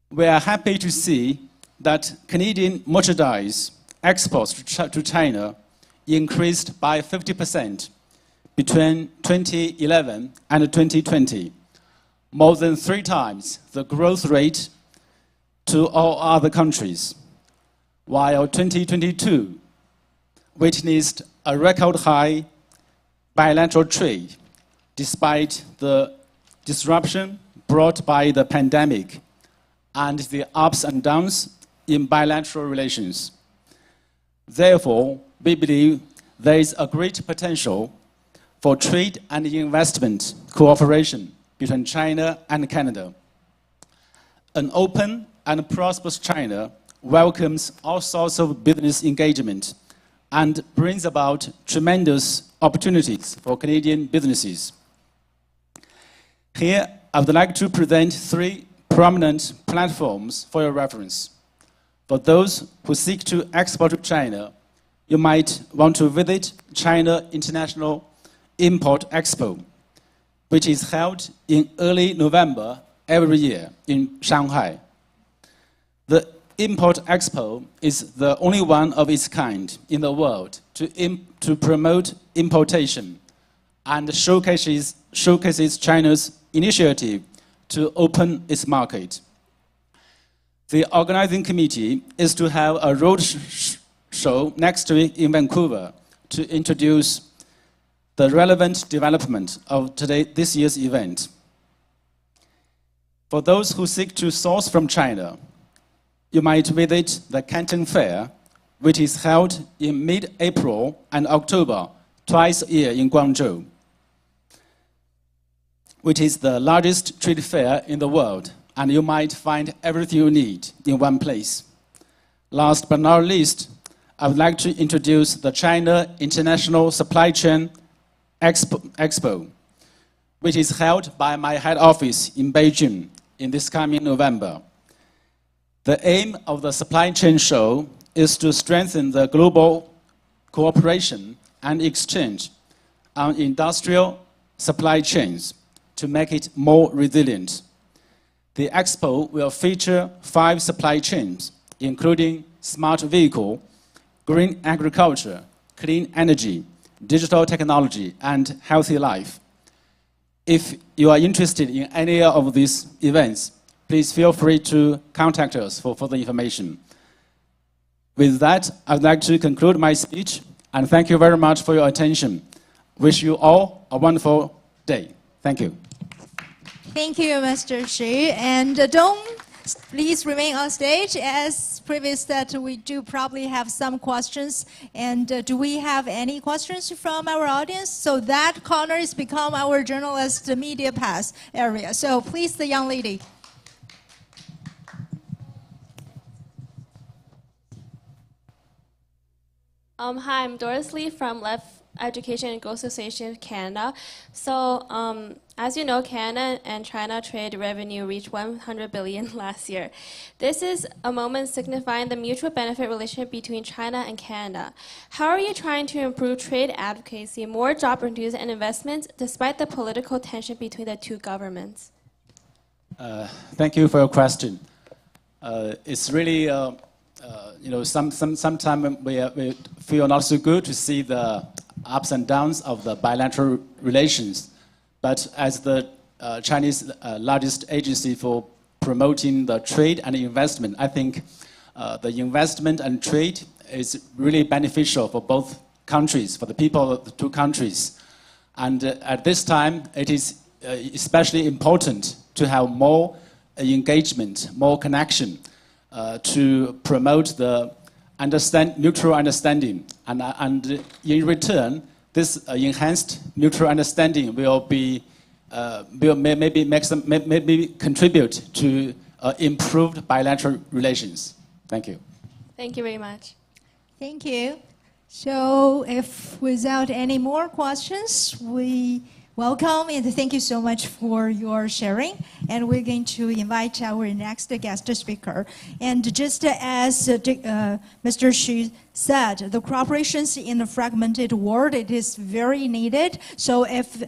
We are happy to see that Canadian merchandise exports to China increased by 50% between 2011 and 2020, more than 3 times the growth rate to all other countries, while 2022 witnessed a record high bilateral trade despite the disruption brought by the pandemic and the ups and downs in bilateral relations. Therefore, we believe there is a great potential for trade and investment cooperation between China and Canada. An open and prosperous China welcomes all sorts of business engagement and brings about tremendous opportunities for Canadian businesses. Here, I would like to present 3 prominent platforms for your reference. For those who seek to export to China, you might want to visit China International Import Expo, which is held in early November every year in Shanghai. The Import Expo is the only one of its kind in the world to promote importation and showcases China's initiative to open its market. The organizing committee is to have a road show next week in Vancouver to introduce the relevant development of this year's event. For those who seek to source from China, you might visit the Canton Fair, which is held in mid-April and October, twice a year in Guangzhou, which is the largest trade fair in the world, and you might find everything you need in one place. Last but not least, I would like to introduce the China International Supply Chain Expo, which is held by my head office in Beijing in this coming November. The aim of the supply chain show is to strengthen the global cooperation and exchange on industrial supply chains to make it more resilient. The expo will feature 5 supply chains, including smart vehicle, green agriculture, clean energy, digital technology, and healthy life. If you are interested in any of these events, please feel free to contact us for further information. With that, I would like to conclude my speech, and thank you very much for your attention. Wish you all a wonderful day. Thank you. Thank you, Mr. Xu. And please remain on stage as previous that we do probably have some questions. And do we have any questions from our audience? So that corner has become our journalist media pass area. So please, the young lady. Hi, I'm Doris Lee from Life Education and Growth Association of Canada. So, as you know, Canada and China trade revenue reached $100 billion last year. This is a moment signifying the mutual benefit relationship between China and Canada. How are you trying to improve trade advocacy, more job opportunities and investments, despite the political tension between the two governments? Thank you for your question. It's really sometimes we feel not so good to see the ups and downs of the bilateral relations. But as the Chinese largest agency for promoting the trade and investment, I think the investment and trade is really beneficial for both countries, for the people of the two countries. And at this time, it is especially important to have more engagement, more connection, to promote the mutual understanding. And in return, this enhanced mutual understanding will maybe contribute to improved bilateral relations. Thank you. Thank you very much. Thank you. So if without any more questions, we welcome and thank you so much for your sharing. And we're going to invite our next guest speaker. And just as Mr. Xu said, the cooperations in a fragmented world, it is very needed. So if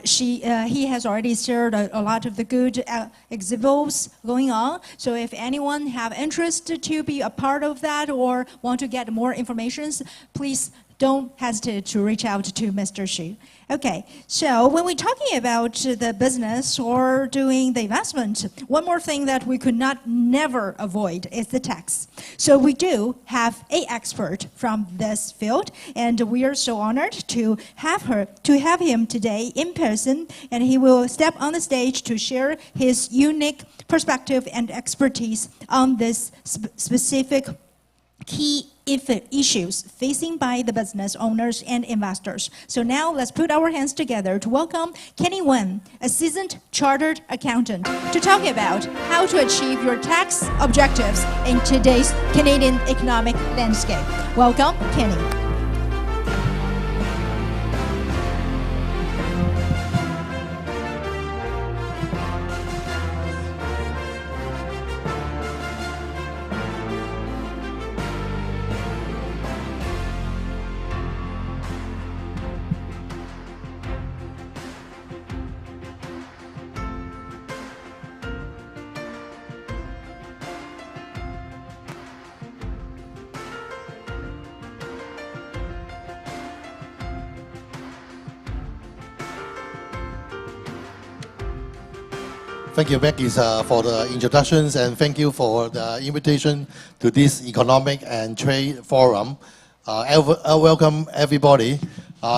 he has already shared a lot of the good examples going on. So if anyone have interest to be a part of that or want to get more information, please don't hesitate to reach out to Mr. Xu. Okay, so when we're talking about the business or doing the investment, one more thing that we could never avoid is the tax. So we do have an expert from this field, and we are so honored to have him today in person, and he will step on the stage to share his unique perspective and expertise on this specific key issues facing by the business owners and investors. So now let's put our hands together to welcome Kenny Wen, a seasoned chartered accountant, to talk about how to achieve your tax objectives in today's Canadian economic landscape. Welcome, Kenny. Thank you, Becky, for the introductions, and thank you for the invitation to this economic and trade forum. Welcome, everybody.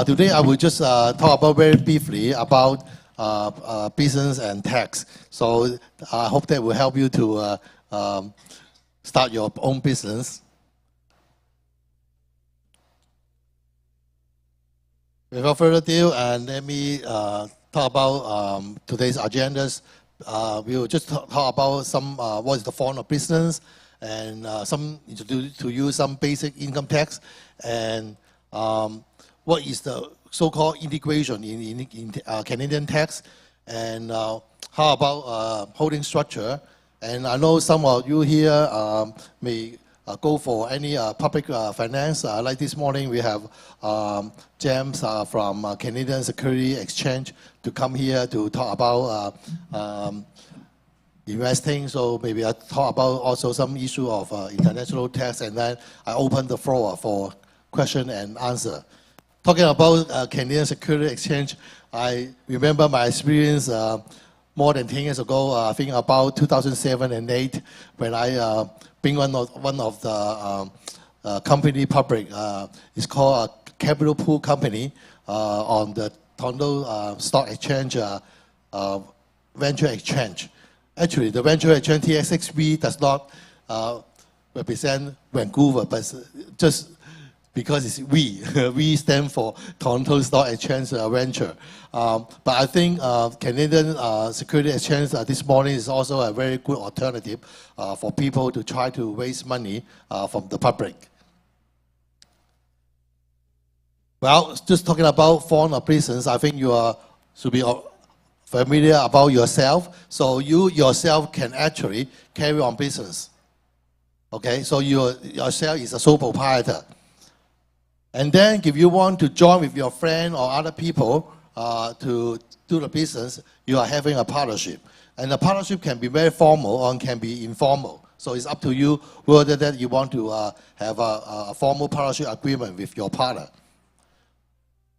Today, I will just talk about very briefly about business and tax. So I hope that will help you to start your own business. Without further ado, let me talk about today's agendas. We will just talk about some what is the form of business, and introduce to you some basic income tax, and what is the so-called integration in Canadian tax, and how about holding structure. And I know some of you here may go for any public finance. Like this morning, we have James from Canadian Security Exchange to come here to talk about investing. So maybe I talk about also some issue of international tax, and then I open the floor for question and answer. Talking about Canadian Security Exchange, I remember my experience more than 10 years ago, I think about 2007 and 2008, when I being one of the company public. It's called a Capital Pool Company on the Toronto Stock Exchange Venture Exchange. Actually, the Venture Exchange TSXV does not represent Vancouver, but just because it's we. We stand for Toronto Stock Exchange Venture. But I think Canadian Security Exchange this morning is also a very good alternative for people to try to raise money from the public. Well, just talking about foreign presence, I think you should be familiar about yourself. So you yourself can actually carry on business. Okay, so yourself is a sole proprietor. And then if you want to join with your friend or other people to do the business, you are having a partnership. And the partnership can be very formal or can be informal. So it's up to you whether that you want to have a formal partnership agreement with your partner.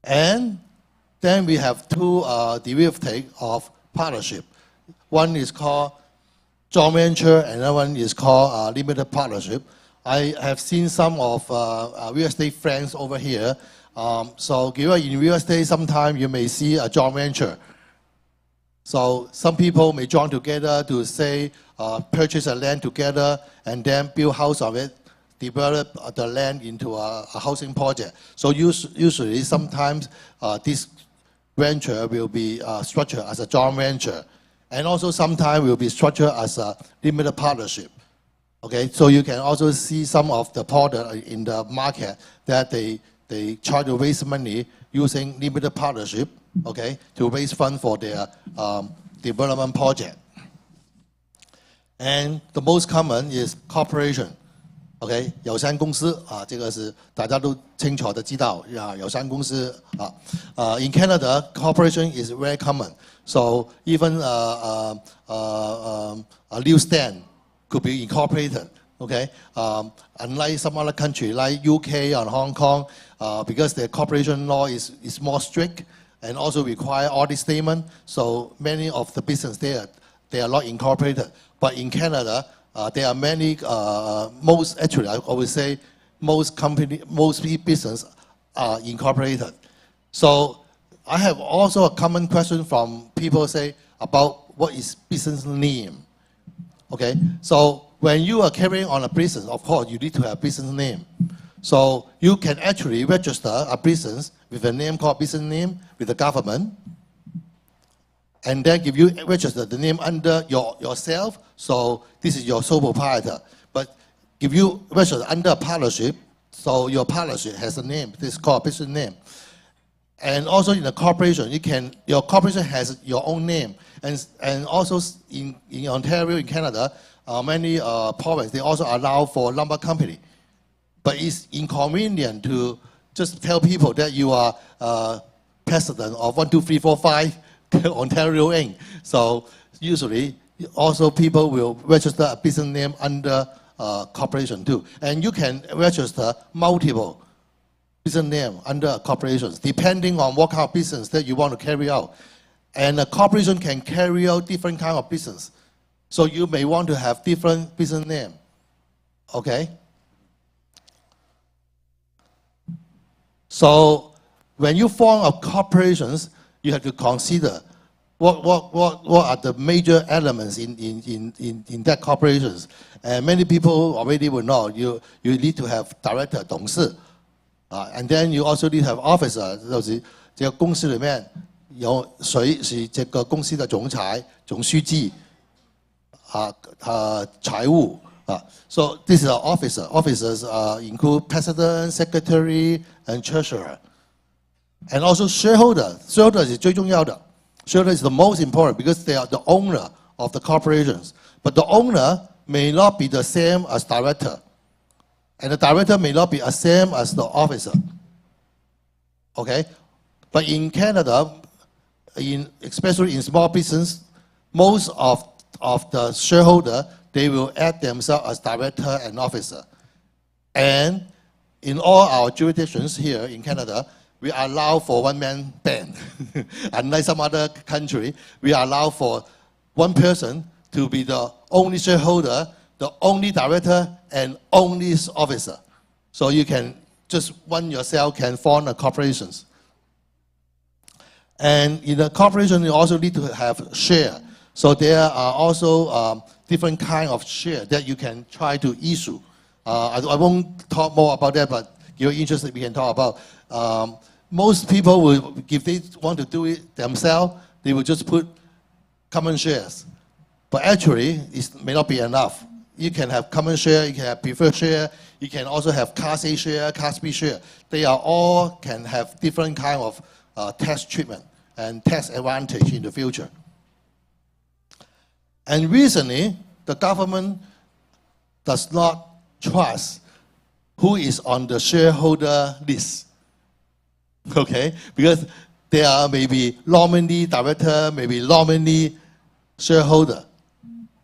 And then we have two derivatives of partnership. One is called joint venture, and another one is called limited partnership. I have seen some of real estate friends over here. So in real estate, sometimes you may see a joint venture. So some people may join together to say, purchase a land together and then build house of it, develop the land into a housing project. So usually, sometimes this venture will be structured as a joint venture. And also sometimes will be structured as a limited partnership. Okay, so you can also see some of the product in the market that they try to raise money using limited partnership, okay, to raise funds for their development project. And the most common is corporation. OK， 有限公司这个是大家都清楚的知道有限公司In Canada, corporation is very common. So even a news stand could be incorporated. Okay, unlike some other country like UK and Hong Kong, because the corporation law is more strict and also require audit statement. So many of the business there they are not incorporated. But in Canada, there are many, actually, I would say most business are incorporated. So I have also a common question from people say about what is business name. Okay, so when you are carrying on a business, of course, you need to have business name. So you can actually register a business with a name called business name with the government. And then if you register the name under yourself, so this is your sole proprietor. But if you register under a partnership, so your partnership has a name, this is called business name. And also in the corporation, your corporation has your own name. And also in Ontario, in Canada, many provinces, they also allow for lumber company. But it's inconvenient to just tell people that you are president of 1, 2, 3, 4, 5 Ontario Inc. So usually, also people will register a business name under corporation too. And you can register multiple business names under corporations, depending on what kind of business that you want to carry out. And a corporation can carry out different kind of business. So you may want to have different business name. Okay? So when you form a corporations, you have to consider what are the major elements in that corporations. And many people already will know you need to have director, 董事, and then you also need to have officer. 就是这个公司里面有谁是这个公司的总裁、总书记、财务 So this is an officer. Officers include president, secretary, and treasurer. And also shareholder. Shareholder 是最重要的. Shareholder is the most important because they are the owner of the corporations. But the owner may not be the same as director. And the director may not be the same as the officer. Okay? But in Canada, especially in small business, most of the shareholder, they will add themselves as director and officer. And in all our jurisdictions here in Canada, we allow for one-man band. Unlike some other country, we allow for one person to be the only shareholder, the only director, and only officer. So you can just one yourself can form a corporations. And in a corporation, you also need to have share. So there are also different kind of share that you can try to issue. I won't talk more about that, but if you're interested, we can talk about. Most people will, if they want to do it themselves, they will just put common shares. But actually, it may not be enough. You can have common share, you can have preferred share, you can also have Class A share, Class B share. They are all can have different kind of tax treatment and tax advantage in the future. And recently, the government does not trust who is on the shareholder list. Okay, because there are maybe nominee director, maybe nominee shareholder.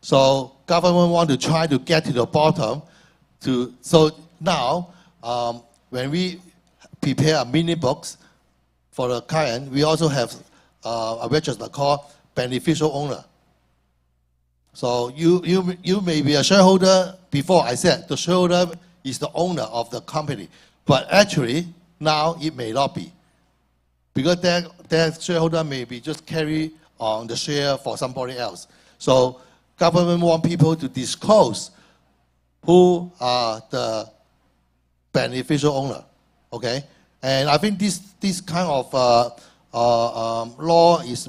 So government want to try to get to the bottom. So now, when we prepare a mini books for the client, we also have a register called beneficial owner. So you may be a shareholder. Before I said the shareholder is the owner of the company, but actually now it may not be, because that shareholder may be just carry on the share for somebody else. So government want people to disclose who are the beneficial owner, okay? And I think this kind of law is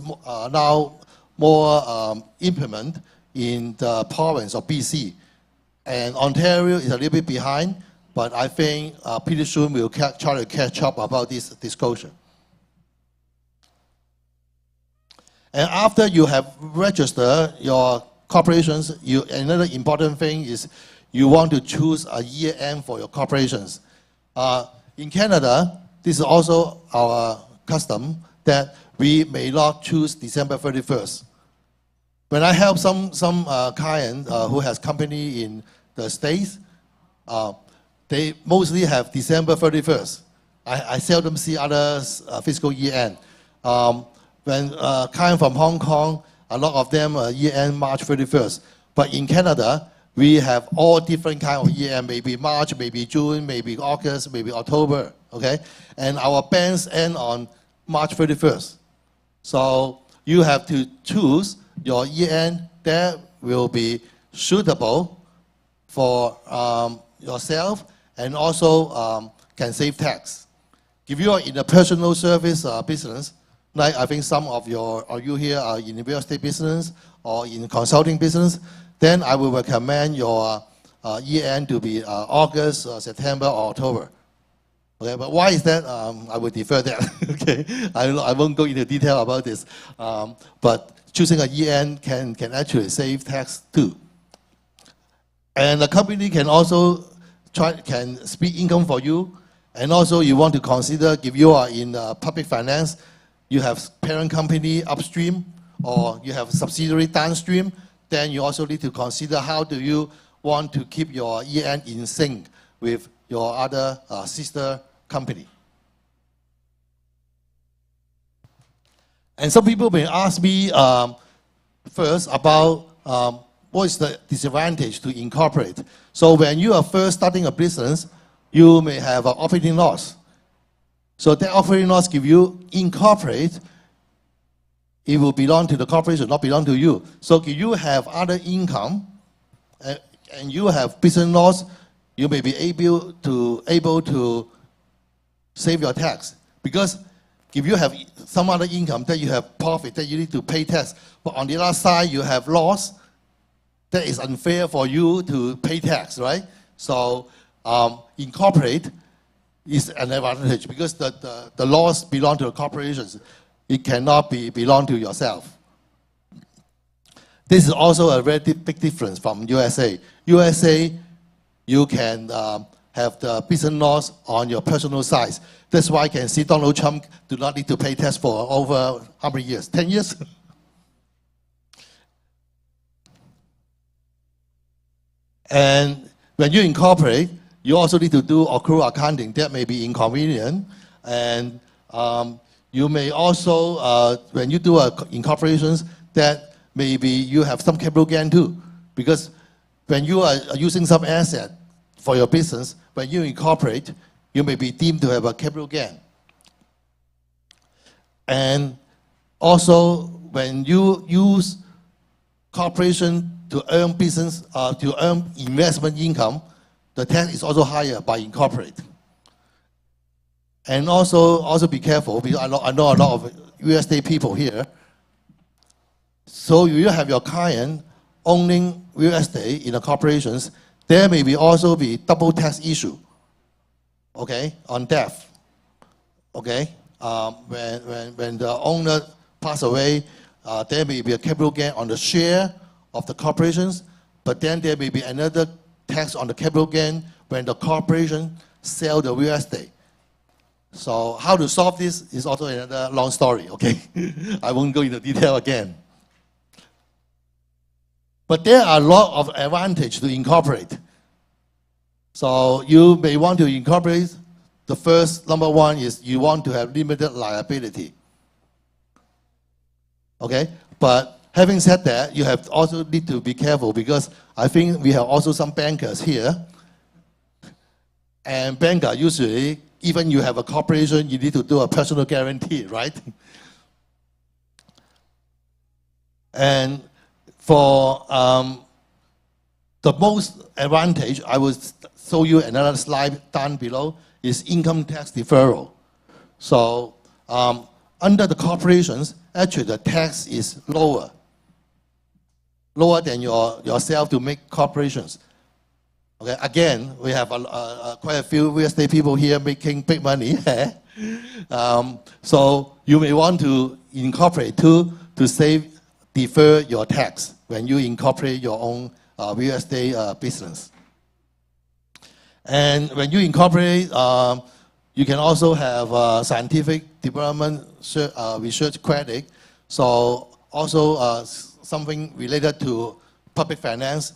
now more implemented in the province of BC. And Ontario is a little bit behind, but I think pretty soon we'll try to catch up about this disclosure. And after you have registered your corporations, another important thing is you want to choose a year end for your corporations. In Canada, this is also our custom that we may not choose December 31st. When I help some client who has company in the States, they mostly have December 31st. I seldom see others fiscal year end. When client from Hong Kong, a lot of them year end March 31st. But in Canada, we have all different kind of year end, maybe March, maybe June, maybe August, maybe October, okay? And our banks end on March 31st. So you have to choose your year end that will be suitable for yourself and also can save tax. If you are in a personal service business, like I think some of you here are in the real estate business or in consulting business, then I will recommend your year end to be August, September, or October. Okay, but why is that? I will defer that. Okay, I won't go into detail about this. But choosing a year end can actually save tax too. And the company can also can split income for you. And also you want to consider, if you are in public finance, you have parent company upstream or you have subsidiary downstream, then you also need to consider how do you want to keep your year end in sync with your other sister company. And some people may ask me first about what is the disadvantage to incorporate. So when you are first starting a business, you may have an operating loss. So that operating loss, if you incorporate, it will belong to the corporation, not belong to you. So if you have other income and you have business loss, you may be able to save your tax. Because if you have some other income, that you have profit, that you need to pay tax. But on the other side, you have loss, that is unfair for you to pay tax, right? So incorporate is an advantage because the loss belong to the corporations. It cannot belong to yourself. This is also a very big difference from USA. USA, you can have the business loss on your personal side. That's why I can see Donald Trump do not need to pay tax for over how many years? 10 years? And when you incorporate, you also need to do accrual accounting. That may be inconvenient. And you may also, when you do incorporations, that maybe you have some capital gain too. Because when you are using some asset for your business, when you incorporate, you may be deemed to have a capital gain. And also, when you use corporation to earn business, to earn investment income, the tax is also higher by incorporate. And also be careful, because I know a lot of USD people here. So you have your client owning real estate in the corporations, there may also be double tax issue, okay, on death, okay? When the owner pass away, there may be a capital gain on the share of the corporations, but then there may be another tax on the capital gain when the corporation sell the real estate. So how to solve this is also another long story, okay? I won't go into detail again. But there are a lot of advantage to incorporate. So you may want to incorporate. The first, number one, is you want to have limited liability. Okay? But having said that, you have also need to be careful, because I think we have also some bankers here. And banker usually, even you have a corporation, you need to do a personal guarantee, right? And for the most advantage, I will show you another slide down below, is income tax deferral. So under the corporations, actually the tax is lower than yourself to make corporations. Okay, again, we have quite a few real estate people here making big money. So you may want to incorporate too, to defer your tax when you incorporate your own real estate business. And when you incorporate, you can also have scientific development research credit. So also something related to public finance.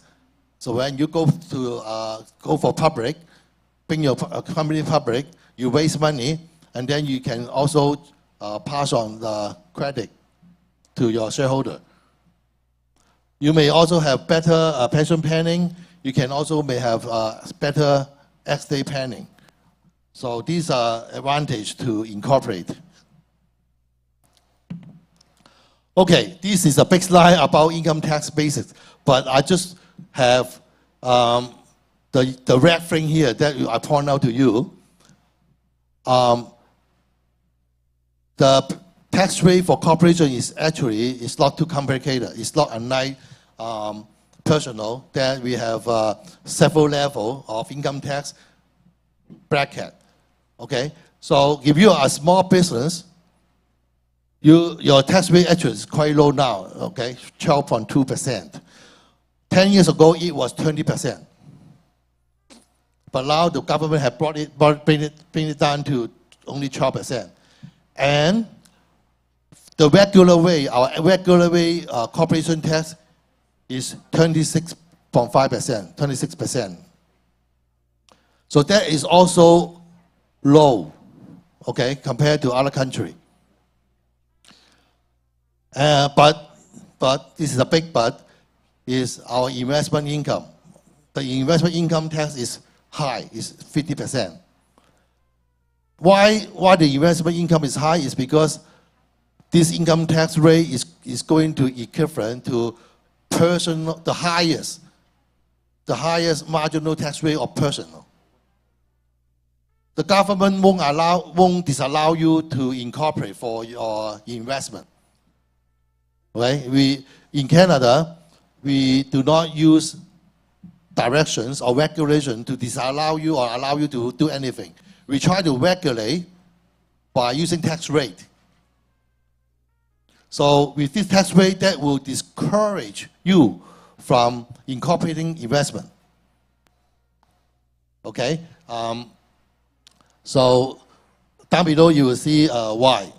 So when you go for public, bring your company public, you raise money, and then you can also pass on the credit to your shareholder. You may also have better pension planning. You can also may have better estate planning. So these are advantages to incorporate. Okay, this is a big slide about income tax basics, but I just have the red thing here that I point out to you. The tax rate for corporation is not too complicated. It's not unlike personal, that we have several levels of income tax bracket. Okay, so if you are a small business, your tax rate actually is quite low now. Okay, 12.2%. 10 years ago, it was 20%. But now the government has bring it down to only 12%. And the regular way, our regular way corporation tax is 26.5%, 26%. So that is also low, okay, compared to other countries. But this is a big but, is our investment income. The investment income tax is high, is 50%. Why the investment income is high is because this income tax rate is going to equivalent to personal, the highest marginal tax rate of personal. The government won't disallow you to incorporate for your investment. Right? In Canada, we do not use directions or regulation to disallow you or allow you to do anything. We try to regulate by using tax rate. So with this tax rate, that will discourage you from incorporating investment. Okay? So down below you will see why.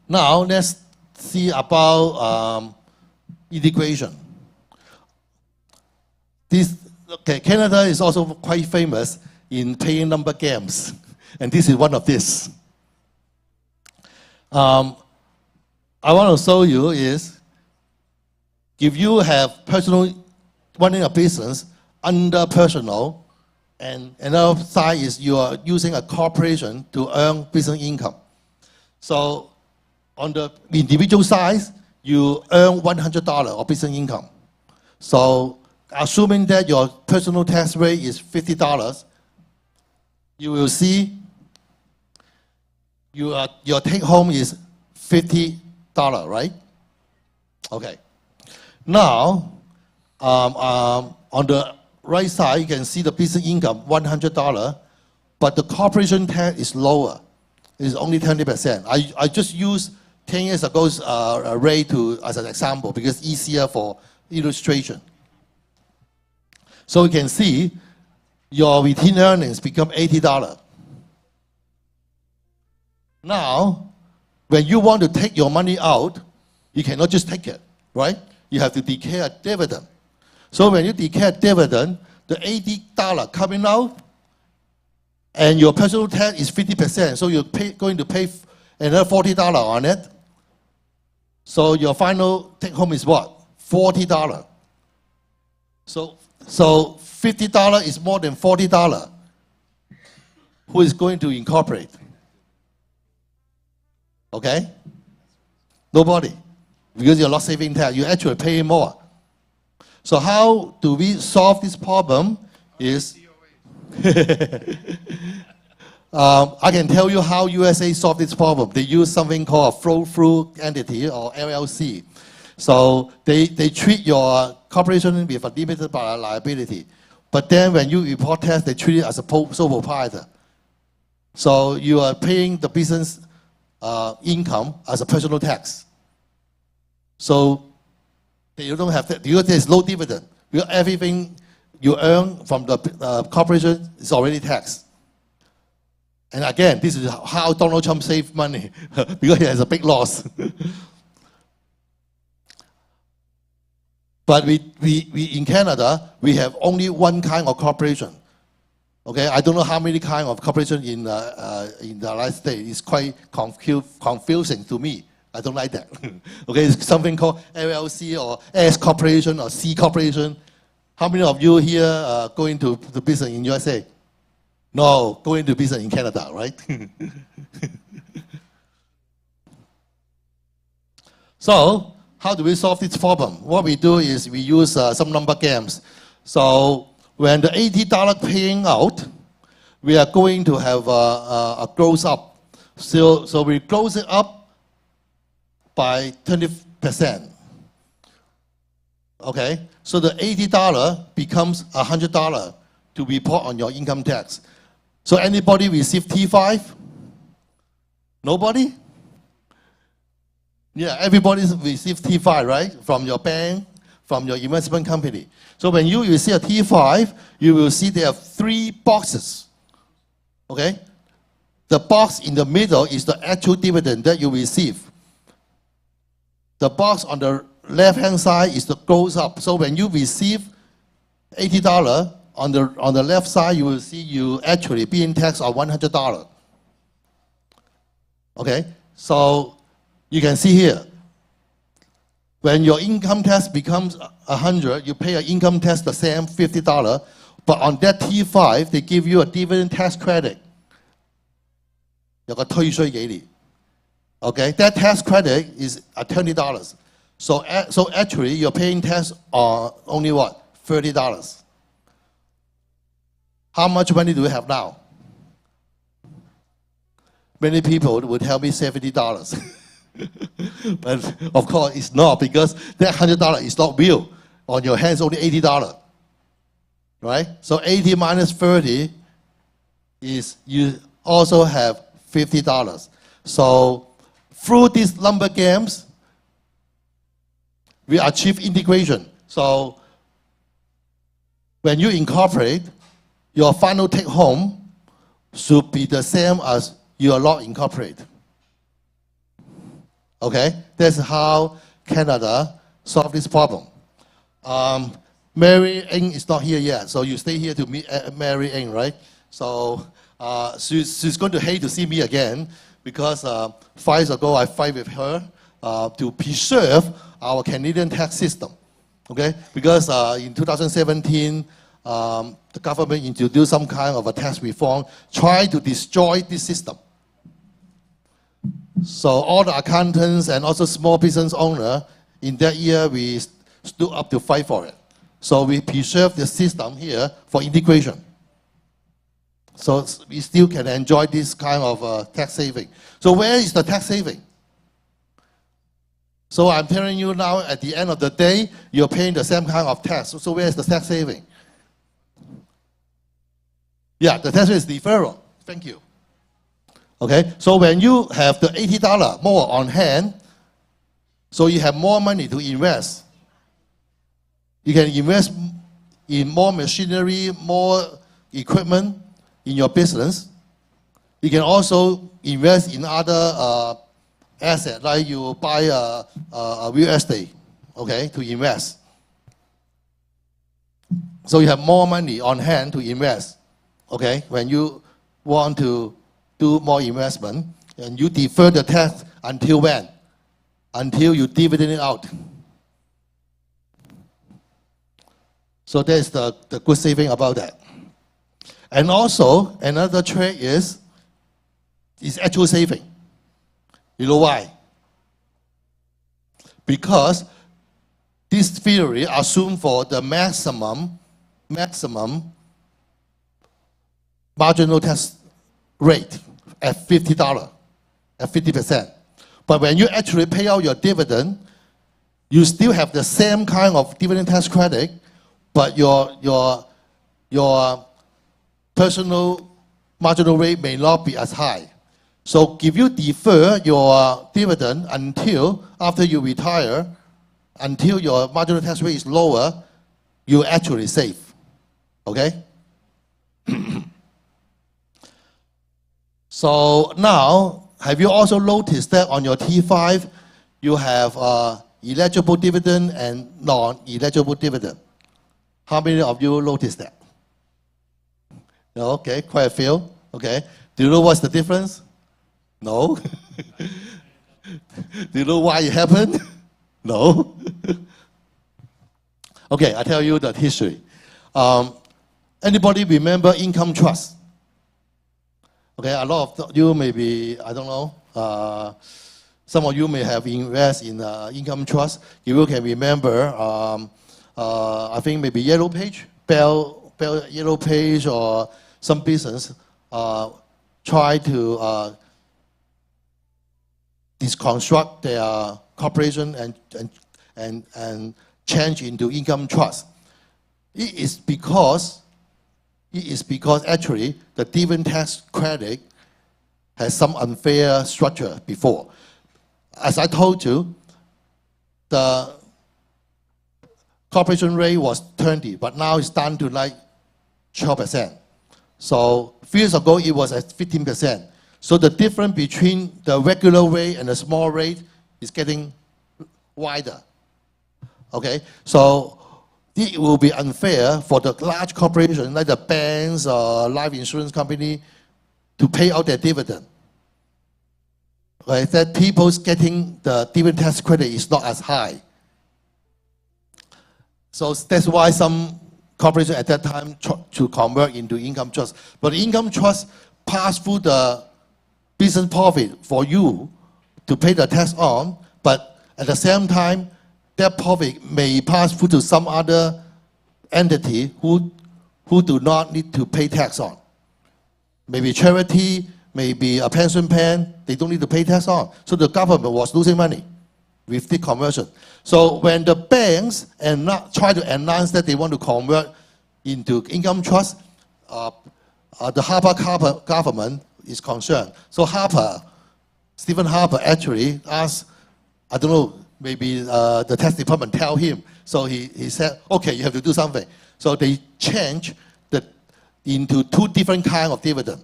Now let's see about integration. Canada is also quite famous in paying number games, and this is one of these. I want to show you is, if you have running a business under personal, and another side is you are using a corporation to earn business income. So on the individual side, you earn $100 of business income. So assuming that your personal tax rate is $50, you will see your take home is $50, right? Okay. Now, on the right side, you can see the business income, $100, but the corporation tax is lower. It's only 20%. I just use 10 years ago's rate as an example because it's easier for illustration. So you can see your retained earnings become $80. Now, when you want to take your money out, you cannot just take it, right? You have to declare a dividend. So when you declare dividend, the $80 coming out, and your personal tax is 50%, so you're going to pay another $40 on it. So your final take home is what? $40. So $50 is more than $40. Who is going to incorporate? Okay? Nobody. Because you're not saving tax, you're actually paying more. So how do we solve this problem is, I can tell you how USA solved this problem. They use something called a flow-through entity or LLC. So they treat your corporation with a limited liability. But then when you report tax, they treat it as a sole proprietor. So you are paying the business income as a personal tax. So they don't have that, because there's no dividend. Because everything you earn from the corporation is already taxed. And again, this is how Donald Trump saved money, because he has a big loss. But we in Canada, we have only one kind of corporation. Okay, I don't know how many kind of corporation in the United States. It's quite confusing to me. I don't like that. Okay, it's something called LLC or S corporation or C corporation. How many of you here go into the business in USA? No, go into business in Canada, right? So, how do we solve this problem? What we do is we use some number games. So, when the $80 paying out, we are going to have a gross up. So we close it up by 20%. Okay, so the $80 becomes $100 to report on your income tax. So anybody receive T5? Nobody? Yeah, everybody receives T5, right? From your bank, from your investment company. So when you receive a T5, you will see there are 3 boxes. Okay? The box in the middle is the actual dividend that you receive. The box on the left-hand side is the gross up. So when you receive $80, on the left side, you will see you actually being taxed on $100. Okay? So you can see here, when your income tax becomes $100, you pay an income tax the same, $50, but on that T5, they give you a dividend tax credit. 有個退稅給你. Okay, that tax credit is $20. So actually, you're paying tax on only what? $30. How much money do we have now? Many people would tell me $70. But of course, it's not, because that $100 is not real. On your hands, only $80. Right? So 80 minus 30 is you also have $50. So through these number games, we achieve integration. So when you incorporate, your final take home should be the same as you are not incorporate. Okay, that's how Canada solved this problem. Mary Ng is not here yet, so you stay here to meet Mary Ng, right? So she's going to hate to see me again, because 5 years ago I fight with her to preserve our Canadian tax system. Okay, because in 2017 the government introduced some kind of a tax reform, trying to destroy this system. So all the accountants and also small business owners, in that year we stood up to fight for it. So we preserve the system here for integration. So we still can enjoy this kind of tax saving. So where is the tax saving? So I'm telling you now, at the end of the day, you're paying the same kind of tax. So where is the tax saving? Yeah, the tax rate is deferral. Thank you. Okay, so when you have the $80 more on hand, so you have more money to invest. You can invest in more machinery, more equipment in your business. You can also invest in other assets, like you buy a real estate, okay, to invest. So you have more money on hand to invest, okay, when you want to do more investment, and you defer the tax until when? Until you dividend it out. So that's the good saving about that. And also, another trick is actual saving. You know why? Because this theory assumes for the maximum marginal tax rate at $50, at 50%. But when you actually pay out your dividend, you still have the same kind of dividend tax credit, but your personal marginal rate may not be as high. So if you defer your dividend until after you retire, until your marginal tax rate is lower, you actually save. Okay? So now, have you also noticed that on your T5, you have eligible dividend and non-eligible dividend? How many of you noticed that? Okay, quite a few. Okay. Do you know what's the difference? No? Do you know why it happened? No? Okay, I'll tell you the history. Anybody remember income trust? Okay, a lot of you may be, I don't know, some of you may have invested in income trust. If you can remember, I think maybe Yellow Page, Bell Yellow Page, or some business try to deconstruct their corporation and change into income trust. It is because actually the dividend tax credit has some unfair structure before. As I told you, the corporation rate was 20, but now it's down to like 12%. So 3 years ago, it was at 15%. So the difference between the regular rate and the small rate is getting wider. Okay, so it will be unfair for the large corporations like the banks or life insurance company to pay out their dividend. Right, that people's getting the dividend tax credit is not as high. So that's why some corporations at that time try to convert into income trust. But income trust pass through the business profit for you to pay the tax on, but at the same time, that profit may pass through to some other entity who do not need to pay tax on. Maybe charity, maybe a pension plan, they don't need to pay tax on. So the government was losing money with the conversion. So when the banks try to announce that they want to convert into income trust, the Harper government is concerned. So Stephen Harper actually asked, I don't know, maybe the tax department tell him. So he said, okay, you have to do something. So they changed into 2 different kinds of dividend.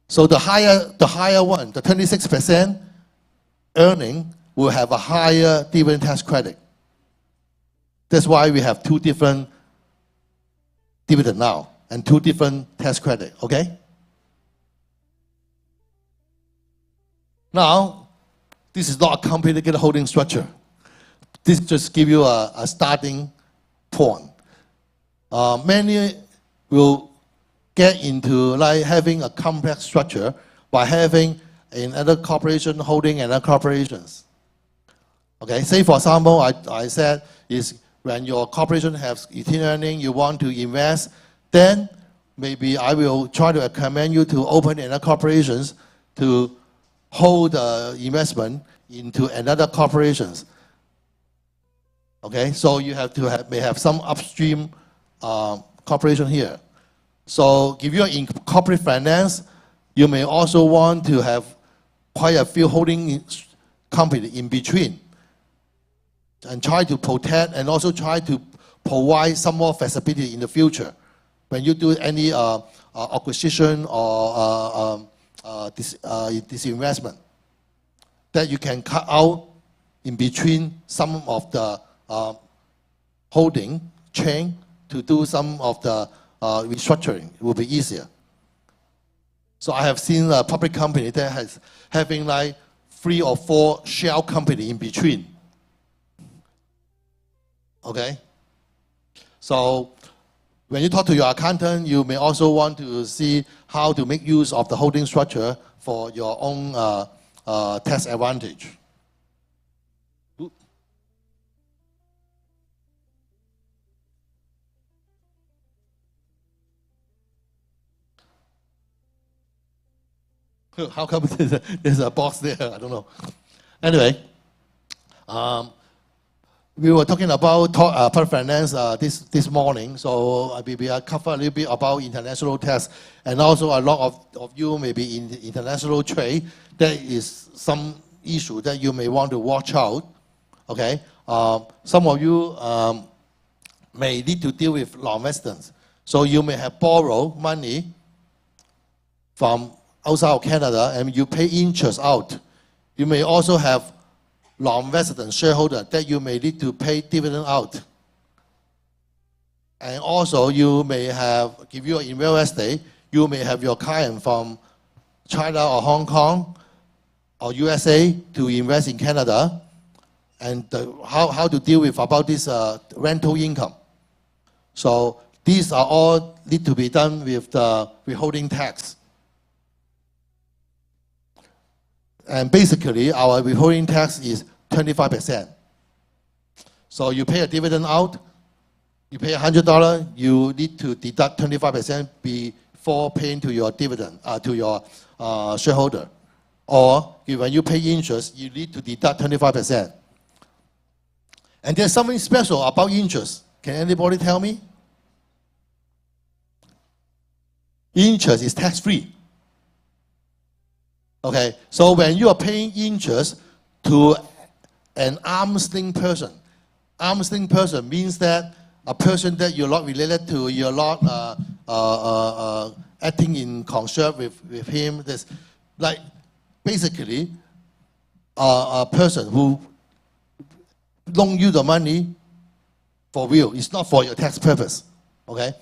So the higher one, the 26% earning, will have a higher dividend tax credit. That's why we have 2 different dividend now and 2 different tax credit, okay? Now, this is not a complicated holding structure. This just gives you a starting point. Many will get into like having a complex structure by having another corporation holding another corporations. Okay, say for example, I said is when your corporation has retained earning, you want to invest, then maybe I will try to recommend you to open another corporations to hold the investment into another corporations. Okay, so you have to may have some upstream corporation here. So if you're in corporate finance, you may also want to have quite a few holding company in between and try to protect and also try to provide some more flexibility in the future when you do any acquisition or disinvestment, that you can cut out in between some of the holding chain to do some of the restructuring. It will be easier. So I have seen a public company that has having like 3 or 4 shell company in between. Okay? So when you talk to your accountant, you may also want to see how to make use of the holding structure for your own tax advantage. How come there's a box there? I don't know. Anyway, we were talking about public finance this morning, so maybe I cover a little bit about international tax, and also a lot of you may be in international trade. There is some issue that you may want to watch out. Okay, some of you may need to deal with long residence, so you may have borrowed money from outside of Canada and you pay interest out. You may also have non-resident shareholder that you may need to pay dividend out. And also you may have, if you are in real estate, you may have your client from China or Hong Kong or USA to invest in Canada, and how to deal with about this rental income. So these are all need to be done with the withholding tax. And basically, our withholding tax is 25%. So you pay a dividend out, you pay $100, you need to deduct 25% before paying to your dividend, to your shareholder. Or when you pay interest, you need to deduct 25%. And there's something special about interest. Can anybody tell me? Interest is tax-free. Okay, so when you are paying interest to an arm's length person means that a person that you're not related to, you're not acting in concert with him. There's like basically a person who loan you the money for real. It's not for your tax purpose. Okay,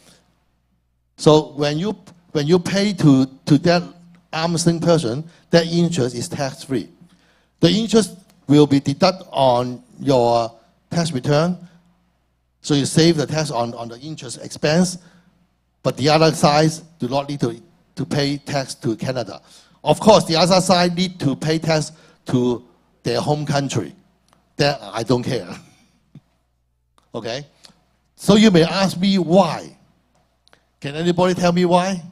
so when you pay to that arm's length person, that interest is tax-free. The interest will be deducted on your tax return, so you save the tax on the interest expense, but the other side do not need to pay tax to Canada. Of course, the other side need to pay tax to their home country. That I don't care. Okay? So you may ask me why. Can anybody tell me why?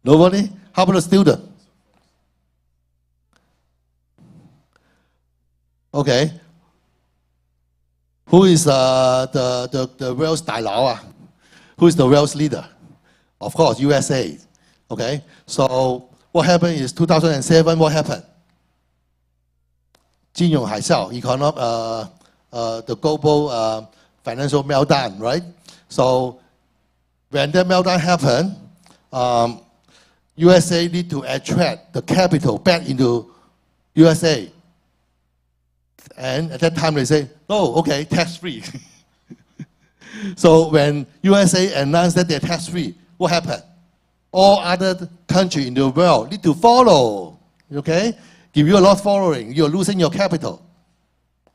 Nobody? How about a student? Okay. Who is the world's 大佬啊? Who is the world's leader? Of course, USA. Okay. So what happened is 2007. What happened? 金融海啸, the global financial meltdown, right? So when that meltdown happened, USA need to attract the capital back into USA. And at that time they say, oh, okay, tax-free. So when USA announced that they're tax-free, what happened? All other countries in the world need to follow, okay? If you're not following, you're losing your capital.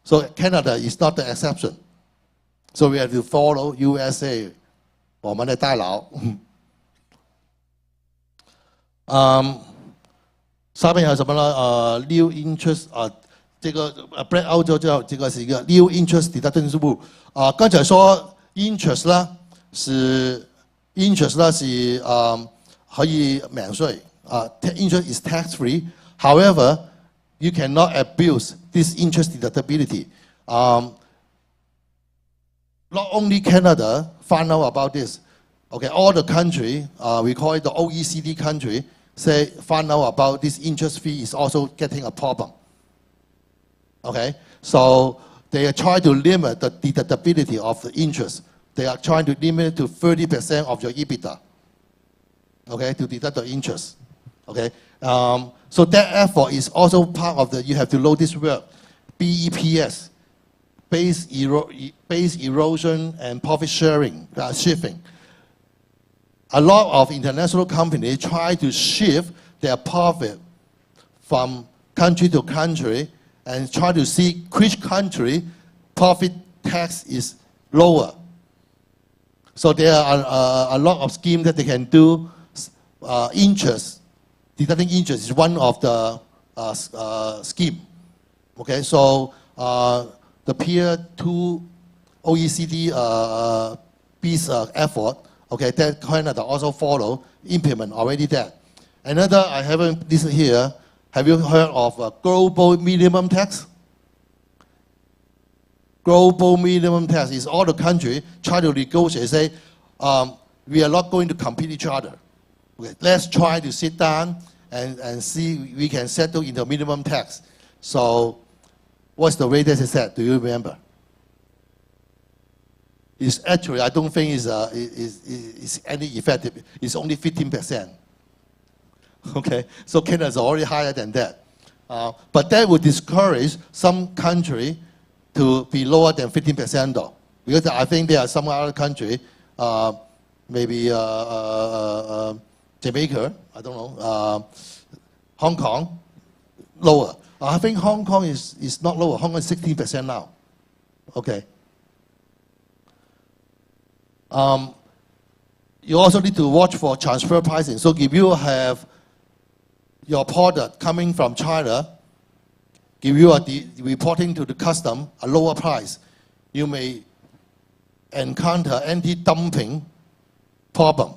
So Canada is not the exception. So we have to follow USA. 我们的大佬。下面有什么呢？ new interest 这个break out 之后，这个是一个 new interest deduction rule。刚才说 interest 啦，是 interest 啦是可以免税interest is tax free. However, you cannot abuse this interest deductibility. Not only Canada found out about this. Okay, all the country, we call it the OECD country, found out about this interest fee is also getting a problem. Okay, so they are trying to limit the deductibility of the interest. They are trying to limit it to 30% of your EBITDA. Okay, to deduct the interest. Okay, so that effort is also part of the, you have to know this word, BEPS, base erosion and profit sharing, shifting. A lot of international companies try to shift their profit from country to country and try to see which country profit tax is lower. So there are a lot of schemes that they can do. Interest, deducting interest is one of the scheme. Okay, so the peer 2 OECD peace effort, okay, that Canada also follow, implement already that. Another, I haven't listed here, have you heard of a global minimum tax? Global minimum tax is all the country try to negotiate, say, we are not going to compete each other. Okay, let's try to sit down and see we can settle into minimum tax. So what's the rate that is set? Do you remember? It's actually, I don't think it's any effective. It's only 15%. Okay, so Canada is already higher than that. But that would discourage some country to be lower than 15% though. Because I think there are some other country, maybe Jamaica, I don't know, Hong Kong, lower. I think Hong Kong is not lower. Hong Kong is 16% now. Okay. You also need to watch for transfer pricing. So if you have your product coming from China, if you are reporting to the custom a lower price, you may encounter anti-dumping problem.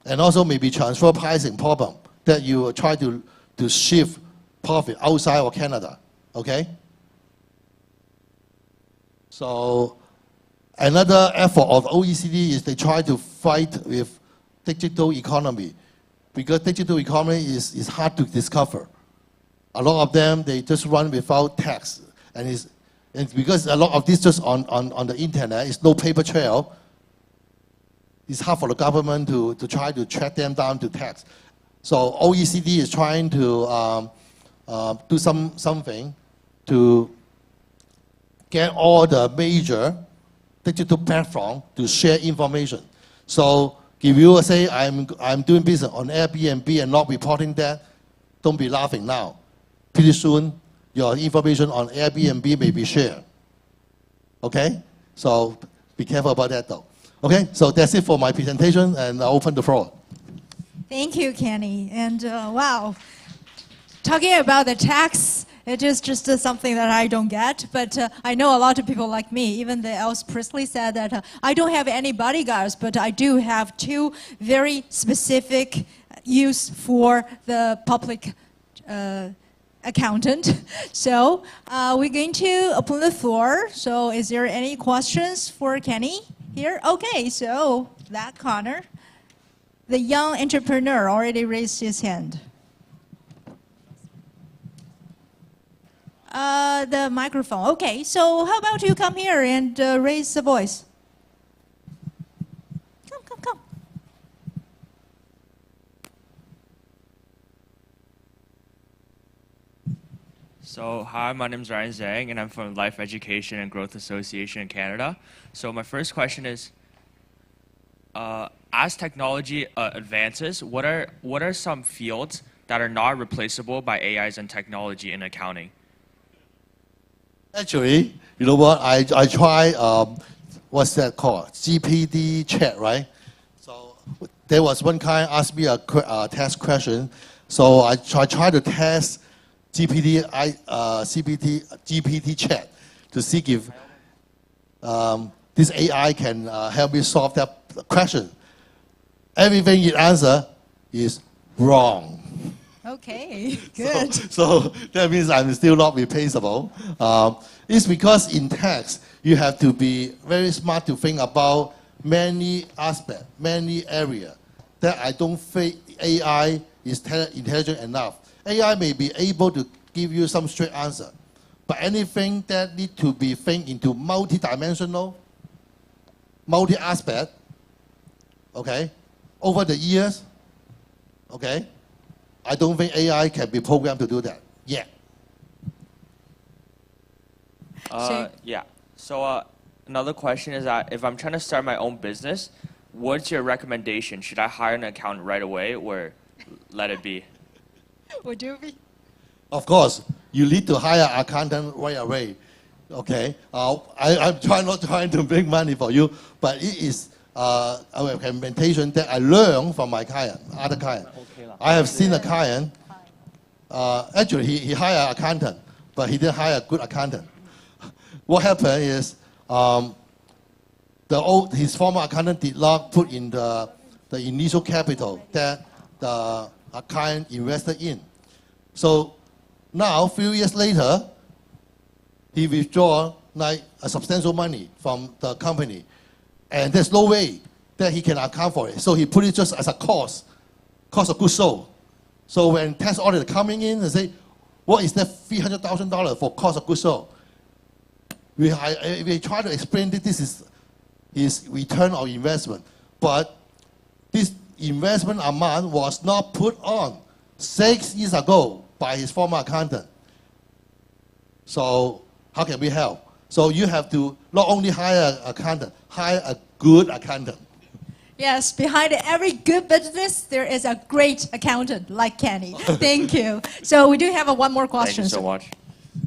And also maybe transfer pricing problem that you try to shift profit outside of Canada, okay? So another effort of OECD is they try to fight with digital economy because digital economy is hard to discover. A lot of them, they just run without tax. And because a lot of this just on the internet, it's no paper trail, it's hard for the government to try to track them down to tax. So OECD is trying to do something to get all the major digital platform to share information. So if you say I'm doing business on Airbnb and not reporting that, don't be laughing now. Pretty soon, your information on Airbnb may be shared. Okay? So be careful about that though. Okay, so that's it for my presentation, and I'll open the floor. Thank you, Kenny. And wow, talking about the tax, it is just something that I don't get, but I know a lot of people like me. Even the Elvis Presley said that I don't have any bodyguards, but I do have 2 very specific use for the public accountant. So we're going to open the floor. So is there any questions for Kenny here? Okay, so that corner. The young entrepreneur already raised his hand. The microphone. Okay, so how about you come here and raise the voice? Come. So, hi, my name is Ryan Zhang, and I'm from Life Education and Growth Association in Canada. So my first question is, as technology advances, what are some fields that are not replaceable by AIs and technology in accounting? Actually, you know what? I try, what's that called? GPD chat, right? So there was one guy asked me a test question. So I try to test GPT chat to see if this AI can help me solve that question. Everything it answers is wrong. Okay, good. So that means I'm still not replaceable. It's because in text, you have to be very smart to think about many aspects, many areas that I don't think AI is intelligent enough. AI may be able to give you some straight answer, but anything that need to be think into multi-dimensional, multi-aspect, okay, over the years, okay, I don't think AI can be programmed to do that yet. Yeah. So another question is that if I'm trying to start my own business, what's your recommendation? Should I hire an accountant right away or let it be? Would you be? Of course, you need to hire an accountant right away. Okay, I'm not trying to make money for you, but it is a recommendation that I learned from my client, other client. I have seen a client. Actually, he hired an accountant, but he didn't hire a good accountant. What happened is his former accountant did not put in the initial capital that the client invested in. So now, a few years later, he withdraw like a substantial money from the company, and there's no way that he can account for it. So he put it just as a cost of goods sold. So when tax audit coming in and say, what is that $300,000 for cost of goods sold? We try to explain that this is his return on investment, but this investment amount was not put on 6 years ago by his former accountant. So how can we help? So you have to not only hire an accountant, hire a good accountant. Yes, behind every good business, there is a great accountant like Kenny. Thank you. So we do have one more question. Thank you so much.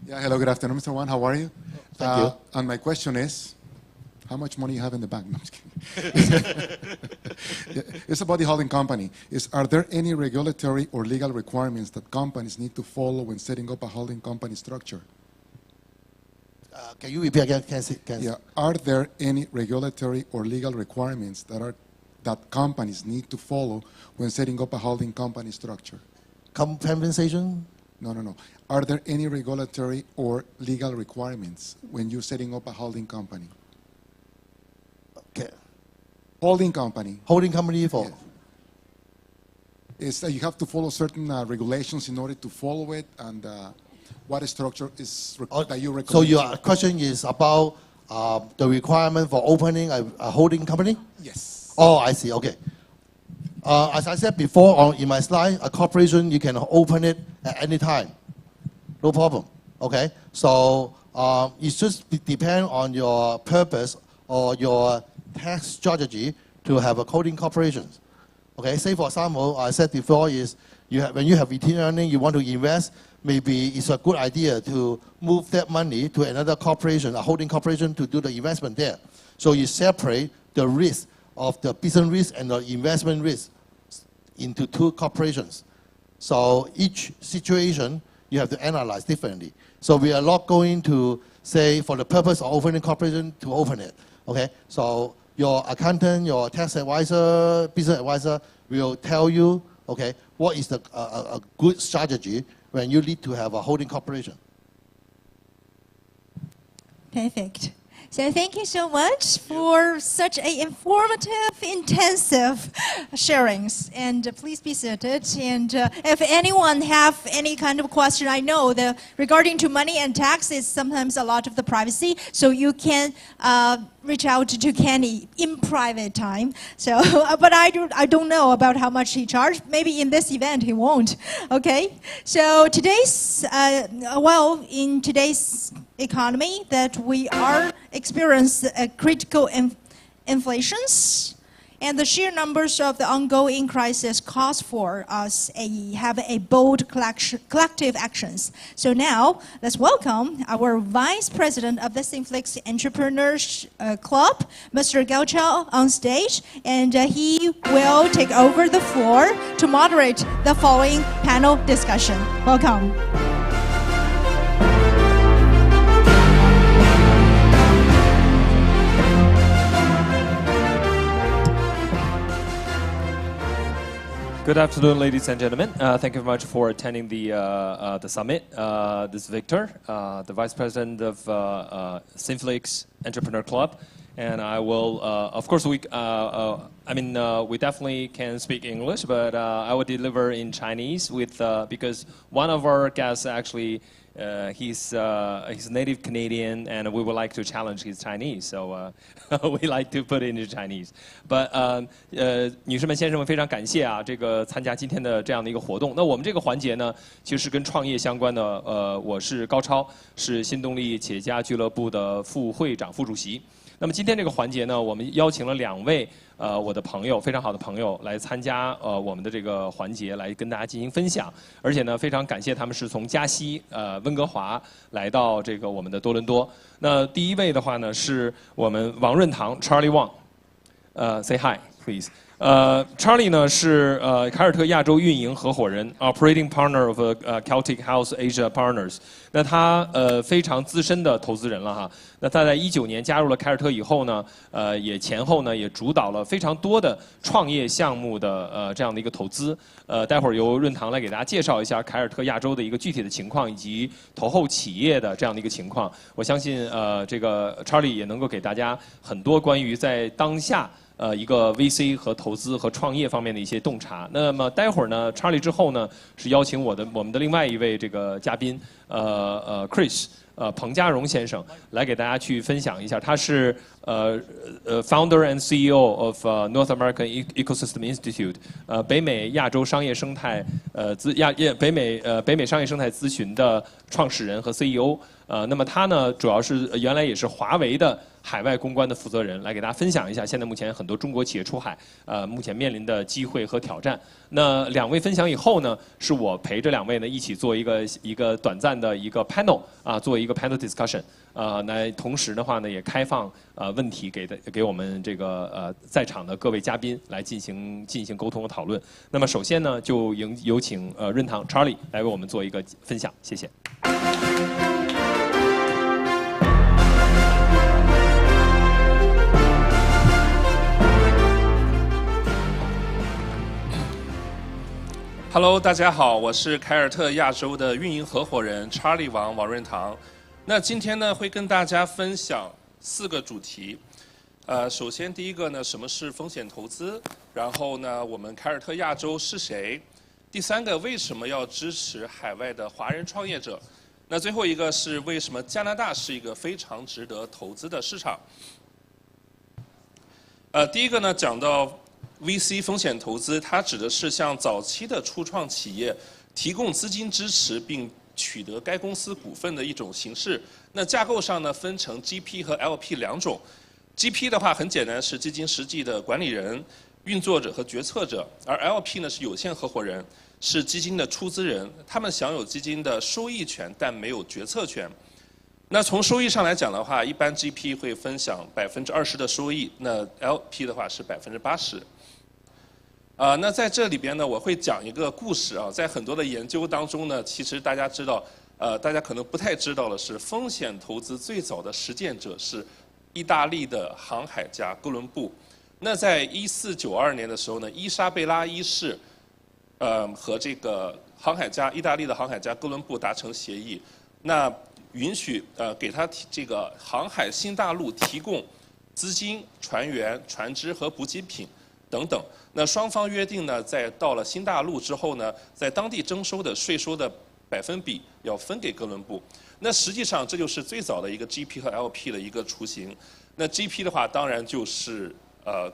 Yeah, hello, good afternoon, Mr. Wan. How are you? Thank you. And my question is, how much money you have in the bank? No, I'm just kidding. It's about the holding company. Are there any regulatory or legal requirements that companies need to follow when setting up a holding company structure? Can you repeat again? Yeah. Are there any regulatory or legal requirements that companies need to follow when setting up a holding company structure? Compensation? No. Are there any regulatory or legal requirements when you're setting up a holding company? Okay. Holding company. Holding company for? You have to follow certain regulations in order to follow it, and what structure is that you recommend? So your question is about the requirement for opening a holding company? Yes. Oh, I see. Okay. As I said before in my slide, a corporation, you can open it at any time. No problem. Okay. So it just depends on your purpose or your tax strategy to have a holding corporation. Okay. Say for example, I said before is when you have retained earning, you want to invest. Maybe it's a good idea to move that money to another corporation, a holding corporation, to do the investment there. So you separate the risk of the business risk and the investment risk into two corporations. So each situation you have to analyze differently. So we are not going to say for the purpose of opening corporation to open it. Okay. So your accountant, your tax advisor, business advisor will tell you, okay, what is a good strategy when you need to have a holding corporation. Perfect. So thank you so much for such an informative, intensive sharings. And please be seated. And if anyone have any kind of question, I know that regarding to money and tax is sometimes a lot of the privacy. So you can reach out to Kenny in private time. So, but I don't know about how much he charged. Maybe in this event he won't. Okay. So today's in today's economy that we are experiencing critical inflations, and the sheer numbers of the ongoing crisis calls for us have a bold collective actions. So now let's welcome our Vice President of the Simplex Entrepreneurs Club, Mr. Gao Chao, on stage, and he will take over the floor to moderate the following panel discussion. Welcome. Good afternoon, ladies and gentlemen. Thank you very much for attending the summit. This is Victor, the Vice President of Sinflix Entrepreneur Club, and I will, of course, we definitely can speak English, but I will deliver in Chinese because one of our guests actually. He's native Canadian, and we would like to challenge his Chinese, so we like to put it into Chinese. But 女士们、先生们，非常感谢啊，这个参加今天的这样的一个活动。那我们这个环节呢，其实是跟创业相关的。我是高超，是新动力企业家俱乐部的副会长、副主席。那么今天这个环节呢，我们邀请了2位我的朋友，非常好的朋友来参加我们的这个环节，来跟大家进行分享。而且呢，非常感谢他们是从加西温哥华来到这个我们的多伦多。那第一位的话呢，是我们王润堂 Charlie Wang，say hi please。Charlie 呢是凯尔特亚洲运营合伙人 ，Operating Partner of Celtic House Asia Partners。那他非常资深的投资人了哈。那他在2019年加入了凯尔特以后呢，也前后呢也主导了非常多的创业项目的这样的一个投资。待会儿由润堂来给大家介绍一下凯尔特亚洲的一个具体的情况以及投后企业的这样的一个情况。我相信这个 Charlie 也能够给大家很多关于在当下。一个 VC 和投资和创业方面的一些洞察。那么待会儿呢 ，Charlie 之后呢，是邀请我们的另外一位这个嘉宾，Chris， 彭家荣先生来给大家去分享一下，他是Founder and CEO of North American Ecosystem Institute， 北美亚洲商业生态北美商业生态咨询的创始人和 CEO。那么他呢，主要是原来也是华为的海外公关的负责人，来给大家分享一下现在目前很多中国企业出海，目前面临的机会和挑战。那2位分享以后呢，是我陪着2位呢一起做一个短暂的一个 panel 啊，做一个 panel discussion。那同时的话呢，也开放问题给我们这个在场的各位嘉宾来进行沟通和讨论。那么首先呢，就有请润堂 Charlie 来为我们做一个分享，谢谢。Hello， 大家好，我是凯尔特亚洲的运营合伙人 Charlie 王润堂。那今天呢，会跟大家分享4个主题。首先第一个呢，什么是风险投资？然后呢，我们凯尔特亚洲是谁？第3个，为什么要支持海外的华人创业者？那最后一个是为什么加拿大是一个非常值得投资的市场？第一个呢，讲到 VC 风险投资，它指的是向早期的初创企业提供资金支持，并取得该公司股份的一种形式。那架构上呢，分成 GP 和 LP 2种。GP 的话很简单，是基金实际的管理人、运作者和决策者，而 LP 呢是有限合伙人，是基金的出资人，他们享有基金的收益权，但没有决策权。那从收益上来讲的话，一般 GP 会分享20%的收益，那 LP 的话是80%。那在这里边呢，我会讲一个故事啊，在很多的研究当中呢，其实大家知道，大家可能不太知道的是，风险投资最早的实践者是意大利的航海家哥伦布。那在1492年的时候呢，伊莎贝拉一世，和这个意大利的航海家哥伦布达成协议，那允许给他这个航海新大陆提供资金、船员、船只和补给品等等。那双方约定呢，在到了新大陆之后呢，在当地征收的税收的%比要分给哥伦布。那实际上这就是最早的一个 GP 和 LP 的一个雏形。那 GP 的话，当然就是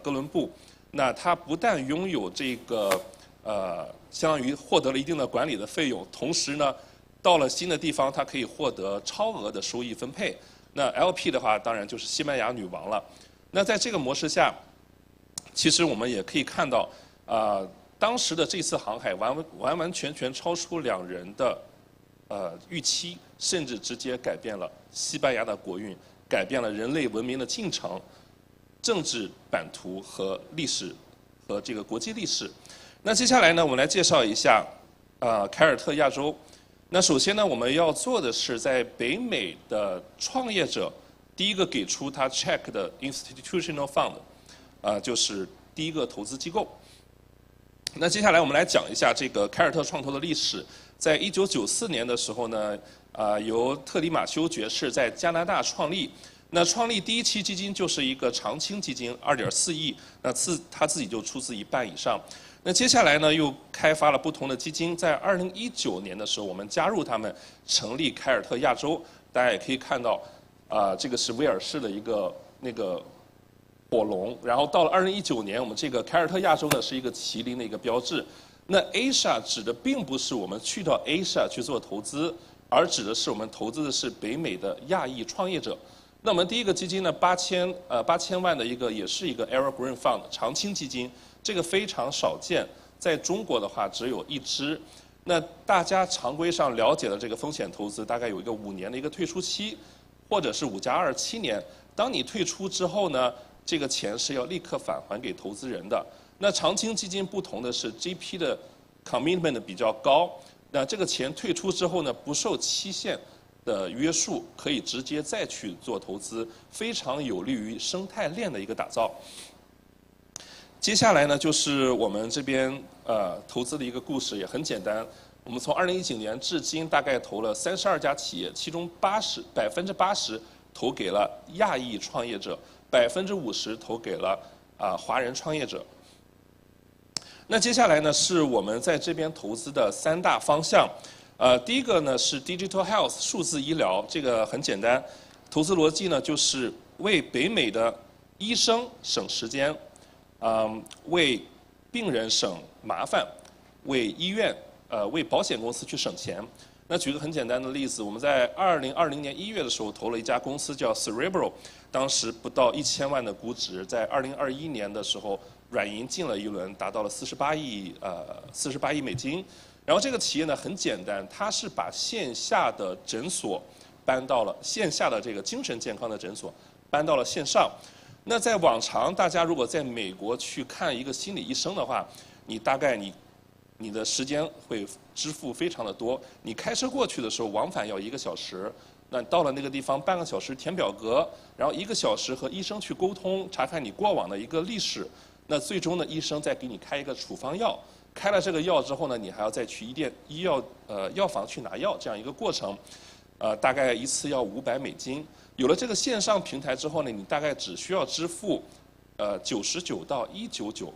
哥伦布。那他不但拥有这个相当于获得了一定的管理的费用，同时呢，到了新的地方，他可以获得超额的收益分配。那 LP 的话，当然就是西班牙女王了。那在这个模式下，其实我们也可以看到，当时的这次航海完全超出2人的预期，甚至直接改变了西班牙的国运，改变了人类文明的进程、政治版图和历史和这个国际历史。那接下来呢，我们来介绍一下凯尔特亚洲。那首先呢，我们要做的是在北美的创业者，第一个给出他 check 的 institutional fund。就是第一个投资机构。那接下来我们来讲一下这个凯尔特创投的历史。在1994年的时候呢，由特里马修爵士在加拿大创立。那创立第一期基金就是一个长青基金，2.4亿，那他自己就出资一半以上。那接下来呢，又开发了不同的基金，在2019年的时候，我们加入他们，成立凯尔特亚洲。大家也可以看到，这个是威尔士的一个那个火龙。然后到了2019年，我们这个凯尔特亚洲呢是一个麒麟的一个标志。那 Asia 指的并不是我们去到 Asia 去做投资，而指的是我们投资的是北美的亚裔创业者。那我们第一个基金呢，8000万的一个，也是一个 Arab Green Fund 长青基金，这个非常少见，在中国的话只有1支。那大家常规上了解的这个风险投资，大概有一个5年的一个退出期，或者是5+2 7年。当你退出之后呢，这个钱是要立刻返还给投资人的。那长青基金不同的是 ，GP 的 commitment 比较高，那这个钱退出之后呢，不受期限的约束，可以直接再去做投资，非常有利于生态链的一个打造。接下来呢，就是我们这边投资的一个故事，也很简单。我们从2019年至今，大概投了32家企业，其中80%投给了亚裔创业者，50%投给了华人创业者。那接下来呢，是我们在这边投资的3大方向。第一个呢是 digital health 数字医疗，这个很简单，投资逻辑呢就是为北美的医生省时间，为病人省麻烦，为医院为保险公司去省钱。那举个很简单的例子，我们在2020年1月的时候投了一家公司叫 Cerebral， 当时不到1000万的估值，在2021年的时候软银进了一轮，达到了48亿美金。然后这个企业呢很简单，它是把线下的诊所搬到了线下的这个精神健康的诊所搬到了线上。那在往常，大家如果在美国去看一个心理医生的话，你大概你的时间会支付非常的多。你开车过去的时候，往返要1个小时。那到了那个地方，半个小时填表格，然后1个小时和医生去沟通，查看你过往的一个历史。那最终呢，医生再给你开一个处方药。开了这个药之后呢，你还要再去药房去拿药，这样一个过程，大概一次要500美金。有了这个线上平台之后呢，你大概只需要支付99到199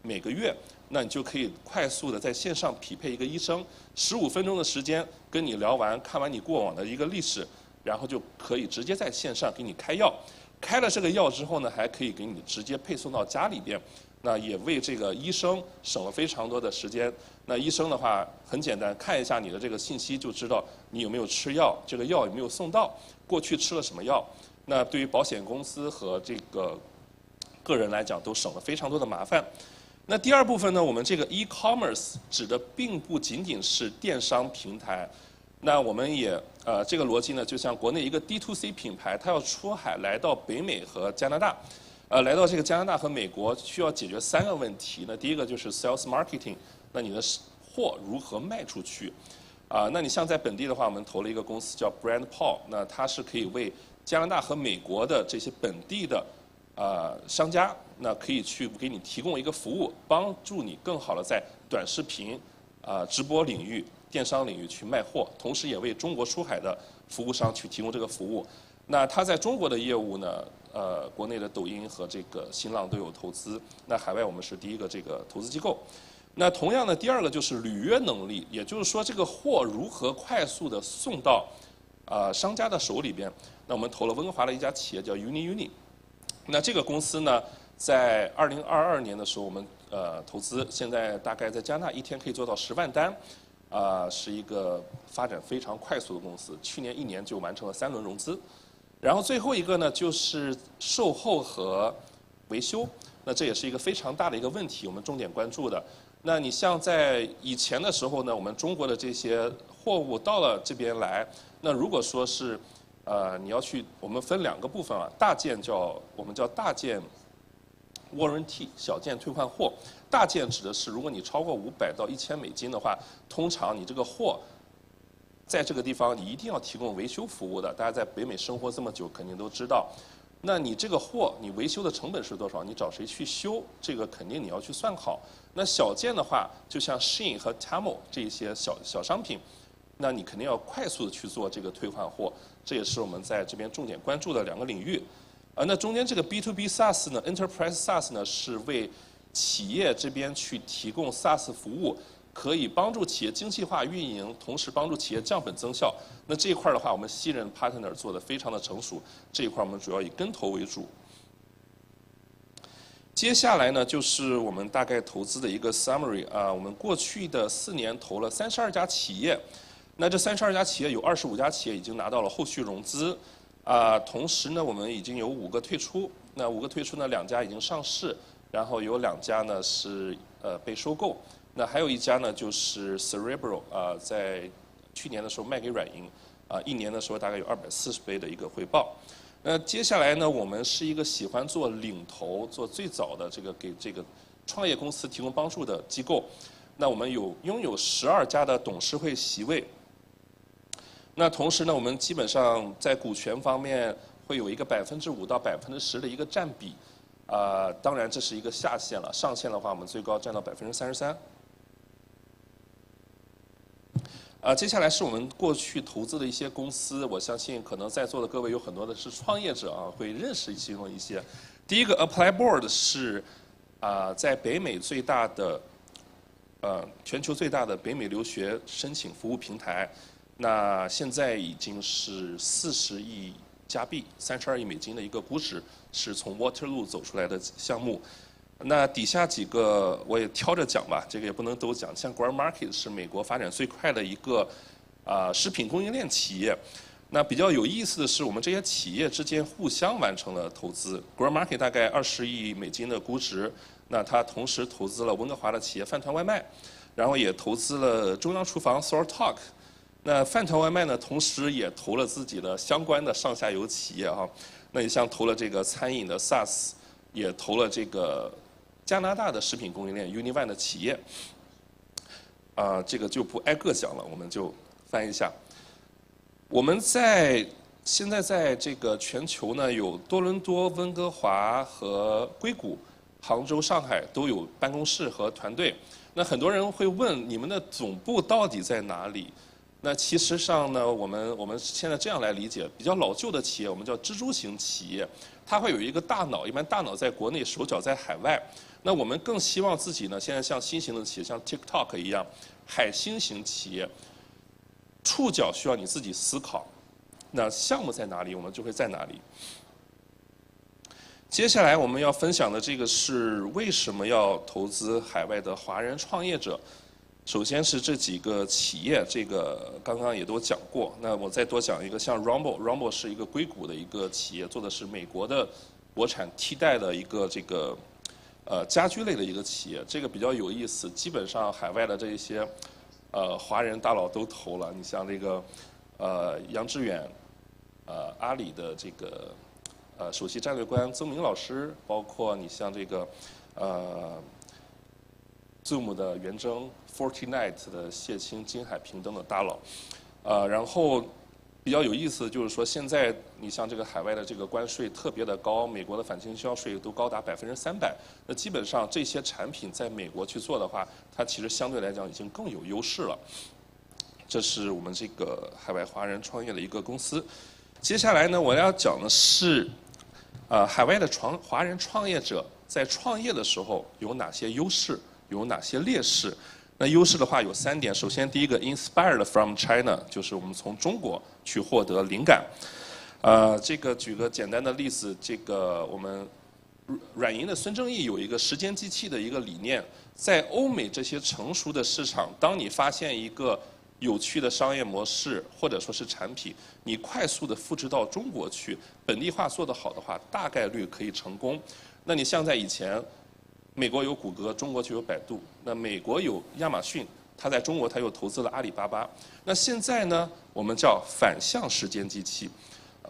每个月，那你就可以快速的在线上匹配一个医生，15分钟的时间跟你聊完，看完你过往的一个历史，然后就可以直接在线上给你开药。开了这个药之后呢，还可以给你直接配送到家里边。那也为这个医生省了非常多的时间。那医生的话很简单，看一下你的这个信息就知道你有没有吃药，这个药有没有送到，过去吃了什么药。那对于保险公司和这个个人来讲，都省了非常多的麻烦。那第二部分呢，我们这个 e-commerce 指的并不仅仅是电商平台。那我们也这个逻辑呢，就像国内一个 D2C 品牌，它要出海来到北美和加拿大。来到这个加拿大和美国，需要解决3个问题。那第一个就是 sales marketing， 那你的货如何卖出去？那你像在本地的话，我们投了一个公司叫 Brand Paul， 那它是可以为加拿大和美国的这些本地的商家，那可以去给你提供一个服务，帮助你更好的在短视频、直播领域、电商领域去卖货，同时也为中国出海的服务商去提供这个服务。那它在中国的业务呢？国内的抖音和这个新浪都有投资，那海外我们是第一个这个投资机构。那同样的，第二个就是履约能力，也就是说这个货如何快速的送到商家的手里边。那我们投了温哥华的一家企业叫 Uni。那这个公司呢，在2022年的时候我们投资，现在大概在加拿大一天可以做到10万单，是一个发展非常快速的公司，去年1年就完成了3轮融资。然后最后一个呢，就是售后和维修，那这也是一个非常大的一个问题，我们重点关注的。那你像在以前的时候呢，我们中国的这些货物到了这边来，那如果说是你要去，我们分2个部分啊，大件我们叫大件 warranty， 小件退换货。大件指的是如果你超过500到1000美金的话，通常你这个货在这个地方你一定要提供维修服务的，大家在北美生活这么久，肯定都知道。那你这个货，你维修的成本是多少？你找谁去修？这个肯定你要去算好。那小件的话，就像 Shein 和 Temu 这些小商品，那你肯定要快速的去做这个退换货，这也是我们在这边重点关注的2个领域。那中间这个 B2B SaaS 呢 ，Enterprise SaaS 呢是为企业这边去提供 SaaS 服务，可以帮助企业精细化运营，同时帮助企业降本增效。那这一块的话，我们西人 partner 做的非常的成熟，这一块我们主要以跟投为主。接下来呢，就是我们大概投资的一个 summary 啊，我们过去的4年投了32家企业，那这32家企业有25家企业已经拿到了后续融资，同时呢，我们已经有5个退出，那5个退出呢，2家已经上市，然后有2家呢是被收购，那还有1家呢就是 Cerebral 在去年的时候卖给软银，1年的时候大概有240倍的一个回报。那接下来呢，我们是一个喜欢做领头、做最早的这个给这个创业公司提供帮助的机构。那我们拥有12家的董事会席位。那同时呢，我们基本上在股权方面会有一个5%到10%的一个占比。当然这是一个下限了，上限的话我们最高占到33%。接下来是我们过去投资的一些公司，我相信可能在座的各位有很多的是创业者啊，会认识其中一些。第一个 ApplyBoard 是在北美最大的全球最大的北美留学申请服务平台，那现在已经是40亿加币，32亿美金的一个估值，是从 Waterloo 走出来的项目。那底下几个我也挑着讲吧，这个也不能都讲。像 Growth Market 是美国发展最快的一个食品供应链企业。那比较有意思的是，我们这些企业之间互相完成了投资。Growth Market 大概20亿美金的估值，那它同时投资了温哥华的企业饭团外卖，然后也投资了中央厨房 Sort Talk。那饭团外卖呢，同时也投了自己的相关的上下游企业哈。那也像投了这个餐饮的 SaaS， 也投了这个加拿大的食品供应链 Univan 的企业，这个就不挨个讲了，我们就翻一下。我们现在在这个全球呢，有多伦多、温哥华和硅谷、杭州、上海都有办公室和团队。那很多人会问，你们的总部到底在哪里？那其实上呢，我们现在这样来理解，比较老旧的企业，我们叫蜘蛛型企业，它会有一个大脑，一般大脑在国内，手脚在海外。那我们更希望自己呢，现在像新型的企业，像 TikTok 一样，海星型企业，触角需要你自己思考。那项目在哪里，我们就会在哪里。接下来我们要分享的这个是为什么要投资海外的华人创业者。首先是这几个企业，这个刚刚也都讲过。那我再多讲一个，像 Rumble 是一个硅谷的一个企业，做的是美国的国产替代的一个这个家居类的一个企业，这个比较有意思。基本上海外的这一些华人大佬都投了。你像这个杨致远，阿里的这个首席战略官曾明老师，包括你像这个Zoom 的袁征、Fortinet 的谢青、金海平等的大佬，然后比较有意思的就是说，现在你像这个海外的这个关税特别的高，美国的反倾销税都高达300%，那基本上这些产品在美国去做的话，它其实相对来讲已经更有优势了。这是我们这个海外华人创业的一个公司。接下来呢，我要讲的是，海外的华人创业者在创业的时候有哪些优势？有哪些劣势？那优势的话有3点。首先，第一个 ，inspired from China， 就是我们从中国去获得灵感。这个举个简单的例子，这个我们软银的孙正义有一个时间机器的一个理念，在欧美这些成熟的市场，当你发现一个有趣的商业模式或者说是产品，你快速的复制到中国去，本地化做得好的话，大概率可以成功。那你像在以前，美国有谷歌，中国就有百度。那美国有亚马逊，它在中国它又投资了阿里巴巴。那现在呢，我们叫反向时间机器。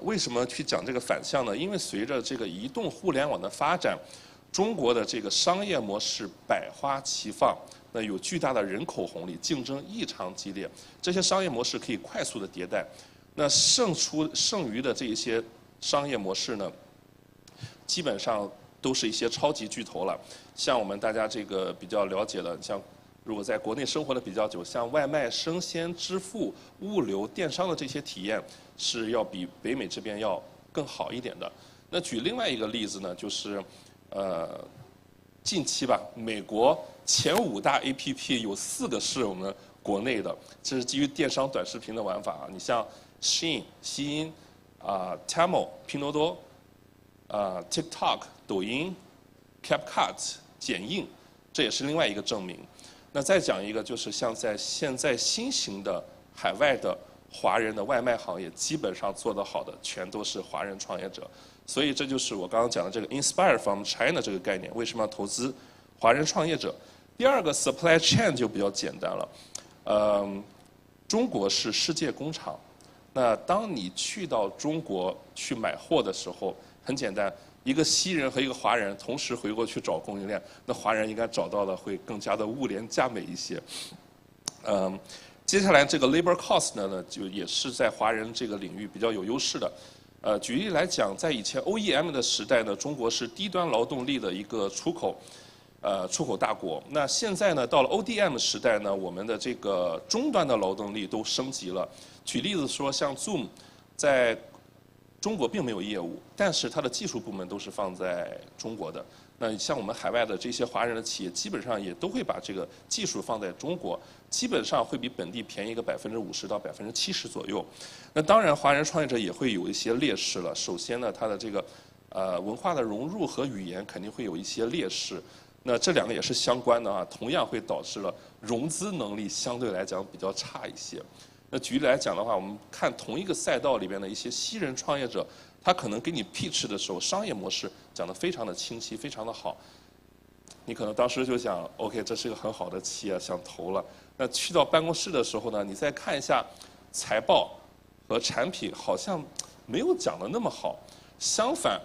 为什么去讲这个反向呢？因为随着这个移动互联网的发展，中国的这个商业模式百花齐放，那有巨大的人口红利，竞争异常激烈。这些商业模式可以快速的迭代。那剩余的这一些商业模式呢，基本上都是一些超级巨头了。像我们大家这个比较了解的，像如果在国内生活的比较久，像外卖、生鲜、支付、物流、电商的这些体验是要比北美这边要更好一点的。那举另外一个例子呢，就是近期吧，美国前5大 APP 有4个是我们国内的，这是基于电商短视频的玩法啊。你像 Shein 西音Temu 拼多多TikTok 抖音 CapCut 剪映，这也是另外一个证明。那再讲一个，就是像在现在新型的海外的华人的外卖行业，基本上做得好的全都是华人创业者。所以这就是我刚刚讲的这个 Inspire from China 这个概念，为什么要投资华人创业者？第二个 supply chain 就比较简单了，中国是世界工厂。那当你去到中国去买货的时候，很简单，一个西人和一个华人同时回过去找供应链，那华人应该找到的会更加的物廉价美一些。接下来这个 labor cost 呢，就也是在华人这个领域比较有优势的。举例来讲，在以前 OEM 的时代呢，中国是低端劳动力的一个出口大国。那现在呢，到了 ODM 时代呢，我们的这个中端的劳动力都升级了。举例子说，像 Zoom 在中国并没有业务，但是它的技术部门都是放在中国的。那像我们海外的这些华人的企业，基本上也都会把这个技术放在中国，基本上会比本地便宜个50%到70%左右。那当然，华人创业者也会有一些劣势了。首先呢，它的这个文化的融入和语言肯定会有一些劣势。那这两个也是相关的啊，同样会导致了融资能力相对来讲比较差一些。那举例来讲的话，我们看同一个赛道里边的一些西人创业者，他可能给你 pitch 的时候，商业模式讲得非常的清晰，非常的好。你可能当时就想 ，OK， 这是一个很好的企业，想投了。那去到办公室的时候呢，你再看一下财报和产品，好像没有讲的那么好。相反，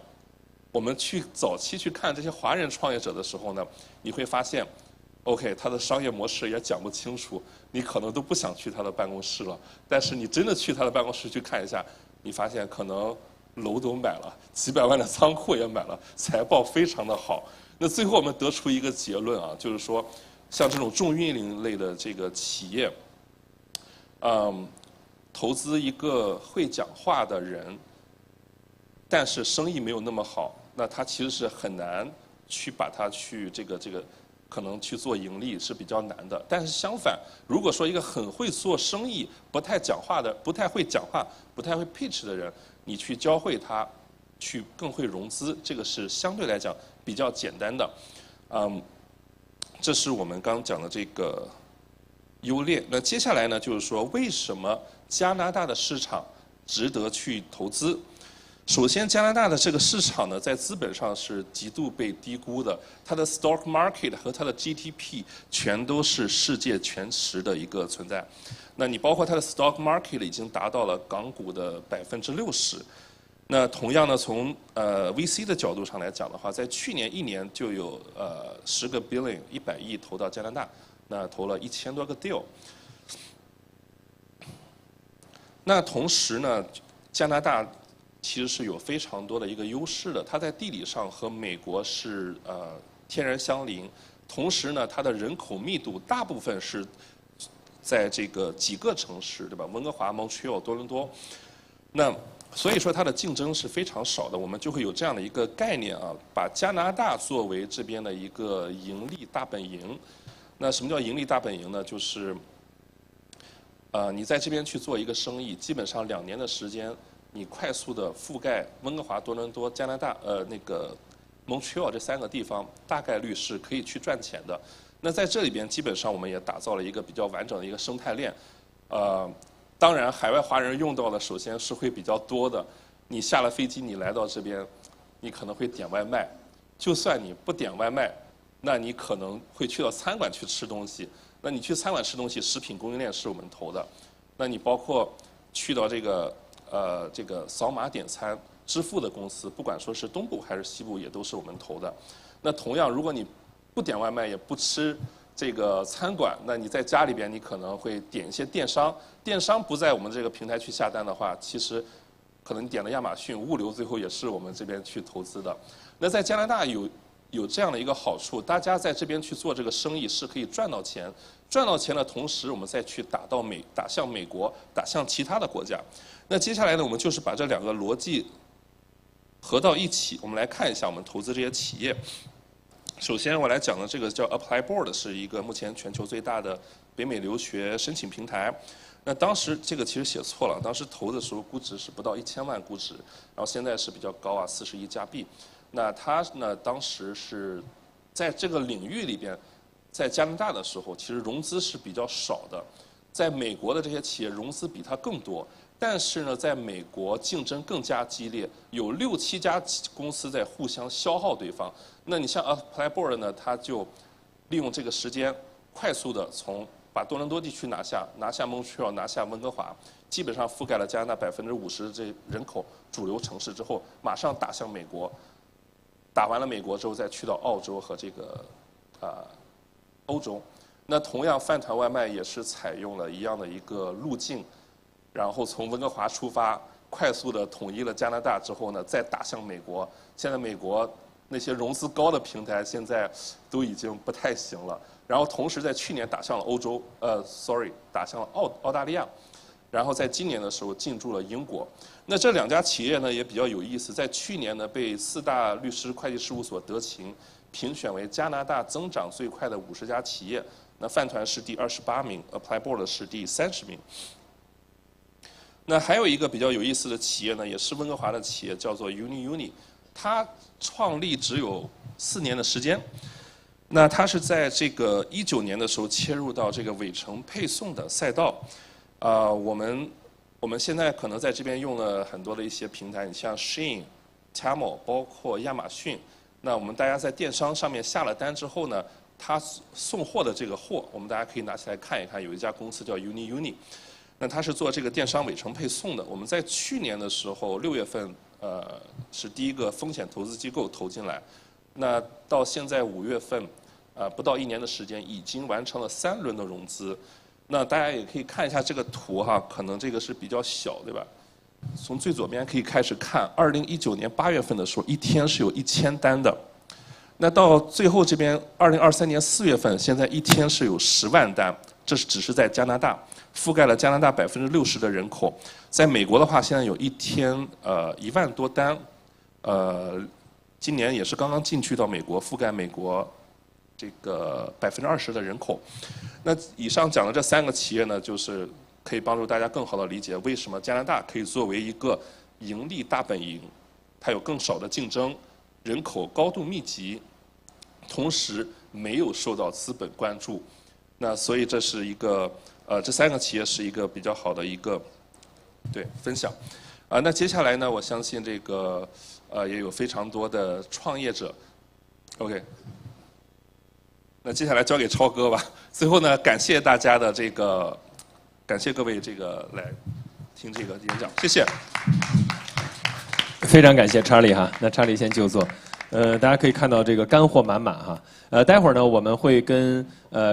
我们早期去看这些华人创业者的时候呢，你会发现 ，OK， 他的商业模式也讲不清楚，你可能都不想去他的办公室了。但是你真的去他的办公室去看一下，你发现可能楼都买了，几百万的仓库也买了，财报非常的好。那最后我们得出一个结论啊，就是说，像这种重运营类的这个企业，投资一个会讲话的人，但是生意没有那么好，那他其实是很难去把它去这个可能去做盈利是比较难的。但是相反，如果说一个很会做生意、不太会讲话、不太会 pitch 的人，你去教会他，去更会融资，这个是相对来讲比较简单的。这是我们刚讲的这个优劣。那接下来呢，就是说为什么加拿大的市场值得去投资？首先，加拿大的这个市场呢，在资本上是极度被低估的，它的 stock market 和它的 GDP 全都是世界前10的一个存在。那你包括它的 stock market 已经达到了港股的60%。那同样呢，从VC 的角度上来讲的话，在去年1年就有10个 billion 100亿投到加拿大，那投了1000多个 deal。那同时呢，加拿大其实是有非常多的一个优势的，它在地理上和美国是天然相邻，同时呢，它的人口密度大部分是在这个几个城市，对吧？温哥华、Montreal、多伦多。那所以说它的竞争是非常少的，我们就会有这样的一个概念啊，把加拿大作为这边的一个盈利大本营。那什么叫盈利大本营呢？就是你在这边去做一个生意，基本上2年的时间，你快速的覆盖温哥华、多伦多、加拿大那个 Montreal 这3个地方，大概率是可以去赚钱的。那在这里边，基本上我们也打造了一个比较完整的一个生态链。当然，海外华人用到的首先是会比较多的。你下了飞机，你来到这边，你可能会点外卖。就算你不点外卖，那你可能会去到餐馆去吃东西。那你去餐馆吃东西，食品供应链是我们投的。那你包括去到这个扫码点餐支付的公司，不管说是东部还是西部，也都是我们投的。那同样，如果你不点外卖，也不吃这个餐馆，那你在家里边，你可能会点一些电商。电商不在我们这个平台去下单的话，其实可能你点了亚马逊，物流最后也是我们这边去投资的。那在加拿大有这样的一个好处，大家在这边去做这个生意是可以赚到钱，赚到钱的同时，我们再去打向美国，打向其他的国家。那接下来呢，我们就是把这两个逻辑合到一起，我们来看一下我们投资这些企业。首先我来讲的这个叫 ApplyBoard， 是一个目前全球最大的北美留学申请平台。那当时这个其实写错了，当时投的时候估值是不到1000万估值，然后现在是比较高啊，40亿加币。那它呢，当时是在这个领域里边，在加拿大的时候，其实融资是比较少的，在美国的这些企业融资比它更多。但是呢，在美国竞争更加激烈，有6、7家公司在互相消耗对方。那你像 ApplyBoard 呢，它就利用这个时间，快速的把多伦多地区拿下 Montreal， 拿下温哥华，基本上覆盖了加拿大50%的这人口主流城市之后，马上打向美国。打完了美国之后，再去到澳洲和这个欧洲。那同样，饭团外卖也是采用了一样的一个路径。然后从温哥华出发，快速的统一了加拿大之后呢，再打向美国。现在美国那些融资高的平台现在都已经不太行了。然后同时在去年打向了打向了澳大利亚，然后在今年的时候进驻了英国。那这2家企业呢也比较有意思，在去年呢被4大律师会计事务所德勤评选为加拿大增长最快的50家企业。那饭团是第28名 ，ApplyBoard 是第30名。那还有一个比较有意思的企业呢，也是温哥华的企业，叫做 Uni， 它创立只有4年的时间。那它是在这个19年的时候切入到这个尾程配送的赛道。我们现在可能在这边用了很多的一些平台，你像 Shein、Temu， 包括亚马逊。那我们大家在电商上面下了单之后呢，它送货的这个货，我们大家可以拿起来看一看，有一家公司叫 Uni。那它是做这个电商尾程配送的。我们在去年的时候6月份，是第一个风险投资机构投进来。那到现在5月份，不到1年的时间，已经完成了3轮的融资。那大家也可以看一下这个图哈，可能这个是比较小，对吧？从最左边可以开始看，2019年8月份的时候，一天是有1000单的。那到最后这边，2023年4月份，现在一天是有10万单，这只是在加拿大。覆盖了加拿大60%的人口，在美国的话，现在有一天1万多单，今年也是刚刚进去到美国，覆盖美国这个20%的人口。那以上讲的这3个企业呢，就是可以帮助大家更好的理解为什么加拿大可以作为一个盈利大本营，它有更少的竞争，人口高度密集，同时没有受到资本关注。那所以这是一个这3个企业是一个比较好的一个分享。那接下来呢，我相信这个也有非常多的创业者。OK， 那接下来交给超哥吧。最后呢，感谢大家的感谢各位来听这个演讲，谢谢。非常感谢查理哈，那查理先就座。大家可以看到这个干货满满哈。待会儿呢，我们会跟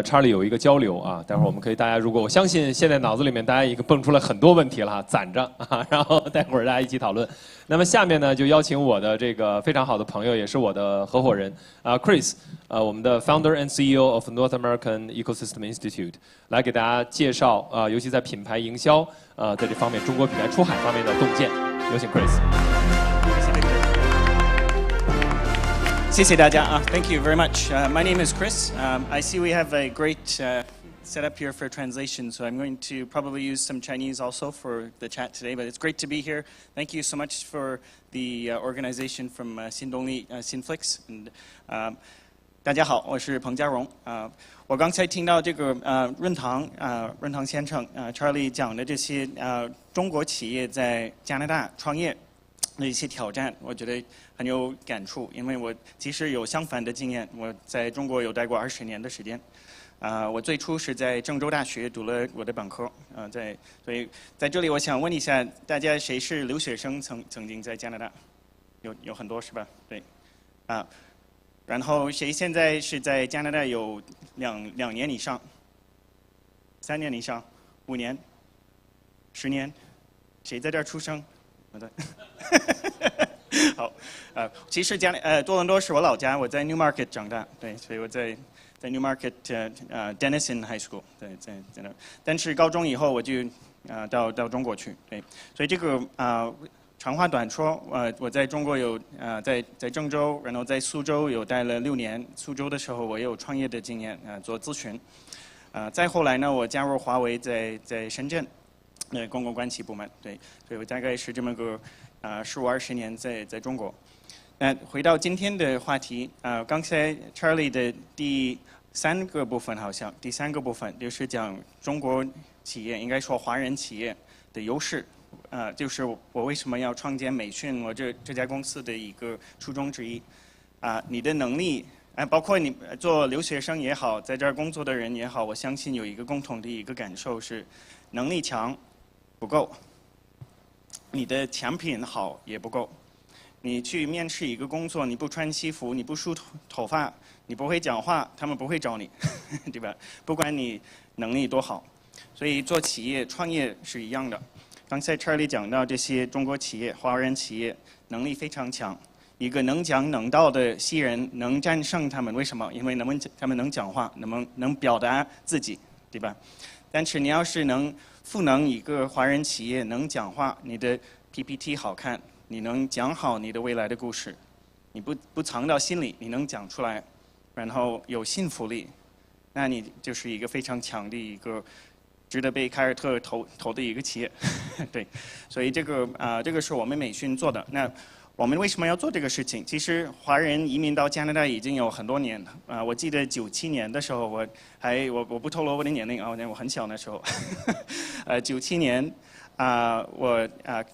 查理有一个交流啊。待会儿我们可以大家，如果我相信现在脑子里面大家已经蹦出了很多问题了哈，攒着啊，然后待会儿大家一起讨论。那么下面呢，就邀请我的这个非常好的朋友，也是我的合伙人Chris， 我们的 Founder and CEO of North American Ecosystem Institute， 来给大家介绍尤其在品牌营销在这方面，中国品牌出海方面的洞见。有请 Chris。谢谢大家 Thank you very much. My name is Chris. I see we have a great setup here for translation, so I'm going to probably use some Chinese also for the chat today, but it's great to be here. Thank you so much for the organization from 新动力 Sinflix. And 大家好，我是彭家荣。我刚才听到这个润堂先生Charlie 讲的这些中国企业在加拿大创业的一些挑战，我觉得很有感触，因为我其实有相反的经验，我在中国有待过20年的时间。我最初是在郑州大学读了我的本科，所以在这里我想问一下大家，谁是留学生曾经在加拿大？有很多是吧？对，然后谁现在是在加拿大有两年以上、3年以上、5年、10年？谁在这儿出生？好，其实多伦多是我老家，我在 Newmarket 长大，对，所以我在 Newmarket Denison High School， 对，在那儿。但是高中以后我就到中国去，对，所以这个长话短说，我在中国有在郑州，然后在苏州有待了6年。苏州的时候我也有创业的经验，做咨询。再后来呢，我加入华为在深圳，公共关系部门，对，所以我大概是这么个15、20年在中国。那回到今天的话题，刚才 Charlie 的第3个部分好像第3个部分就是讲中国企业，应该说华人企业的优势。就是我为什么要创建美讯，我这家公司的一个初衷之一。你的能力，包括你做留学生也好，在这儿工作的人也好，我相信有一个共同的一个感受是，能力强不够，你的产品好也不够。你去面试一个工作，你不穿西服，你不梳头发，你不会讲话，他们不会找你，对吧？不管你能力多好，所以做企业创业是一样的。刚才 Charlie 讲到这些中国企业、华人企业能力非常强，一个能讲能道的西人能战胜他们，为什么？因为他们能讲话，能表达自己，对吧？但是你要是能赋能一个华人企业能讲话，你的 PPT 好看，你能讲好你的未来的故事，你不藏到心里，你能讲出来，然后有信服力，那你就是一个非常强的一个值得被凯尔特投的一个企业，对，所以这个是我们美讯做的。那我们为什么要做这个事情？其实华人移民到加拿大已经有很多年了。我记得97年的时候，我不透露我的年龄啊，我很小那时候。97年我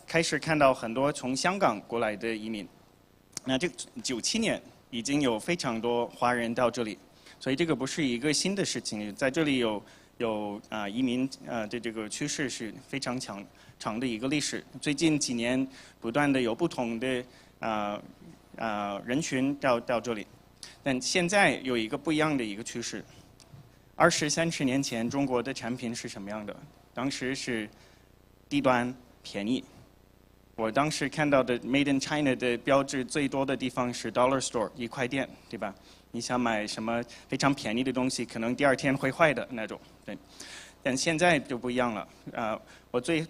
开始看到很多从香港过来的移民。那这97年已经有非常多华人到这里，所以这个不是一个新的事情，在这里有移民的这个趋势是非常长的一个历史。最近几年不断的有不同的人群到这里，但现在有一个不一样的一个趋势。20、30年前中国的产品是什么样的？当时是低端便宜。我当时看到的 Made in China 的标志最多的地方是 Dollar Store 1块店，对吧？你想买什么非常便宜的东西，可能第2天会坏的那种，对。但现在就不一样了。我最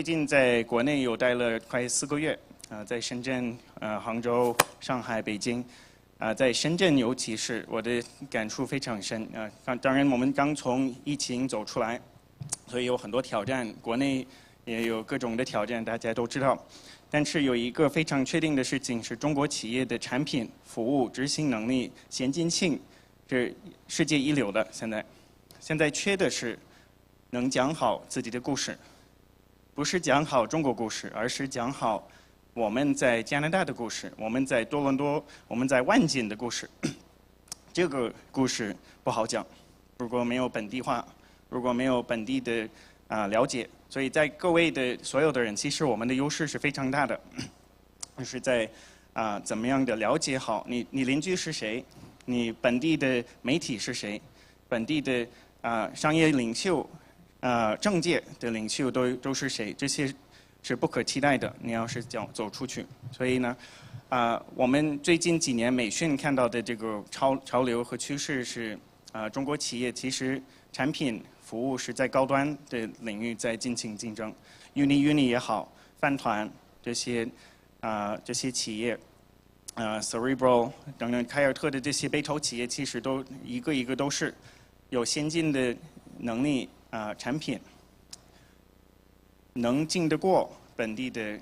近在国内有待了快4个月，在深圳、杭州、上海、北京。在深圳尤其是我的感触非常深。当然我们刚从疫情走出来，所以有很多挑战，国内也有各种的挑战，大家都知道。但是有一个非常确定的事情是，中国企业的产品、服务、执行能力、先进性是世界一流的。现在缺的是能讲好自己的故事，不是讲好中国故事，而是讲好我们在加拿大的故事，我们在多伦多、我们在万锦的故事。这个故事不好讲，如果没有本地化，如果没有本地的了解。所以在各位的所有的人，其实我们的优势是非常大的，就是在怎么样的了解好你邻居是谁，你本地的媒体是谁，本地的商业领袖、政界的领袖都是谁，这些是不可替代的。你要是走出去，所以呢，我们最近几年美讯看到的这个潮流和趋势是，中国企业其实产品服务是在高端的领域在进行竞争。Uni 也好，饭团这些企业，Cerebral 等等凯尔特的这些被投企业，其实都一个都是有先进的能力产品，能竞得过本地的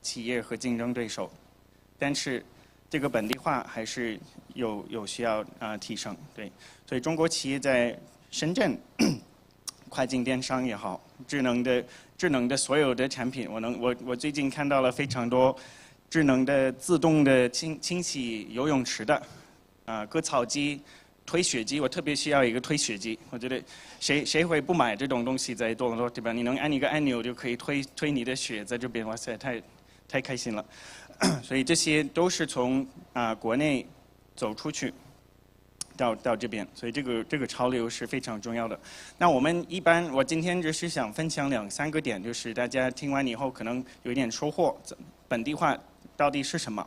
企业和竞争对手，但是这个本地化还是有需要提升。对，所以中国企业在深圳跨境电商也好，智能的所有的产品，我最近看到了非常多智能的自动的清洗游泳池的割草机、推雪机，我特别需要一个推雪机。我觉得谁会不买这种东西在多伦多，对吧？你能按一个按钮就可以推你的雪在这边，哇塞，太开心了。所以这些都是从国内走出去到这边，所以这个潮流是非常重要的。那我今天只是想分享2、3个点，就是大家听完以后可能有一点收获。本地化到底是什么？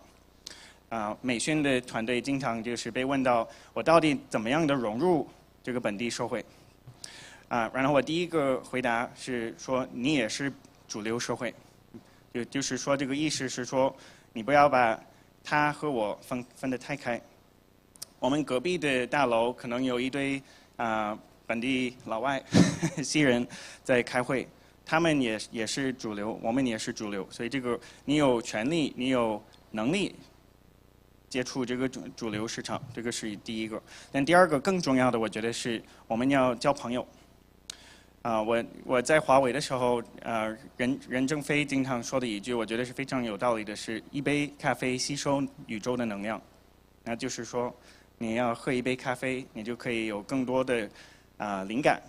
美宣的团队经常就是被问到我到底怎么样的融入这个本地社会？然后我第一个回答是说你也是主流社会，就是说这个意思是说你不要把他和我分得太开。我们隔壁的大楼可能有一堆本地老外西人在开会，他们也是主流，我们也是主流，所以这个你有权利，你有能力接触这个主流市场，这个是第一个。但第二个更重要的，我觉得是我们要交朋友。我在华为的时候，任正非经常说的一句，我觉得是非常有道理的，是一杯咖啡吸收宇宙的能量。那就是说，你要喝一杯咖啡，你就可以有更多的灵感。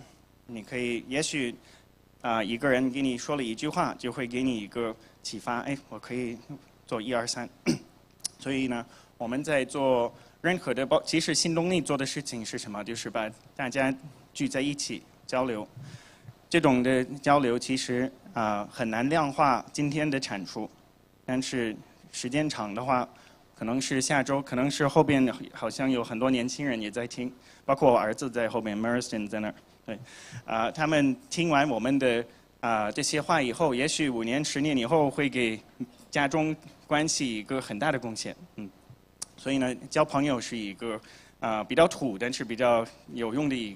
你可以，也许一个人给你说了一句话，就会给你一个启发。哎，我可以做1、2、3。所以呢，我们在做任何的其实新动力做的事情是什么？就是把大家聚在一起交流。这种的交流其实很难量化今天的产出，但是时间长的话，可能是下周，可能是后边好像有很多年轻人也在听，包括我儿子在后边 ，Marston 在那儿，对，他们听完我们的这些话以后，也许5年、10年以后会给家中关系一个很大的贡献，所以呢，交朋友是一个比较土，但是比较有用的一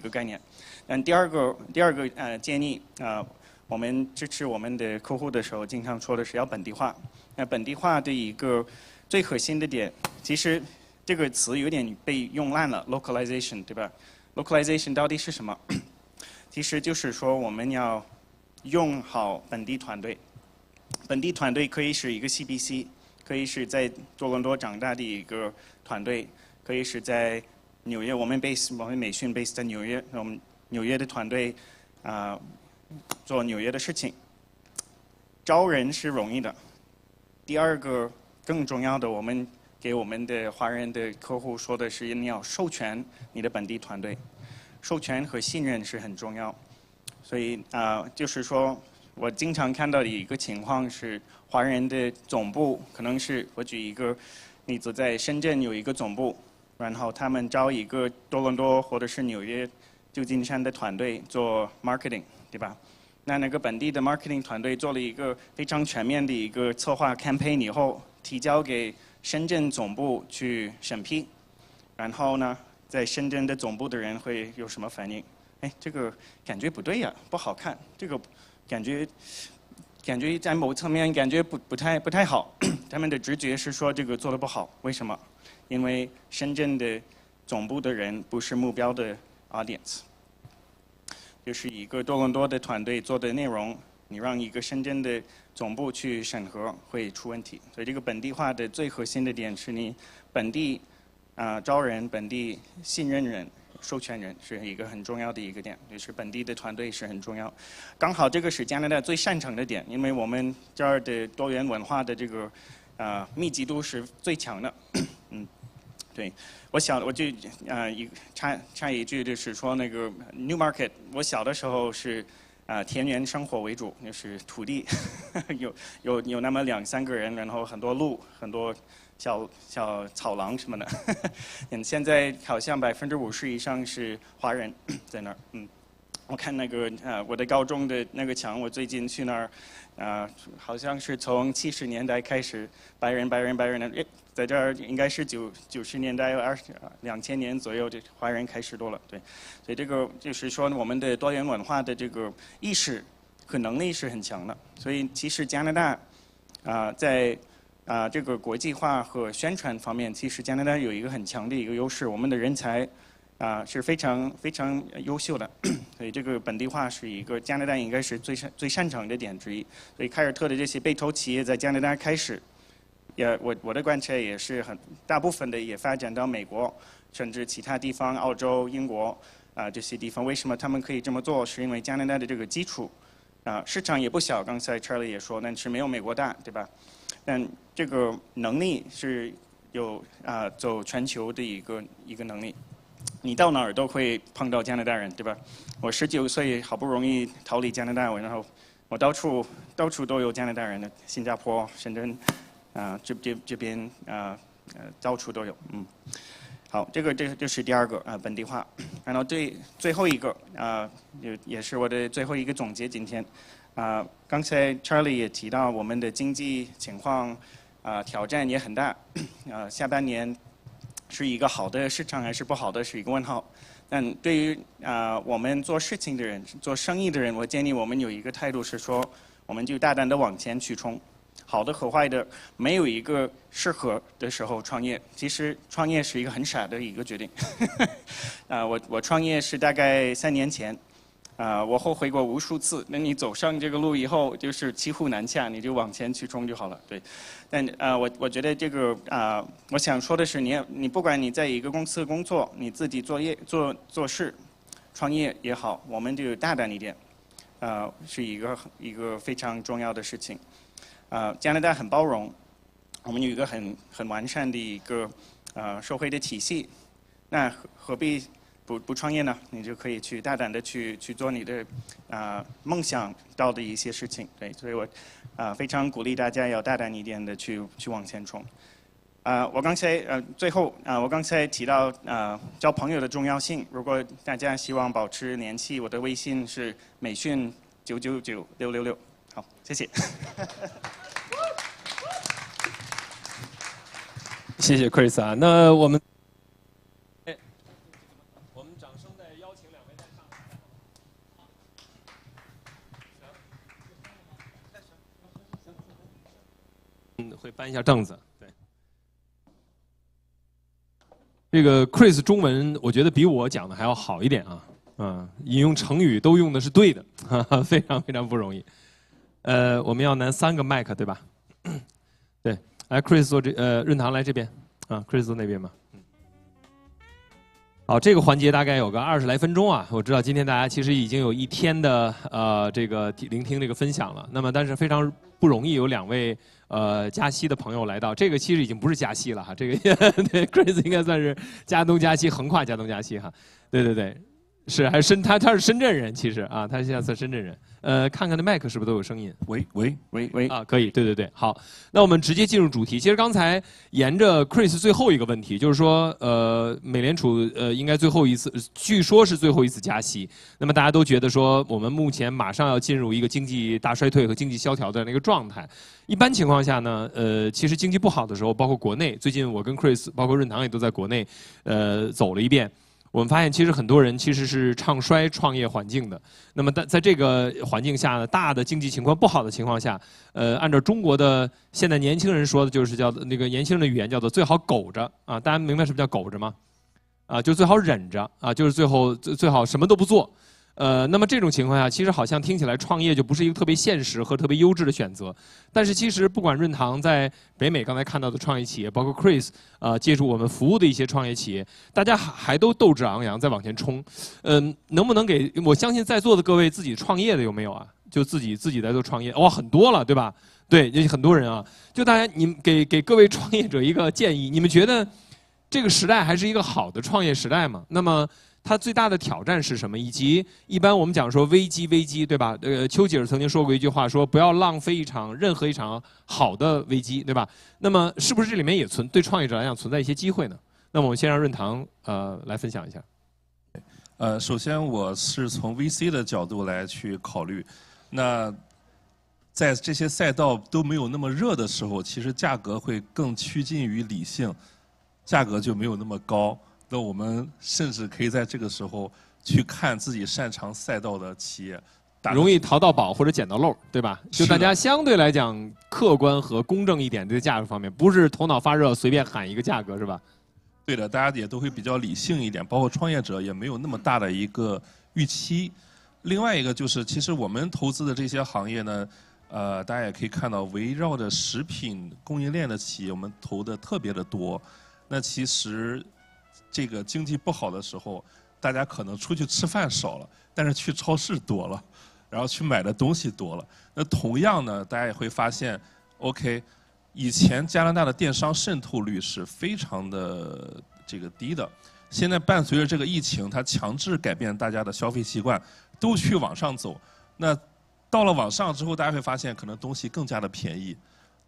个概念。但第二个建议我们支持我们的客户的时候，经常说的是要本地化。那本地化的一个最核心的点，其实这个词有点被用烂了 ，localization， 对吧 ？localization 到底是什么？其实就是说我们要用好本地团队。本地团队可以是一个 CBC， 可以是在多伦多长大的一个团队，可以是在纽约，我们美训 base 在纽约，我们纽约的团队做纽约的事情。招人是容易的。第二个更重要的，我们给我们的华人的客户说的是，你要授权你的本地团队，授权和信任是很重要。所以就是说，我经常看到的一个情况是，华人的总部可能是，我举一个例子，在深圳有一个总部，然后他们招一个多伦多或者是纽约、旧金山的团队做 marketing， 对吧？那个本地的 marketing 团队做了一个非常全面的一个策划 campaign 以后，提交给深圳总部去审批，然后呢，在深圳的总部的人会有什么反应？哎，这个感觉不对呀，不好看，这个感觉在某层面感觉不太好。他们的直觉是说这个做得不好，为什么？因为深圳的总部的人不是目标的 audience。就是一个多伦多的团队做的内容，你让一个深圳的总部去审核会出问题。所以这个本地化的最核心的点是你本地招人、本地信任人、授权人是一个很重要的一个点，就是本地的团队是很重要。刚好这个是加拿大最擅长的点，因为我们这儿的多元文化的这个密集度是最强的。对，我就插一句，就是说那个 New Market， 我小的时候是田园生活为主，就是土地有那么2、3个人，然后很多路，很多小草廊什么的。现在好像50%以上是华人在那儿。我看那个我的高中的那个墙，我最近去那儿，好像是从70年代开始，白人的。在这儿应该是90年代2000年左右的华人开始多了，对，所以这个就是说我们的多元文化的这个意识和能力是很强的。所以其实加拿大在这个国际化和宣传方面，其实加拿大有一个很强的一个优势，我们的人才是非常优秀的。所以这个本地化是一个加拿大应该是最擅长的点之一。所以凯尔特的这些被投企业在加拿大开始。我的观察也是大部分的也发展到美国，甚至其他地方，澳洲、英国这些地方。为什么他们可以这么做？是因为加拿大的这个基础市场也不小，刚才 Charlie 也说，但是没有美国大，对吧？但这个能力是有走全球的一个能力。你到哪儿都会碰到加拿大人，对吧？我19岁好不容易逃离加拿大，然后我到处都有加拿大人的，新加坡、深圳。这边到处都有。好，这就是第二个本地化。然后最后一个也是我的最后一个总结今天。刚才 Charlie 也提到我们的经济情况挑战也很大。下半年是一个好的市场还是不好的是一个问号。但对于我们做事情的人、做生意的人，我建议我们有一个态度是说，我们就大胆的往前去冲。好的和坏的，没有一个适合的时候创业。其实创业是一个很傻的一个决定。我创业是大概3年前，我后悔过无数次。那你走上这个路以后，就是骑虎难下，你就往前去冲就好了。对，但我觉得这个我想说的是，你不管你在一个公司工作，你自己做事，创业也好，我们就大胆一点，是一个非常重要的事情。加拿大很包容，我们有一个很完善的一个社会的体系，那何必不创业呢？你就可以去大胆的去做你的梦想到的一些事情。对，所以我非常鼓励大家要大胆一点的去往前冲。我刚才最后我刚才提到交朋友的重要性。如果大家希望保持联系，我的微信是美讯999666。好，谢谢。谢谢 Chris 啊，那我们掌声再邀请2位再上来。会搬一下凳子。对，这个 Chris 中文我觉得比我讲的还要好一点啊，引用成语都用的是对的，非常非常不容易。我们要拿3个麦克，对吧？对，来 ，Chris 坐润堂来这边，Chris 坐那边吧。好，这个环节大概有个20来分钟啊。我知道今天大家其实已经有1天的这个聆听这个分享了。那么，但是非常不容易，有2位加西的朋友来到。这个其实已经不是加西了哈，这个对 Chris 应该算是加东加西，横跨加东加西哈。对对对。是，还是他是深圳人，其实啊，他现在算深圳人。看看那麦克是不是都有声音？喂啊，可以，对对对，好，那我们直接进入主题。其实刚才沿着 Chris 最后一个问题，就是说，美联储应该最后一次，据说是最后一次加息。那么大家都觉得说，我们目前马上要进入一个经济大衰退和经济萧条的那个状态。一般情况下呢，其实经济不好的时候，包括国内，最近我跟 Chris， 包括润堂也都在国内，走了一遍。我们发现，其实很多人其实是唱衰创业环境的。那么在这个环境下呢，大的经济情况不好的情况下，按照中国的现在年轻人说的，就是叫那个年轻人的语言叫做最好苟着啊。大家明白什么叫苟着吗？就最好忍着啊，就是最好什么都不做。那么这种情况下，其实好像听起来创业就不是一个特别现实和特别优质的选择。但是其实不管润堂在北美刚才看到的创业企业，包括 Chris 接触我们服务的一些创业企业，大家还都斗志昂扬在往前冲。能不能给我相信在座的各位自己创业的有没有啊？就自己在做创业，哇，很多了，对吧？对，有很多人啊。就大家你们给各位创业者一个建议，你们觉得这个时代还是一个好的创业时代吗？那么它最大的挑战是什么？以及一般我们讲说危机，对吧？丘吉尔曾经说过一句话，说不要浪费任何一场好的危机，对吧？那么是不是这里面也对创业者来讲存在一些机会呢？那么我们先让润堂来分享一下。首先我是从 VC 的角度来去考虑，那在这些赛道都没有那么热的时候，其实价格会更趋近于理性，价格就没有那么高。那我们甚至可以在这个时候去看自己擅长赛道的企业，容易淘到宝或者捡到漏，对吧？就大家相对来讲客观和公正一点，对价格方面，不是头脑发热随便喊一个价格，是吧？对的，大家也都会比较理性一点，包括创业者也没有那么大的一个预期。另外一个就是，其实我们投资的这些行业呢，大家也可以看到，围绕着食品供应链的企业，我们投的特别的多。那其实这个经济不好的时候，大家可能出去吃饭少了，但是去超市多了，然后去买的东西多了。那同样呢，大家也会发现 ，OK， 以前加拿大的电商渗透率是非常的这个低的，现在伴随着这个疫情，它强制改变大家的消费习惯，都去网上走。那到了网上之后，大家会发现可能东西更加的便宜。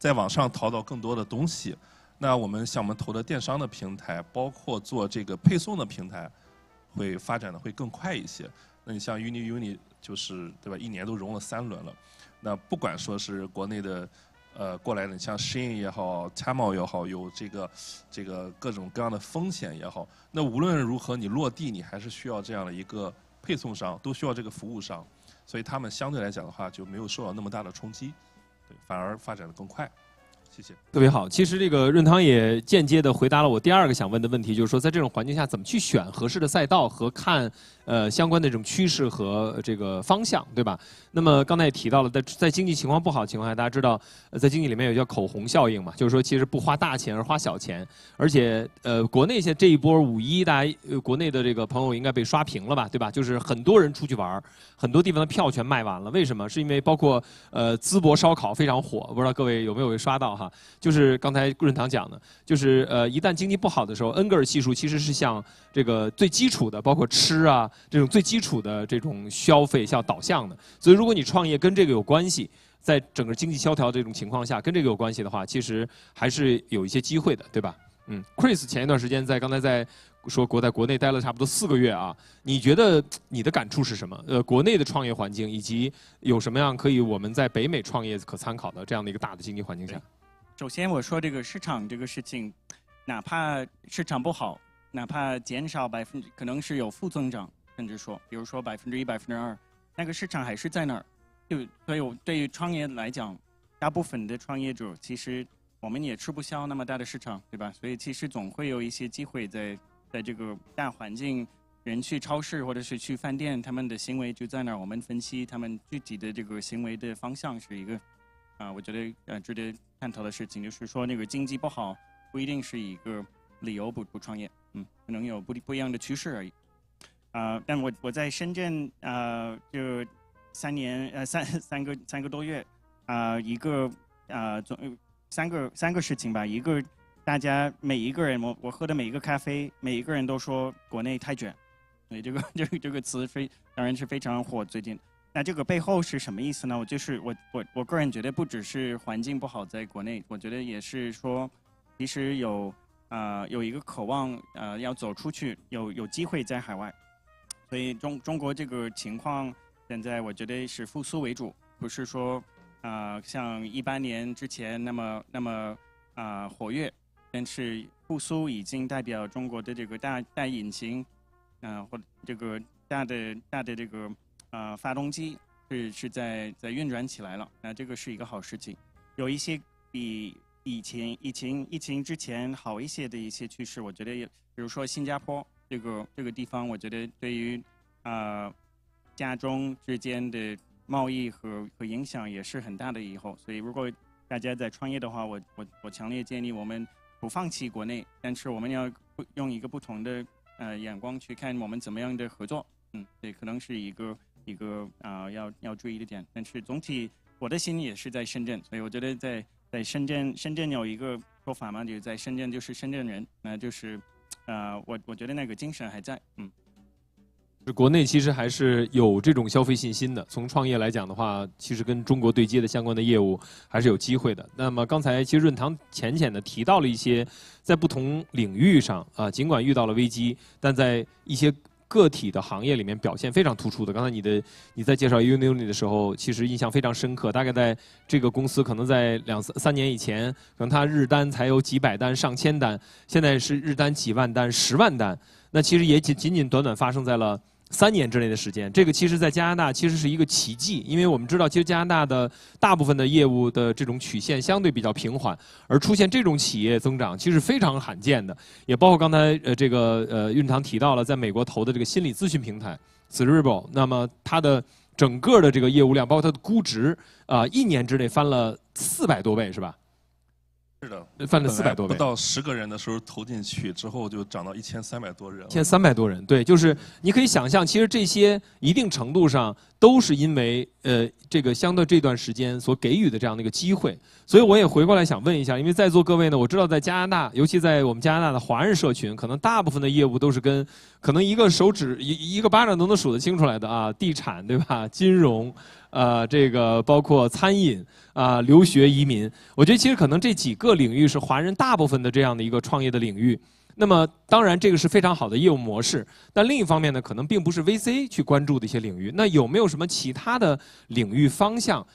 在网上淘到更多的东西。那我们像我们投的电商的平台，包括做这个配送的平台，会发展的会更快一些。那你像 uni 就是对吧，1年都融了3轮了。那不管说是国内的过来的，像 Shein 也好 ，Tmall 也好，有这个各种各样的风险也好，那无论如何你落地，你还是需要这样的一个配送商，都需要这个服务商，所以他们相对来讲的话就没有受到那么大的冲击，对，反而发展的更快。谢谢。特别好，其实这个润堂也间接的回答了我第2个想问的问题，就是说在这种环境下怎么去选合适的赛道和看相关的这种趋势和这个方向，对吧？那么刚才也提到了，在经济情况不好的情况下，大家知道在经济里面有叫口红效应嘛，就是说其实不花大钱而花小钱，而且国内现在这一波5·1，大家国内的这个朋友应该被刷屏了吧，对吧？就是很多人出去玩，很多地方的票全卖完了，为什么？是因为包括淄博烧烤非常火，不知道各位有没有刷到哈？就是刚才润堂讲的，就是一旦经济不好的时候，恩格尔系数其实是向这个最基础的，包括吃啊这种最基础的这种消费向导向的。所以如果你创业跟这个有关系，在整个经济萧条这种情况下跟这个有关系的话，其实还是有一些机会的，对吧？Chris 前一段时间刚才在说在国内待了差不多4个月啊，你觉得你的感触是什么？国内的创业环境以及有什么样可以我们在北美创业可参考的这样的一个大的经济环境下？首先我说这个市场这个事情，哪怕市场不好，哪怕减少可能是有负增长，甚至说，比如说1%、2%，那个市场还是在那儿。所以对于创业来讲，大部分的创业者其实我们也吃不消那么大的市场，对吧？所以其实总会有一些机会在这个大环境，人去超市或者是去饭店，他们的行为就在那儿。我们分析他们具体的这个行为的方向是一个我觉得值得探讨的事情，就是说那个经济不好不一定是一个理由不创业，可能有不一样的趋势而已。但我在深圳就3个多月，一个三个事情吧，一个大家每一个人我喝的每一个咖啡，每一个人都说国内太卷，所以这个词当然是非常火最近。那这个背后是什么意思呢？我个人觉得不只是环境不好在国内，我觉得也是说，其实有一个渴望要走出去，有机会在海外。所以中国这个情况现在我觉得是复苏为主，不是说像18年之前那么活跃，但是复苏已经代表中国的这个大引擎或者这个大的这个发动机是在运转起来了，那这个是一个好事情。有一些比疫情之前好一些的一些趋势，我觉得比如说新加坡这个地方，我觉得对于加中之间的贸易和影响也是很大的以后。所以如果大家在创业的话，我强烈建议我们不放弃国内，但是我们要用一个不同的眼光去看我们怎么样的合作。对，可能是一个要注意的点。但是总体我的心也是在深圳，所以我觉得在深圳有一个说法嘛，就是在深圳就是深圳人，那就是我觉得那个精神还在。国内其实还是有这种消费信心的。从创业来讲的话，其实跟中国对接的相关的业务还是有机会的。那么刚才其实润堂浅的提到了一些在不同领域上尽管遇到了危机，但在一些个体的行业里面表现非常突出的。刚才你在介绍 uni 的时候，其实印象非常深刻。大概在这个公司可能在2-3年以前，可能它日单才有几百单、上千单，现在是日单几万单、10万单。那其实也仅短发生在了3年之内的时间，这个其实在加拿大其实是一个奇迹，因为我们知道，其实加拿大的大部分的业务的这种曲线相对比较平缓，而出现这种企业增长其实非常罕见的，也包括刚才润堂提到了，在美国投的这个心理咨询平台 Cerebral， 那么它的整个的这个业务量，包括它的估值1年之内翻了400多倍，是吧？是的，翻了400多倍，不到10个人的时候投进去之后，就涨到1300多人。1300多人，对，就是你可以想象，其实这些一定程度上都是因为这个相对这段时间所给予的这样的一个机会。所以我也回过来想问一下，因为在座各位呢，我知道在加拿大，尤其在我们加拿大的华人社群，可能大部分的业务都是跟可能一个手指一个巴掌都能数得清楚来的地产对吧？金融这个包括餐饮留学移民，我觉得其实可能这几个领域是华人大部分的这样的一个创业的领域。那么当然这个是非常好的业务模式，但另一方面呢，可能并不是 VC 去关注的一些领域。那有没有什么其他的领域方向？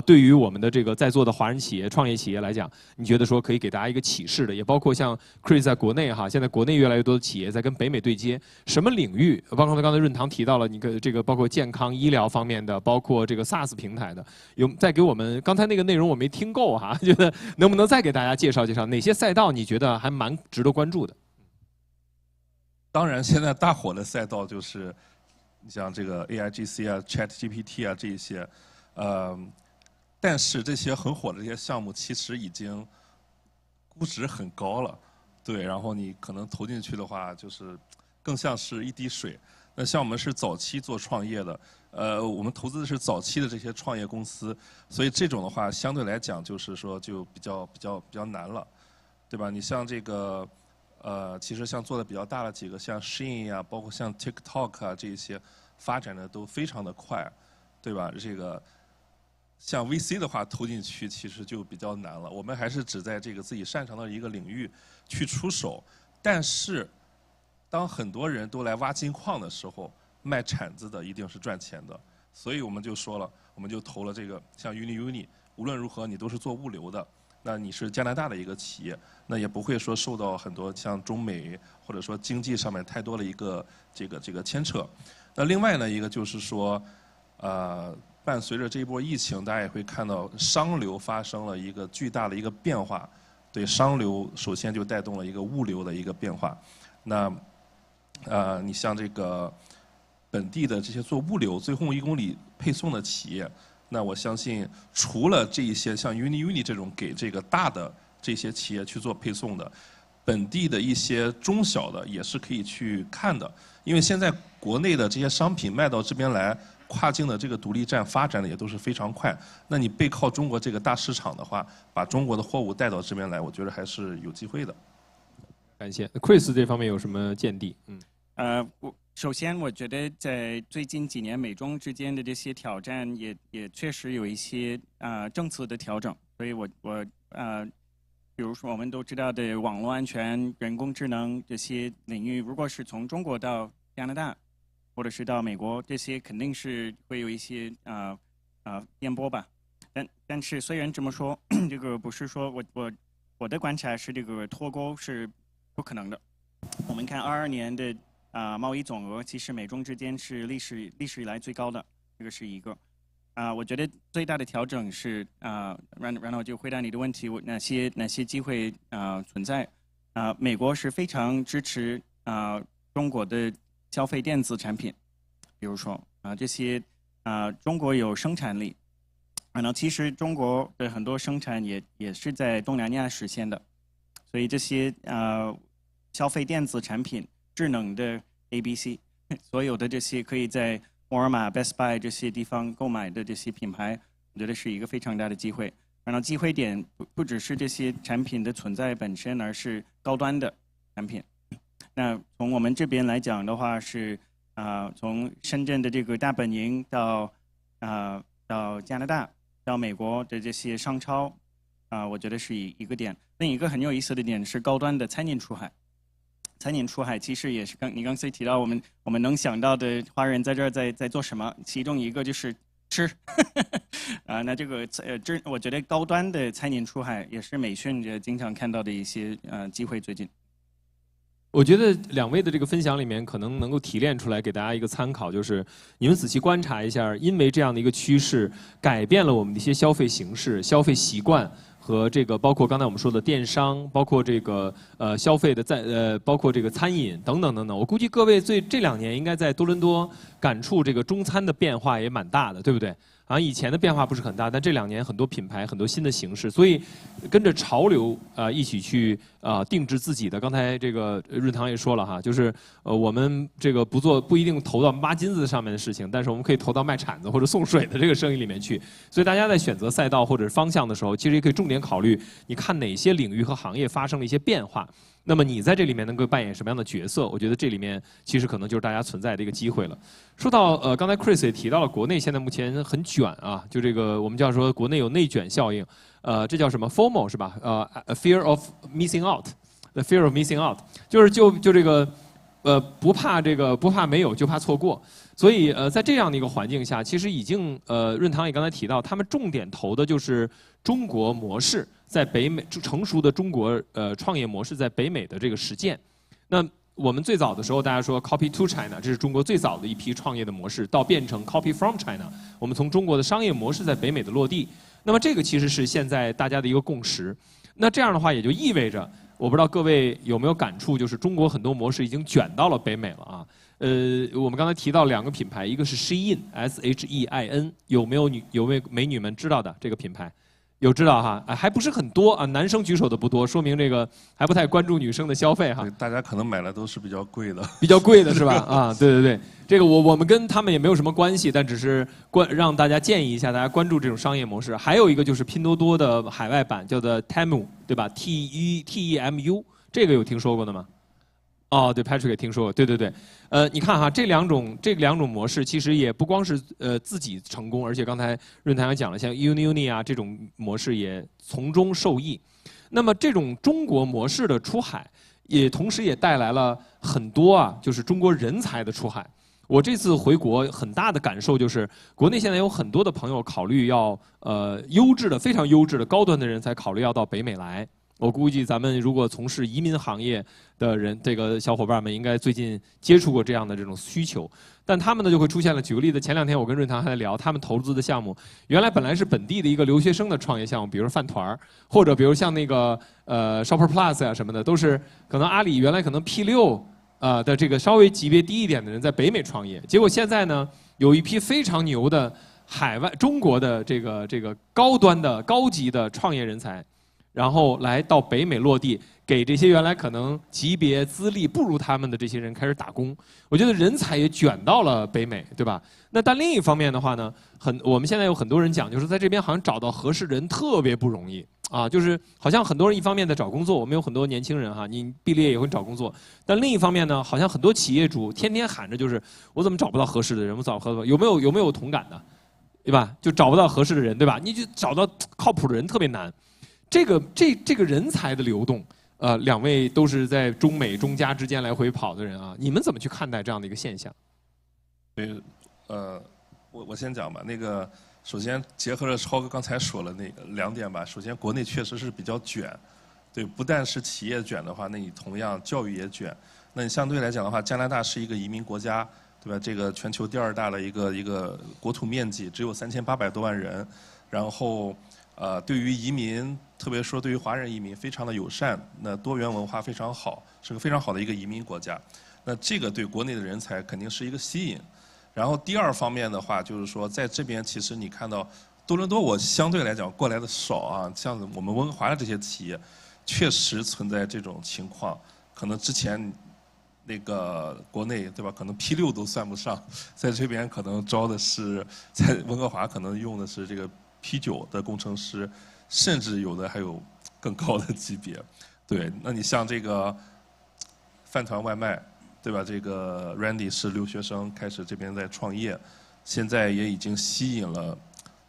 对于我们的这个在座的华人企业、创业企业来讲，你觉得说可以给大家一个启示的，也包括像 Chris 在国内哈，现在国内越来越多的企业在跟北美对接，什么领域？包括刚才润堂提到了你这个包括健康医疗方面的，包括这个 SaaS 平台的，有再给我们刚才那个内容我没听够哈，觉得能不能再给大家介绍介绍哪些赛道你觉得还蛮值得关注的？当然，现在大火的赛道就是，你像这个 AIGC 啊、ChatGPT 啊这一些，但是这些很火的这些项目其实已经估值很高了，对，然后你可能投进去的话，就是更像是一滴水。那像我们是早期做创业的，我们投资的是早期的这些创业公司，所以这种的话相对来讲就是说就比较难了，对吧？你像这个。其实像做的比较大的几个，像 Shein 啊，包括像 TikTok 啊这些，发展的都非常的快，对吧？这个像 VC 的话投进去其实就比较难了。我们还是只在这个自己擅长的一个领域去出手，但是当很多人都来挖金矿的时候，卖铲子的一定是赚钱的。所以我们就说了，我们就投了这个像 Uni， 无论如何你都是做物流的。那你是加拿大的一个企业，那也不会说受到很多像中美或者说经济上面太多的一个这个牵扯。那另外呢，一个就是说，伴随着这一波疫情，大家也会看到商流发生了一个巨大的一个变化。对，商流首先就带动了一个物流的一个变化。那你像这个本地的这些做物流最后1公里配送的企业。那我相信，除了这一些像 Uni 这种给这个大的这些企业去做配送的，本地的一些中小的也是可以去看的。因为现在国内的这些商品卖到这边来，跨境的这个独立站发展的也都是非常快。那你背靠中国这个大市场的话，把中国的货物带到这边来，我觉得还是有机会的。感谢 Chris 这方面有什么见地？首先，我觉得在最近几年美中之间的这些挑战也确实有一些政策的调整，所以比如说我们都知道的网络安全、人工智能这些领域，如果是从中国到加拿大，或者是到美国，这些肯定是会有一些颠簸吧。但是虽然这么说，这个不是说我的观察是这个脱钩是不可能的。我们看22年的。贸易总额其实美中之间是历史以来最高的，这个是一个。我觉得最大的调整是然后就回答你的问题，哪些机会存在？美国是非常支持中国的消费电子产品，比如说这些中国有生产力，然后其实中国的很多生产也是在东南亚实现的，所以这些消费电子产品。智能的 ABC， 所有的这些可以在沃尔玛、Best Buy 这些地方购买的这些品牌，我觉得是一个非常大的机会。然后机会点不只是这些产品的存在本身，而是高端的产品。那从我们这边来讲的话，是从深圳的这个大本营到加拿大、到美国的这些商超，我觉得是一个点。另一个很有意思的点是高端的餐饮出海。餐饮出海其实也是你刚才提到我们能想到的华人在这儿在做什么，其中一个就是吃，那这个我觉得高端的餐饮出海也是美讯经常看到的一些机会。最近，我觉得两位的这个分享里面可能能够提炼出来给大家一个参考，就是你们仔细观察一下，因为这样的一个趋势改变了我们的一些消费形式、消费习惯。和这个包括刚才我们说的电商，包括这个消费的包括这个餐饮等等等等。我估计各位这2年应该在多伦多感触这个中餐的变化也蛮大的，对不对？以前的变化不是很大，但这2年很多品牌、很多新的形式，所以跟着潮流一起去定制自己的。刚才这个润堂也说了哈，就是我们这个不一定投到挖金子上面的事情，但是我们可以投到卖铲子或者送水的这个生意里面去。所以大家在选择赛道或者方向的时候，其实也可以重点考虑，你看哪些领域和行业发生了一些变化。那么你在这里面能够扮演什么样的角色？我觉得这里面其实可能就是大家存在的一个机会了。说到刚才 Chris 也提到了，国内现在目前很卷啊，就这个我们叫说国内有内卷效应，这叫什么 FOMO 是吧？a fear of missing out，the fear of missing out， 就这个不怕没有，就怕错过。所以在这样的一个环境下，其实已经润堂也刚才提到，他们重点投的就是中国模式。在北美成熟的中国创业模式在北美的这个实践，那我们最早的时候大家说 copy to China， 这是中国最早的一批创业的模式，到变成 copy from China， 我们从中国的商业模式在北美的落地。那么这个其实是现在大家的一个共识。那这样的话也就意味着，我不知道各位有没有感触，就是中国很多模式已经卷到了北美了啊。我们刚才提到2个品牌，一个是 Shein SHEIN， 有没有美女们知道的这个品牌？有知道哈，还不是很多啊，男生举手的不多，说明这个还不太关注女生的消费哈。大家可能买的都是比较贵的，比较贵的是吧？啊，对，这个我们跟他们也没有什么关系，但只是让大家建议一下，大家关注这种商业模式。还有一个就是拼多多的海外版，叫做 Temu， 对吧 ？TEMU， 这个有听说过的吗？哦，对 ，Patrick 也听说过，对，你看哈，这两种模式其实也不光是自己成功，而且刚才润堂也讲了，像 Uni 啊这种模式也从中受益。那么这种中国模式的出海，也同时也带来了很多啊，就是中国人才的出海。我这次回国很大的感受就是，国内现在有很多的朋友考虑要非常优质的高端的人才考虑要到北美来。我估计咱们如果从事移民行业的人，这个小伙伴们应该最近接触过这样的这种需求，但他们呢就会出现了。举个例子，前2天我跟润堂还在聊，他们投资的项目，原来本来是本地的一个留学生的创业项目，比如饭团或者比如像那个Shopper Plus 啊什么的，都是可能阿里原来可能 P6的这个稍微级别低一点的人在北美创业，结果现在呢有一批非常牛的海外中国的这个高端的高级的创业人才。然后来到北美落地，给这些原来可能级别资历不如他们的这些人开始打工。我觉得人才也卷到了北美，对吧？那但另一方面的话呢，我们现在有很多人讲，就是在这边好像找到合适的人特别不容易啊，就是好像很多人一方面在找工作，我们有很多年轻人哈，你毕了业也会找工作，但另一方面呢，好像很多企业主天天喊着就是我怎么找不到合适的人，我找合适有没有同感的，对吧？就找不到合适的人，对吧？你就找到靠谱的人特别难。这个人才的流动，2位都是在中美中加之间来回跑的人啊，你们怎么去看待这样的一个现象？对，我先讲吧。那个首先结合了超哥刚才说了那2点吧。首先，国内确实是比较卷，对，不但是企业卷的话，那你同样教育也卷。那你相对来讲的话，加拿大是一个移民国家，对吧？这个全球第2大的一个国土面积，只有3800多万人，然后。对于移民，特别说对于华人移民，非常的友善，那多元文化非常好，是个非常好的一个移民国家。那这个对国内的人才肯定是一个吸引。然后第2方面的话，就是说在这边其实你看到多伦多，我相对来讲过来的少啊，像我们温哥华的这些企业，确实存在这种情况。可能之前那个国内对吧，可能 P6都算不上，在这边可能招的是，在温哥华可能用的是这个。P9的工程师，甚至有的还有更高的级别。对，那你像这个饭团外卖，对吧？这个 Randy 是留学生，开始这边在创业，现在也已经吸引了，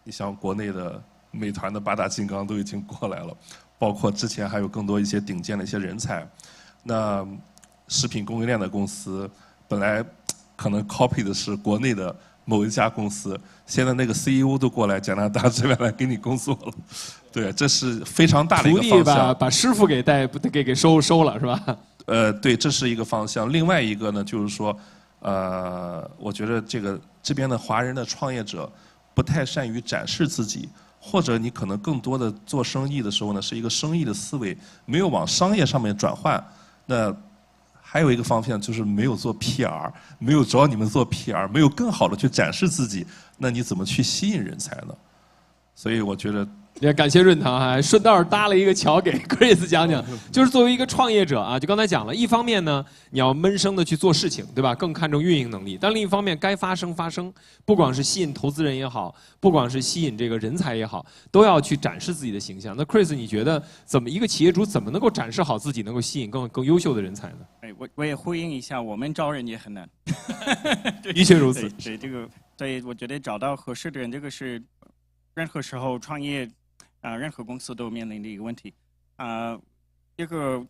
你像国内的美团的8大金刚都已经过来了，包括之前还有更多一些顶尖的一些人才。那食品供应链的公司，本来可能 copy 的是国内的。某一家公司，现在那个 CEO 都过来加拿大这边来给你工作了，对，这是非常大的一个方向。徒弟把师傅给收了是吧？对，这是一个方向。另外一个呢，就是说，我觉得这边的华人的创业者不太善于展示自己，或者你可能更多的做生意的时候呢，是一个生意的思维，没有往商业上面转换。那还有一个方向就是没有做 PR， 没有找你们做 PR， 没有更好的去展示自己，那你怎么去吸引人才呢？所以我觉得也感谢润堂，还顺道搭了一个桥给 Chris 讲讲，就是作为一个创业者啊，就刚才讲了，一方面呢，你要闷声的去做事情，对吧？更看重运营能力，但另一方面该发声发声，不管是吸引投资人也好，不管是吸引这个人才也好，都要去展示自己的形象。那 Chris， 你觉得怎么一个企业主怎么能够展示好自己，能够吸引更优秀的人才呢？哎，我也呼应一下，我们招人也很难。的确如此。对这个，对我觉得找到合适的人，这个是任何时候创业。任何公司都面临的一个问题，这个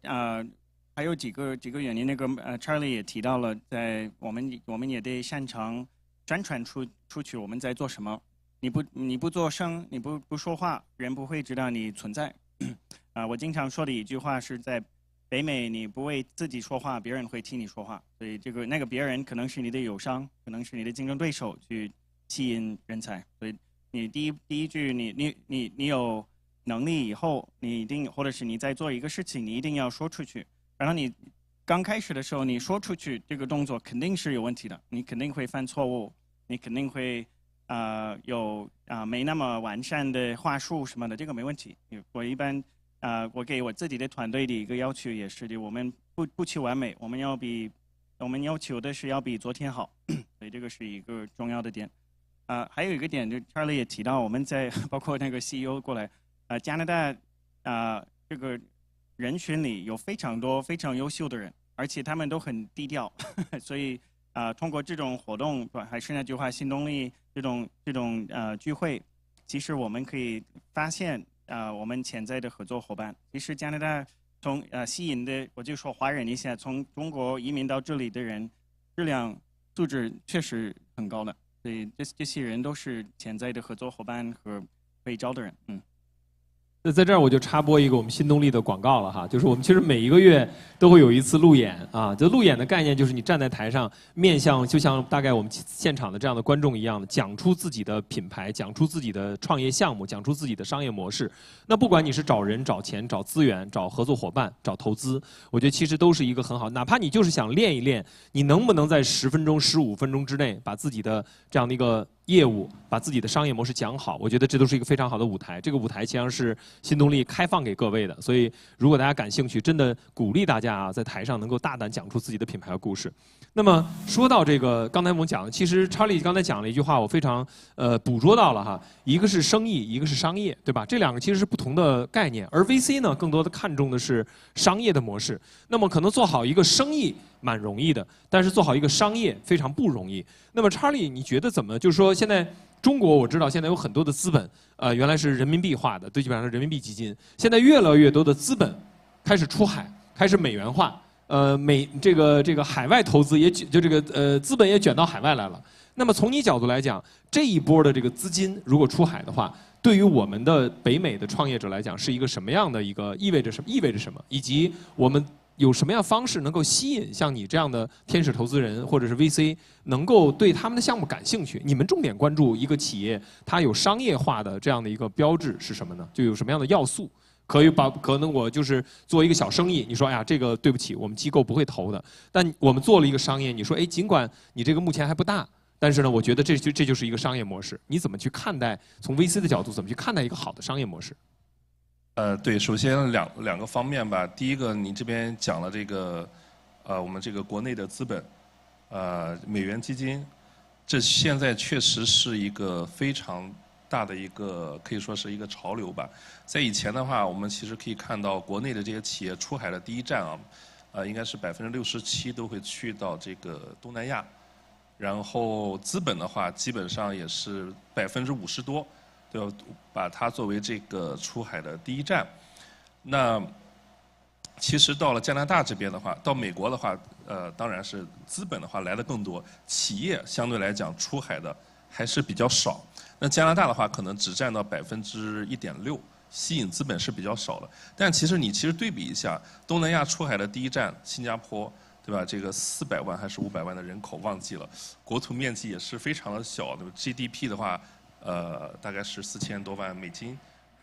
还有几个原因，那个Charlie 也提到了，在我们也得擅长宣传出去我们在做什么。你不做声，你不说话，人不会知道你存在。我经常说的一句话是在北美，你不为自己说话，别人会替你说话。所以那个别人可能是你的友商，可能是你的竞争对手，去吸引人才。所以你第一句，你有能力以后，你一定，或者是你在做一个事情，你一定要说出去。然后你刚开始的时候，你说出去这个动作肯定是有问题的，你肯定会犯错误，你肯定会有没那么完善的话术什么的，这个没问题。我一般我给我自己的团队的一个要求也是，我们不求完美，我们要求的是要比昨天好，所以这个是一个重要的点。还有一个点，就 Charlie 也提到，我们在包括那个 CEO 过来，加拿大这个人群里有非常多非常优秀的人，而且他们都很低调，所以通过这种活动，还是那句话，新动力这种聚会，其实我们可以发现我们潜在的合作伙伴。其实加拿大从吸引的，我就说华人一下，从中国移民到这里的人，质量素质确实很高的。所以这些人都是潜在的合作伙伴和被招的人。那在这儿我就插播一个我们新动力的广告了哈，就是我们其实每一个月都会有一次路演啊，这路演的概念就是你站在台上，面向就像大概我们现场的这样的观众一样的，讲出自己的品牌，讲出自己的创业项目，讲出自己的商业模式。那不管你是找人、找钱、找资源、找合作伙伴、找投资，我觉得其实都是一个很好，哪怕你就是想练一练，你能不能在10分钟、15分钟之内把自己的这样的一个业务，把自己的商业模式讲好，我觉得这都是一个非常好的舞台。这个舞台实际上是新动力开放给各位的，所以如果大家感兴趣，真的鼓励大家啊，在台上能够大胆讲出自己的品牌和故事。那么说到这个，刚才我们讲的，其实查理刚才讲了一句话，我非常捕捉到了哈，一个是生意，一个是商业，对吧？这两个其实是不同的概念，而 VC 呢，更多的看重的是商业的模式。那么可能做好一个生意蛮容易的，但是做好一个商业非常不容易。那么查理，你觉得怎么？就是说现在中国我知道现在有很多的资本，原来是人民币化的，最基本上是人民币基金，现在越来越多的资本开始出海，开始美元化。这个海外投资也就这个资本也卷到海外来了。那么从你角度来讲，这一波的这个资金如果出海的话，对于我们的北美的创业者来讲，是一个什么样的一个意味着什么？以及我们有什么样方式能够吸引像你这样的天使投资人或者是 VC 能够对他们的项目感兴趣？你们重点关注一个企业它有商业化的这样的一个标志是什么呢？就有什么样的要素？可能我就是做一个小生意，你说哎呀这个对不起，我们机构不会投的。但我们做了一个商业，你说哎，尽管你这个目前还不大，但是呢，我觉得这就是一个商业模式。你怎么去看待？从 VC 的角度，怎么去看待一个好的商业模式？对，首先两个方面吧。第一个，你这边讲了这个，我们这个国内的资本，美元基金，这现在确实是一个非常大的一个，可以说是一个潮流吧。在以前的话，我们其实可以看到国内的这些企业出海的第一站啊，应该是67%都会去到这个东南亚，然后资本的话，基本上也是50%多。都要把它作为这个出海的第一站。那其实到了加拿大这边的话，到美国的话，当然是资本的话来的更多，企业相对来讲出海的还是比较少。那加拿大的话，可能只占到1.6%，吸引资本是比较少的。但其实对比一下，东南亚出海的第一站新加坡，对吧？这个400万还是500万的人口忘记了，国土面积也是非常的小，对吧 ？GDP 的话。大概是4000多万美金，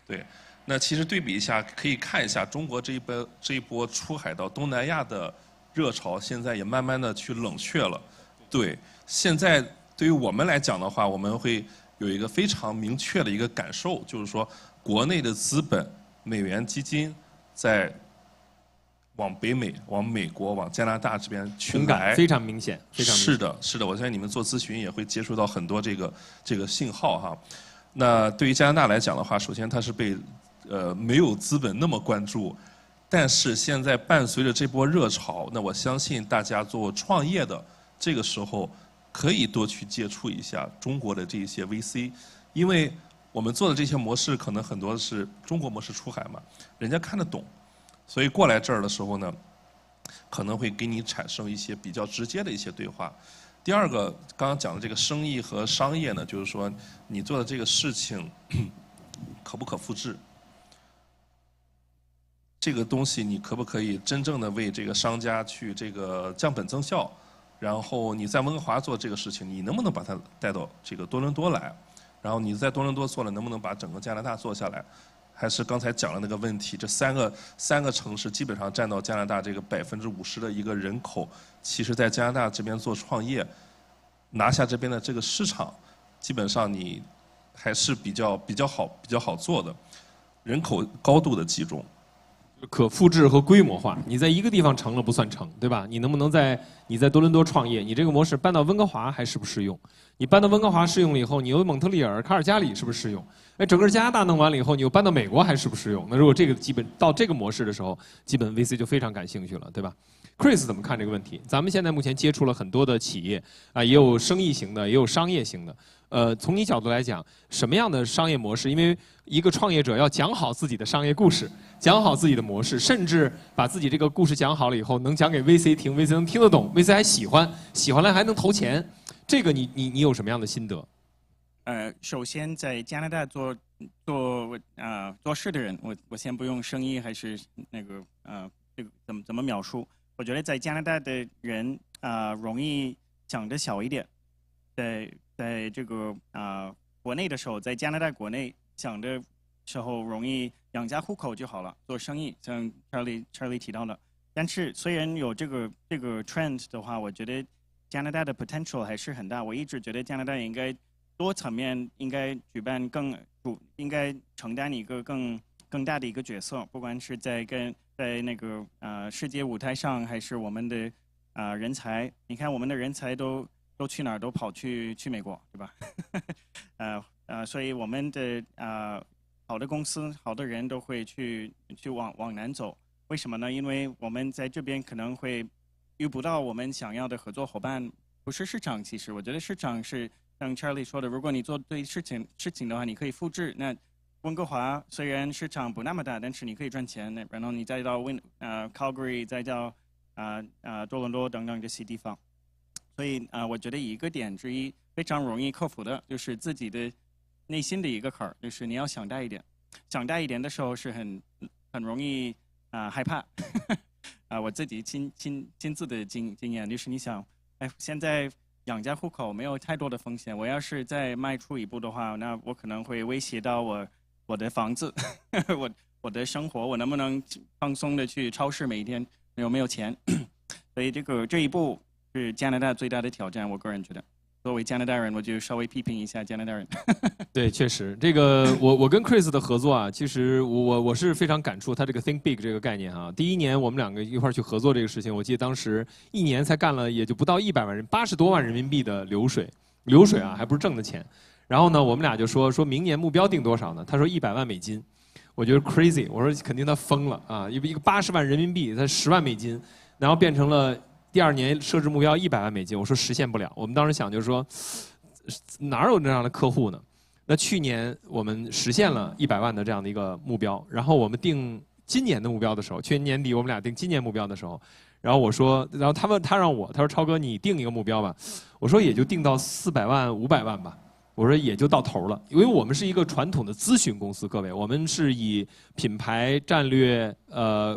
对。那其实对比一下，可以看一下中国这一波出海到东南亚的热潮，现在也慢慢的去冷却了。对，现在对于我们来讲的话，我们会有一个非常明确的一个感受，就是说国内的资本、美元基金在往北美、往美国、往加拿大这边去来，非常明显，非常明显。是的，是的，我相信你们做咨询也会接触到很多这个信号哈。那对于加拿大来讲的话，首先它是被没有资本那么关注，但是现在伴随着这波热潮，那我相信大家做创业的这个时候可以多去接触一下中国的这些 VC， 因为我们做的这些模式可能很多是中国模式出海嘛，人家看得懂，所以过来这儿的时候呢，可能会给你产生一些比较直接的一些对话。第二个，刚刚讲的这个生意和商业呢，就是说你做的这个事情可不可复制？这个东西你可不可以真正的为这个商家去这个降本增效？然后你在温哥华做这个事情，你能不能把它带到这个多伦多来？然后你在多伦多做了，能不能把整个加拿大做下来？还是刚才讲了那个问题，这三个城市基本上占到加拿大这个50%的一个人口，其实在加拿大这边做创业，拿下这边的这个市场，基本上你还是比较好做的，人口高度的集中。可复制和规模化，你在一个地方成了不算成，对吧？你能不能你在多伦多创业，你这个模式搬到温哥华还适不适用？你搬到温哥华适用了以后，你由蒙特利尔、卡尔加里是不是适用？哎，整个加拿大弄完了以后，你又搬到美国还适不适用？那如果这个基本到这个模式的时候，基本 VC 就非常感兴趣了，对吧？Chris 怎么看这个问题？咱们现在目前接触了很多的企业啊，也有生意型的，也有商业型的。从你角度来讲，什么样的商业模式？因为一个创业者要讲好自己的商业故事，讲好自己的模式，甚至把自己这个故事讲好了以后，能讲给 VC 听 ，VC 能听得懂 ，VC 还喜欢，喜欢了还能投钱。这个你有什么样的心得？首先在加拿大做事的人，我先不用生意还是那个这个怎么描述？我觉得在加拿大的人容易想得小一点，在这个国内的时候，在加拿大国内想的时候容易养家糊口就好了，做生意，像 Charlie 提到的。但是虽然有这个 trend 的话，我觉得加拿大的 potential 还是很大。我一直觉得加拿大应该多层面应该应该承担一个更大的一个角色，不管是在那个世界舞台上，还是我们的人才。你看我们的人才都去哪儿？都跑去美国，对吧？所以我们的好的公司、好的人都会去往南走。为什么呢？因为我们在这边可能会遇不到我们想要的合作伙伴，不是市场。其实我觉得市场是像 Charlie 说的，如果你做对事情的话，你可以复制。那温哥华虽然市场不那么大，但是你可以赚钱。然后你再到Calgary， 再到多伦多等等这些地方。所以我觉得一个点之一非常容易克服的，就是自己的内心的一个坎儿，就是你要想大一点。想大一点的时候是很容易害怕。我自己亲自的经验，就是你想，哎，现在养家糊口没有太多的风险，我要是再迈出一步的话，那我可能会威胁到我的房子，我的生活，我能不能放松的去超市每一天，有没有钱？所以这一步是加拿大最大的挑战，我个人觉得。作为加拿大人，我就稍微批评一下加拿大人。对，确实，这个我跟 Chris 的合作啊，其实我是非常感触他这个 think big 这个概念啊。第一年我们两个一块儿去合作这个事情，我记得当时1年才干了也就不到100万80多万人民币的流水啊，还不是挣的钱。然后呢，我们俩就说明年目标定多少呢？他说100万美金，我觉得 crazy， 我说肯定他疯了啊！一个80万人民币，他10万美金，然后变成了。第2年设置目标100万美金，我说实现不了。我们当时想就是说，哪有这样的客户呢？那去年我们实现了100万的这样的一个目标，然后我们定今年的目标的时候，去年年底我们俩定今年目标的时候，然后我说，然后他让我，他说超哥你定一个目标吧，我说也就定到400万500万吧。我说也就到头了，因为我们是一个传统的咨询公司，各位，我们是以品牌战略、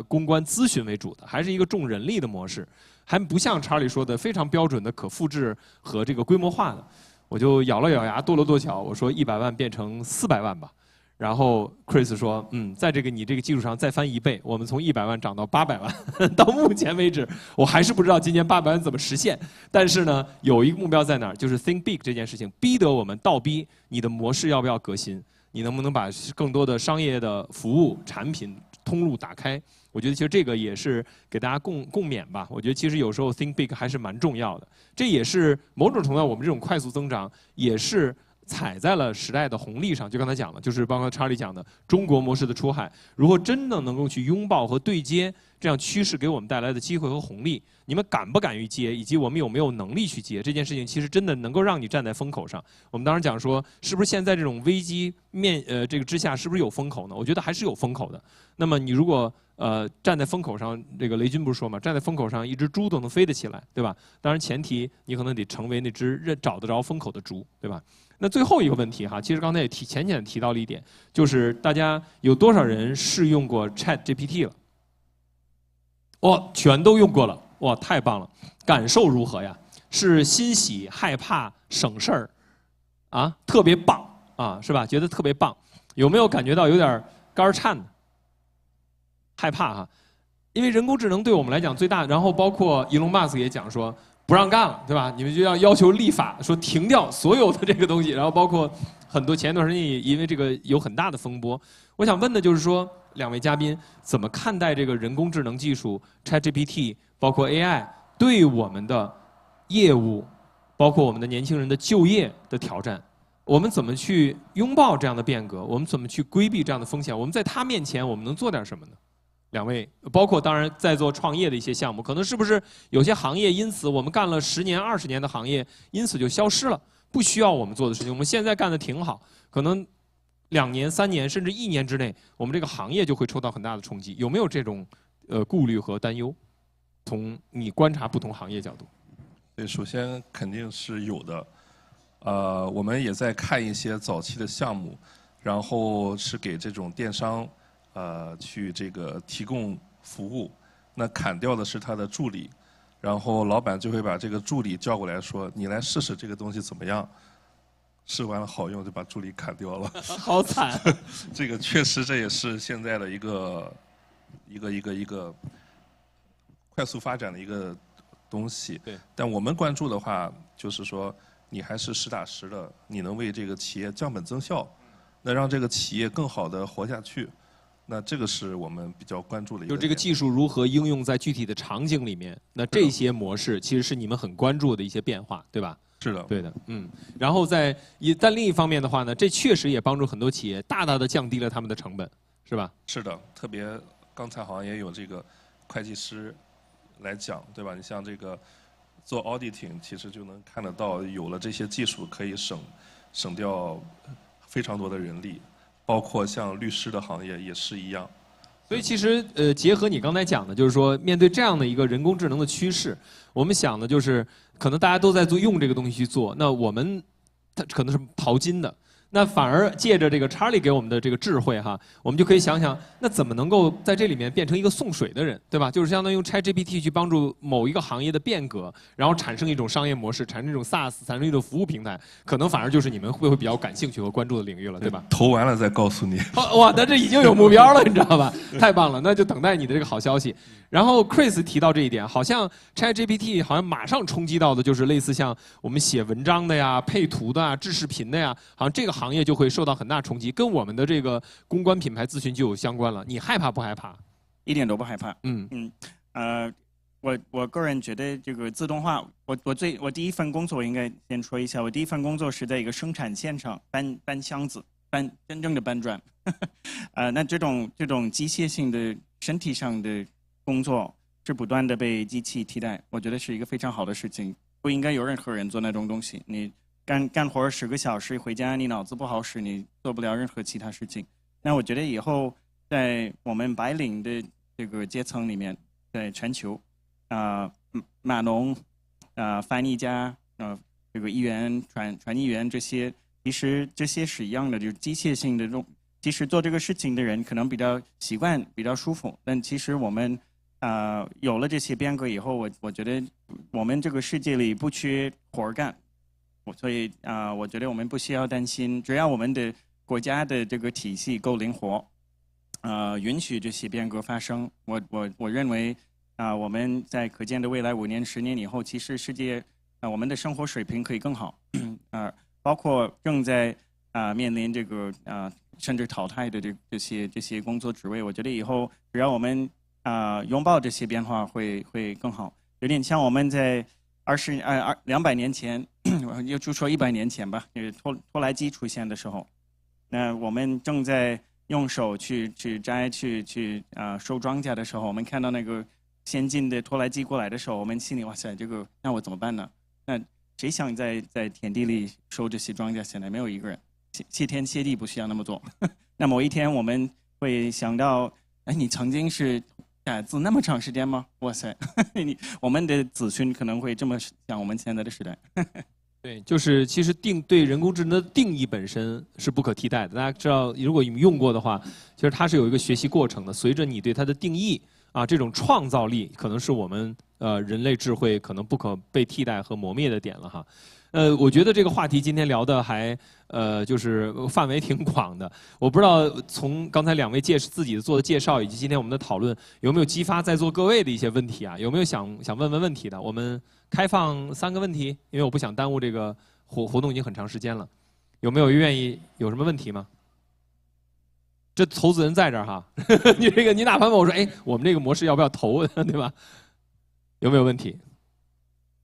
公关咨询为主的，还是一个重人力的模式，还不像查理说的非常标准的可复制和这个规模化的。我就咬了咬牙，跺了跺脚，我说100万变成400万吧。然后 Chris 说，在你这个基础上再翻1倍，我们从100万涨到800万。到目前为止，我还是不知道今年800万怎么实现。但是呢，有一个目标在哪儿，就是 think big 这件事情，逼得我们倒逼你的模式要不要革新。你能不能把更多的商业的服务产品通路打开？我觉得其实这个也是给大家共勉吧。我觉得其实有时候 think big 还是蛮重要的。这也是某种程度上我们这种快速增长也是踩在了时代的红利上。就刚才讲的，就是包括查理讲的中国模式的出海，如果真的能够去拥抱和对接这样趋势给我们带来的机会和红利，你们敢不敢于接，以及我们有没有能力去接这件事情，其实真的能够让你站在风口上。我们当时讲说，是不是现在这种危机这个之下，是不是有风口呢？我觉得还是有风口的。那么你如果站在风口上，这个雷军不是说嘛，站在风口上，一只猪都能飞得起来，对吧？当然前提你可能得成为那只找得着风口的猪，对吧？那最后一个问题哈，其实刚才也浅浅提到了一点，就是大家有多少人试用过 ChatGPT 了？全都用过了，哇，太棒了！感受如何呀？是欣喜、害怕、省事儿，啊，特别棒啊，是吧？觉得特别棒，有没有感觉到有点肝颤的？害怕哈，因为人工智能对我们来讲最大，然后包括伊隆马斯克也讲说不让干了，对吧？你们就要求立法说停掉所有的这个东西，然后包括很多前一段时间也因为这个有很大的风波。我想问的就是说，两位嘉宾怎么看待这个人工智能技术 ChatGPT 包括 AI 对我们的业务，包括我们的年轻人的就业的挑战？我们怎么去拥抱这样的变革？我们怎么去规避这样的风险？我们在它面前我们能做点什么呢？两位，包括当然在做创业的一些项目，可能是不是有些行业因此我们干了10年、20年的行业，因此就消失了，不需要我们做的事情，我们现在干的挺好，可能2年、3年甚至1年之内，我们这个行业就会受到很大的冲击。有没有这种顾虑和担忧？从你观察不同行业角度。对，首先肯定是有的。我们也在看一些早期的项目，然后是给这种电商去这个提供服务，那砍掉的是他的助理，然后老板就会把这个助理叫过来说：“你来试试这个东西怎么样？”试完了好用，就把助理砍掉了。好惨！这个确实这也是现在的一个快速发展的一个东西。对。但我们关注的话，就是说你还是实打实的，你能为这个企业降本增效，那让这个企业更好的活下去。那这个是我们比较关注的一个。就这个技术如何应用在具体的场景里面，那这些模式其实是你们很关注的一些变化，对吧？是的，对的，然后但另一方面的话呢，这确实也帮助很多企业大大的降低了他们的成本，是吧？是的，特别刚才好像也有这个会计师来讲，对吧？你像这个做 auditing， 其实就能看得到，有了这些技术可以省掉非常多的人力。包括像律师的行业也是一样，所以其实结合你刚才讲的，就是说面对这样的一个人工智能的趋势，我们想的就是可能大家都在用这个东西去做，那我们它可能是淘金的，那反而借着这个查理给我们的这个智慧哈，我们就可以想想，那怎么能够在这里面变成一个送水的人，对吧？就是相当于用 ChatGPT 去帮助某一个行业的变革，然后产生一种商业模式，产生一种 SaaS， 产生一种服务平台，可能反而就是你们会比较感兴趣和关注的领域了，对吧？投完了再告诉你。哇，那这已经有目标了，你知道吧？太棒了，那就等待你的这个好消息。然后 Chris 提到这一点，好像 ChatGPT 好像马上冲击到的就是类似像我们写文章的呀、配图的啊、制视频的呀，好像这个行业就会受到很大冲击，跟我们的这个公关品牌咨询就有相关了。你害怕不害怕？一点都不害怕。我个人觉得这个自动化，我第一份工作我应该先说一下，我第一份工作是在一个生产线上搬箱子，真正的搬砖。那这种机械性的身体上的工作是不断的被机器替代，我觉得是一个非常好的事情，不应该有任何人做那种东西。你干活10个小时回家，你脑子不好使，你做不了任何其他事情。那我觉得以后在我们白领的这个阶层里面，在全球，码农，翻译家，这个译员、传译员这些，其实这些是一样的，就是机械性的这种。其实做这个事情的人可能比较习惯、比较舒服，但其实我们有了这些变革以后，我觉得我们这个世界里不缺活干，所以我觉得我们不需要担心，只要我们的国家的这个体系够灵活，允许这些变革发生，我认为我们在可见的未来5年、10年以后，其实世界我们的生活水平可以更好，包括正在面临这个甚至淘汰的这些工作职位。我觉得以后只要我们拥抱这些变化会更好。有点像我们在200年前，就说100年前吧，拖拉机出现的时候，那我们正在用手去摘去收庄稼的时候，我们看到那个先进的拖拉机过来的时候，我们心里哇塞，这个那我怎么办呢？那谁想在田地里收这些庄稼？现在没有一个人，谢天谢地不需要那么做。那某一天我们会想到，哎，你曾经是打字那么长时间吗？哇塞，我们的子孙可能会这么想我们现在的时代。对，就是其实对人工智能的定义本身是不可替代的。大家知道，如果你们用过的话，其实它是有一个学习过程的。随着你对它的定义这种创造力可能是我们人类智慧可能不可被替代和磨灭的点了哈。我觉得这个话题今天聊的还就是范围挺广的。我不知道从刚才2位自己做的介绍以及今天我们的讨论，有没有激发在座各位的一些问题啊？有没有想问问题的？我们开放3个问题，因为我不想耽误这个活动已经很长时间了。有没有愿意有什么问题吗？这投资人在这儿哈，你哪怕问我说，哎，我们这个模式要不要投，对吧？有没有问题？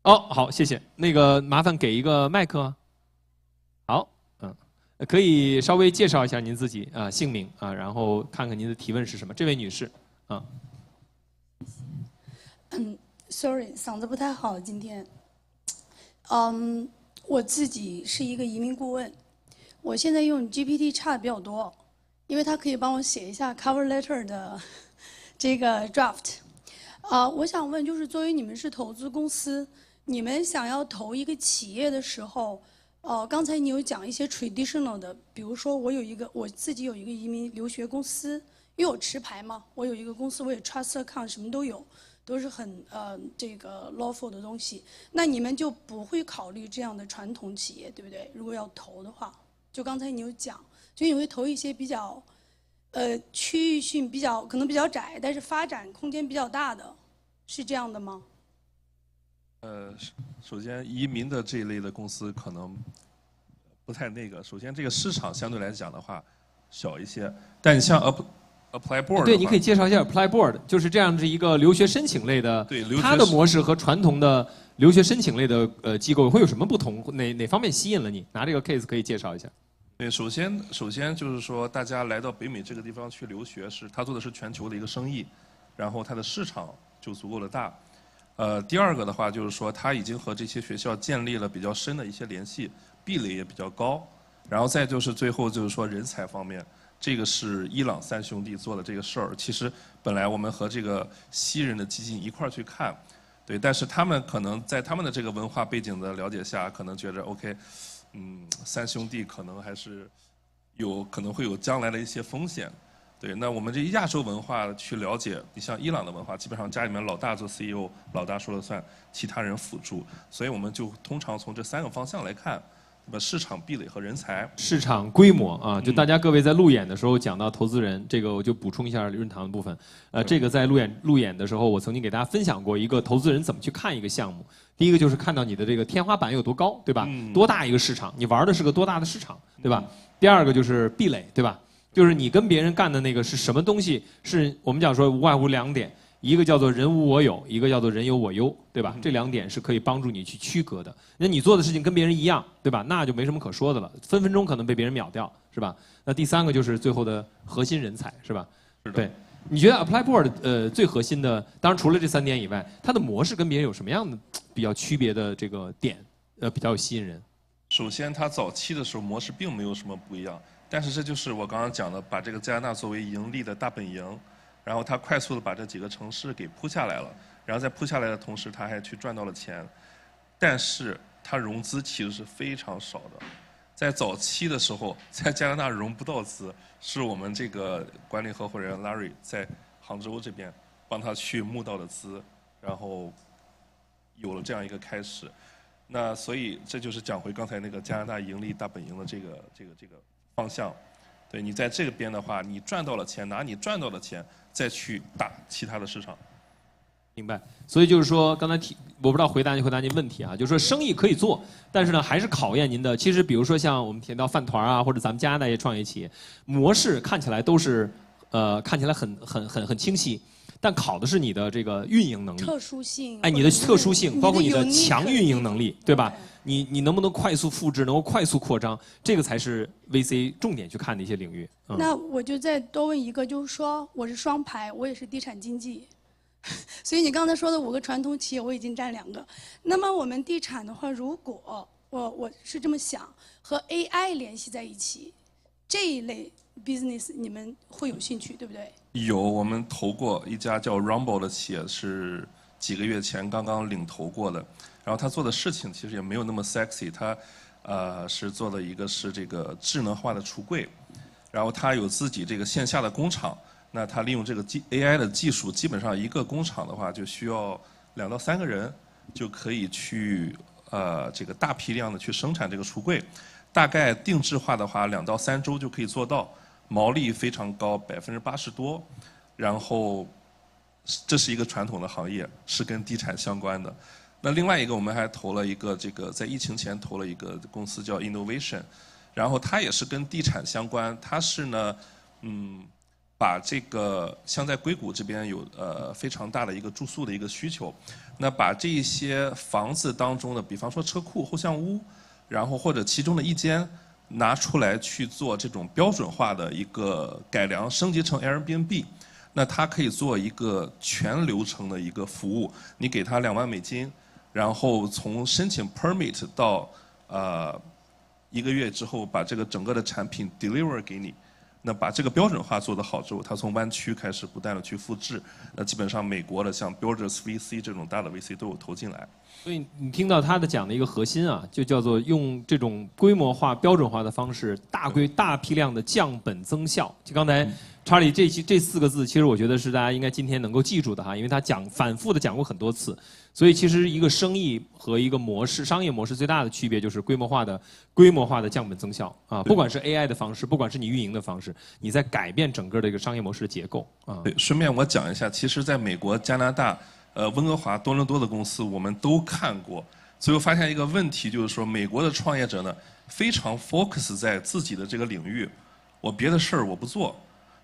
哦，好，谢谢。那个麻烦给一个麦克。好，可以稍微介绍一下您自己姓名然后看看您的提问是什么。这位女士Sorry， 嗓子不太好今天。我自己是一个移民顾问，我现在用 GPT 差的比较多，因为它可以帮我写一下 cover letter 的这个 draft。我想问，就是作为你们是投资公司，你们想要投一个企业的时候，刚才你有讲一些 traditional 的，比如说我自己有一个移民留学公司，因为我持牌嘛，我有一个公司，我也 trust account 什么都有，都是很这个 lawful 的东西。那你们就不会考虑这样的传统企业，对不对？如果要投的话，就刚才你有讲，所以你会投一些比较区域性可能比较窄，但是发展空间比较大的，是这样的吗？首先移民的这一类的公司可能不太那个。首先这个市场相对来讲的话小一些，但你像 Apply Board 对，你可以介绍一下 Apply Board， 就是这样的一个留学申请类的，它的模式和传统的留学申请类的机构会有什么不同？哪方面吸引了你？拿这个 case 可以介绍一下。对，首先就是说，大家来到北美这个地方去留学，他做的是全球的一个生意，然后它的市场就足够的大。第二个的话就是说，他已经和这些学校建立了比较深的一些联系，壁垒也比较高。然后再就是最后就是说人才方面，这个是伊朗3兄弟做的这个事儿。其实本来我们和这个西人的基金一块儿去看，对，但是他们可能在他们的这个文化背景的了解下，可能觉得 OK。3兄弟可能还是可能会有将来的一些风险，对。那我们这亚洲文化去了解，你像伊朗的文化，基本上家里面老大做 CEO， 老大说了算，其他人辅助。所以我们就通常从这3个方向来看，对吧？市场壁垒和人才。市场规模就大家各位在路演的时候讲到投资人，这个我就补充一下润堂的部分。这个在路演的时候，我曾经给大家分享过一个投资人怎么去看一个项目。第一个就是看到你的这个天花板有多高，对吧？多大一个市场，你玩的是个多大的市场，对吧？第二个就是壁垒，对吧？就是你跟别人干的那个是什么东西？是我们讲说无外乎2点，一个叫做人无我有，一个叫做人有我优，对吧？这2点是可以帮助你去区隔的。那你做的事情跟别人一样，对吧？那就没什么可说的了，分分钟可能被别人秒掉，是吧？那第3个就是最后的核心人才，是吧？对。你觉得 Apply Board 最核心的，当然除了这3点以外，它的模式跟别人有什么样的比较区别的这个点，比较吸引人？首先，它早期的时候模式并没有什么不一样，但是这就是我刚刚讲的，把这个加拿大作为盈利的大本营，然后它快速的把这几个城市给铺下来了，然后在铺下来的同时，它还去赚到了钱，但是它融资其实是非常少的。在早期的时候，在加拿大融不到资，是我们这个管理合伙人 Larry 在杭州这边帮他去募到的资，然后有了这样一个开始。那所以这就是讲回刚才那个加拿大盈利大本营的这个方向。对，你在这边的话，你赚到了钱，拿你赚到的钱再去打其他的市场。明白。所以就是说，刚才我不知道回答您问题啊，就是说生意可以做，但是呢，还是考验您的。其实比如说像我们提到饭团啊，或者咱们加拿大一些创业企业，模式看起来都是看起来很清晰。但考的是你的这个运营能力，特殊性，你的特殊性，包括你的强运营能力，对吧？你能不能快速复制，能够快速扩张，这个才是 VC 重点去看的一些领域。那我就再多问一个，就是说我是双排，我也是地产经济，所以你刚才说的5个传统企业，我已经占2个。那么我们地产的话，如果我是这么想，和 AI 联系在一起，这一类 business 你们会有兴趣，对不对？有，我们投过一家叫 Rumble 的企业，是几个月前刚刚领投过的。然后他做的事情其实也没有那么 sexy， 他是做的一个是这个智能化的橱柜，然后他有自己这个线下的工厂。那他利用这个 AI 的技术，基本上一个工厂的话就需要2到3个人就可以去这个大批量的去生产这个橱柜，大概定制化的话2到3周就可以做到。毛利非常高，80%多，然后这是一个传统的行业，是跟地产相关的。那另外一个我们还投了一个这个在疫情前投了一个公司叫 innovation， 然后它也是跟地产相关，它是呢把这个像在硅谷这边有非常大的一个住宿的一个需求，那把这一些房子当中的，比方说车库、后巷屋，然后或者其中的一间。拿出来去做这种标准化的一个改良，升级成 Airbnb， 那它可以做一个全流程的一个服务。你给他2万美金，然后从申请 permit 到1个月之后，把这个整个的产品 deliver 给你。那把这个标准化做得好之后，它从湾区开始不断的去复制。那基本上美国的像 Builders VC 这种大的 VC 都有投进来。所以你听到他的讲的一个核心啊，就叫做用这种规模化、标准化的方式，大批量的降本增效。就刚才查理这4个字，其实我觉得是大家应该今天能够记住的哈，因为他反复的讲过很多次。所以其实一个生意和一个商业模式最大的区别就是规模化的降本增效啊，不管是 AI 的方式，不管是你运营的方式，你在改变整个的一个商业模式的结构啊。对，顺便我讲一下，其实在美国、加拿大。温哥华、多伦多的公司我们都看过，所以我发现一个问题，就是说美国的创业者呢非常 focus 在自己的这个领域，我别的事儿我不做。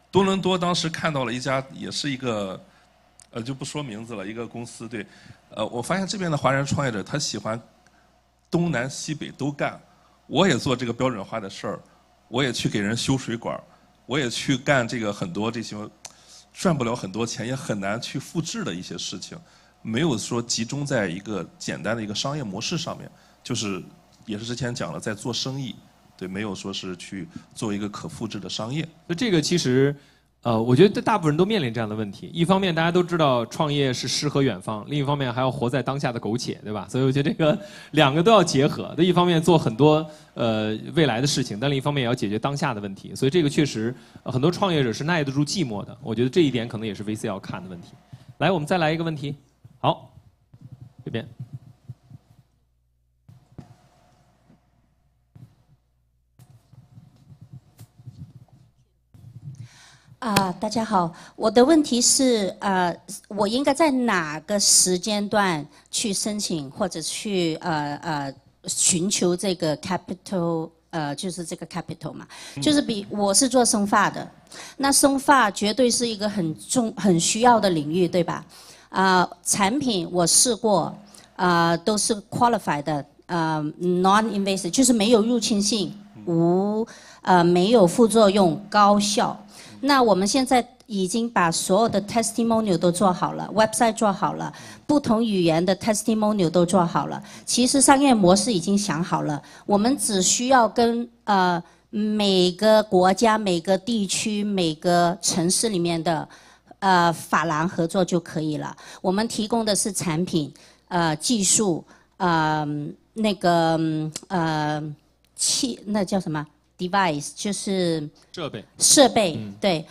多伦多当时看到了一家也是一个就不说名字了，一个公司，对，我发现这边的华人创业者他喜欢东南西北都干，我也做这个标准化的事儿，我也去给人修水管，我也去干这个很多这些。赚不了很多钱，也很难去复制的一些事情，没有说集中在一个简单的一个商业模式上面，就是也是之前讲了，在做生意，对，没有说是去做一个可复制的商业。那这个其实，我觉得大部分人都面临这样的问题。一方面，大家都知道创业是诗和远方；另一方面，还要活在当下的苟且，对吧？所以我觉得这个2个都要结合。一方面做很多未来的事情，但另一方面也要解决当下的问题。所以这个确实很多创业者是耐得住寂寞的。我觉得这一点可能也是 VC 要看的问题。来，我们再来一个问题。好，这边。大家好，我的问题是，我应该在哪个时间段去申请或者去寻求这个 capital，就是这个 capital 嘛，就是我是做生发的，那生发绝对是一个很需要的领域，对吧？产品我试过，都是 qualified 的，non-invasive， 就是没有入侵性，没有副作用，高效。那我们现在已经把所有的 testimonial 都做好了 ，website 做好了，不同语言的 testimonial 都做好了。其实商业模式已经想好了，我们只需要跟每个国家、每个地区、每个城市里面的法郎合作就可以了。我们提供的是产品、技术、那叫什么？ device 就是设备，对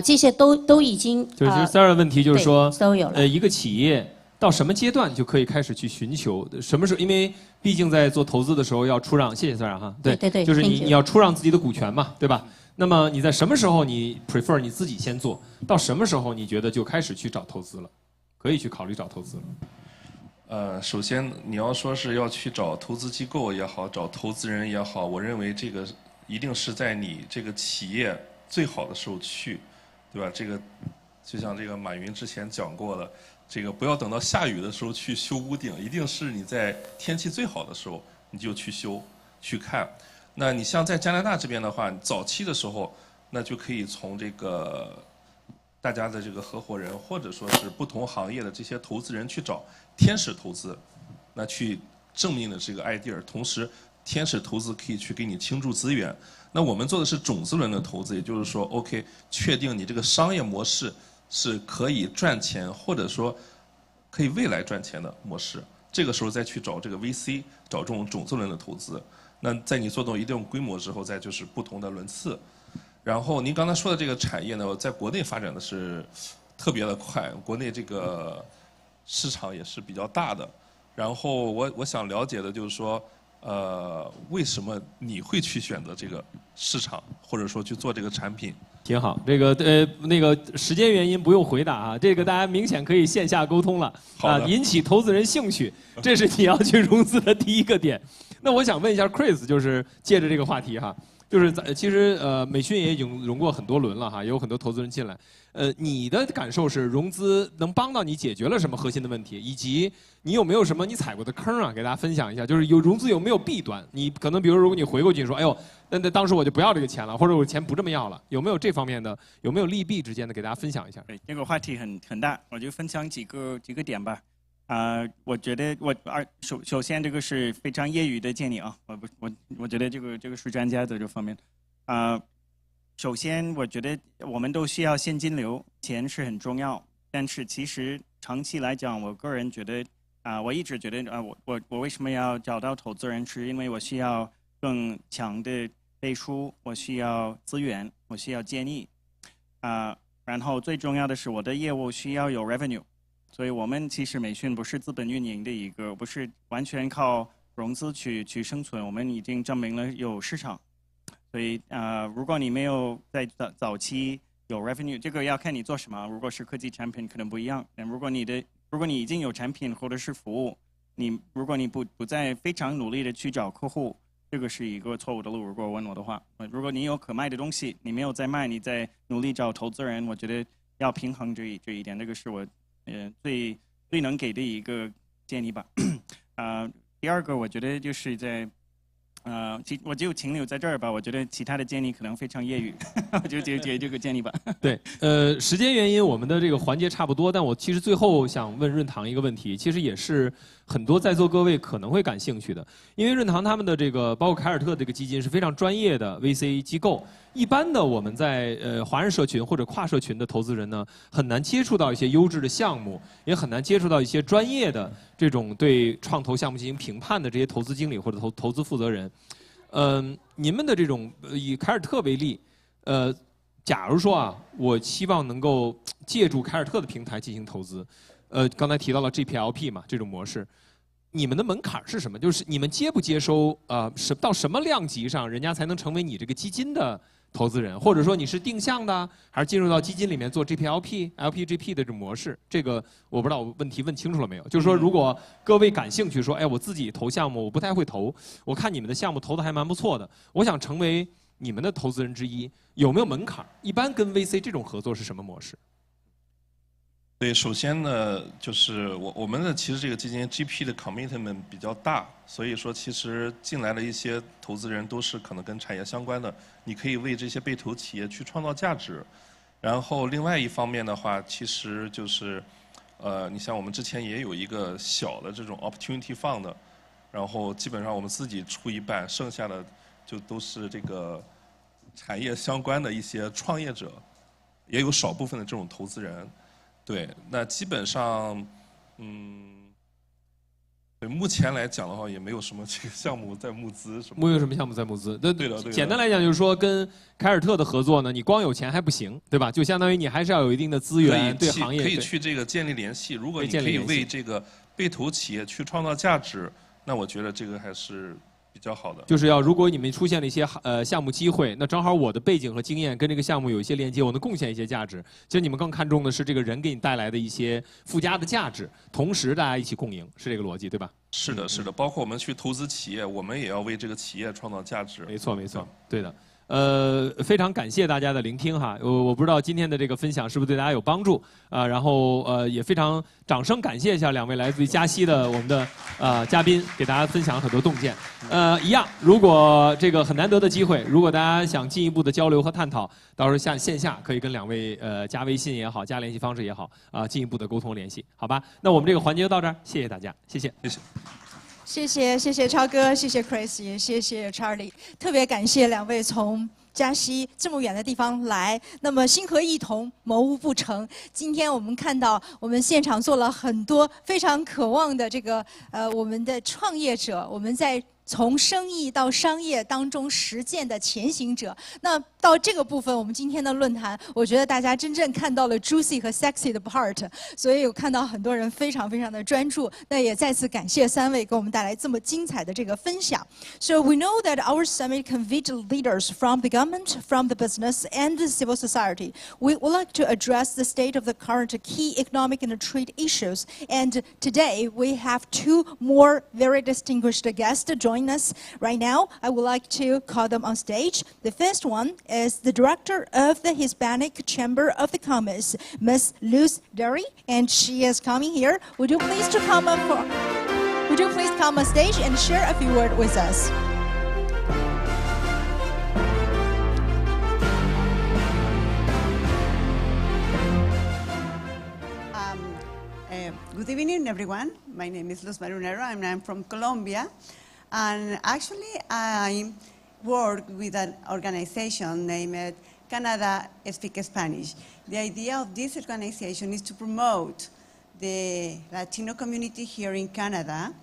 这些都已经就是第2个问题就是说都有了。一个企业到什么阶段就可以开始去寻求什么时候？因为毕竟在做投资的时候要出让，谢谢Sarah哈，对，就是你要出让自己的股权嘛，对吧？那么你在什么时候你 prefer 你自己先做到什么时候你觉得就开始去找投资了？可以去考虑找投资了？首先你要说是要去找投资机构也好，找投资人也好，我认为这个一定是在你这个企业最好的时候去，对吧？这个就像这个马云之前讲过的，这个不要等到下雨的时候去修屋顶，一定是你在天气最好的时候你就去修去看。那你像在加拿大这边的话，早期的时候，那就可以从这个大家的这个合伙人，或者说是不同行业的这些投资人去找天使投资，那去正面的这个 idea， 同时天使投资可以去给你倾注资源。那我们做的是种子轮的投资，也就是说 ，OK， 确定你这个商业模式是可以赚钱，或者说可以未来赚钱的模式。这个时候再去找这个 VC， 找这种种子轮的投资。那在你做到一定规模之后，再就是不同的轮次。然后您刚才说的这个产业呢，在国内发展的是特别的快，国内这个市场也是比较大的。然后我想了解的就是说，为什么你会去选择这个市场，或者说去做这个产品？挺好，这个那个时间原因不用回答啊，这个大家明显可以线下沟通了啊，引起投资人兴趣，这是你要去融资的第一个点。那我想问一下 Chris， 就是借着这个话题哈，就是其实美讯也已经融过很多轮了哈，也有很多投资人进来。你的感受是融资能帮到你解决了什么核心的问题，以及你有没有什么你踩过的坑啊，给大家分享一下？就是融资有没有弊端？你可能比如如果你回过去说，哎呦，那当时我就不要这个钱了，或者我钱不这么要了，有没有这方面的？有没有利弊之间的？给大家分享一下。对，这个话题很大，我就分享几个点吧。我觉得首先这个是非常业余的建议啊，我觉得这个是专家的这方面。首先我觉得我们都需要现金流，钱是很重要，但是其实长期来讲，我个人觉得我一直觉得我为什么要找到投资人，是因为我需要更强的背书，我需要资源，我需要建议然后最重要的是我的业务需要有 revenue。所以我们其实美讯不是资本运营的一个，不是完全靠融资去生存，我们已经证明了有市场。所以如果你没有在早期有 revenue， 这个要看你做什么。如果是科技产品可能不一样，但如果你已经有产品或者是服务，如果你不再非常努力的去找客户，这个是一个错误的路。如果问我的话，如果你有可卖的东西，你没有在卖，你在努力找投资人，我觉得要平衡这一点，这个是我最能给的一个建议吧。第二个我觉得就是在我就停留在这儿吧。我觉得其他的建议可能非常业余，我就给这个建议吧。对，时间原因，我们的这个环节差不多，但我其实最后想问润堂一个问题，其实也是很多在座各位可能会感兴趣的，因为润堂他们的这个包括凯尔特这个基金是非常专业的 VC 机构，一般的我们在华人社群或者跨社群的投资人呢，很难接触到一些优质的项目，也很难接触到一些专业的这种对创投项目进行评判的这些投资经理或者投资负责人。您们的这种以凯尔特为例，假如说啊，我希望能够借助凯尔特的平台进行投资，刚才提到了 GPLP 嘛，这种模式，你们的门槛是什么？就是你们接不接收到什么量级上，人家才能成为你这个基金的投资人？或者说你是定向的，还是进入到基金里面做 GPLP、LPGP 的这种模式？这个我不知道我问题问清楚了没有？就是说，如果各位感兴趣，说，哎，我自己投项目我不太会投，我看你们的项目投的还蛮不错的，我想成为你们的投资人之一，有没有门槛？一般跟 VC 这种合作是什么模式？对，首先呢，就是我们的其实这个基金 GP 的 commitment 比较大，所以说其实进来的一些投资人都是可能跟产业相关的，你可以为这些被投企业去创造价值。然后另外一方面的话，其实就是你像我们之前也有一个小的这种 opportunity fund， 然后基本上我们自己出一半，剩下的就都是这个产业相关的一些创业者，也有少部分的这种投资人。对，那基本上，对，目前来讲的话，也没有什么这个项目在募资什么。没有什么项目在募资。对的。简单来讲就是说，跟凯尔特的合作呢，你光有钱还不行，对吧？就相当于你还是要有一定的资源，对行业可以去这个建立联系。如果你可以为这个被投企业去创造价值，那我觉得这个还是比较好的。就是如果你们出现了一些项目机会，那正好我的背景和经验跟这个项目有一些连接，我能贡献一些价值。其实你们更看重的是这个人给你带来的一些附加的价值，同时大家一起共赢，是这个逻辑对吧？是的，是的，包括我们去投资企业，我们也要为这个企业创造价值。没错，没错，对的。非常感谢大家的聆听哈，我不知道今天的这个分享是不是对大家有帮助啊，然后也非常掌声感谢一下2位来自于嘉西的我们的嘉宾，给大家分享很多洞见。一样，如果这个很难得的机会，如果大家想进一步的交流和探讨，到时候线下可以跟2位加微信也好，加联系方式也好进一步的沟通联系，好吧？那我们这个环节就到这儿，谢谢大家，谢谢，谢谢。谢谢超哥，谢谢 Chris， 也谢谢 Charlie， 特别感谢2位从嘉西这么远的地方来，那么心合意同，谋无不成。今天我们看到我们现场做了很多非常渴望的这个我们的创业者，我们在从生意到商业当中实践的前行者。那到这个部分，我们今天的论坛，我觉得大家真正看到了 juicy 和 sexy 的 part， 所以有看到很多人非常非常的专注。那也再次感谢3位给我们带来这么精彩的这个分享。So we know that our summit convened leaders from the government, from the business, and the civil society. We would like to address the state of the current key economic and trade issues. And today we have 2 more very distinguished guests joining us. Right now, I would like to call them on stage. The first one is the director of the Hispanic Chamber of the Commerce, Ms. Luz Derry, and she is coming here. Would you please come on stage and share a few words with us? Good evening, everyone. My name is Luz Marunero, and I'm from Colombia. And actually, I work with an organization named Canada Speak Spanish. The idea of this organization is to promote the Latino community here in Canada,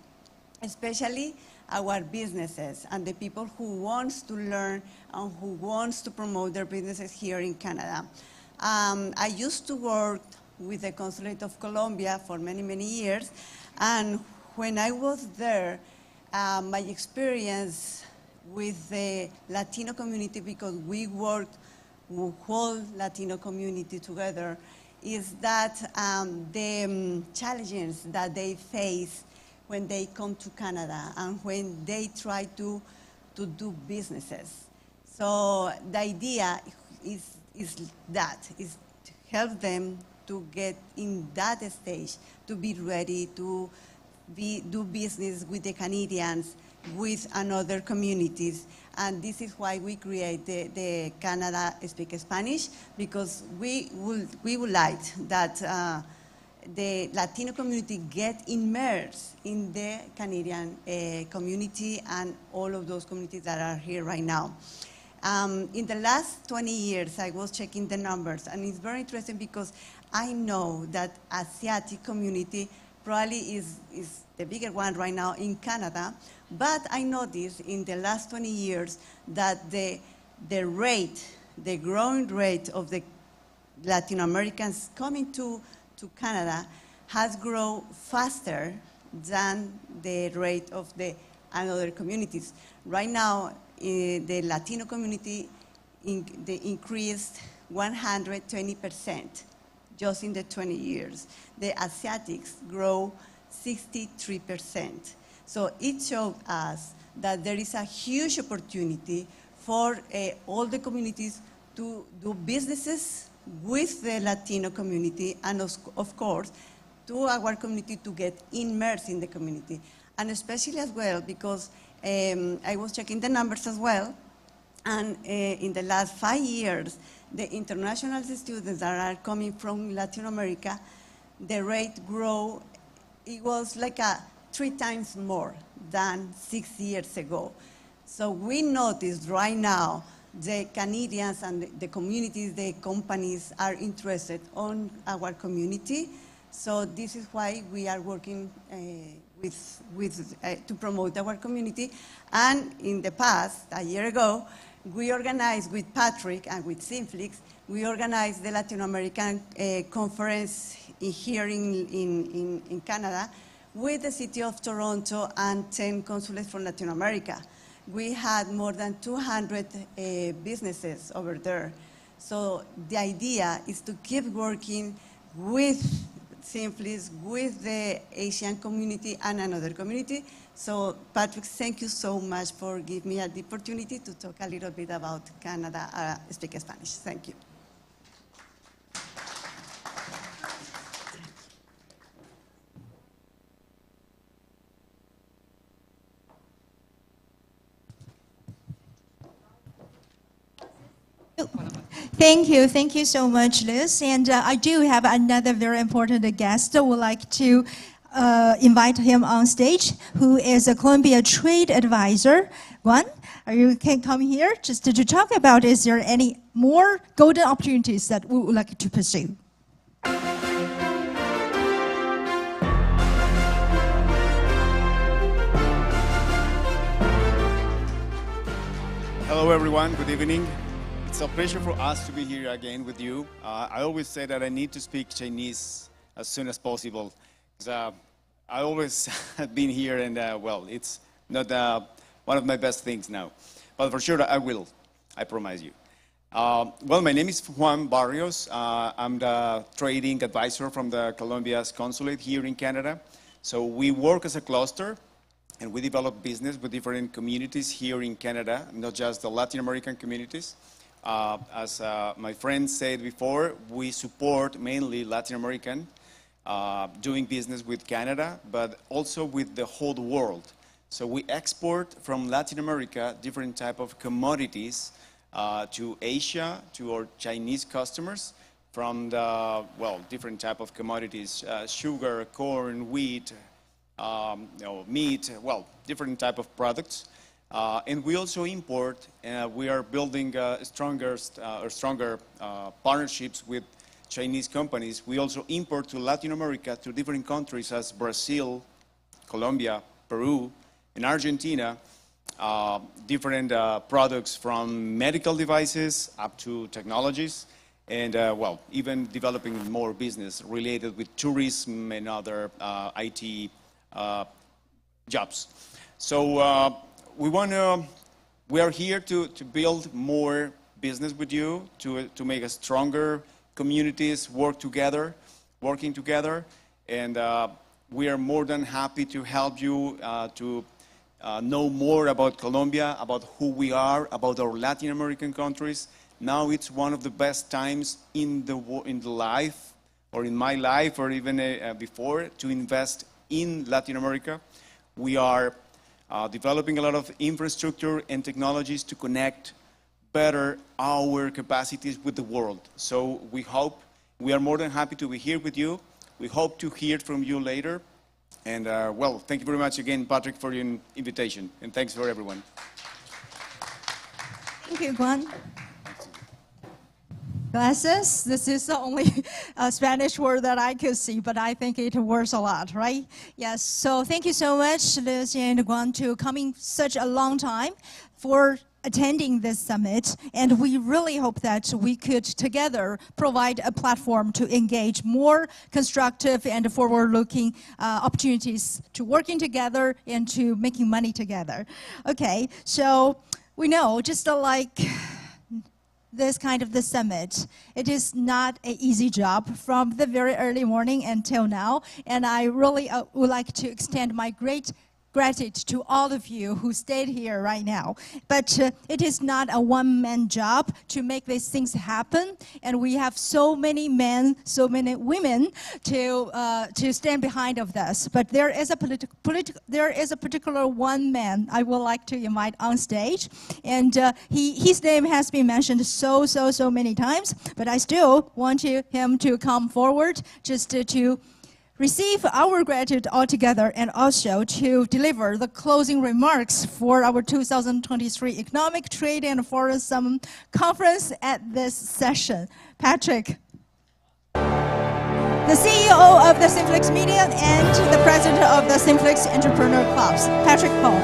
especially our businesses and the people who wants to learn and who wants to promote their businesses here in Canada. I used to work with the Consulate of Colombia for many, many years, and when I was there, my experience with the Latino community, because we worked with whole Latino community together, is that the challenges that they face when they come to Canada and when they try to do businesses. So the idea is to help them to get in that stage, to be ready to do business with the Canadians, with another communities. And this is why we create the Canada Speak Spanish, because we would like that the Latino community get immersed in the Canadian community and all of those communities that are here right now. In the last 20 years, I was checking the numbers, and it's very interesting because I know that Asiatic community probably is the bigger one right now in Canada, but I noticed in the last 20 years that the growing rate of the Latin Americans coming to Canada has grown faster than the rate of the other communities. Right now, the Latino community increased 120% just in the 20 years. The Asiatics grow 63%. So it shows us that there is a huge opportunity for all the communities to do businesses with the Latino community, and of course, to our community to get immersed in the community. And especially as well, because I was checking the numbers as well, and in the last 5 years, the international students that are coming from Latin America, the rate grow, it was like 3 times more than 6 years ago. So we notice right now the Canadians and the communities, the companies are interested on our community. So this is why we are working to promote our community. And in the past, a year ago, we organized with Patrick and with Simflix, we organized the Latin American conference here in Canada with the city of Toronto and 10 consulates from Latin America. we had more than 200 businesses over there. So the idea is to keep working with Simplex, with the Asian community and another community. So Patrick, thank you so much for giving me the opportunity to talk a little bit about Canada, speak Spanish. Thank you. Thank you so much, Liz. And I do have another very important guest. I would like to invite him on stage, who is a Columbia Trade Advisor. Guan, you can come here just to talk about, is there any more golden opportunities that we would like to pursue? Hello everyone, good evening. It's a pleasure for us to be here again with you. I always say that I need to speak Chinese as soon as possible. I always have been here and well, it's not one of my best things now. But for sure I will, I promise you. Well, my name is Juan Barrios. I'm the trading advisor from the Colombia's consulate here in Canada. So we work as a cluster and we develop business with different communities here in Canada, not just the Latin American communities. As my friend said before, we support mainly Latin American, doing business with Canada, but also with the whole world. So we export from Latin America different type of commodities to Asia, to our Chinese customers, from the, well, different type of commodities, sugar, corn, wheat, meat, well, different type of products. And we also import, we are building stronger partnerships with Chinese companies. We also import to Latin America, to different countries as Brazil, Colombia, Peru, and Argentina, different products from medical devices up to technologies, and well, even developing more business related with tourism and other IT jobs. So we are here to build more business with you, to make a stronger communities working together, and we are more than happy to help you to know more about Colombia, about who we are, about our Latin American countries. Now it's one of the best times in the life, or in my life, or even before, to invest in Latin America. We are developing a lot of infrastructure and technologies to connect better our capacities with the world. So we are more than happy to be here with you. We hope to hear from you later. And well, thank you very much again, Patrick, for your invitation. And thanks for everyone. Thank you, Juan. Gracias. This is the only Spanish word that I could see, but I think it works a lot, right? Yes, so thank you so much, Liz and Guan, to coming such a long time for attending this summit, and we really hope that we could together provide a platform to engage more constructive and forward-looking opportunities to working together and to making money together. Okay, so we know, just like this kind of the summit, it is not an easy job from the very early morning until now, and I really would like to extend my great gratitude to all of you who stayed here right now. But it is not a one-man job to make these things happen, and we have so many men, so many women to stand behind of this. But there is a particular one man I would like to invite on stage, and his name has been mentioned so many times, but I still want him to come forward just to receive our gratitude altogether, and also to deliver the closing remarks for our 2023 Economic, Trade and Foreign Summit Conference at this session. Patrick, the CEO of the Simplex Media and the president of the Simplex Entrepreneur Clubs, Patrick Paul.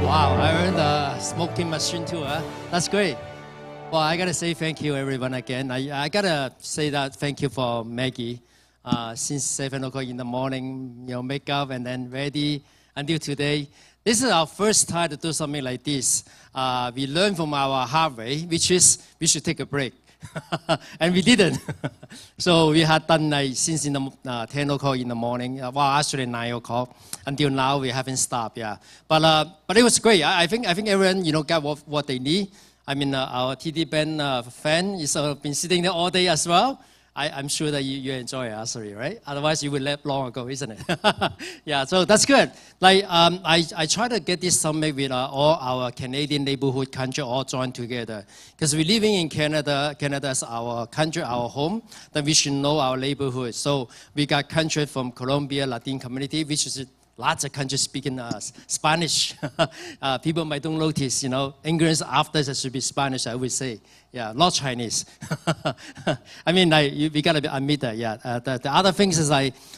Wow, I earned a smoking machine too, huh? That's great. Well, I gotta say thank you everyone again. I gotta say that thank you for Maggie. Since 7 o'clock in the morning, make up and then ready until today. This is our first time to do something like this. We learned from our hard way, which is we should take a break. And we didn't. So we had done like since in the 10 o'clock in the morning, well actually 9 o'clock, until now we haven't stopped, yeah. But it was great. I think everyone got what they need. I mean our TD band fan is been sitting there all day as well. I'm sure that you enjoy it actually, right? Otherwise you would left long ago, isn't it? Yeah, so that's good. Like I try to get this summit with all our Canadian neighborhood country all joined together. Because we're living in Canada, Canada is our country, our home, then we should know our neighborhood. So we got country from Colombia, Latin community, which is lots of countries speaking Spanish. People might don't notice, English after that should be Spanish, I would say. Yeah, not Chinese. I mean, we gotta admit that, yeah. The other things is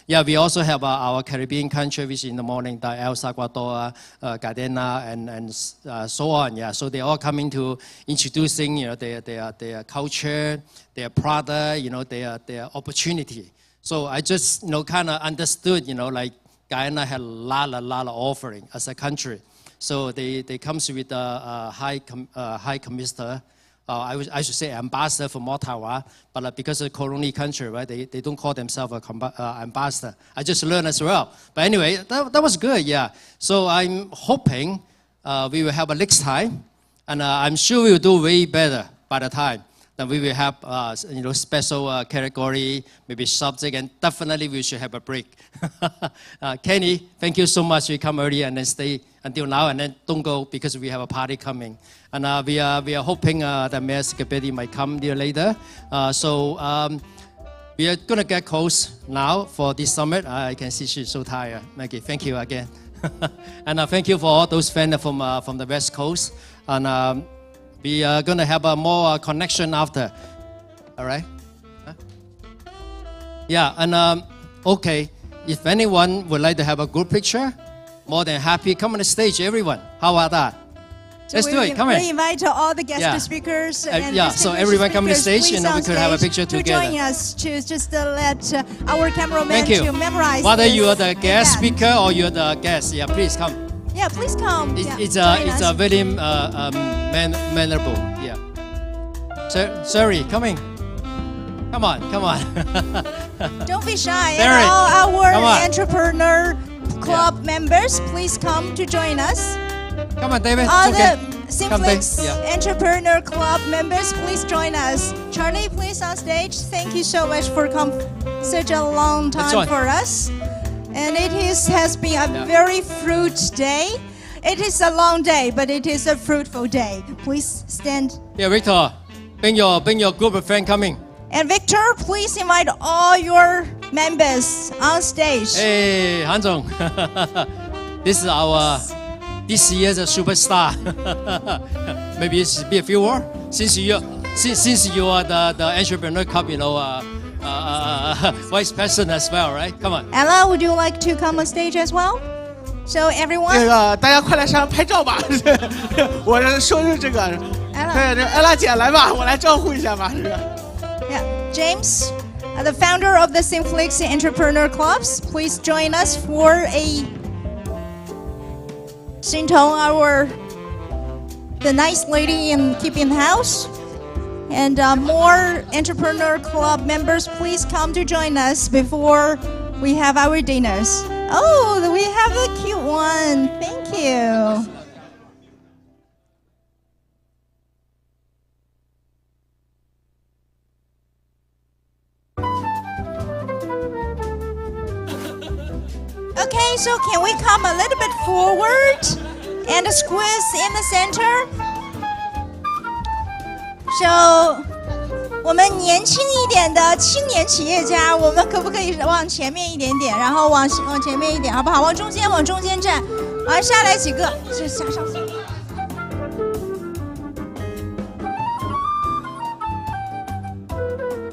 we also have our Caribbean country, which in the morning, the El Salvador, Guyana, and so on, yeah. So they're all coming to introducing, their culture, their product, their opportunity. So I just, kind of understood, like Guyana had a lot of offering as a country. So they comes with a high commissioner. I should say ambassador from Ottawa, but because of the colonial country, right, they don't call themselves an ambassador. I just learned as well. But anyway, that was good, yeah. So I'm hoping we will have a next time, and I'm sure we will do way better by the time. Then we will have special category, maybe subject, and definitely we should have a break. Kenny, thank you so much. You come early and then stay until now, and then don't go because we have a party coming. And we are hoping that Mayor Scabedi might come there later. So we are gonna get close now for this summit. I can see she's so tired. Maggie, thank you again. And thank you for all those fans from the West Coast. And we are gonna have a more connection after. All right? Huh? Yeah, and okay. If anyone would like to have a group picture, more than happy. Come on the stage, everyone. How about that? So let's do it. Come in. We invite all the guest speakers. And so everyone come on the stage and we could have a picture together. Join us to just let our cameraman to memorize. Whether you are the guest speaker or you're the guest, yeah, please come. Yeah, please come. It's a very memorable. Yeah. Sorry, coming. Come on. Don't be shy. And all our entrepreneur club members, please come to join us. Come on, David. All the Simplex Entrepreneur Club members, please join us. Charlie, please on stage. Thank you so much for coming such a long time for us. And it has been a very fruit day. It is a long day, but it is a fruitful day. Please stand. Yeah, Victor, bring your group of friends coming. And Victor, please invite all your members on stage. Hey, Han Zong. This is our this year's superstar. Maybe it should be a few more. Since you are the entrepreneur club, vice president as well, right? Come on. Ella, would you like to come on stage as well? So everyone. 大家快来上拍照吧！我说是这个，对，艾拉姐来吧，我来招呼一下吧，这个。Yeah, James, the founder of the Simplex Entrepreneur Clubs, please join us for a Xintong, the nice lady in keeping house. And more entrepreneur club members, please come to join us before we have our dinners. Oh, we have a cute one. Thank you. Okay, so can we come a little bit forward and squeeze in the center? So, 我们年轻一点的青年企业家，我们可不可以往前面一点点，然后往前面一点，好不好？往中间站，往下来几个，就下上去。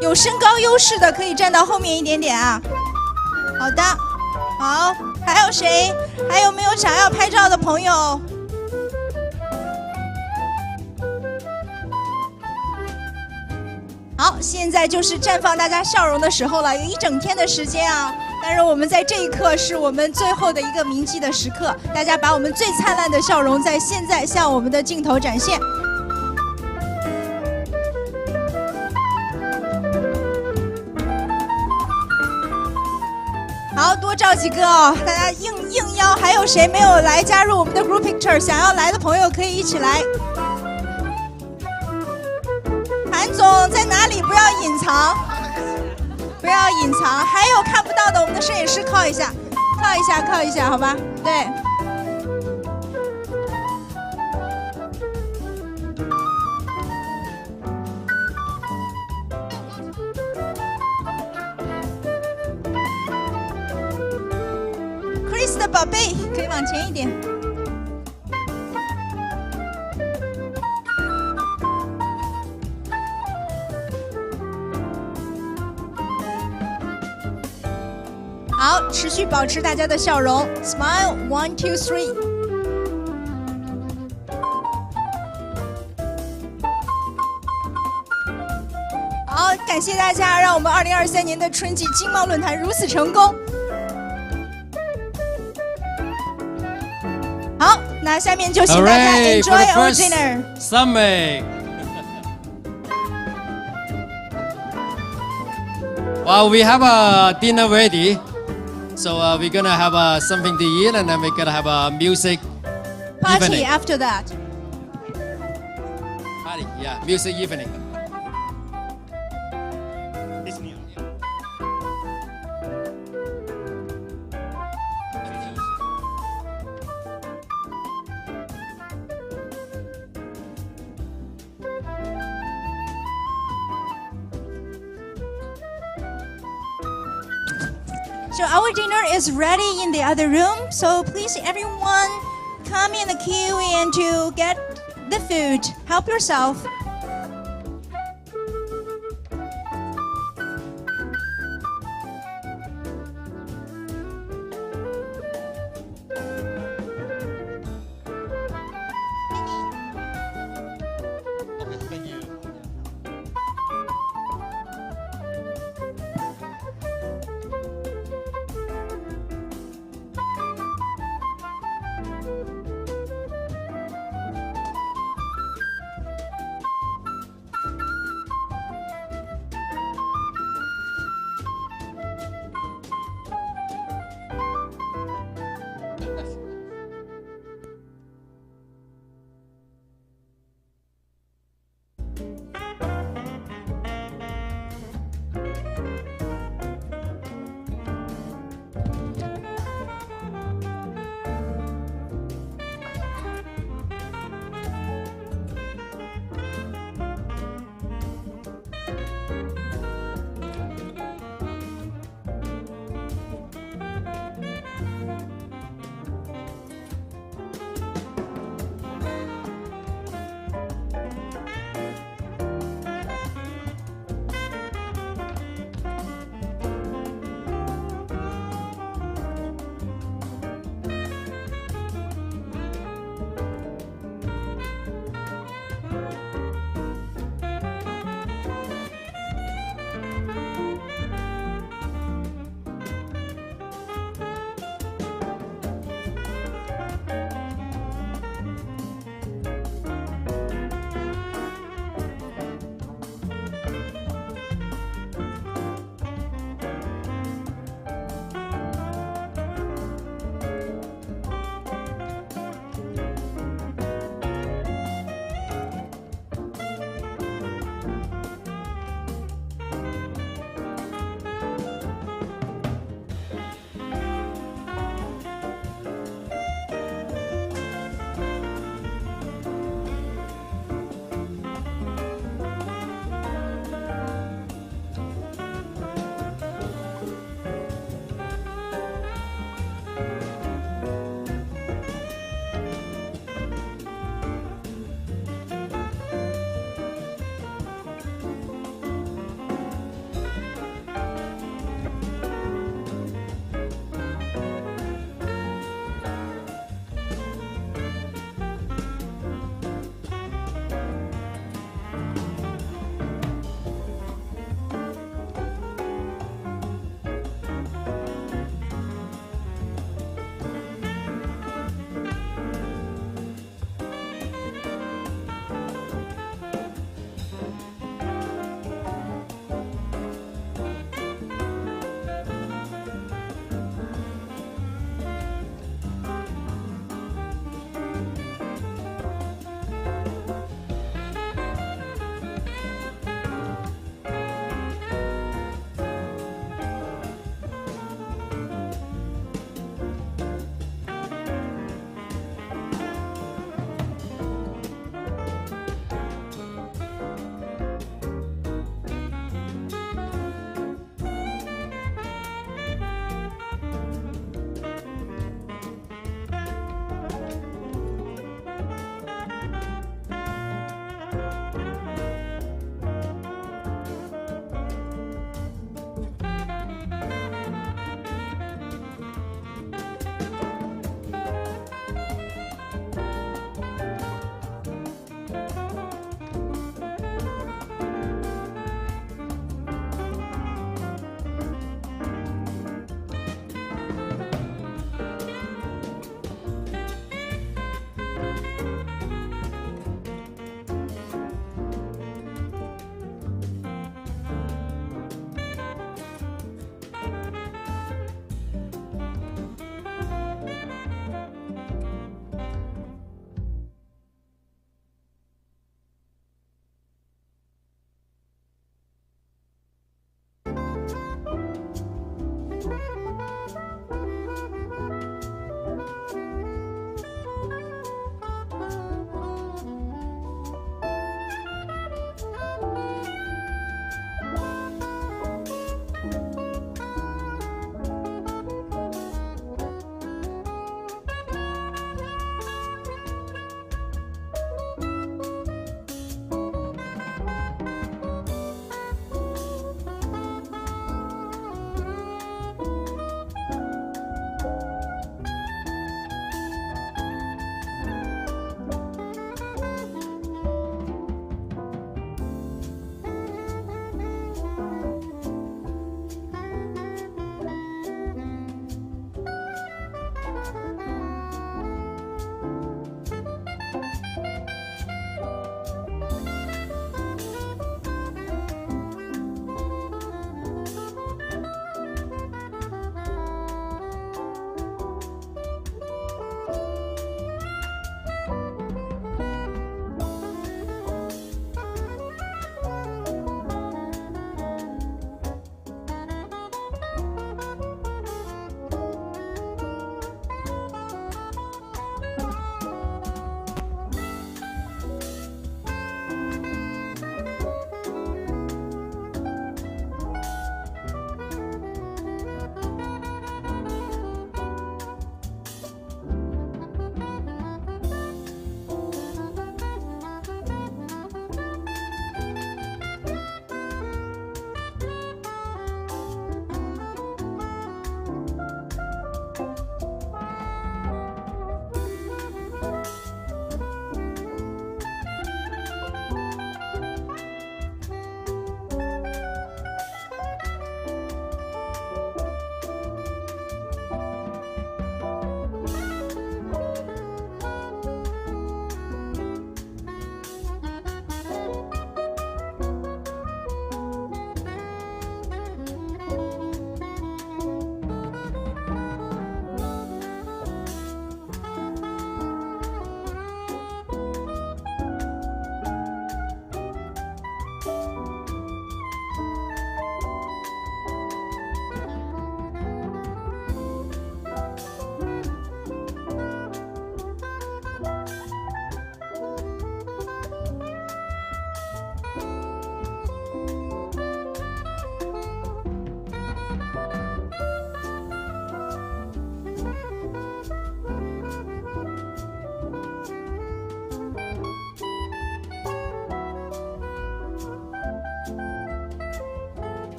有身高优势的可以站到后面一点点啊。好的，好，还有谁？还有没有想要拍照的朋友？好，现在就是绽放大家笑容的时候了，有一整天的时间啊，但是我们在这一刻是我们最后的一个铭记的时刻，大家把我们最灿烂的笑容在现在向我们的镜头展现。好，多照几个哦，大家应邀。还有谁没有来加入我们的 group picture？ 想要来的朋友可以一起来。韩总在哪里？不要隐藏，不要隐藏。还有看不到的，我们的摄影师靠一下，靠一下，好吧？对。Chris 的宝贝，可以往前一点。好，持续保持大家的笑容 ，Smile 1 2 3。好，感谢大家，让我们2023年的春季经贸论坛如此成功。好，那下面就请大家 enjoy our dinner. Summit. Well, we have a dinner ready, so we're gonna have something to eat, and then we're gonna have a music party evening. after that. Party, yeah, music evening. So our dinner is ready in the other room. So please, everyone, come in the queue and to get the food. Help yourself.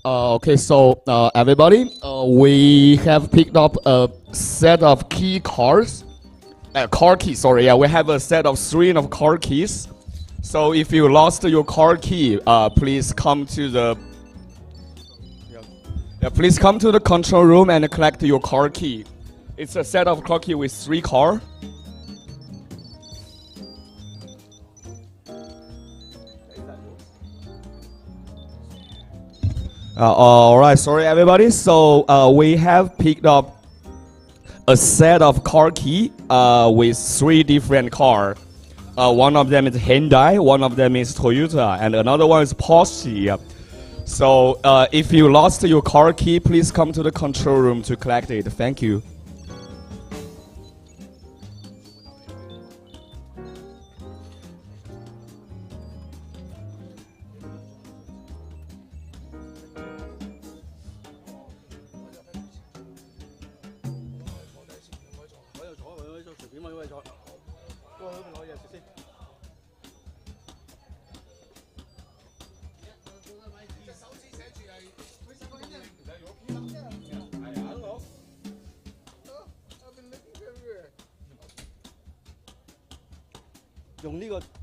Okay, so everybody, we have picked up a set of key cards. Car keys, sorry. Yeah, we have a set of 3 of car keys. So if you lost your car key, please come to the please come to the control room and collect your car key. It's a set of car key with 3 cards. All right, sorry everybody. So we have picked up a set of car key with 3 different cars. One of them is Hyundai, one of them is Toyota, and another one is Porsche. So if you lost your car key, please come to the control room to collect it. Thank you.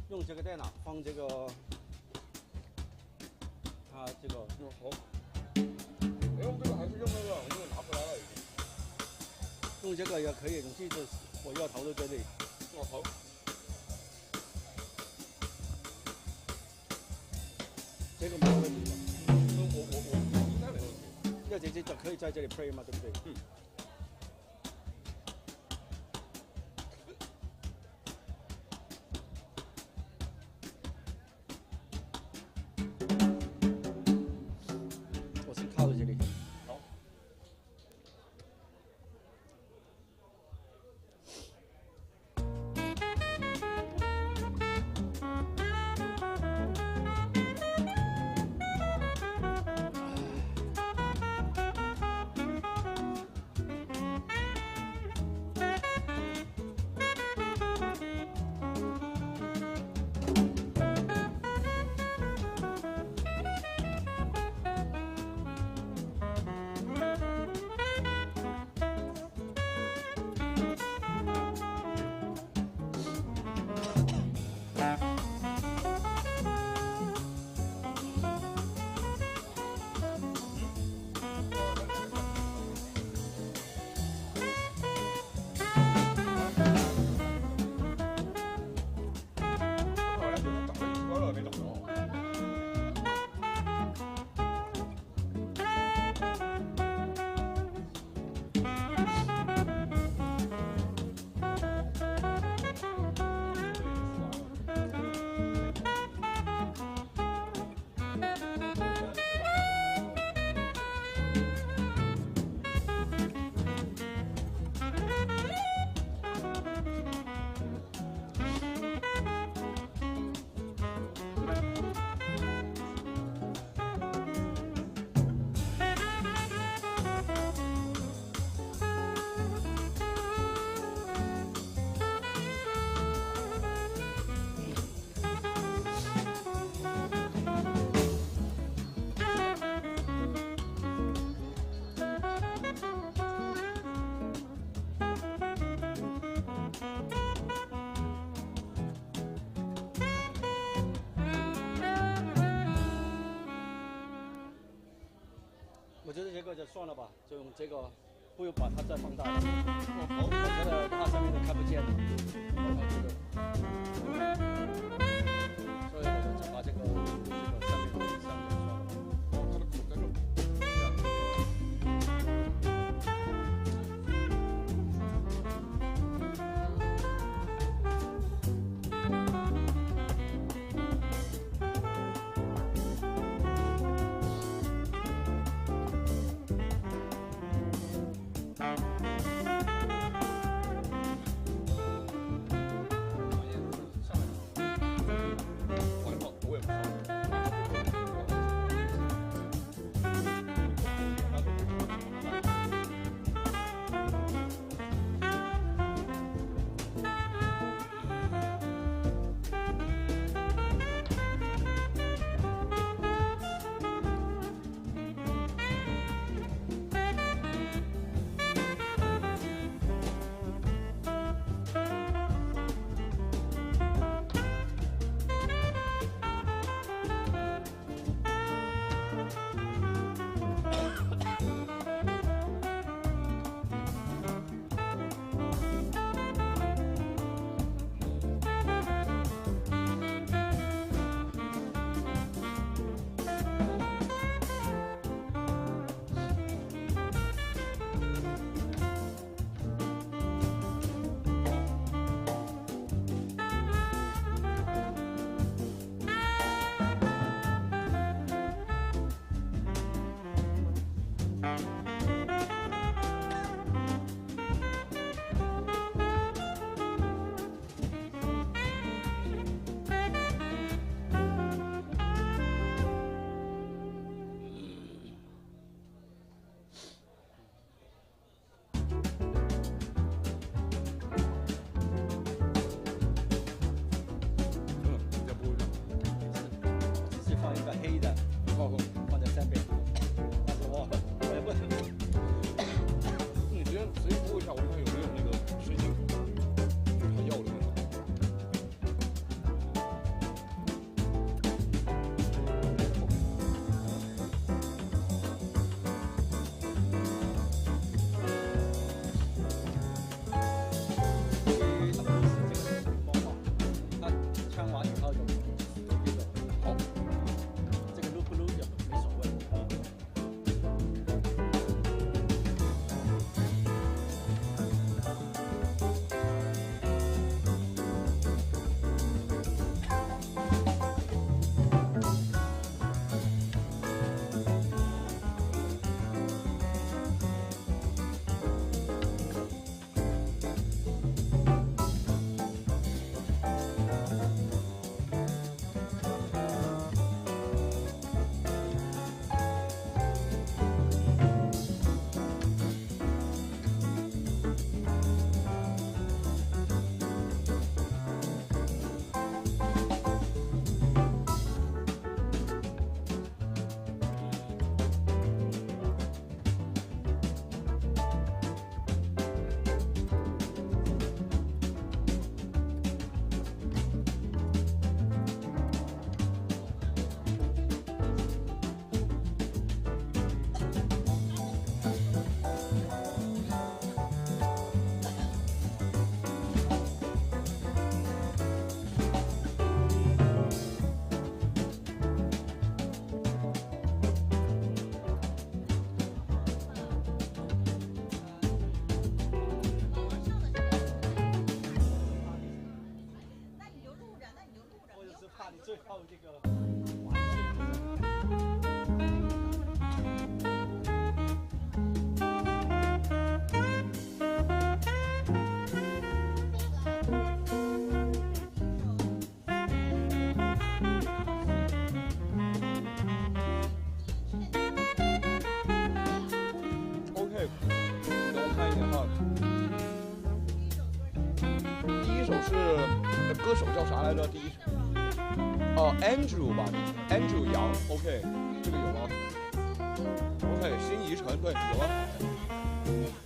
用这个电脑放这个，这个好。用这个还是用那个？我拿回来了已经。用这个也可以，总之就是我要投到这里。好。这个没有问题吧？我应该没问题。因为这就可以在这里 play 嘛，对不对？嗯。我觉得这个就算了吧，就用这个，不用把它再放大了。我觉得它上面都看不见了。所以我就把这个上面算了。它的口在这。歌手叫啥来着？第一，Andrew 吧 ，Andrew 杨 ，OK， 这个有吗 ？OK， 新宜城，对，有了，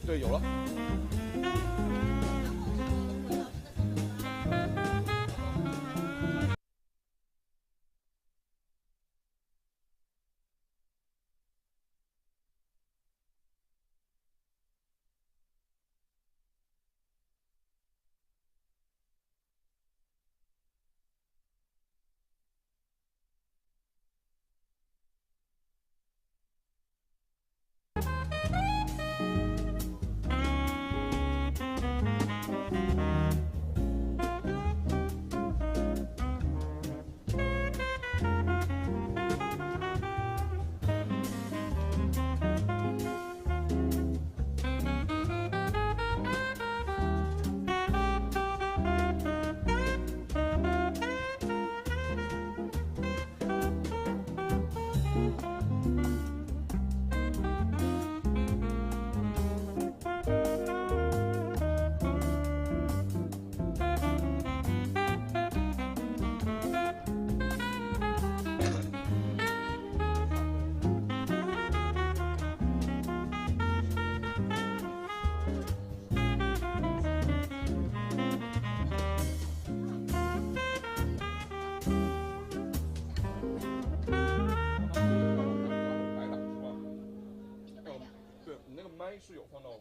对，有了。麦是有放到。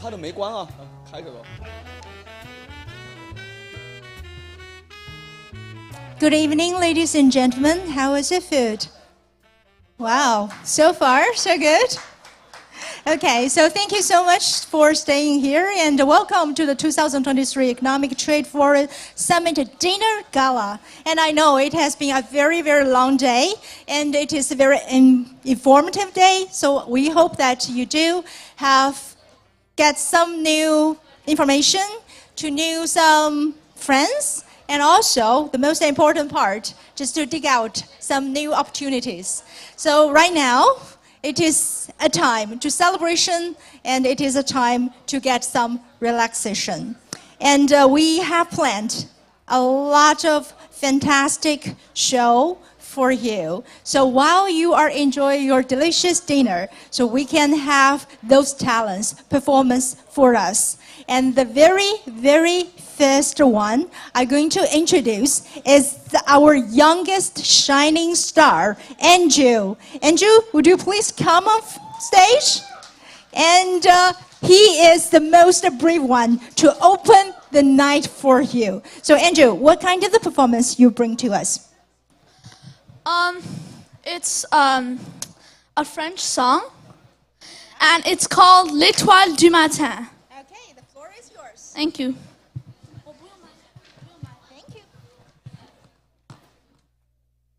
他的没关啊，开着了。Good evening, ladies and gentlemen. How is your food? Wow, so far, so good. Okay, so thank you so much for staying here and welcome to the 2023 Economic Trade Forum Summit Dinner Gala. And I know it has been a very, very long day and it is a very informative day. So we hope that you do get some new information, to know some friends, and also the most important part, just to dig out some new opportunities. So right now, it is a time to celebration and it is a time to get some relaxation. And we have planned a lot of fantastic show for you. So while you are enjoying your delicious dinner, so we can have those talents performance for us. And the very, very first one I'm going to introduce is our youngest shining star, Andrew. Andrew, would you please come on stage? And he is the most brave one to open the night for you. So Andrew, what kind of the performance you bring to us? It's a French song, and it's called L'Étoile du Matin. Okay, the floor is yours. Thank you. Thank you.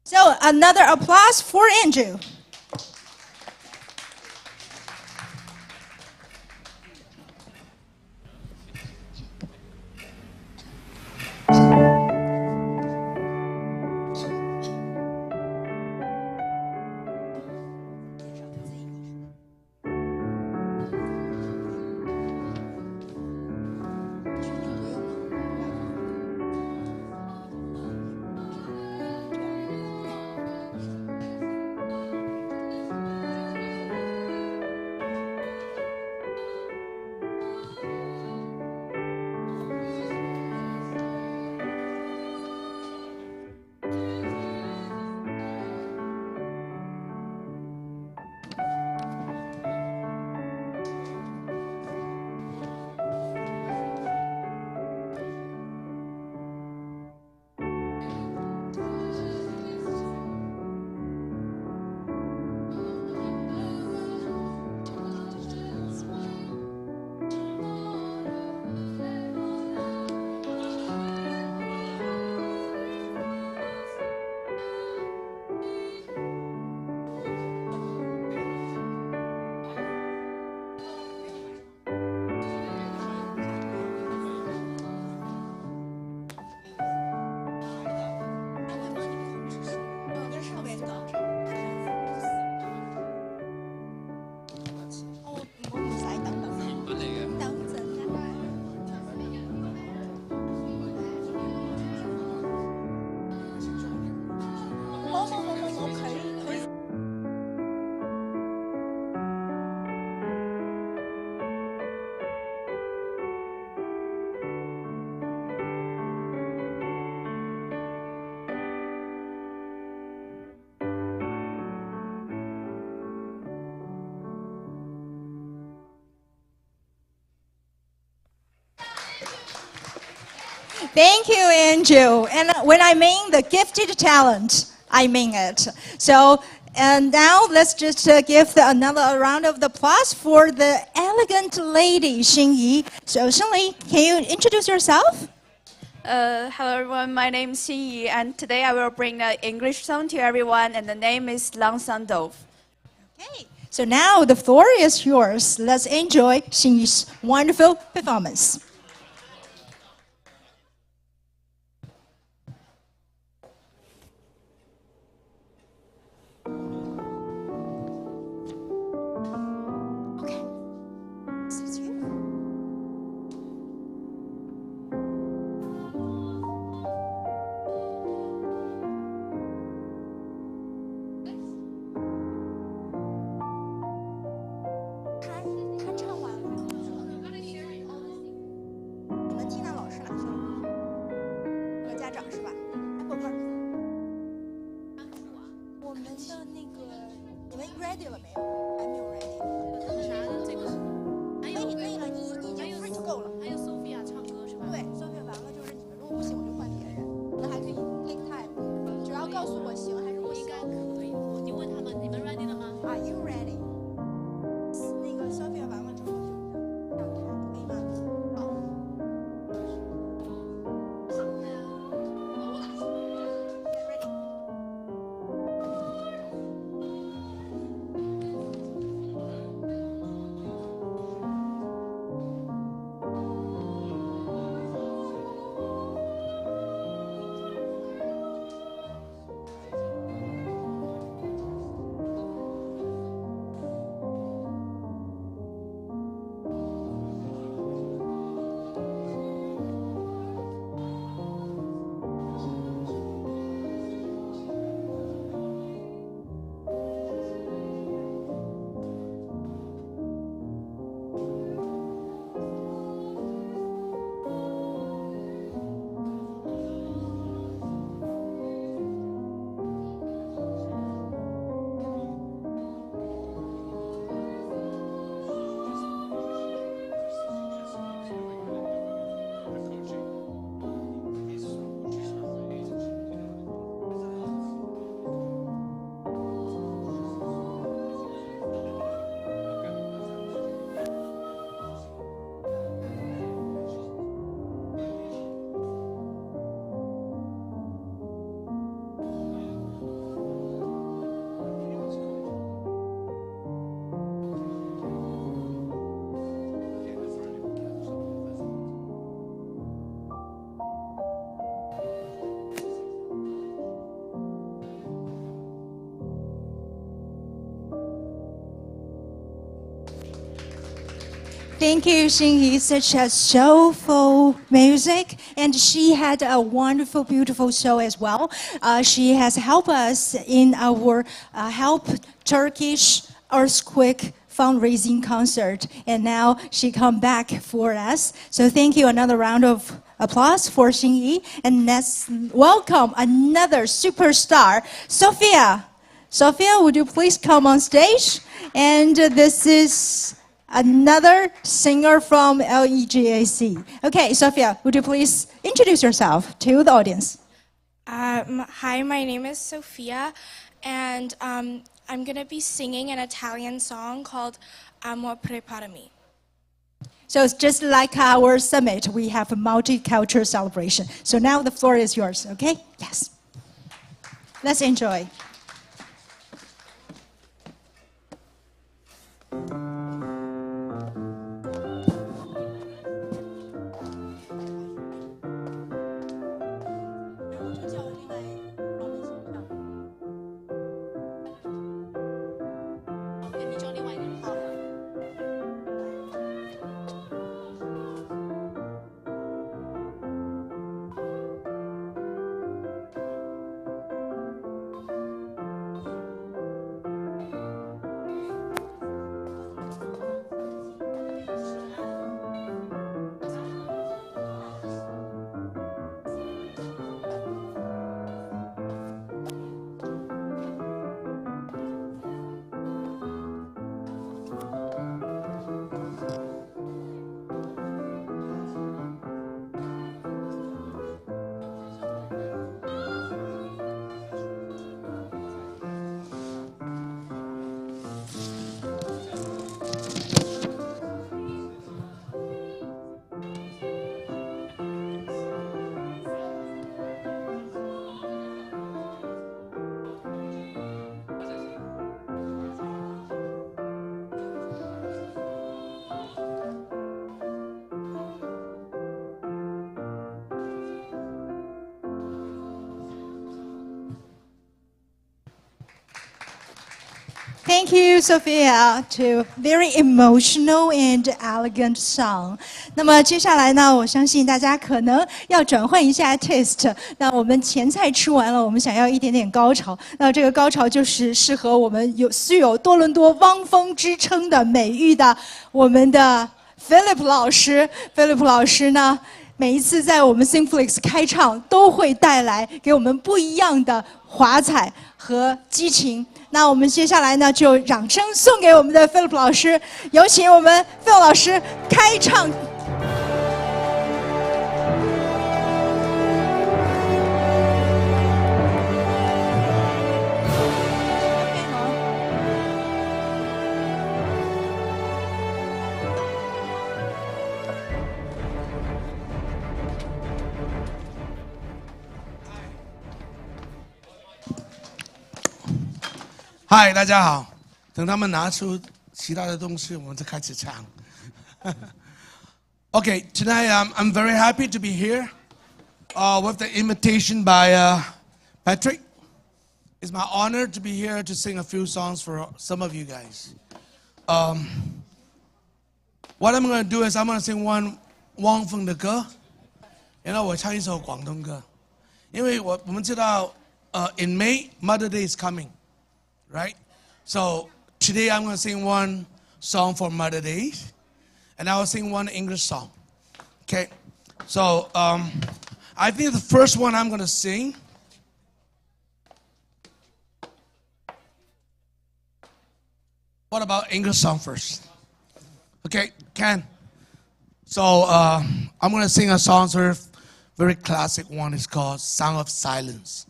So another applause for Andrew. Thank you, Andrew. And when I mean the gifted talent, I mean it. So, and now let's just give another round of applause for the elegant lady, Xinyi. So, Xinyi, can you introduce yourself? Hello everyone, my name is Xinyi, and today I will bring an English song to everyone, and the name is Lang San Dove. Okay, so now the floor is yours. Let's enjoy Xinyi's wonderful performance. ready 了没有？还没有 ready。啥的这个？还有那个你已经 free 就够了。还有 Sophia 唱歌是吧？对 ，Sophia 完了就是你们如果不行我就换别人，那还可以 take time， 只要告诉我行还是不行。应该可以。你问他们，你们 ready 了吗 ？Are you ready？ 那个 Sophia 完了之后就让他可以吗？好。Thank you, Xinyi. Such a soulful music, and she had a wonderful, beautiful show as well. She has helped us in our Help Turkish Earthquake fundraising concert, and now she come back for us. So thank you. Another round of applause for Xinyi, and let's welcome another superstar, Sophia. Sophia, would you please come on stage? And this is another singer from LEGAC. Okay, Sophia, would you please introduce yourself to the audience? Hi, my name is Sophia, and I'm going to be singing an Italian song called Amor Preparami. So it's just like our summit, we have a multicultural celebration. So now the floor is yours, okay? Yes. Let's enjoy. Thank you, Sophia, to very emotional and elegant song. 那么接下来呢，我相信大家可能要转换一下 taste。那我们前菜吃完了，我们想要一点点高潮。那这个高潮就是适合我们具有多伦多汪峰之称的美誉的我们的 Philip 老师。Philip 老师呢，每一次在我们 Synflix 开唱，都会带来给我们不一样的华彩和激情。那我们接下来呢，就掌声送给我们的 Philip 老师，有请我们 Phil 老师开唱。嗨，大家好。等他们拿出其他的东西，我们再开始唱。Okay, tonight I'm very happy to be here with the invitation by Patrick. It's my honor to be here to sing a few songs for some of you guys. What I'm going to do is I'm going to sing one 汪峰的歌，然后我唱一首广东歌，因为我们知道in May Mother Day is coming. Right? So today I'm going to sing one song for Mother Day, and I will sing one English song. Okay? So I think the first one I'm going to sing, what about English song first? Okay, Ken. So I'm going to sing a song, very classic one. It's called Song of Silence.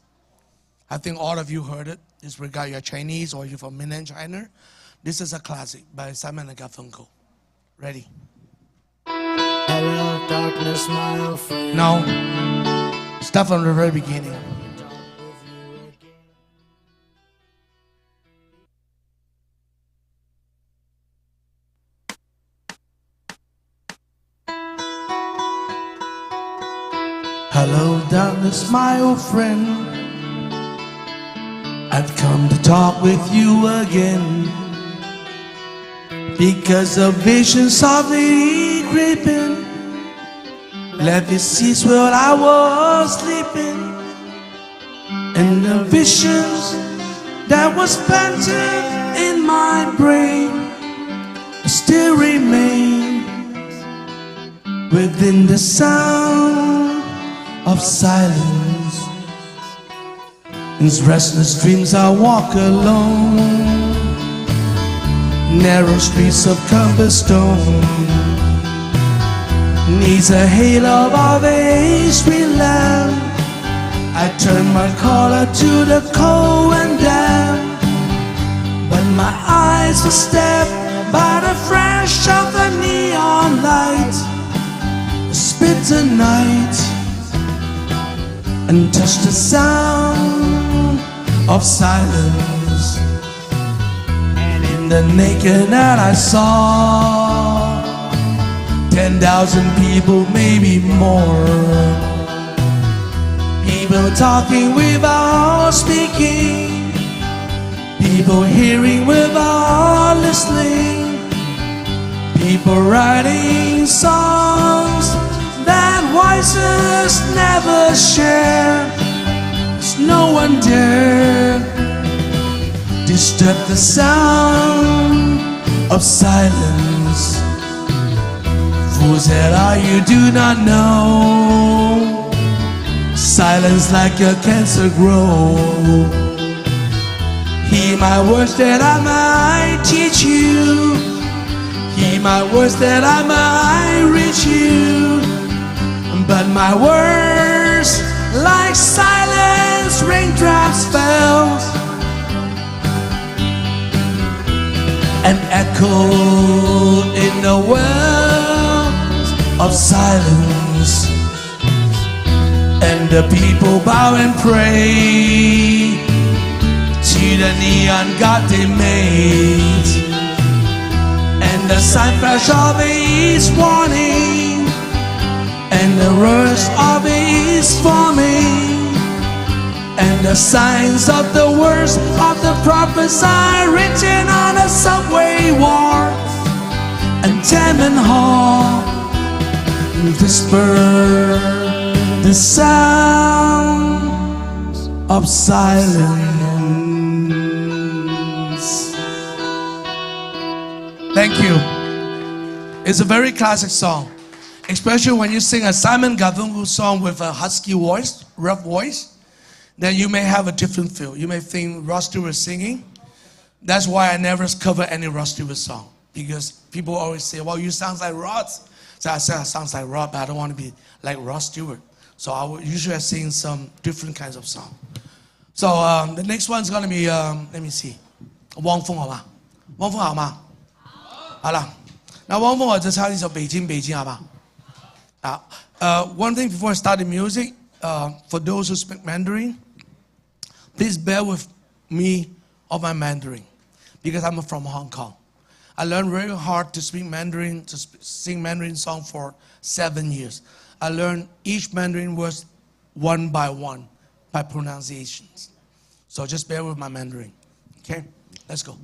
I think all of you heard it. It's regard you're Chinese or you're from mainland China. This is a classic by Simon and Garfunkel. Ready? Hello, darkness, my old friend. No. Start from the very beginning. Hello, darkness, my old friend. I've come to talk with you again, because the visions softly creeping left its seats while I was sleeping, and the visions that was planted in my brain still remain within the sound of silence. In restless dreams I walk alone, narrow streets of cobblestone, neath a halo of a street lamp. I turn my collar to the cold and damp, but my eyes are stabbed by the flash of the neon light. Spit the night and touch the sound of silence, and in the naked night I saw 10,000 people, maybe more, people talking without speaking, people hearing without listening, people writing songs that voices never share. No one dare disturb the sound of silence. Fools that are you do not know, silence like a cancer grow. Hear my words that I might teach you, hear my words that I might reach you, but my words like silence, raindrops fell and echoed in the wells of silence, and the people bow and pray to the neon god they made, and the sun flash of its warning, and the rush of it is forming, and And the signs of the words of the prophets are written on the subway walls and tenement hall. Whisper the sound of silence. Thank you. It's a very classic song, especially when you sing a Simon Garfunkel song with a husky voice, rough voice. Then you may have a different feel. You may think Rod Stewart singing. That's why I never cover any Rod Stewart song, because people always say, well, you sound like Rod. So I say I sound like Rod, but I don't want to be like Rod Stewart. So I will usually sing some different kinds of song. So the next one's going to be, let me see, 汪峰好吧？汪峰好吗？好了，那汪峰我就唱一首《北京北京》好吧？好，one thing before I start the music, for those who speak Mandarin, please bear with me of my Mandarin, because I'm from Hong Kong. I learned very hard to speak Mandarin, to sing Mandarin song for 7 years. I learned each Mandarin word one by one by pronunciations. So just bear with my Mandarin. Okay, let's go.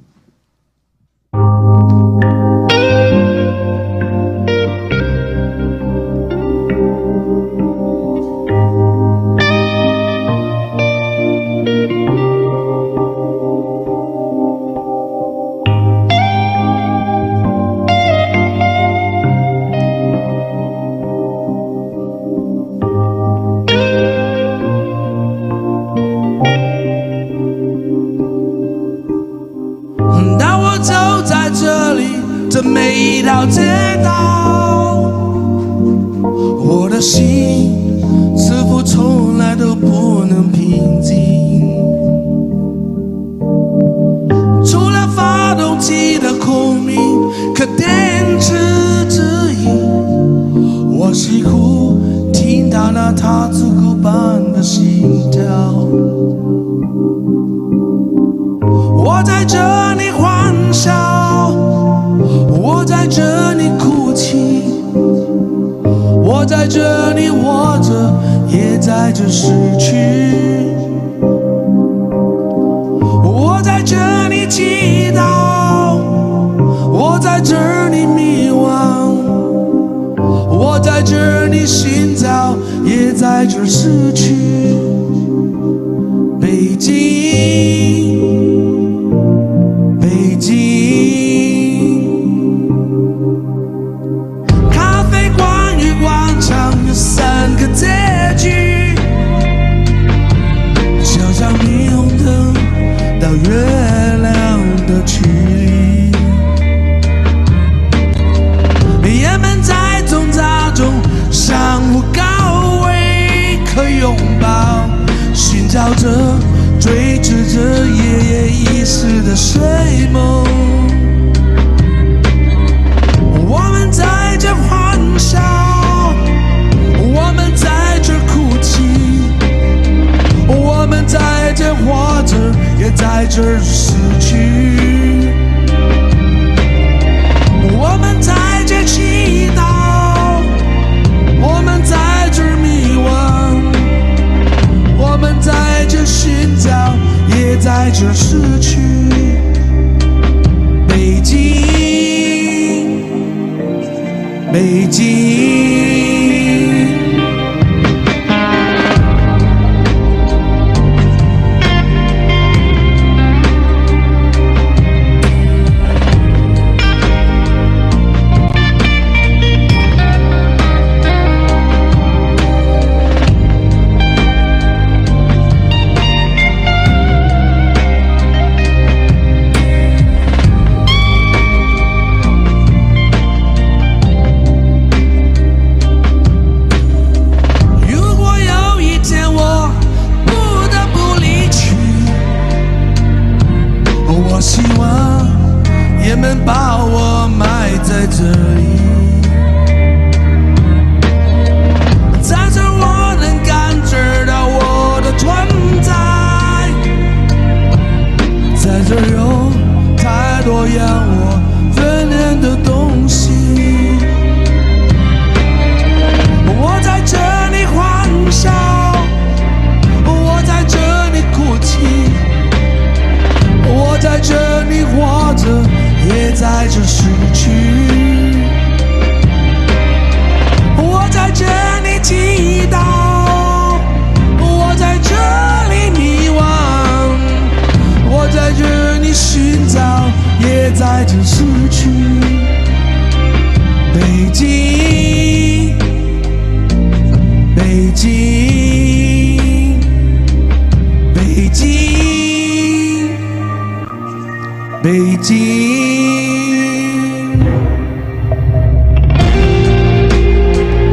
展。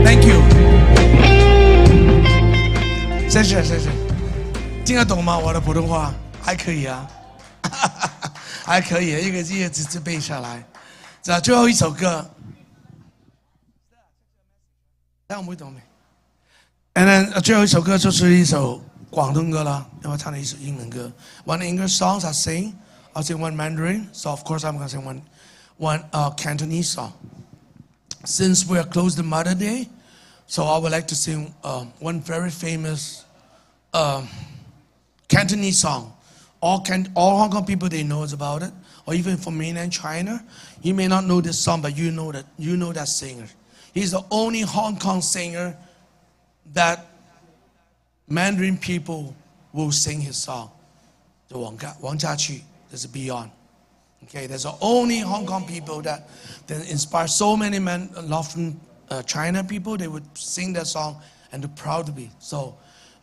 Thank you， 谢谢谢谢，听得懂吗？我的普通话还可以啊，还可以，一个字直接背下来。这最后一首歌，但我没懂没。And then 最后一首歌就是一首广东歌了，因为我唱了一首英文歌。One English songs I sing, I'll sing one Mandarin. So of course I'm gonna sing one Cantonese song. Since we are close to Mother Day, so I would like to sing one very famous Cantonese song. All Hong Kong people, they know about it, or even from mainland China. You may not know this song, but you know that singer. He's the only Hong Kong singer that Mandarin people will sing his song. The Wang Jiaqu, there's Beyond. Okay, there's the only Hong Kong people that inspire so many often China people. They would sing that song and they're proud to be. So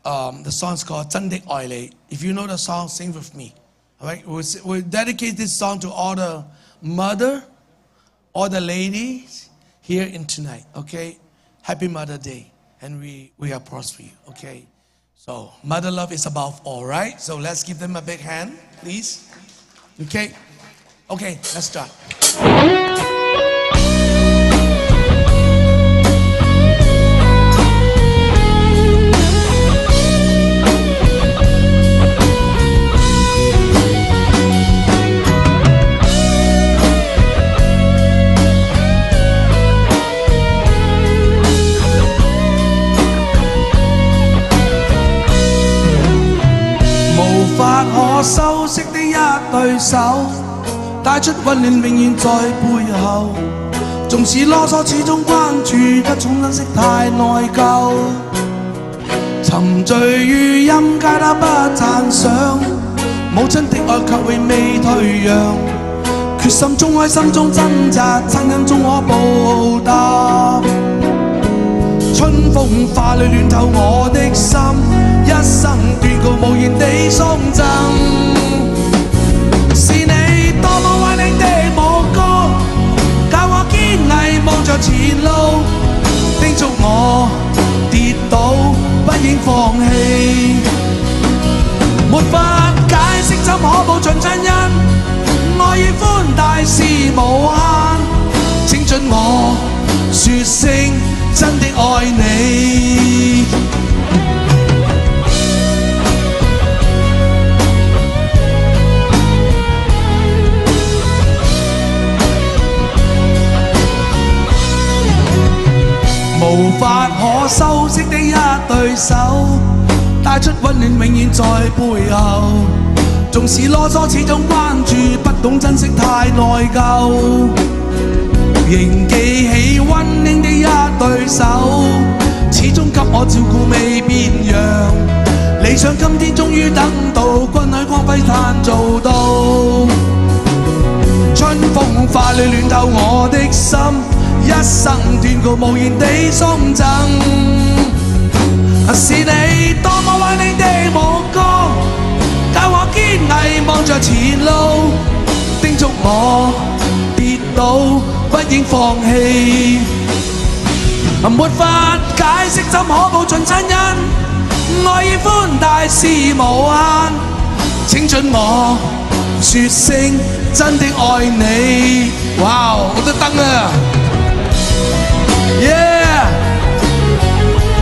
the song's called 真的愛你. If you know the song, sing with me. All right, we'll dedicate this song to all the mother, all the ladies here in tonight. Okay, Happy Mother Day, and we are proud for you. Okay, so mother love is above all, right? So let's give them a big hand, please. Okay, let's start. 可修飾的一對手，帶出溫暖永遠在背後。縱使囉嗦，始終關注，得寵珍惜太內疚。沉醉於音階，他不讚賞，母親的愛卻永未退讓。決心中愛，心中掙扎，親恩終可報答。春風化淚暖透我的心，一生斷告無言地送贈。是你多麼溫馨的目光，教我堅毅望着前路，叮囑我跌倒不應放棄。沒法解釋怎可報盡親恩，愛與歡大是無限，請准我說聲真的愛你。無法可修飾的一對手，帶出溫暖永遠在背後。縱使囉嗦，始終關注，不懂珍惜太內疚。仍記起溫馨的一對手，始終給我照顧未變樣。理想今天終於等到，君許光輝嘆做到。春風化淚暖透我的心，一生斷告無言地送贈。是你多麼溫馨的目光，教我堅毅望着前路，叮囑我跌倒不應放棄。沒法解釋怎可報盡親恩，愛與歡大是無限，請准我說聲真的愛你。哇！我都燈啊！ Yeah!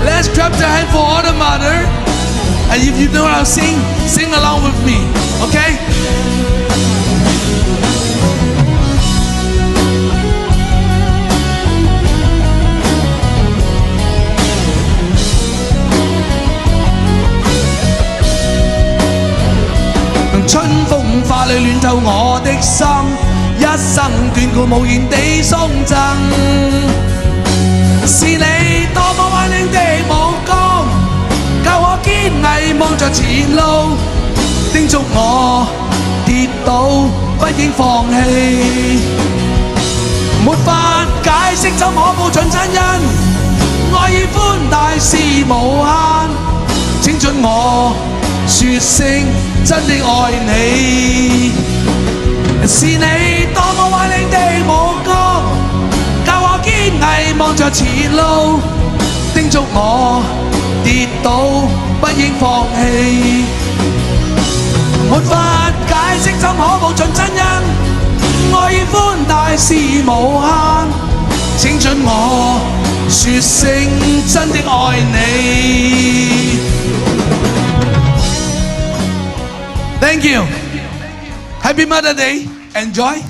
Let's clap the hand for all the mother. And if you know how to sing, sing along with me, okay? 春風化淚暖透我的心，一生斷告無言地送贈。是你多麼溫馨的目光，教我堅毅望着前路，叮囑我跌倒不應放棄。沒法解釋怎可報盡親恩，愛與歡大是無限，請准我說聲真的愛你。是你多麼偉力的目光，教我堅毅望着前路，叮囑我跌倒不應放棄。沒法解釋怎可報盡真因，愛與寬大是無限，請准我說聲真的愛你。Thank you. Happy Mother's Day. Enjoy.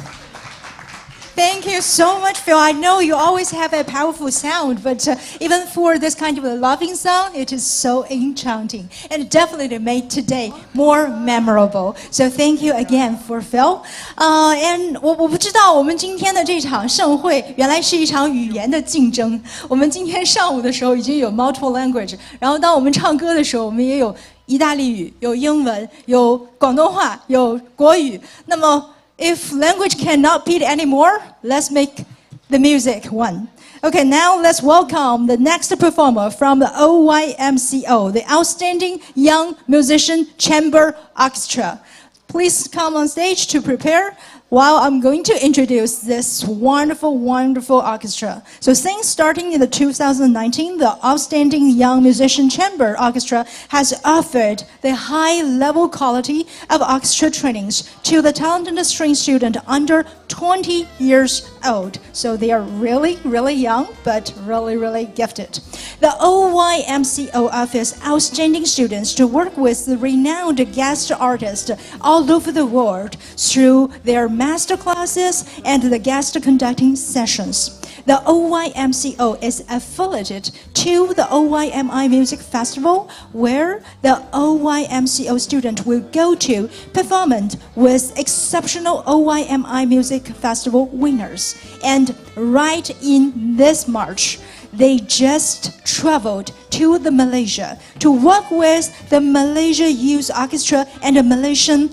Thank you so much, Phil. I know you always have a powerful sound, but even for this kind of a loving sound, it is so enchanting and definitely made today more memorable. So thank you again for Phil. And 我不知道我们今天的这场盛会原来是一场语言的竞争。我们今天上午的时候已经有 multiple language， 然后当我们唱歌的时候，我们也有意大利语、有英文、有广东话、有国语。那么 if language cannot beat anymore, let's make the music one. Okay, now let's welcome the next performer from the OYMCO, the Outstanding Young Musician Chamber Orchestra. Please come on stage to prepare while I'm going to introduce this wonderful, wonderful orchestra. So since starting in the 2019, the Outstanding Young Musician Chamber Orchestra has offered the high-level quality of orchestra trainings to the talented string student under 20 years old. So they are really, really young, but really, really gifted. The OYMCO offers outstanding students to work with the renowned guest artists all over the world through their master classes and the guest conducting sessions. The OYMCO is affiliated to the OYMI Music Festival, where the OYMCO student will go to perform with exceptional OYMI Music Festival winners. And right in this March, they just traveled to the Malaysia to work with the Malaysia Youth Orchestra and the Malaysia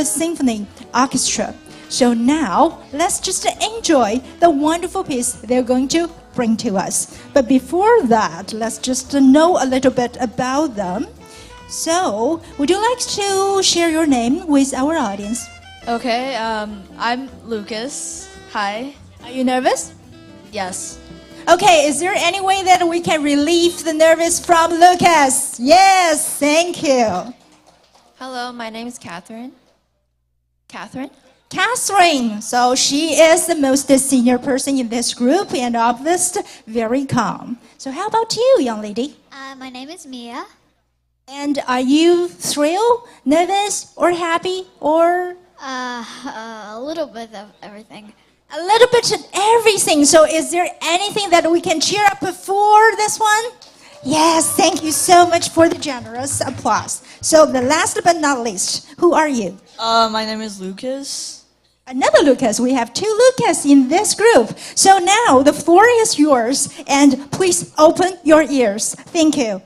Symphony Orchestra. So now, let's just enjoy the wonderful piece they're going to bring to us. But before that, let's just know a little bit about them. So, would you like to share your name with our audience? Okay, I'm Lucas. Hi. Are you nervous? Yes. Okay, is there any way that we can relieve the nervous from Lucas? Yes, thank you. Hello, my name is Catherine. Catherine? Catherine. So she is the most senior person in this group and obviously very calm. So how about you, young lady? My name is Mia. And are you thrilled, nervous, or happy, or? A little bit of everything. A little bit of everything. So is there anything that we can cheer up for this one? Yes, thank you so much for the generous applause. So the last but not least, who are you? My name is Lucas. Another Lucas. We have two Lucas in this group. So now the floor is yours, and please open your ears. Thank you.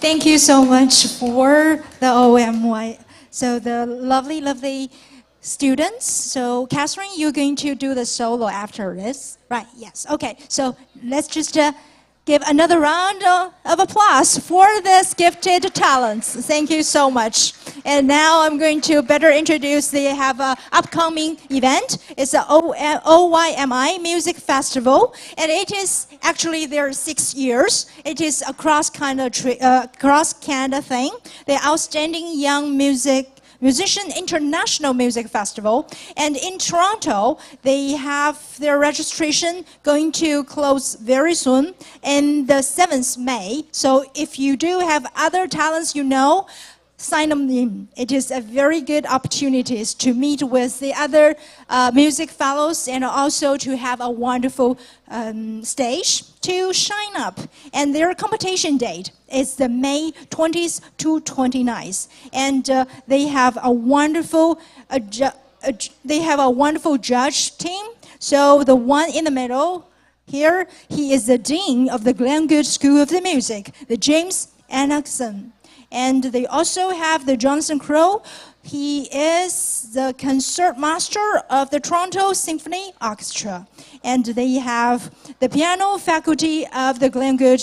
Thank you so much for the OMY. So the lovely, lovely students. So Catherine, you're going to do the solo after this, right? Yes. Okay. So let's just give another round of applause for this gifted talents. Thank you so much. And now I'm going to better introduce. They have an upcoming event. It's the OYMI Music Festival, and it is actually their 6 years. It is a cross-Canada thing. The Outstanding Young Musician International Music Festival. And in Toronto, they have their registration going to close very soon in the 7th May. So if you do have other talents you know, sign them in. It is a very good opportunity to meet with the other music fellows and also to have a wonderful stage to shine up. And their competition date is the May 20th to 29th. And they have a wonderful judge team. So the one in the middle here, he is the dean of the Glengood School of the Music, the James Anderson. And they also have the Johnson Crow. He is the concertmaster of the Toronto Symphony Orchestra. And they have the piano faculty of the Glengood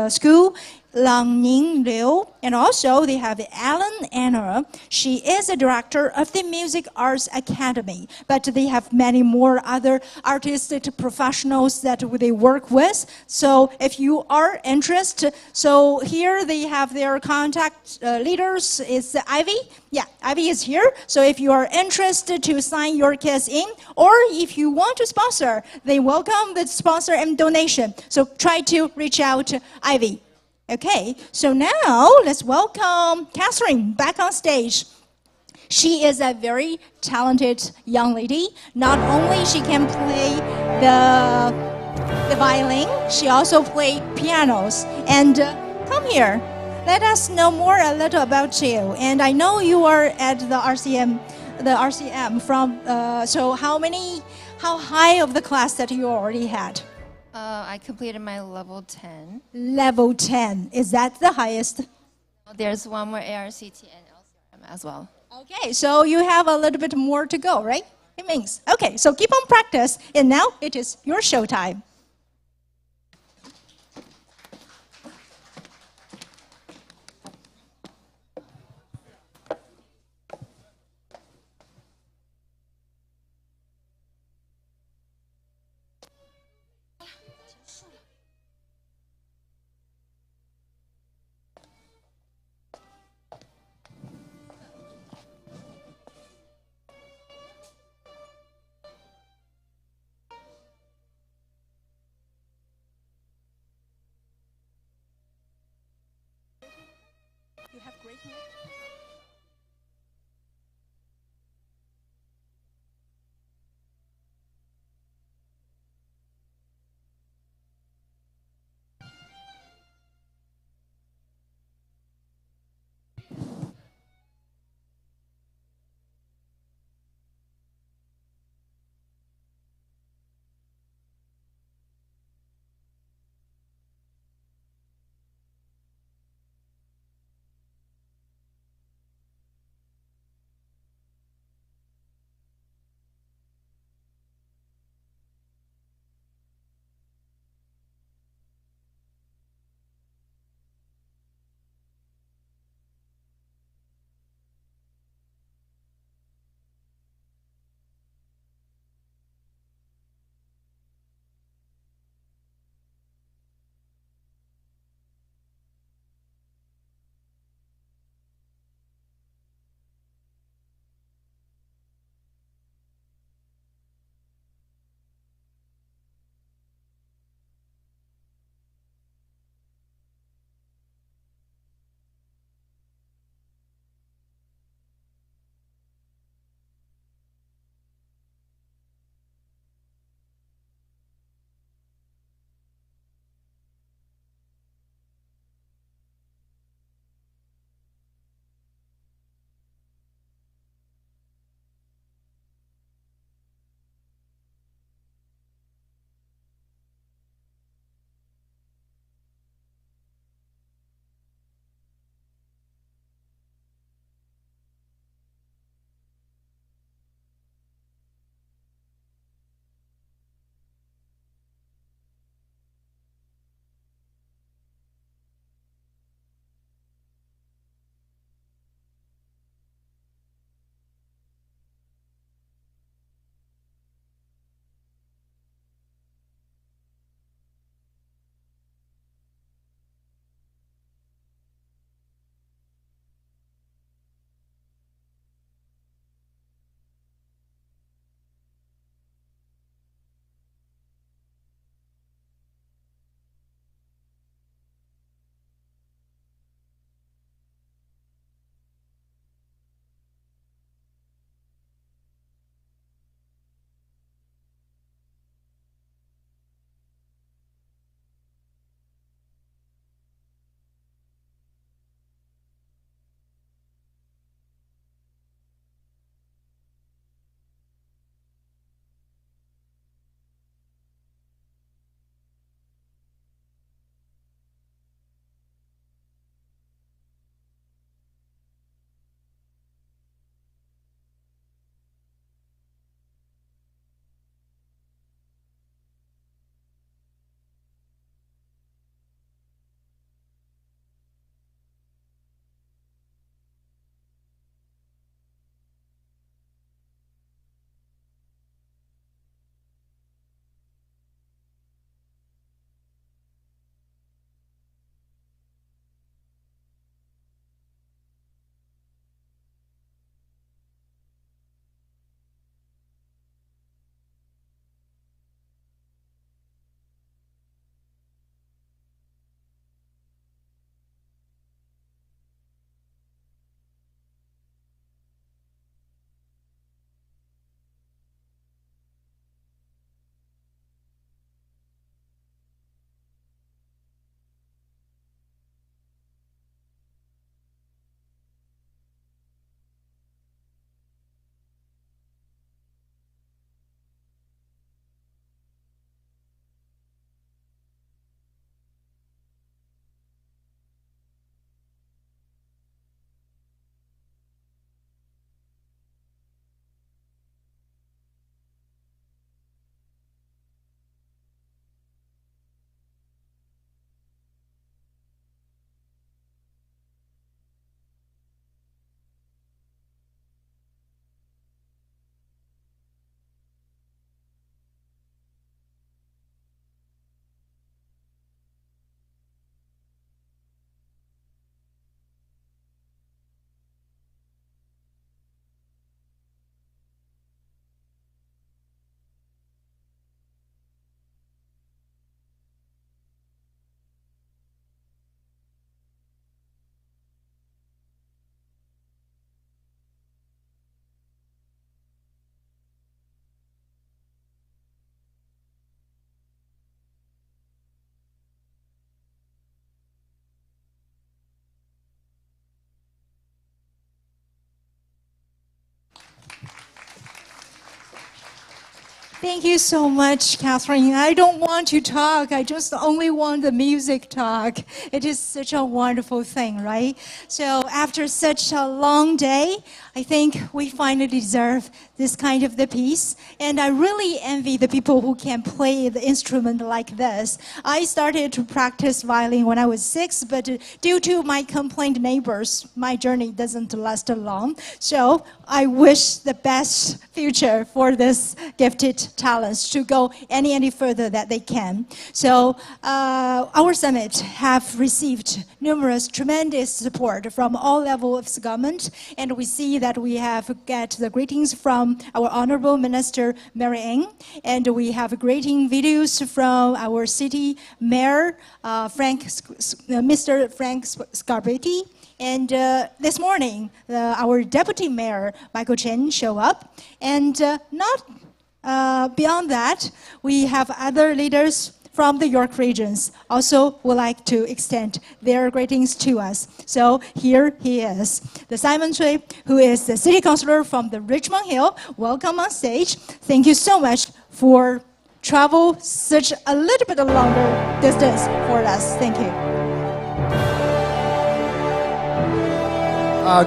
School, Lang Ning Liu. And also they have Ellen Anna. She is a director of the Music Arts Academy. But they have many more other artistic professionals that they work with. So if you are interested, so here they have their contact leaders. It's Ivy. Yeah, Ivy is here. So if you are interested to sign your kids in, or if you want to sponsor, they welcome the sponsor and donation. So try to reach out to Ivy. Okay, so now let's welcome Catherine back on stage. She is a very talented young lady. Not only she can play the violin, she also plays pianos. And come here, let us know more a little about you. And I know you are at the RCM from. So how high of the class that you already had? I completed my level 10. Level 10. Is that the highest? There's one more ARCT and LCRM as well. Okay, so you have a little bit more to go, right? It means. Okay, so keep on practice. And now it is your show time. You have great hair. Thank you so much, Catherine. I don't want to talk. I just only want the music talk. It is such a wonderful thing, right? So after such a long day, I think we finally deserve this kind of the piece. And I really envy the people who can play the instrument like this. I started to practice violin when I was 6, but due to my complaint neighbors, my journey doesn't last long. So I wish the best future for this gifted talents to go any further that they can. So our summit have received numerous tremendous support from all levels of government, and we see that we have get the greetings from our Honorable Minister Mary Ng, and we have greeting videos from our city mayor Mr. Frank Scarpetti. And this morning, our deputy mayor, Michael Chen, show up. And not beyond that, we have other leaders from the York regions also would like to extend their greetings to us. So here he is, the Simon Cui, who is the city councilor from the Richmond Hill. Welcome on stage. Thank you so much for travel such a little bit longer distance for us. Thank you.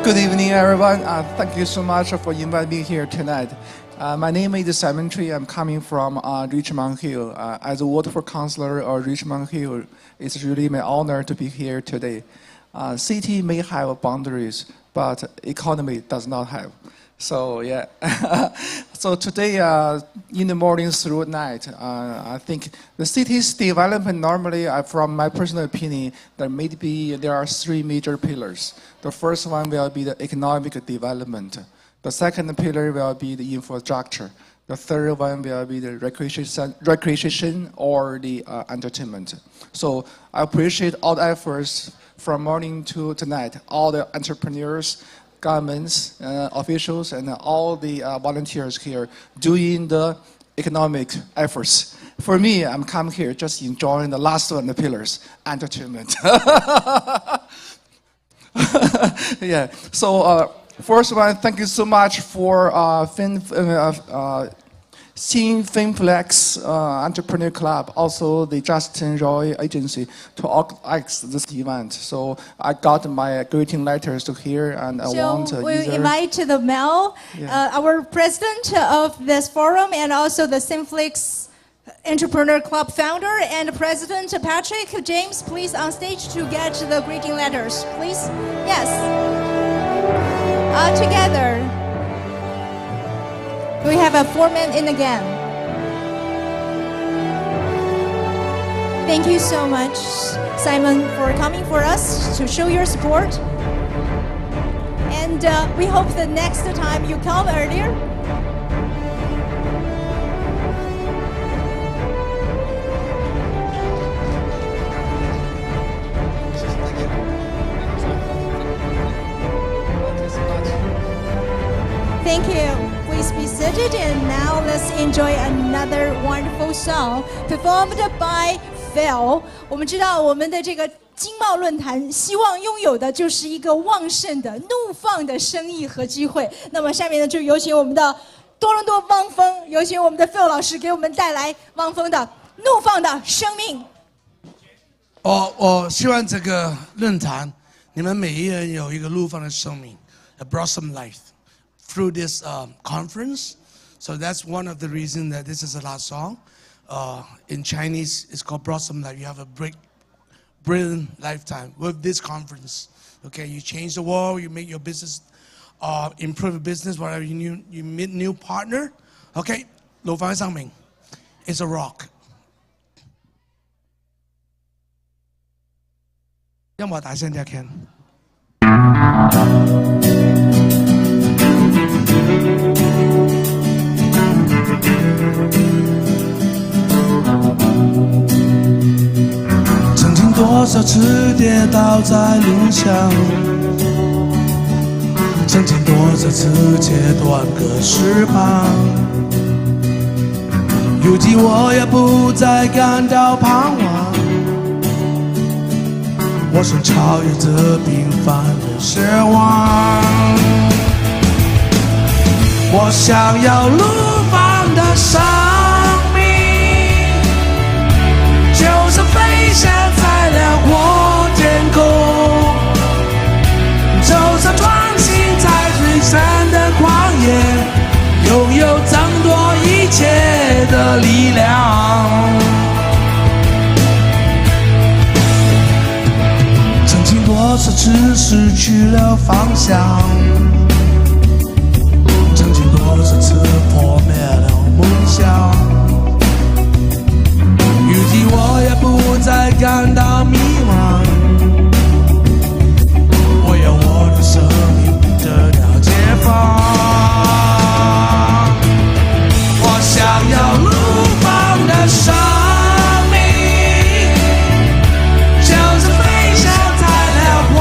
Good evening, everyone. Thank you so much for inviting me here tonight. My name is Simon Tree. I'm coming from Richmond Hill. As a waterfront councillor of Richmond Hill, it's really my honor to be here today. City may have boundaries, but economy does not have. So yeah, so today in the morning through night, I think the city's development normally, from my personal opinion, there are three major pillars. The first one will be the economic development. The second pillar will be the infrastructure. The third one will be the recreation or the entertainment. So I appreciate all the efforts from morning to tonight, all the entrepreneurs, governments, officials, and all the volunteers here doing the economic efforts. For me, I'm coming here just enjoying the last one, the pillars, entertainment. Yeah. So first one, thank you so much for Seeing Finflex Entrepreneur Club, also the Justin Roy Agency to organize this event. So I got my greeting letters to here, and I want to invite to the mail our president of this forum and also the Finflex Entrepreneur Club founder and president Patrick James, please on stage to get the greeting letters, please. Yes. Together. We have a 4-man in again. Thank you so much, Simon, for coming for us to show your support. And we hope the next time you come earlier. Thank you. Please be seated, and now let's enjoy another wonderful song performed by Phil. 我们知道我们的这个经贸论坛希望拥有的就是一个旺盛的、怒放的生意和机会。那么下面呢，就有请我们的多伦多汪峰，有请我们的 Phil 老师给我们带来汪峰的《怒放的生命》。我希望这个论坛，你们每一人有一个怒放的生命 ，brought some life through this conference. So that's one of the reasons that this is the last song. In Chinese, it's called Brought Some Life. You have a brilliant lifetime with this conference. Okay, you change the world, you make your business, improve your business, whatever you meet new partner. Okay, 路方生命 is a rock. 音樂大聲啲聽。曾经多少次跌倒在路上，曾经多少次切断各翅膀，如今我也不再感到彷徨，我想超越这平凡的失望，我想要怒放的生次失去了方向，曾经多少次破灭了梦想。如今我也不再感到迷茫，我要我的生命得到解放。我想要怒放的生命，就是飞翔在辽阔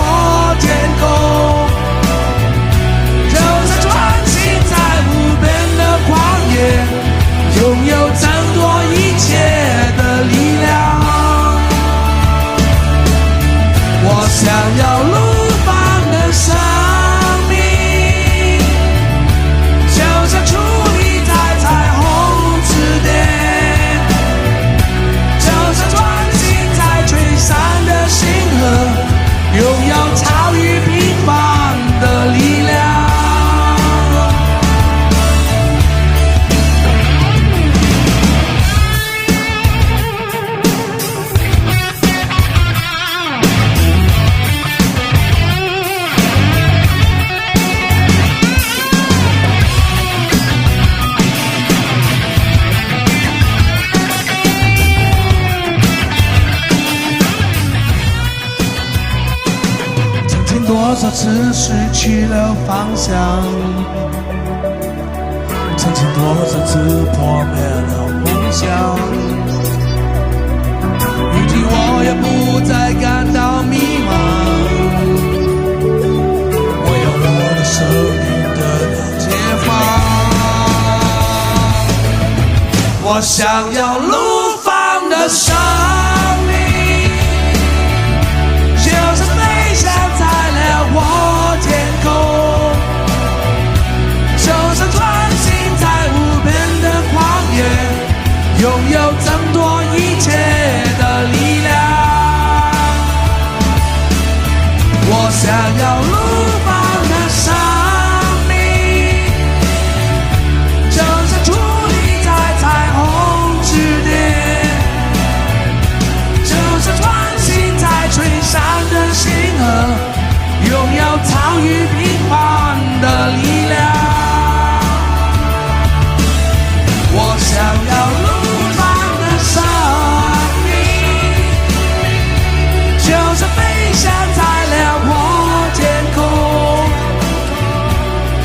天空，就是穿行在无边的旷野，拥有争夺一切的力量。我想要怒放的生命，就像矗立在彩虹之巅，就像穿行在璀璨的星河，拥有超越平凡的力量。多少次失去了方向，曾经多少次破灭了梦想。如今我也不再感到迷茫，我要我的生命得到解放。我想要怒放的生命，就是飞翔在辽阔天空，就像穿行在无边的旷野，拥有争夺一切的力量。我想要怒放的生命，就像矗立在彩虹之巅，就像穿行在璀璨的星河，拥有超越平凡的力量。我想要怒放的生命，就是飞翔在辽阔天空，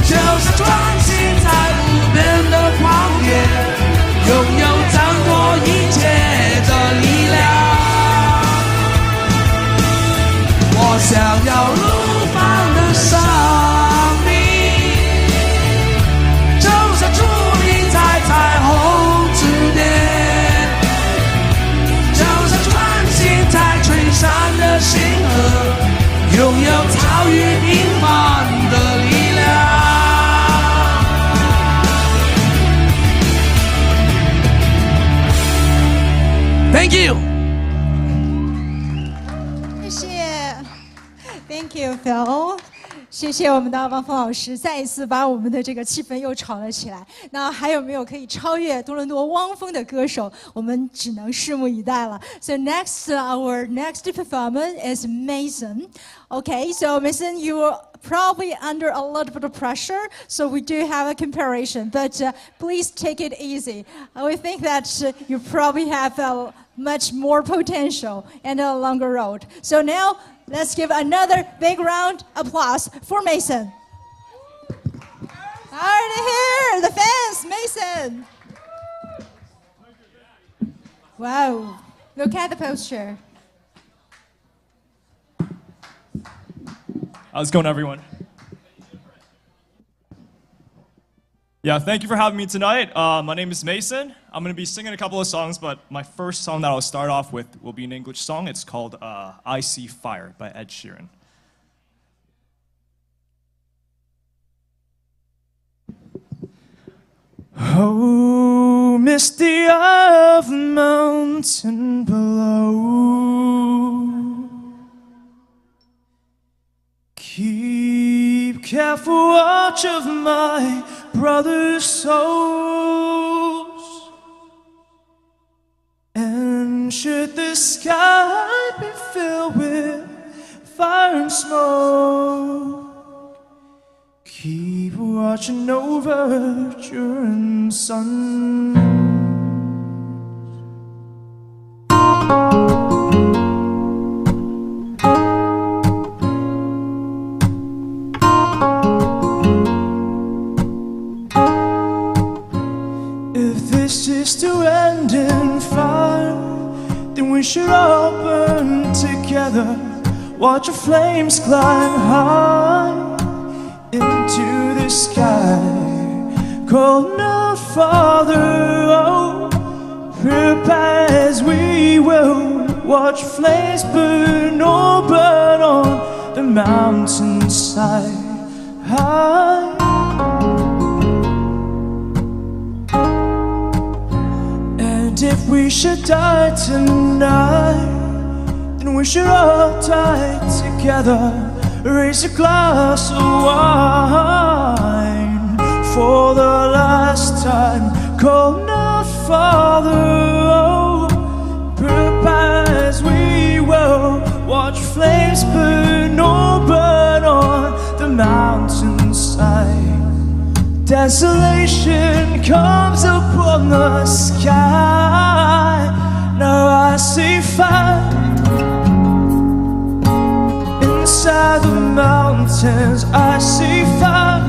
就是穿行在无边的旷野，拥有争夺一切的力量。我想要怒放的生命，就是矗立在彩虹之巅，就是穿行在璀璨的星河，拥有超越平凡的力量。Thank you. Thank you, Phil. 谢谢我们的汪峰老师，再一次把我们的这个气氛又炒了起来。那还有没有可以超越多伦多汪峰的歌手？我们只能拭目以待了。So our next performer is Mason. Okay, so Mason, you are probably under a little bit of pressure, so we do have a comparison. But please take it easy. We think that you probably have much more potential and a longer road. So now, let's give another big round of applause for Mason. Hard to hear the fans, Mason. Wow, look at the posture. How's it going, everyone? Yeah, thank you for having me tonight. My name is Mason. I'm going to be singing a couple of songs, but my first song that I'll start off with will be an English song. It's called I See Fire by Ed Sheeran. Oh, misty of mountain below, keep careful watch of my brother's souls, and should the sky be filled with fire and smoke. Keep watching over during sun. If this is to end in fire, then we should all burn together. Watch the flames climb high into the sky. Call out, Father, oh, prepare as we will. Watch flames burn, oh, burn on the mountainside high. And if we should die tonight, then we should all die together. Raise a glass of wine for the last time. Call out, Father, oh, prepare as we will. Watch flames burn, oh, burn on the mountainside. Desolation comes upon the sky. Now I see fire inside the mountains. I see fire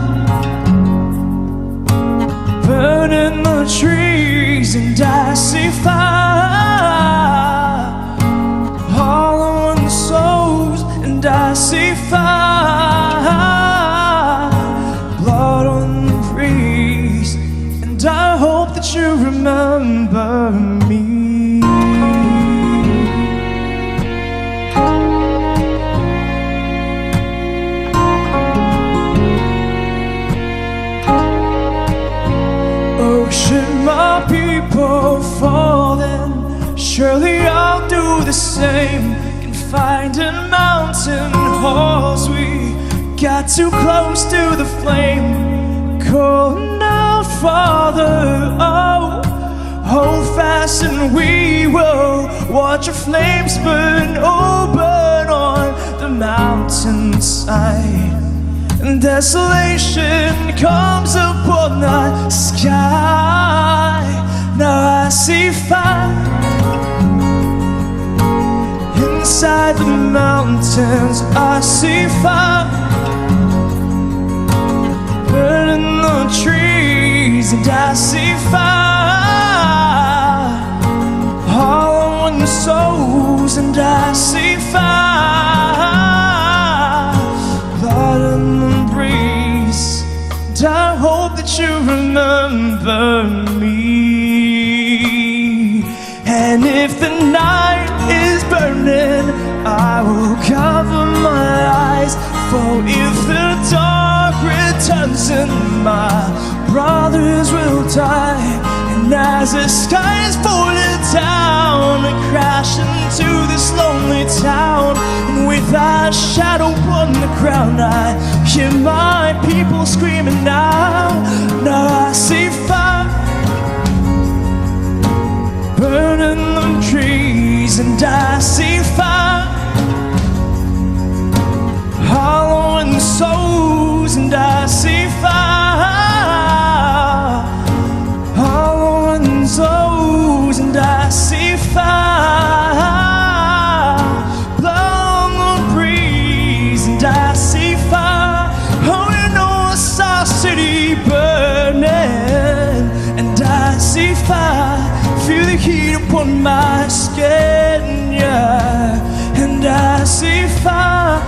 burning the trees, and I see fire hollowing the souls, and I see fire blood on the breeze, and I hope that you remember me. Should my people fall, then surely I'll do the same. Confined in mountain halls, we got too close to the flame. Calling out, Father, oh, hold fast and we will watch the flames burn, oh, burn on the mountainside. And desolation comes upon the sky. Now I see fire inside the mountains. I see fire burning the trees, and I see fire hollowing the souls, and I see fire blood in the breeze, and I hope that you remember me. And if the night is burning, I will cover my eyes, for if the dark returns, then my brothers will die. And as the sky is falling down and crash into this lonely town, and with our shadow on the ground, I hear my people screaming now. Now I see fire burning the trees, and I see fire hollowing the souls, and I see fire hollowing the souls, and I see fire blow on the breeze, and I see fire. Oh, you know it's our city burning, and I see fire. Feel the heat upon my skin, yeah, and I see fire.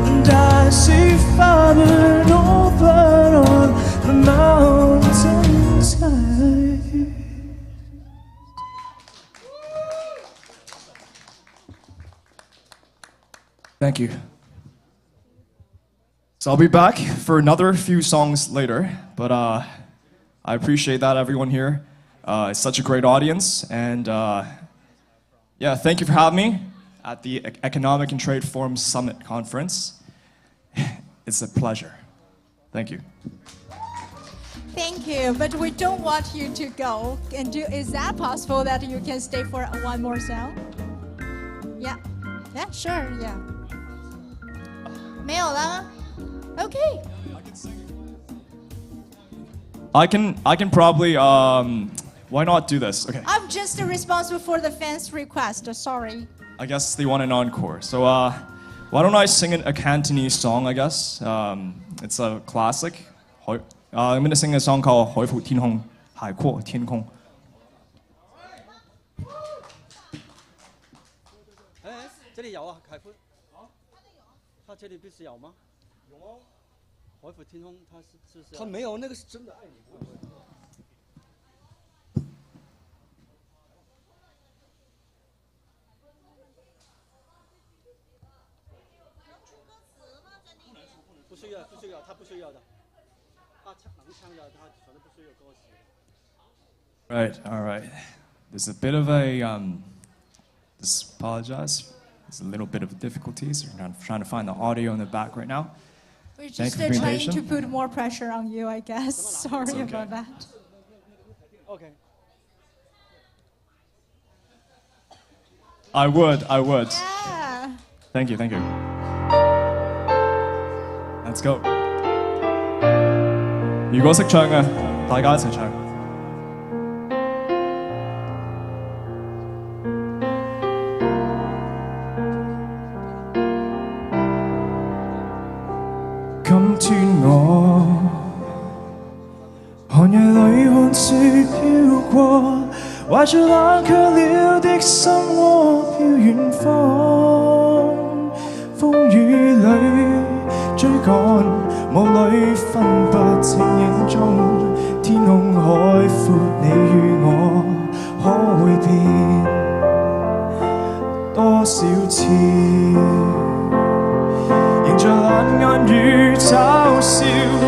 And I see fire burn open on the mountainside. Thank you. So I'll be back for another few songs later, but I appreciate that, everyone here. It's such a great audience, and yeah, thank you for having me at the Economic and Trade Forum Summit Conference. It's a pleasure. Thank you. Thank you, but we don't want you to go. Is that possible that you can stay for one more song? Yeah. Yeah, sure. Yeah. 没有了吗 ？Okay. I can probably why not do this? Okay. I'm just responsible for the fans' request. Sorry. I guess they want an encore. So why don't I sing a Cantonese song? I guess it's a classic. I'm gonna sing a song called 海闊天空，海闊天空。哎，这里有啊，海阔。他这里不是有吗？有啊。海闊天空，他是。他没有，那个是真的爱你。不需要，他不需要的。他能唱的，他全都不需要歌词。Right, all right. There's a bit of a just apologize. There's a little bit of difficulties. We're trying to find the audio in the back right now. We're just trying to put more pressure on you, I guess. Sorry about that. Okay. I would. Yeah. Thank you. Let's go. 如果識唱嘅，大家一齊唱。今天我寒夜裏看雪飄過，懷着冷卻了的心窩飄遠方，風雨裏追趕，霧裏分不清影蹤，天空海闊，你與我可會變多少次？迎着冷眼與嘲笑，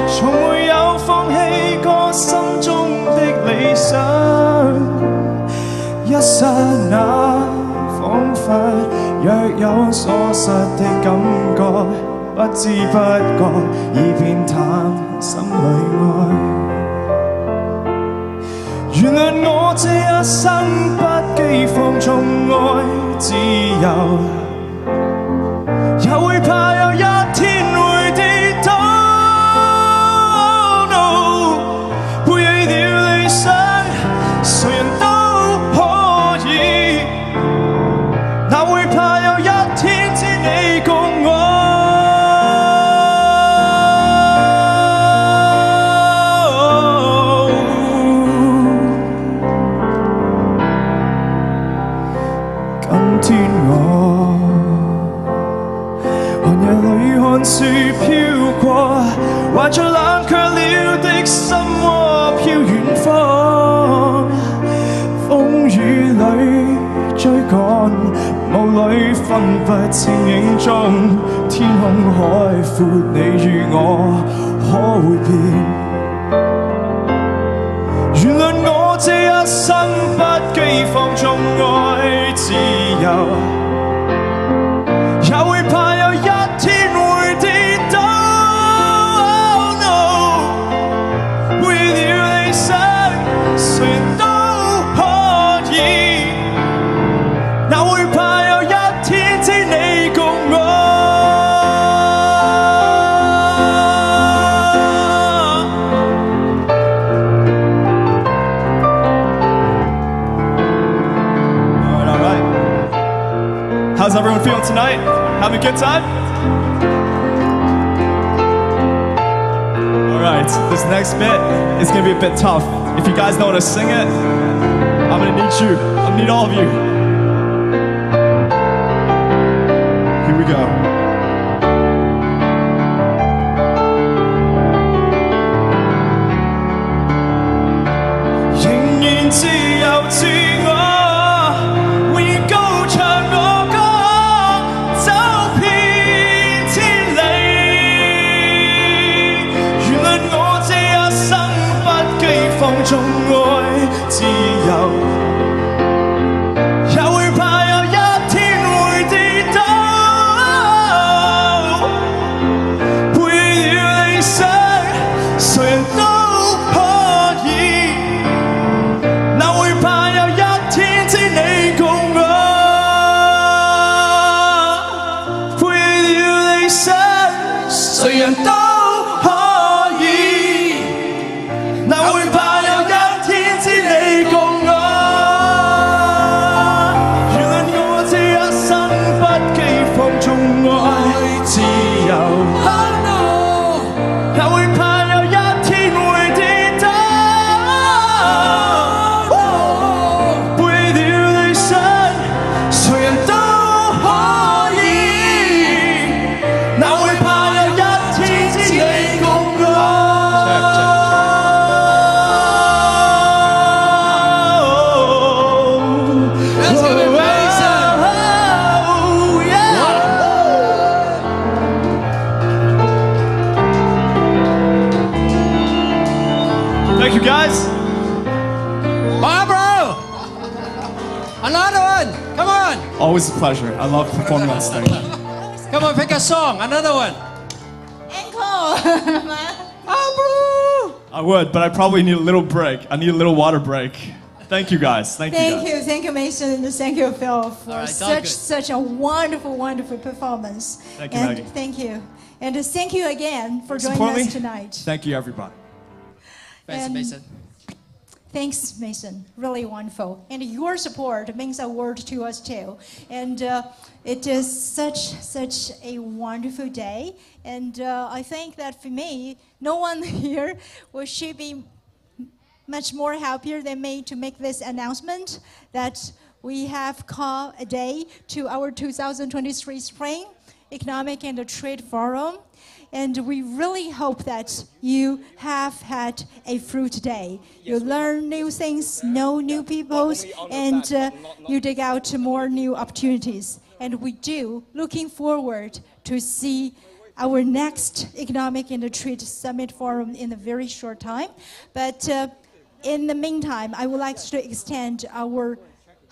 從沒有放棄過心中的理想。一剎那，彷彿若有所失的感覺，不知不覺已變淡心裏愛。原諒我這一生不羈放縱愛自由。也會怕有一天會跌倒 ，no， 背棄了理想，誰人都可以。哪會怕有一天只你共我？今天我。夜裏看雪飄過，懷着冷卻了的心窩飄遠方，風雨裏追趕，霧裏分不清影蹤，天空海闊，你與我可會變？原諒我這一生不羈放縱愛自由，也會怕有一天會跌倒 ，no， 背了理想，誰人都可以，哪會怕有一天只你共我？All right. How's everyone feeling tonight? Having a good time? Alright, this next bit is gonna be a bit tough. If you guys know how to sing it, I'm gonna need you. I need all of you. Here we go. 仍然自由自我，永遠高唱我歌。放縱愛自由，也會怕有一天會跌倒。Another one. Come on. Always a pleasure. I love performing on stage. Come on, pick a song. Another one. Encore. I would, but I probably need a little break. I need a little water break. Thank you guys. Thank you guys. Thank you, Mason, and thank you, Phil, for right, all such a wonderful performance. Thank you, and Maggie. Thank you, and thank you again for joining Support me. us tonight. Thank you, everybody. Thanks, And Mason. Thanks, Mason. Really wonderful. And your support means a world to us too. And it is such a wonderful day. And I think that for me, no one here should be much more happier than me to make this announcement that we have called a day to our 2023 Spring Economic and Trade Forum. And we really hope that you have had a fruit day. You learn new things, know new people, and you dig out more new opportunities. And we do looking forward to see our next Economic and Trade Summit Forum in a very short time. But in the meantime, I would like to extend our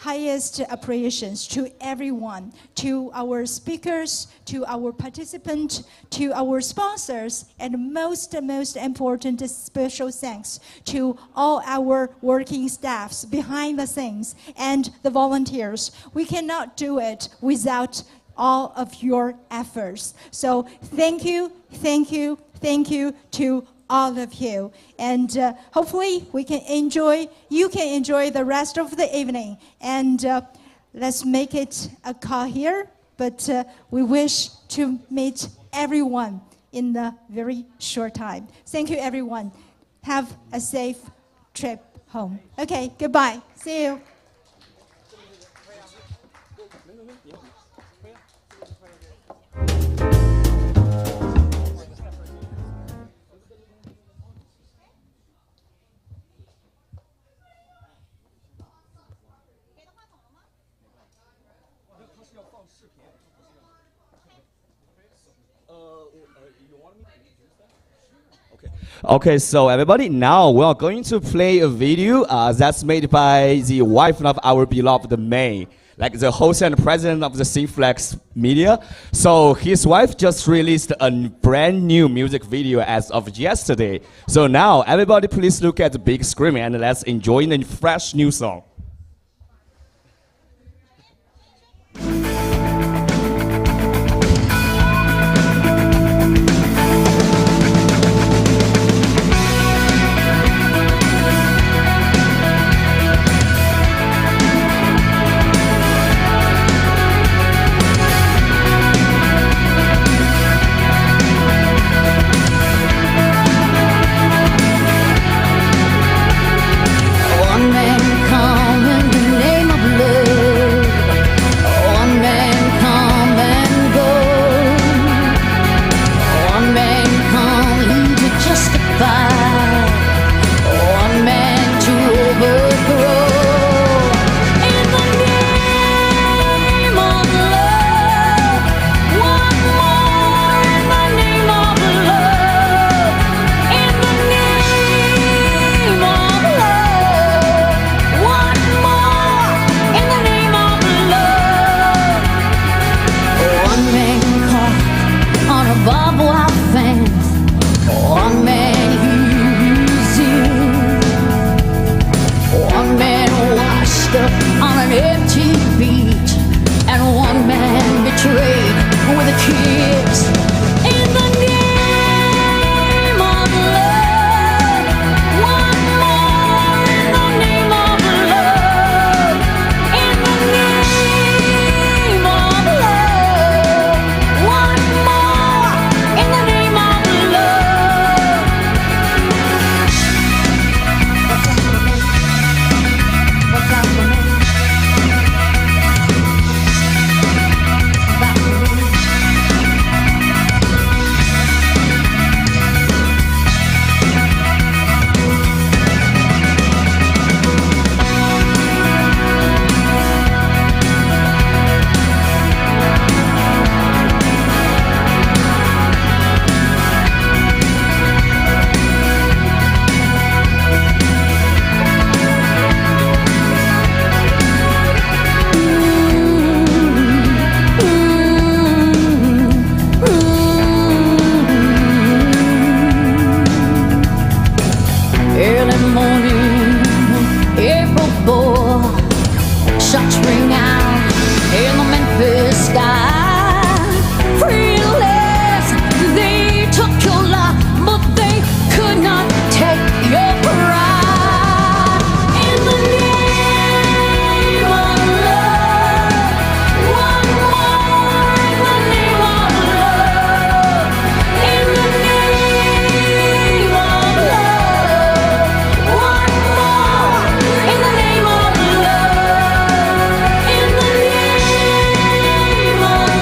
highest appreciations to everyone, to our speakers, to our participants, to our sponsors, and most important special thanks to all our working staffs behind the scenes and the volunteers. We cannot do it without all of your efforts. So thank you to all of you, and hopefully you can enjoy the rest of the evening. And let's make it a call here, but we wish to meet everyone in a very short time. Thank you, everyone. Have a safe trip home. Okay, goodbye. See you. Okay, so everybody, now we are going to play a video that's made by the wife of our beloved May, like the host and president of the C-Flex Media. So his wife just released a brand new music video as of yesterday. So now, everybody please look at the big screen and let's enjoy the fresh new song. One man come in the name of love. One man come and go. One man come to justify. One man to overthrow. In the name of love. One more in the name of love. In the name of love. One more in the name of love. One man caught on a barbed wire fence. One man used you. One man washed up on an empty beach. And one man betrayed with a kiss. In the name of love. One more in the name of love. In the name of love. One more in the name of love. What's up for me? shots ring out in the Memphis sky. Fearless, they took your life, but they could not take your pride. In the name of love, one more in the name of love. In the name of love, one more in the name of love. In the name of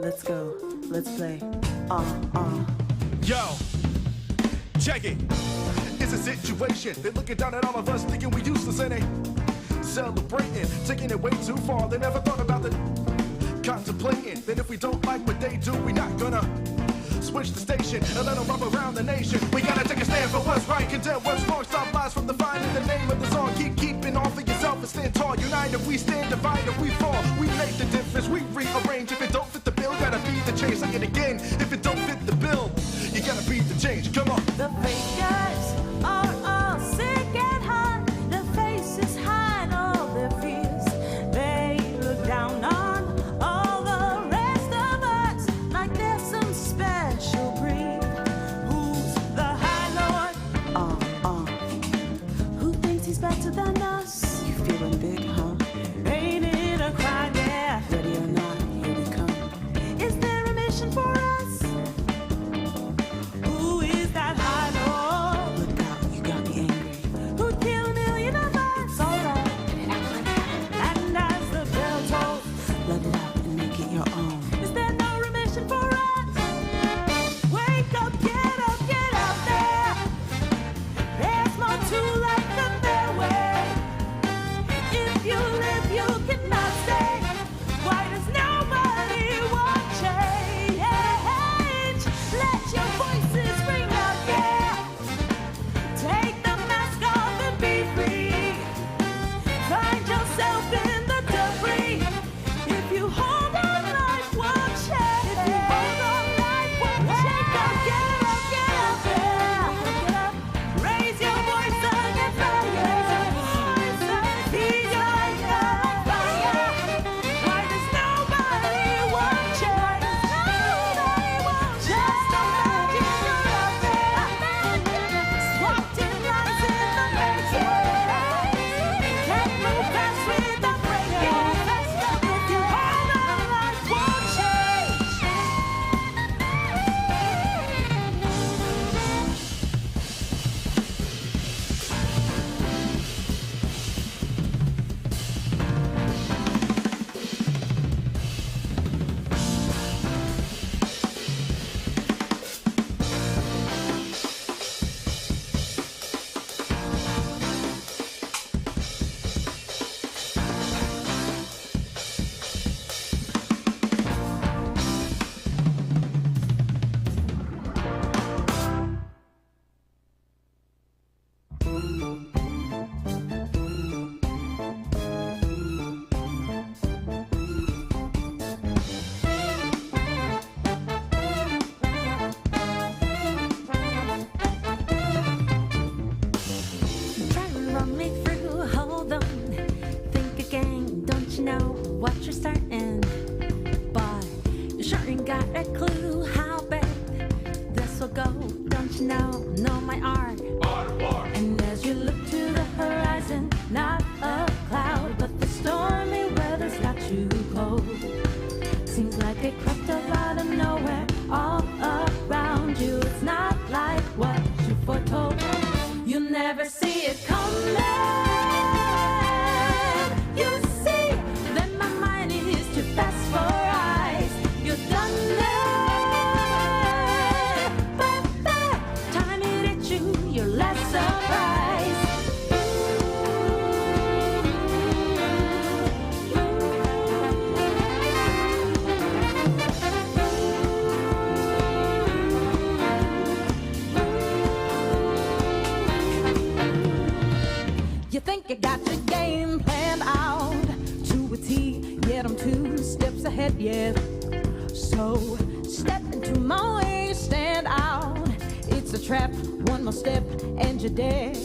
let's go, let's play. Yo, check it. It's a situation. They're looking down at all of us, thinking we useless, and they celebrating, taking it way too far. They never thought about the contemplating that if we don't like what they do, we not gonna switch the station and let them rub around the nation. We gotta take a stand for what's right, condemn what's wrong, stop lies from the fine in the name of the song. Keep keeping on for yourself and stand tall. Unite if we stand, divide if we fall. We make the difference, we rearrange. If it don't fit the bill, gotta be the change. Say it again, if it don't fit the bill, you gotta be the change. Come on. The fake guys are all sick and hot. Their faces hide all their fears. They look down on all the rest of us like there's some special breed. Who's the high lord? Who thinks he's better than us? You feeling big, huh? Ain't it a crime, yeah? Ready or not, here we come. Is there a mission for us? Who is that high lord? Look out, you got me angry. Who'd kill a million of us? Alright. And as the bell tolls, let it out and make it your own. Is there no remission for us? Wake up, get out there. There's more to life than their way. If you live, you cannot stay. Why does nobody want change? Let your voices ring out, yeah. Take the mask off and be free. Find yourself in the debris. If you hold on, life won't change. If you hold on, life won't change. Get up there. Get up. Raise your voice against fire. Feed your light like fire. Why does nobody want change? Nobody wants change. Just imagine you're out there. Swapped in lines in the making. Can't move fast without breaking. If you hold on, life won't change. Try to run me through, hold on. Think again, don't you know what you're starting? But you sure ain't got a clue how big this will go. Don't you know my art? And as you look to the horizon, not a cloud, but the stormy weather's got you cold. Seems like it crept up out of nowhere, all around you. It's not like what you foretold. You'll never see it coming. You see that my mind is too fast for eyes. You're done there, but the time it hits you, you're less surprised. You think you got your game planned out to a T, yet I'm 2 steps ahead, yeah. So step into my way, stand out. It's a trap, one more step and you're dead.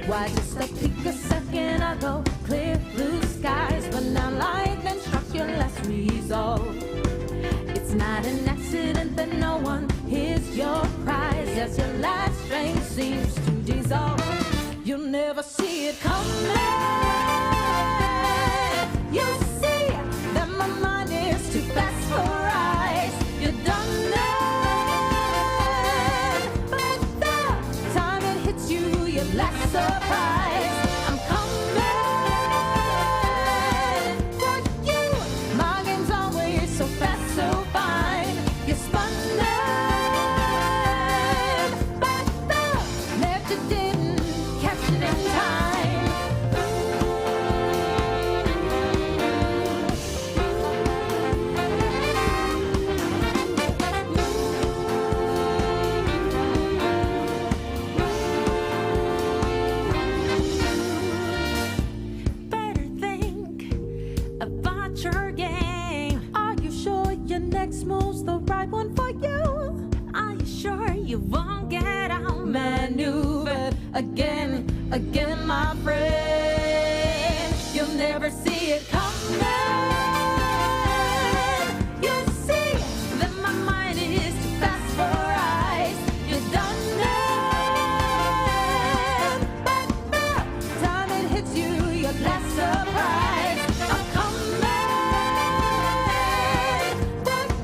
Why just a peek a second ago, clear blue skies, but now lightning struck your last resolve. It's not an accident that no one hears your cries as your last strength seems to dissolve. You'll never see it coming. You'll see that my mind is too fast for eyes. You're done there, but the time it hits you, you're less surprised. I'm coming for you. My game's always so fast, so far. catch it in time. Better think about your game. Are you sure your next move's the right one for you? Are you sure you won't get outmaneuvered again, my friend? You'll never see it coming. You see that my mind is too fast for eyes. You're done now, but the time it hits you, you're less